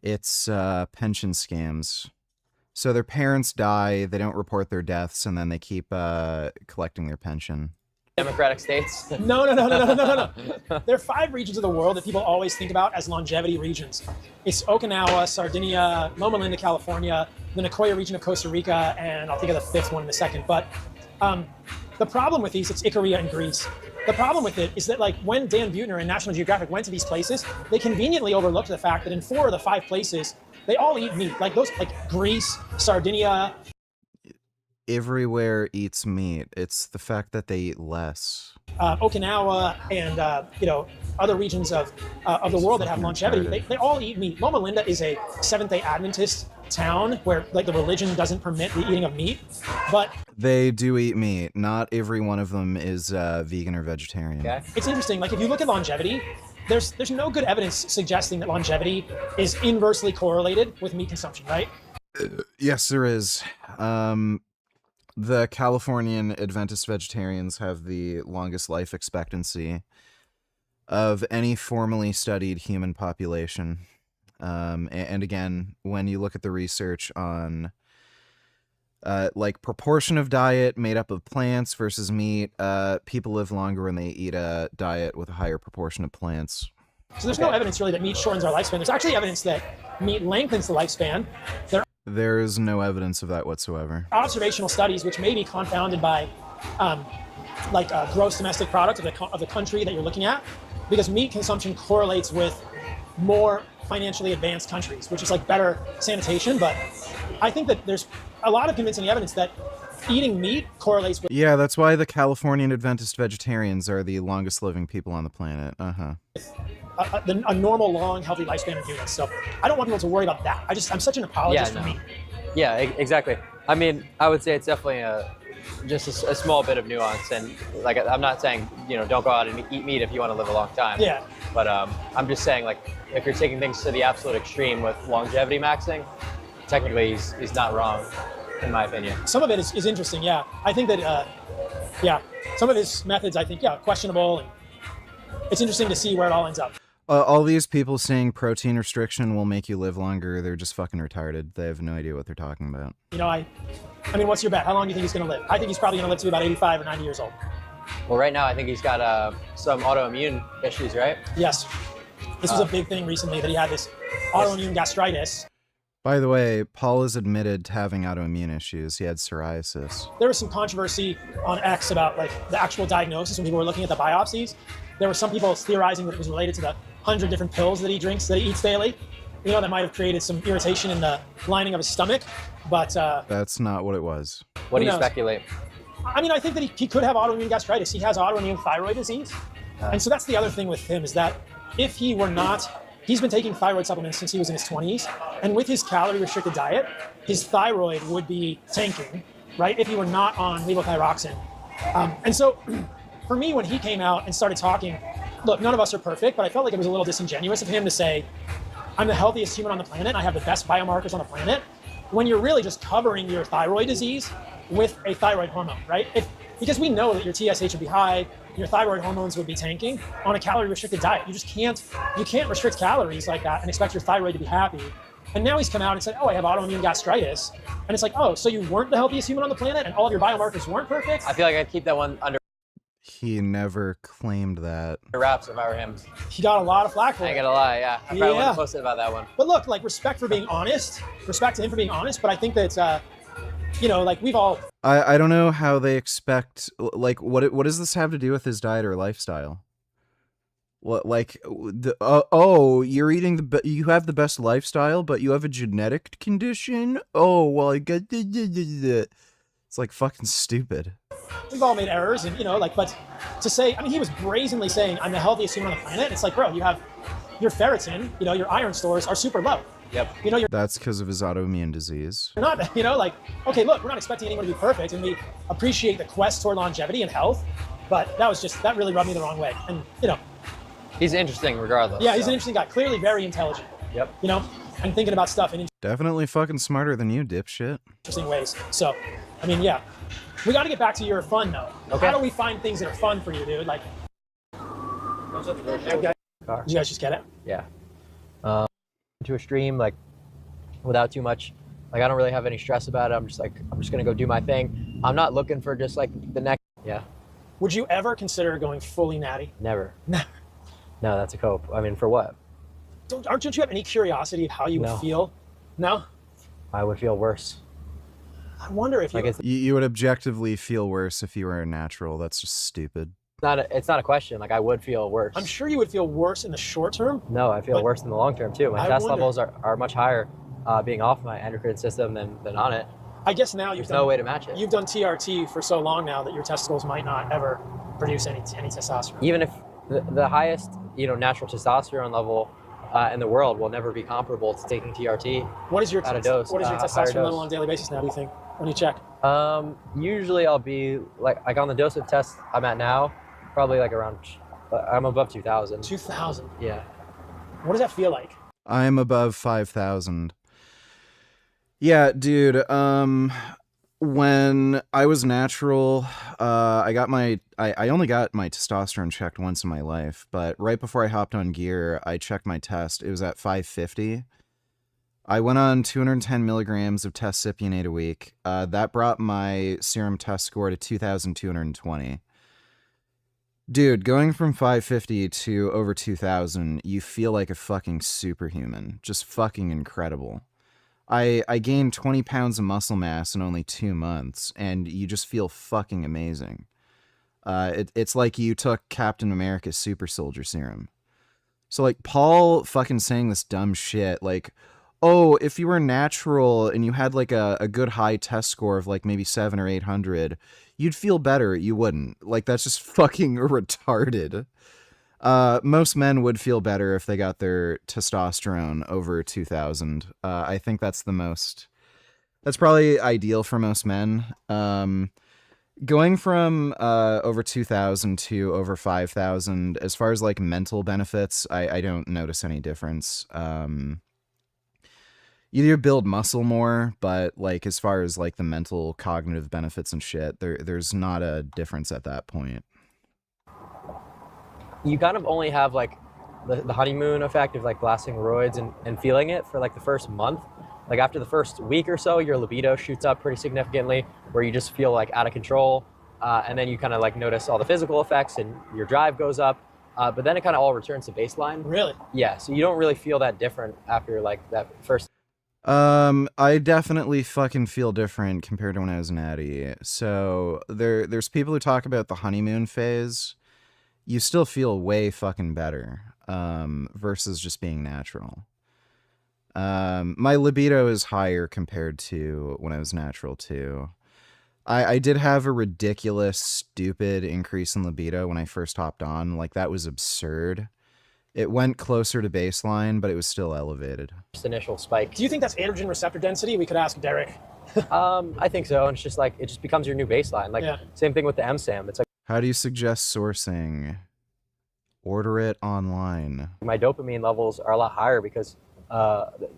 S1: it's pension scams. So their parents die, they don't report their deaths, and then they keep collecting their pension.
S4: Democratic states?
S6: No. There are 5 regions of the world that people always think about as longevity regions. It's Okinawa, Sardinia, Loma Linda, California, the Nicoya region of Costa Rica, and I'll think of the 5th one in a second. But the problem with these, it's Ikaria and Greece. The problem with it is that, like, when Dan Buettner and National Geographic went to these places, they conveniently overlooked the fact that in 4 of the 5 places, they all eat meat. Like those, like Greece, Sardinia.
S1: Everywhere eats meat. It's the fact that they eat less.
S6: Okinawa and you know, other regions of the world that have longevity, they all eat meat. Loma Linda is a Seventh-day Adventist town where, like, the religion doesn't permit the eating of meat, but
S1: they do eat meat. Not every one of them is vegan or vegetarian.
S6: Okay. It's interesting. Like, if you look at longevity, there's no good evidence suggesting that longevity is inversely correlated with meat consumption, right?
S1: Yes, there is. The Californian Adventist vegetarians have the longest life expectancy of any formally studied human population. And again, when you look at the research on like proportion of diet made up of plants versus meat, people live longer when they eat a diet with a higher proportion of plants.
S6: So there's no evidence really that meat shortens our lifespan. There's actually evidence that meat lengthens the lifespan.
S1: There is no evidence of that whatsoever.
S6: Observational studies, which may be confounded by gross domestic product of the country that you're looking at, because meat consumption correlates with more financially advanced countries, which is like better sanitation. But I think that there's a lot of convincing evidence that eating meat correlates with...
S1: Yeah, that's why the Californian Adventist vegetarians are the longest living people on the planet.
S6: A normal, long, healthy lifespan of humans. So I don't want people to worry about that. I'm such an apologist for meat.
S4: Yeah, exactly. I mean, I would say it's definitely just a small bit of nuance. And like, I'm not saying, you know, don't go out and eat meat if you want to live a long time.
S6: Yeah.
S4: But I'm just saying, like, if you're taking things to the absolute extreme with longevity maxing, technically he's not wrong, in my opinion.
S6: Some of it is interesting, yeah. I think that, some of his methods, I think, questionable. And it's interesting to see where it all ends up.
S1: All these people saying protein restriction will make you live longer, they're just fucking retarded. They have no idea what they're talking about.
S6: You know, I mean, what's your bet? How long do you think he's going to live? I think he's probably going to live to be about 85 or 90 years old.
S4: Well, right now, I think he's got some autoimmune issues, right?
S6: Yes. This was a big thing recently, that he had this autoimmune gastritis.
S1: By the way, Paul has admitted to having autoimmune issues. He had psoriasis.
S6: There was some controversy on X about, like, the actual diagnosis when people were looking at the biopsies. There were some people theorizing that it was related to the 100 different pills that he eats daily. You know, that might have created some irritation in the lining of his stomach, but...
S1: That's not what it was.
S4: What do you speculate?
S6: I mean, I think that he could have autoimmune gastritis. He has autoimmune thyroid disease. And so that's the other thing with him, is that if he were not... He's been taking thyroid supplements since he was in his 20s, and with his calorie-restricted diet, his thyroid would be tanking, right, if he were not on levothyroxine. And so, for me, when he came out and started talking, look, none of us are perfect, but I felt like it was a little disingenuous of him to say, I'm the healthiest human on the planet, I have the best biomarkers on the planet, when you're really just covering your thyroid disease with a thyroid hormone, right? Because we know that your TSH would be high, your thyroid hormones would be tanking on a calorie restricted diet. You just can't restrict calories like that and expect your thyroid to be happy. And now he's come out and said, oh, I have autoimmune gastritis. And it's like, oh, so you weren't the healthiest human on the planet and all of your biomarkers weren't perfect?
S4: I feel like I'd keep that one under
S1: He never claimed that.
S4: wraps if I were him.
S6: He got a lot of flack for it.
S4: I ain't gonna lie, yeah. I probably wouldn't have posted about that one.
S6: But look, like, respect for being honest. Respect to him for being honest. But I think that, you know, like, we've all...
S1: I don't know how they expect, like, what does this have to do with his diet or lifestyle? What, like, oh, you're eating you have the best lifestyle, but you have a genetic condition? Oh, well, I get it's like fucking stupid.
S6: We've all made errors, and, you know, like, but to say, I mean, he was brazenly saying, I'm the healthiest human on the planet. It's like, bro, you have your ferritin, you know, your iron stores are super low.
S4: Yep.
S6: You know,
S1: That's because of his autoimmune disease.
S6: you're not, you know, like, okay, look, we're not expecting anyone to be perfect, and we appreciate the quest toward longevity and health, but that really rubbed me the wrong way. And, you know.
S4: He's interesting regardless.
S6: Yeah, he's an interesting guy. Clearly very intelligent.
S4: Yep.
S6: You know, and thinking about stuff in
S1: Definitely fucking smarter than you, dipshit.
S6: interesting ways. So, I mean, yeah. We got to get back to your fun, though.
S4: Okay.
S6: How do we find things that are fun for you, dude? Like, okay. Did you guys just get it?
S4: Yeah. To a stream, like, without too much, like, I don't really have any stress about it. I'm just gonna go do my thing. I'm not looking for just like the next. Yeah.
S6: Would you ever consider going fully natty?
S4: Never.
S6: Never.
S4: No, that's a cope. I mean, for what?
S6: Don't you have any curiosity of how you would feel? No?
S4: I would feel worse.
S6: I wonder if you...
S1: You would objectively feel worse if you were a natural. That's just stupid.
S4: It's not a question. Like, I would feel worse.
S6: I'm sure you would feel worse in the short term.
S4: No, I feel worse in the long term too. My
S6: I
S4: test
S6: wonder.
S4: levels are much higher being off my endocrine system than on it.
S6: I guess now
S4: There's no way to match it.
S6: You've done TRT for so long now that your testicles might not ever produce any testosterone.
S4: Even if the highest, you know, natural testosterone level in the world will never be comparable to taking TRT.
S6: What is your
S4: at a dose?
S6: What is your
S4: higher
S6: testosterone
S4: dose.
S6: level on a daily basis now, do you think, when you check?
S4: Usually I'll be like on the dose of test I'm at now, probably like around, I'm above 2,000.
S6: 2,000?
S4: Yeah.
S6: What does that feel like?
S1: I'm above 5,000. Yeah, dude, when I was natural, I only got my testosterone checked once in my life, but right before I hopped on gear, I checked my test. It was at 550. I went on 210 milligrams of test cypionate a week. That brought my serum test score to 2,220. Dude, going from 550 to over 2,000, you feel like a fucking superhuman. Just fucking incredible. I gained 20 pounds of muscle mass in only 2 months, and you just feel fucking amazing. It's like you took Captain America's super soldier serum. So, like, Paul fucking saying this dumb shit, like, oh, if you were natural and you had, like, a good high test score of, like, maybe 700 or 800, you'd feel better. You wouldn't. Like, that's just fucking retarded. Most men would feel better if they got their testosterone over 2,000. I think that's probably ideal for most men. Going from over 2,000 to over 5,000, as far as like mental benefits, I don't notice any difference. You do build muscle more, but like as far as like the mental cognitive benefits and shit, there's not a difference at that point.
S4: You kind of only have like the honeymoon effect of like blasting roids and feeling it for like the first month. Like after the first week or so, your libido shoots up pretty significantly where you just feel like out of control. And then you kind of like notice all the physical effects and your drive goes up. But then it kind of all returns to baseline.
S6: Really?
S4: Yeah. So you don't really feel that different after like that first.
S1: I definitely fucking feel different compared to when I was natty. So there's people who talk about the honeymoon phase. You still feel way fucking better versus just being natural. My libido is higher compared to when I was natural too. I did have a ridiculous, stupid increase in libido when I first hopped on. Like that was absurd. It went closer to baseline, but it was still elevated.
S4: Just initial spike.
S6: Do you think that's androgen receptor density? We could ask Derek.
S4: I think so. And it's just like, it just becomes your new baseline. Like same thing with the MSAM. It's like,
S1: how do you suggest sourcing? Order it online.
S4: My dopamine levels are a lot higher because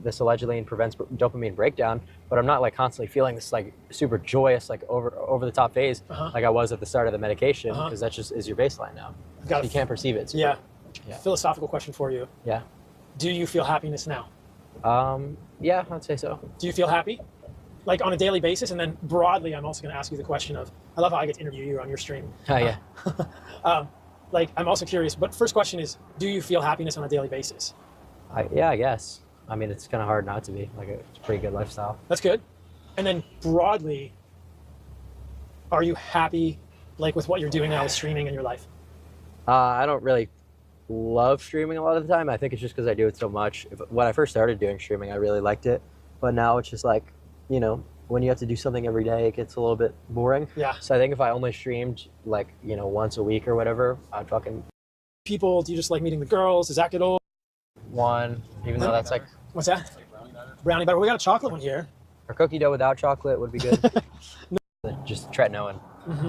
S4: this allegedly prevents dopamine breakdown, but I'm not like constantly feeling this like super joyous, like over the top phase like I was at the start of the medication, because that just is your baseline now. So you can't perceive it.
S6: Yeah. Philosophical question for you.
S4: Yeah.
S6: Do you feel happiness now?
S4: Yeah, I'd say so.
S6: Do you feel happy? Like on a daily basis? And then broadly, I'm also going to ask you the question of, I love how I get to interview you on your stream.
S4: Oh, yeah.
S6: Like, I'm also curious, but first question is, do you feel happiness on a daily basis?
S4: Yeah, I guess. I mean, it's kind of hard not to be. Like, it's a pretty good lifestyle.
S6: That's good. And then broadly, are you happy like with what you're doing now with streaming in your life?
S4: I don't really love streaming a lot of the time. I think it's just because I do it so much. When I first started doing streaming, I really liked it. But now it's just like, you know, when you have to do something every day, it gets a little bit boring.
S6: Yeah.
S4: So I think if I only streamed like, you know, once a week or whatever, I'd fucking...
S6: People, do you just like meeting the girls? Does that get old?
S4: One, even though that's like...
S6: What's that? Brownie butter. We got a chocolate one here.
S4: Or cookie dough without chocolate would be good. Just tretinoin.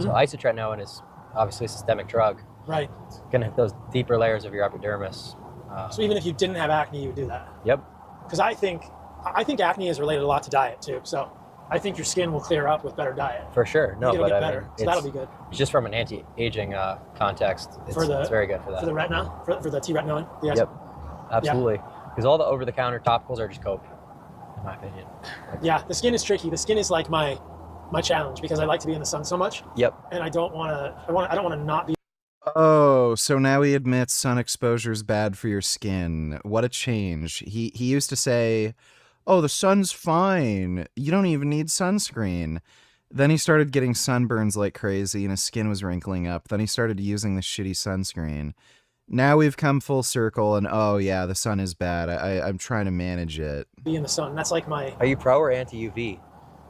S4: So isotretinoin is obviously a systemic drug.
S6: Right.
S4: It's gonna hit those deeper layers of your epidermis.
S6: So even if you didn't have acne, you would do that?
S4: Yep.
S6: Because I think acne is related a lot to diet too. So I think your skin will clear up with better diet.
S4: For sure. No,
S6: it'll
S4: but
S6: get
S4: I
S6: better.
S4: mean,
S6: So that'll be good.
S4: Just from an anti-aging context, it's very good for that.
S6: For the retina, for the T-retinoin. Yes.
S4: Yep. Absolutely. Because all the over-the-counter topicals are just coke, in my opinion.
S6: Yeah, the skin is tricky. The skin is like my challenge because I like to be in the sun so much.
S4: Yep.
S6: And I don't want to. I don't want to not be.
S1: Oh, so now he admits sun exposure is bad for your skin. What a change. He used to say, "Oh, the sun's fine. You don't even need sunscreen." Then he started getting sunburns like crazy and his skin was wrinkling up. Then he started using the shitty sunscreen. Now we've come full circle and oh yeah, the sun is bad. I'm trying to manage it.
S6: Be in the sun. That's like my...
S4: Are you pro or anti-UV?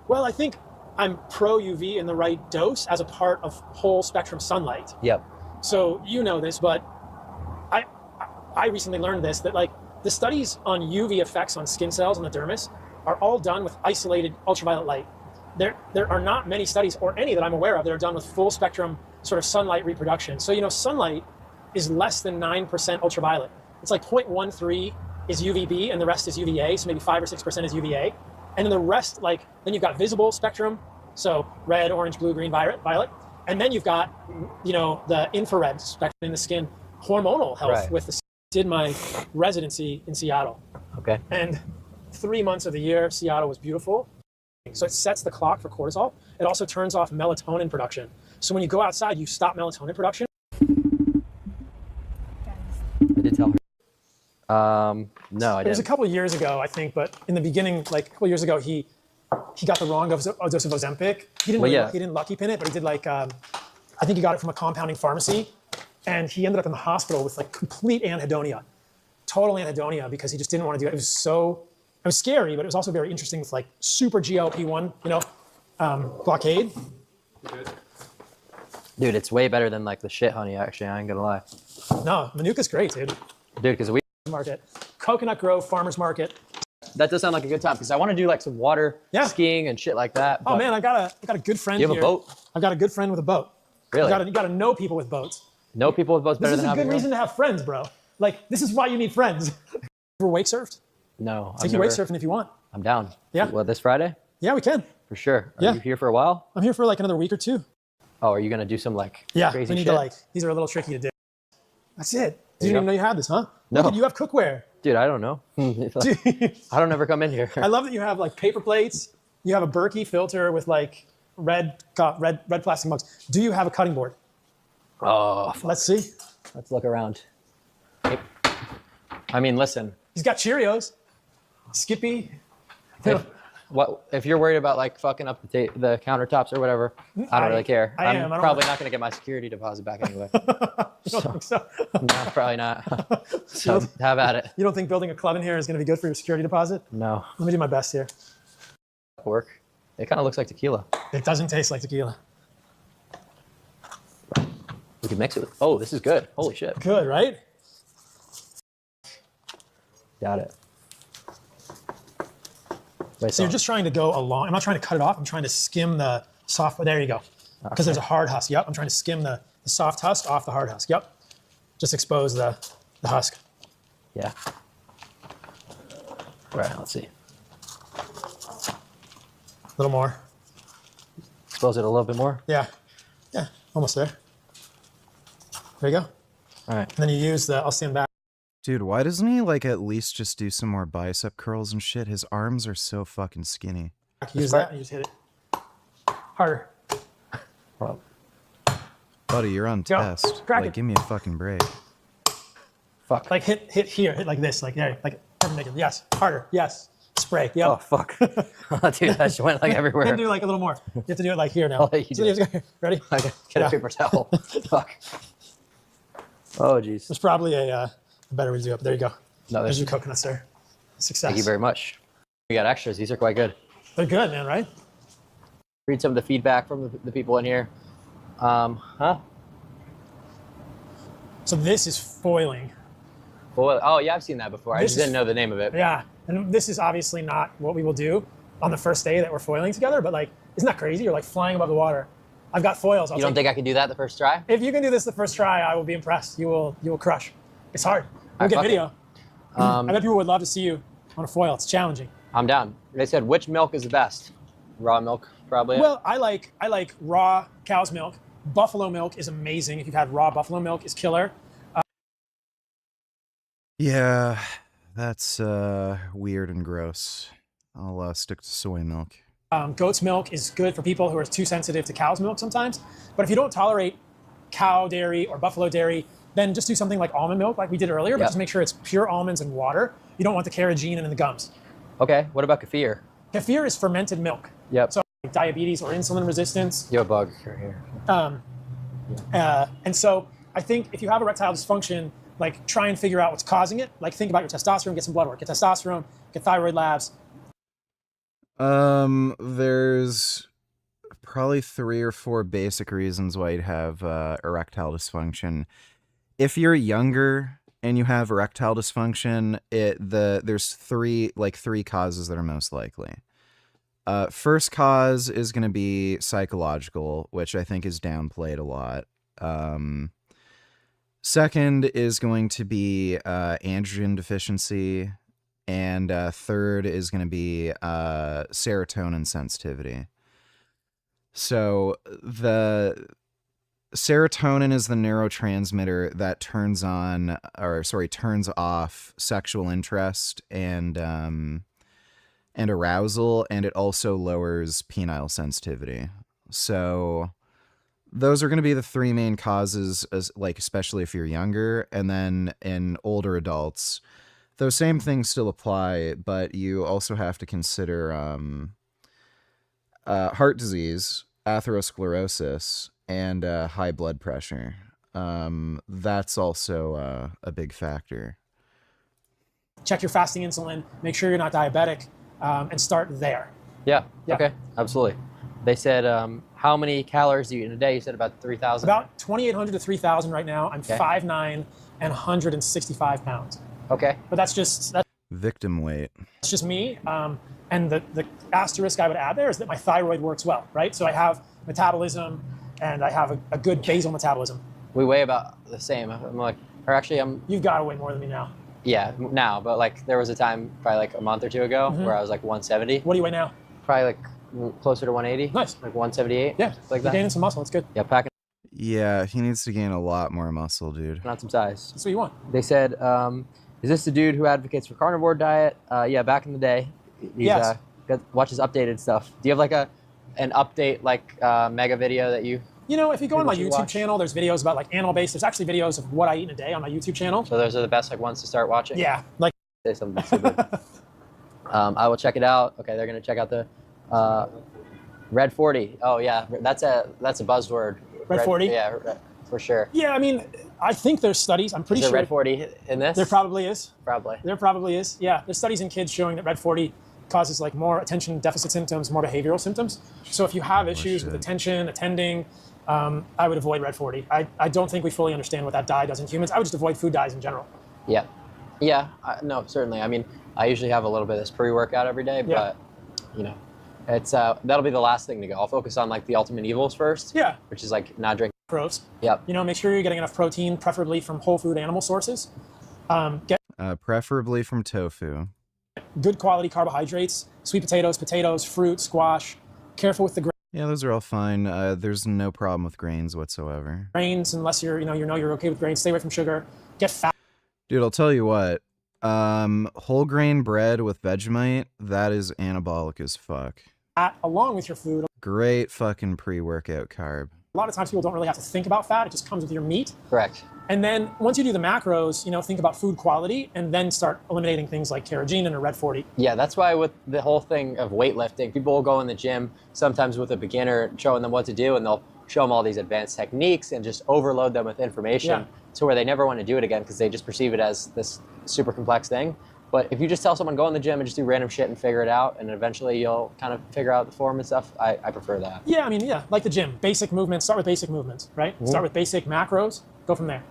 S6: Well, I think I'm pro UV in the right dose as a part of whole spectrum sunlight.
S4: Yep.
S6: So you know this, but I recently learned this, that like the studies on UV effects on skin cells and the dermis are all done with isolated ultraviolet light. There are not many studies, or any that I'm aware of, that are done with full spectrum sort of sunlight reproduction. So, you know, sunlight is less than 9% ultraviolet. It's like 0.13 is UVB and the rest is UVA, so maybe 5 or 6% is UVA. And then the rest, like, then you've got visible spectrum, so red, orange, blue, green, violet. And then you've got, you know, the infrared spectrum in the skin, hormonal health
S4: Right.
S6: with the... Did my residency in Seattle.
S4: Okay.
S6: And 3 months of the year, Seattle was beautiful. So it sets the clock for cortisol. It also turns off melatonin production. So when you go outside, you stop melatonin production.
S4: I did tell her. No, I
S6: It was a
S4: didn't.
S6: couple of years ago, I think, but in the beginning, like a couple of years ago, he got the wrong dose of Ozempic. He didn't lucky pin it, but he did like, I think he got it from a compounding pharmacy. And he ended up in the hospital with like complete anhedonia, total anhedonia, because he just didn't want to do it. It was scary, but it was also very interesting with like super GLP-1, you know, blockade.
S4: Dude, it's way better than like the shit honey, actually. I ain't gonna lie.
S6: No, Manuka's great, dude.
S4: Dude, because we...
S6: Market. Coconut Grove Farmers Market.
S4: That does sound like a good time, because I want to do like some water skiing and shit like that.
S6: Oh man, I got a good friend
S4: You
S6: here.
S4: have a boat?
S6: I've got a good friend with a boat.
S4: Really?
S6: You gotta know people with boats.
S4: Know people with boats better
S6: This
S4: than
S6: is a
S4: having
S6: good reason to have friends, bro. Like, this is why you need friends. Ever wake surfed?
S4: No.
S6: Take you wake surfing if you want.
S4: I'm down.
S6: Yeah.
S4: Well, this Friday?
S6: Yeah, we can.
S4: For sure. Are
S6: Yeah.
S4: you here for a while?
S6: I'm here for like another week or two.
S4: Oh, are you gonna do some like
S6: Yeah,
S4: crazy
S6: we need
S4: shit?
S6: to like, these are a little tricky to do. That's it.
S4: There
S6: Didn't
S4: you
S6: even
S4: go.
S6: know you had this, huh?
S4: No.
S6: Look, you have cookware.
S4: Dude, I don't know. I don't ever come in here.
S6: I love that you have like paper plates. You have a Berkey filter with like red plastic mugs. Do you have a cutting board?
S4: Oh, fuck.
S6: Let's see.
S4: Let's look around. I mean, listen.
S6: He's got Cheerios. Skippy.
S4: If you're worried about like fucking up the countertops or whatever, I don't really care.
S6: I am.
S4: I'm probably not gonna get my security deposit back anyway.
S6: You don't think so?
S4: No, probably not. So have at it.
S6: You don't think building a club in here is going to be good for your security deposit?
S4: No.
S6: Let me do my best here.
S4: Work. It kind of looks like tequila.
S6: It doesn't taste like tequila.
S4: We can mix it with. Oh, this is good. Holy shit.
S6: Good, right?
S4: Got it.
S6: So you're just trying to go along. I'm not trying to cut it off. I'm trying to skim the soft. There you go. Because there's a hard husk. Yep. I'm trying to skim the soft husk off the hard husk. Yep. Just expose the husk.
S4: Yeah. Right, let's see.
S6: A little more.
S4: Expose it a little bit more.
S6: Yeah. Yeah, almost there. There you go.
S4: All right.
S6: And then you use the, I'll stand back.
S1: Dude, why doesn't he like at least just do some more bicep curls and shit? His arms are so fucking skinny.
S6: Use that and you just hit it. Harder.
S4: Well,
S1: buddy, you're on test.
S6: Crack
S1: Like,
S6: it.
S1: give me a fucking break.
S4: Fuck.
S6: Like hit here, hit like this, like there, like perpendicular. Yes, harder. Yes. Spray. Yep.
S4: Oh fuck. Dude, that shit went like everywhere.
S6: You have to do like a little more. You have to do it like here now.
S4: I'll let you do it.
S6: Ready?
S4: Okay. Get a paper towel. Fuck. Oh jeez.
S6: There's probably a better way to do it. But there you go.
S4: No,
S6: there's your coconuts there. Success.
S4: Thank you very much. We got extras. These are quite good.
S6: They're good, man. Right?
S4: Read some of the feedback from the people in here. Huh?
S6: So this is foiling.
S4: Well, oh yeah, I've seen that before. I
S6: This
S4: just
S6: is-
S4: didn't know the name of it.
S6: Yeah, and this is obviously not what we will do on the first day that we're foiling together. But like, isn't that crazy? You're like flying above the water. I've got foils.
S4: You don't think I could do that the first try?
S6: If you can do this the first try, I will be impressed. You will crush. It's hard. We'll
S4: Alright,
S6: get
S4: fuck
S6: video. I bet people would love to see you on a foil. It's challenging.
S4: I'm down. They said which milk is the best? Raw milk, probably.
S6: Well, I like raw cow's milk. Buffalo milk is amazing. If you've had raw buffalo milk, is killer.
S1: Yeah, that's weird and gross. I'll stick to soy milk.
S6: Goat's milk is good for people who are too sensitive to cow's milk sometimes. But if you don't tolerate cow dairy or buffalo dairy, then just do something like almond milk, like we did earlier. But
S4: Yep.
S6: just make sure it's pure almonds and water. You don't want the carrageen in the gums.
S4: Okay, what about kefir?
S6: Kefir is fermented milk.
S4: Yep.
S6: So diabetes or insulin resistance.
S4: You have a bug right here.
S6: And so I think if you have erectile dysfunction, like try and figure out what's causing it. Like think about your testosterone, get some blood work, get testosterone, get thyroid labs.
S1: There's probably 3 or 4 basic reasons why you'd have erectile dysfunction. If you're younger and you have erectile dysfunction, there's three causes that are most likely. First cause is going to be psychological, which I think is downplayed a lot. Second is going to be androgen deficiency, and third is going to be serotonin sensitivity. So the serotonin is the neurotransmitter that turns off sexual interest and arousal, and it also lowers penile sensitivity. So those are going to be the 3 main causes, especially if you're younger. And then in older adults, those same things still apply, but you also have to consider heart disease, atherosclerosis, and high blood pressure. That's also a big factor.
S6: Check your fasting insulin, make sure you're not diabetic, and start there.
S4: Yeah. Okay. Absolutely. They said, how many calories do you eat in a day? You said about 3,000.
S6: About 2,800 to 3,000 right now. I'm
S4: Okay.
S6: 5'9" and 165 pounds.
S4: Okay.
S6: But that's
S1: Victim weight.
S6: just me. And the asterisk I would add there is that my thyroid works well, right? So I have metabolism and I have a good basal metabolism.
S4: We weigh about the same.
S6: You've got to weigh more than me now.
S4: Yeah, now, but like there was a time probably like a month or 2 ago where I was like 170.
S6: What do you weigh now?
S4: Probably like closer to 180.
S6: Nice.
S4: Like 178.
S6: Yeah,
S4: like
S6: you're
S4: that.
S6: gaining some muscle. It's good.
S4: Yeah, packing
S1: Yeah, he needs to gain a lot more muscle, dude.
S4: on some size.
S6: That's what you want.
S4: They said, is this the dude who advocates for carnivore diet? Yeah, back in the day. He's,
S6: Yes.
S4: watches updated stuff. Do you have like an update mega video that you?
S6: You know, if you go on my
S4: People should
S6: YouTube
S4: watch.
S6: channel, there's videos about like animal-based. There's actually videos of what I eat in a day on my YouTube channel.
S4: So those are the best like ones to start watching.
S6: Yeah, like
S4: Say something stupid. I will check it out. Okay, they're gonna check out the Red 40. Oh yeah, that's a buzzword.
S6: Red 40?
S4: Yeah, for sure.
S6: yeah, I mean, I think there's studies. I'm pretty
S4: Is
S6: sure
S4: there Red 40 in this?
S6: there probably is.
S4: Probably.
S6: There probably is. Yeah, there's studies in kids showing that Red 40 causes like more attention deficit symptoms, more behavioral symptoms. So if you have issues with attention, attending, I would avoid Red 40. I don't think we fully understand what that dye does in humans. I would just avoid food dyes in general.
S4: Yeah. Yeah. No, certainly. I mean, I usually have a little bit of this pre-workout every day, but you know, it's that'll be the last thing to go. I'll focus on like the ultimate evils first.
S6: Yeah.
S4: Which is like not drinking.
S6: Pros.
S4: Yep.
S6: You know, make sure you're getting enough protein, preferably from whole food animal sources.
S1: Preferably from tofu.
S6: Good quality carbohydrates, sweet potatoes, fruit, squash. Careful with the
S1: Yeah, those are all fine. There's no problem with grains whatsoever.
S6: grains unless you're okay with grains. Stay away from sugar. Get fat.
S1: Dude, I'll tell you what. Whole grain bread with Vegemite, that is anabolic as fuck.
S6: Along with your food.
S1: Great fucking pre-workout carb.
S6: A lot of times people don't really have to think about fat. It just comes with your meat.
S4: Correct.
S6: And then once you do the macros, think about food quality and then start eliminating things like carrageenan or Red 40.
S4: Yeah, that's why with the whole thing of weightlifting, people will go in the gym sometimes with a beginner showing them what to do, and they'll show them all these advanced techniques and just overload them with information to where they never want to do it again because they just perceive it as this super complex thing. But if you just tell someone, go in the gym and just do random shit and figure it out, and eventually you'll kind of figure out the form and stuff, I prefer that.
S6: Yeah, like the gym. Basic movements, start with basic movements, right?
S4: Mm-hmm.
S6: Start with basic macros, go from there.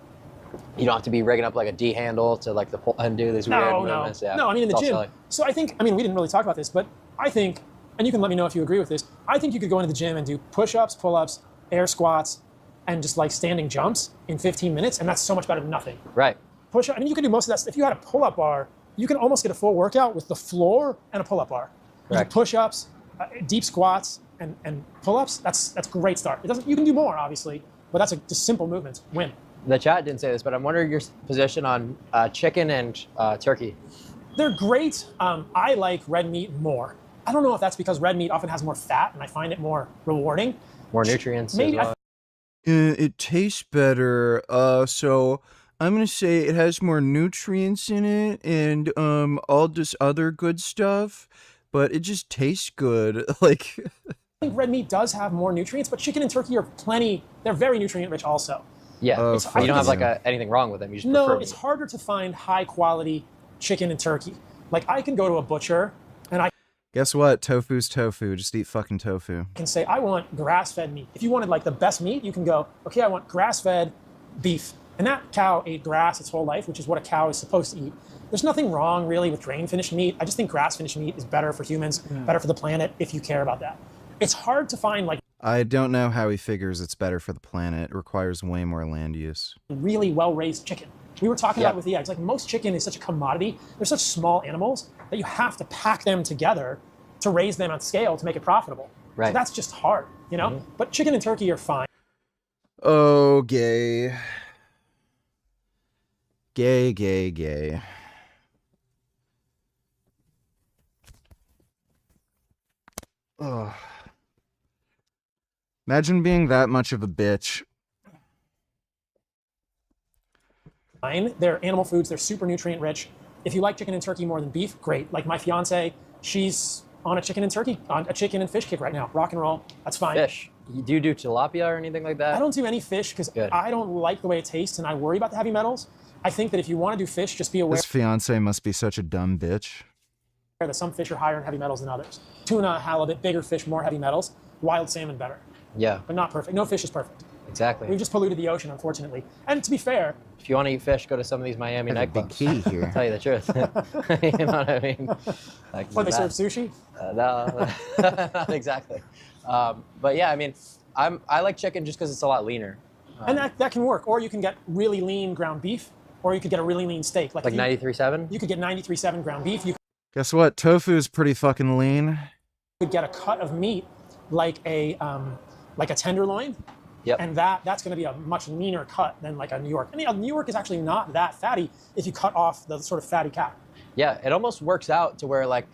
S4: You don't have to be rigging up like a D handle to like the pull and do these weird movements. Yeah.
S6: No, in the
S4: It's all
S6: gym.
S4: silly.
S6: So I think, we didn't really talk about this, but I think, and you can let me know if you agree with this, I think you could go into the gym and do push-ups, pull-ups, air squats, and just like standing jumps in 15 minutes, and that's so much better than nothing.
S4: Right.
S6: Push-up, you can do most of that. If you had a pull-up bar, you can almost get a full workout with the floor and a pull-up bar.
S4: Correct.
S6: Push-ups, deep squats, and pull-ups, that's a great start. You can do more, obviously, but that's just simple movements. Win.
S4: The chat didn't say this, but I'm wondering your position on chicken and turkey.
S6: They're great. I like red meat more. I don't know if that's because red meat often has more fat, and I find it more rewarding.
S4: More nutrients
S6: Maybe
S4: as well.
S1: It tastes better. So I'm gonna say it has more nutrients in it and all this other good stuff, but it just tastes good. Like
S6: I think red meat does have more nutrients, but chicken and turkey are they're very nutrient rich also.
S4: Yeah, you don't have anything wrong with them. You just prefer
S6: it's harder to find high quality chicken and turkey. Like I can go to a butcher and I
S1: guess what? Tofu's tofu. Just eat fucking tofu.
S6: can say I want grass-fed meat. If you wanted like the best meat, you can go, okay, I want grass-fed beef. And that cow ate grass its whole life, which is what a cow is supposed to eat. There's nothing wrong really with grain-finished meat. I just think grass-finished meat is better for humans, better for the planet if you care about that. It's hard to find like
S1: I don't know how he figures it's better for the planet. It requires way more land use.
S6: really well-raised chicken. We were talking about it with the eggs. Like most chicken is such a commodity. They're such small animals that you have to pack them together to raise them on scale to make it profitable.
S4: Right.
S6: So that's just hard, But chicken and turkey are fine.
S1: Oh, gay. Gay. Ugh. Imagine being that much of a bitch.
S6: They're animal foods. They're super nutrient rich. If you like chicken and turkey more than beef, great. Like my fiance, she's on a chicken and fish kick right now. Rock and roll. That's fine.
S4: Fish. Do you do tilapia or anything like that?
S6: I don't do any fish because I don't like the way it tastes and I worry about the heavy metals. I think that if you want to do fish, just be aware
S1: This fiance must be such a dumb bitch.
S6: that some fish are higher in heavy metals than others. Tuna, halibut, bigger fish, more heavy metals. Wild salmon, better.
S4: Yeah.
S6: But not perfect. No fish is perfect.
S4: Exactly.
S6: We've just polluted the ocean, unfortunately. And to be fair,
S4: if you want to eat fish, go to some of these Miami nightclubs.
S1: Key here.
S4: I'll tell you the truth. You know what I mean? Like,
S6: what, they serve sushi?
S4: No, not exactly. But yeah, I like chicken just because it's a lot leaner.
S6: And that can work. Or you can get really lean ground beef, or you could get a really lean steak.
S4: Like 93.7?
S6: You could get 93.7 ground beef. You
S1: Guess what? Tofu is pretty fucking lean.
S6: could get a cut of meat like a tenderloin.
S4: Yep.
S6: And that's going to be a much leaner cut than like a New York. New York is actually not that fatty if you cut off the sort of fatty cow.
S4: Yeah, it almost works out to where like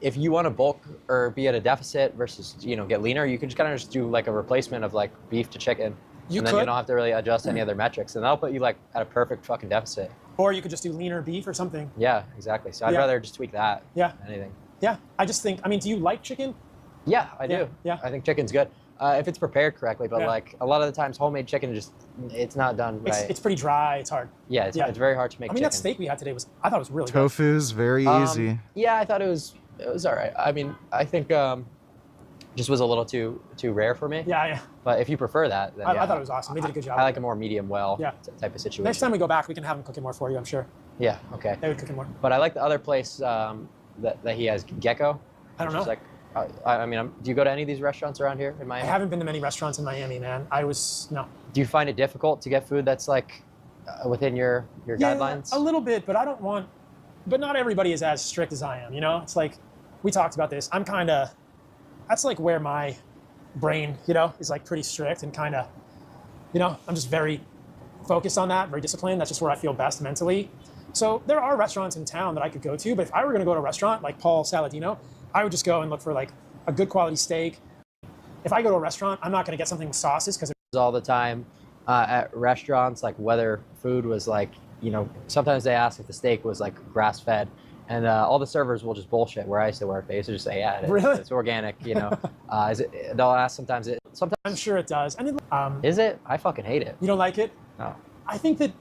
S4: if you want to bulk or be at a deficit versus get leaner, you can just kind of just do like a replacement of like beef to chicken. Then you don't have to really adjust any other metrics, and that'll put you like at a perfect fucking deficit.
S6: Or you could just do leaner beef or something.
S4: Yeah, exactly. So I'd rather just tweak that.
S6: Yeah.
S4: Than anything.
S6: Yeah, I just think. Do you like chicken?
S4: Yeah, I do.
S6: Yeah.
S4: I think chicken's good if it's prepared correctly. But like a lot of the times, homemade chicken it's not done right.
S6: It's pretty dry. It's hard.
S4: Yeah, it's very hard to make.
S6: That steak we had today I thought it was really good.
S1: Tofu's very easy.
S4: Yeah, I thought it was all right. I think just was a little too rare for me.
S6: Yeah.
S4: But if you prefer that, then
S6: I thought it was awesome. They did a good job.
S4: I like a more medium well type of situation.
S6: Next time we go back, we can have them cook it more for you, I'm sure.
S4: Yeah, okay.
S6: They would cook it more.
S4: But I like the other place that he has, Gecko.
S6: I don't know.
S4: Like, do you go to any of these restaurants around here in Miami?
S6: I haven't been to many restaurants in Miami, man. No.
S4: Do you find it difficult to get food that's like within your guidelines?
S6: A little bit, but I don't want but not everybody is as strict as I am, you know? It's like, we talked about this. I'm kind of, that's like where my brain, you know, is like pretty strict and kind of, you know, I'm just very focused on that, very disciplined. That's just where I feel best mentally. So there are restaurants in town that I could go to, but if I were going to go to a restaurant like Paul Saladino, I would just go and look for like a good quality steak. If I go to a restaurant, I'm not going to get something with sauces because
S4: all the time at restaurants, like whether food was like, you know, sometimes they ask if the steak was like grass fed, and all the servers will just bullshit. Where I used to work, they used to just say, yeah, it's organic. You know, they'll ask sometimes.
S6: I'm sure it does. And
S4: is it? I fucking hate it.
S6: You don't like it?
S4: No.
S6: I think that.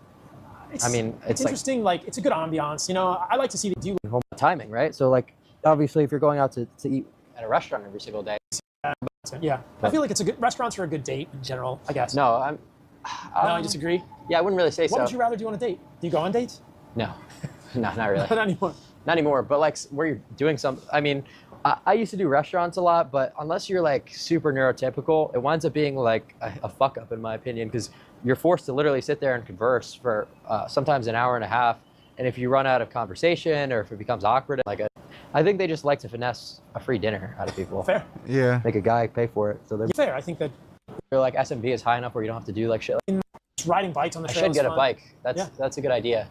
S6: It's interesting. Like it's a good ambiance. You know, I like to see the do
S4: timing, right? So like, obviously, if you're going out to eat at a restaurant every single day.
S6: Yeah, I feel like it's a good. Restaurants are a good date in general, I guess.
S4: No,
S6: no, I disagree.
S4: Yeah, I wouldn't really say so.
S6: What would you rather do on a date? Do you go on dates?
S4: No, no, not really.
S6: Not anymore.
S4: Not anymore. But like, where you're doing some. I mean, I used to do restaurants a lot, but unless you're like super neurotypical, it winds up being like a fuck up in my opinion, because you're forced to literally sit there and converse for sometimes an hour and a half. And if you run out of conversation or if it becomes awkward, I think they just like to finesse a free dinner out of people.
S6: Fair.
S1: Yeah.
S4: Make a guy pay for it. So they're
S6: fair. I think that
S4: they're like SMB is high enough where you don't have to do like shit.
S6: Riding bikes on the trail.
S4: I should get
S6: fun.
S4: a bike. That's a good idea.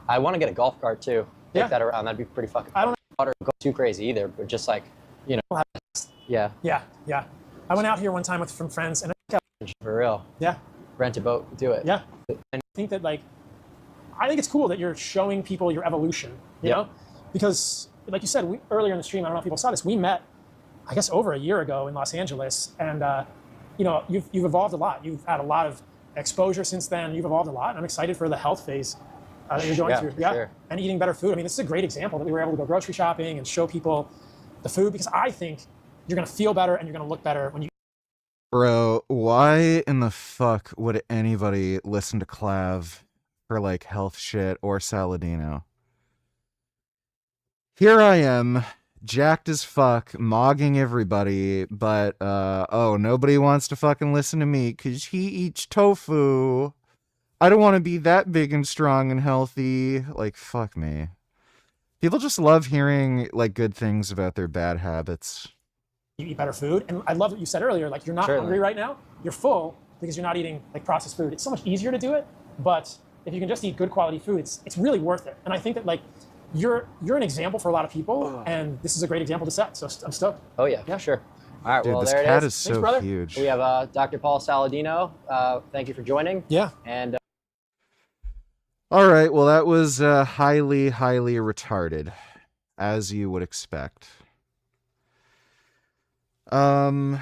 S4: I want to get a golf cart too. Take that around. That'd be pretty fucking.
S6: I don't
S4: want to go too crazy either, but just like, you know. Yeah.
S6: Yeah. I went out here one time with some friends and
S4: for real.
S6: Yeah.
S4: Rent a boat. Do it.
S6: Yeah. And I think that I think it's cool that you're showing people your evolution. You know, because like you said earlier in the stream, I don't know if people saw this. We met, I guess, over a year ago in Los Angeles, and you know, you've evolved a lot. You've had a lot of exposure since then. You've evolved a lot. And I'm excited for the health phase that you're going through. Yeah, sure. And eating better food. I mean, this is a great example that we were able to go grocery shopping and show people the food, because I think you're going to feel better and you're going to look better when you.
S1: Bro, why in the fuck would anybody listen to Clav for like health shit or Saladino? Here I am, jacked as fuck, mogging everybody, but oh, nobody wants to fucking listen to me because he eats tofu. I don't want to be that big and strong and healthy. Like, fuck me. People just love hearing like good things about their bad habits.
S6: You eat better food, and I love what you said earlier. Like, you're not hungry right now. You're full because you're not eating like processed food. It's so much easier to do it, but if you can just eat good quality food, it's really worth it. And I think that like you're an example for a lot of people, and this is a great example to set. So I'm stoked.
S4: Oh yeah, for sure. All right,
S1: dude,
S4: well
S1: this
S4: there
S1: cat
S4: it
S1: is so
S4: Thanks, brother.
S1: huge.
S4: We have Dr. Paul Saladino. Thank you for joining.
S6: Yeah.
S4: And
S1: all right, well that was highly retarded, as you would expect. It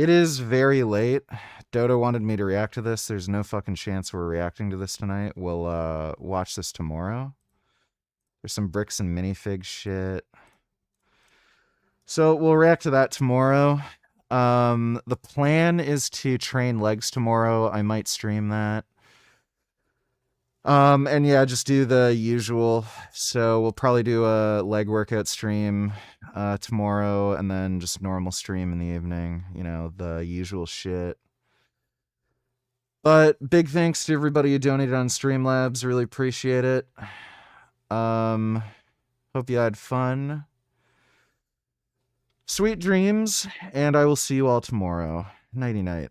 S1: is very late. Dodo wanted me to react to this. There's no fucking chance we're reacting to this tonight. We'll watch this tomorrow. There's some bricks and minifig shit. So we'll react to that tomorrow. The plan is to train legs tomorrow. I might stream that. And yeah, just do the usual. So we'll probably do a leg workout stream tomorrow, and then just normal stream in the evening. You know, the usual shit. But big thanks to everybody who donated on Streamlabs. Really appreciate it. Hope you had fun. Sweet dreams, and I will see you all tomorrow. Nighty night.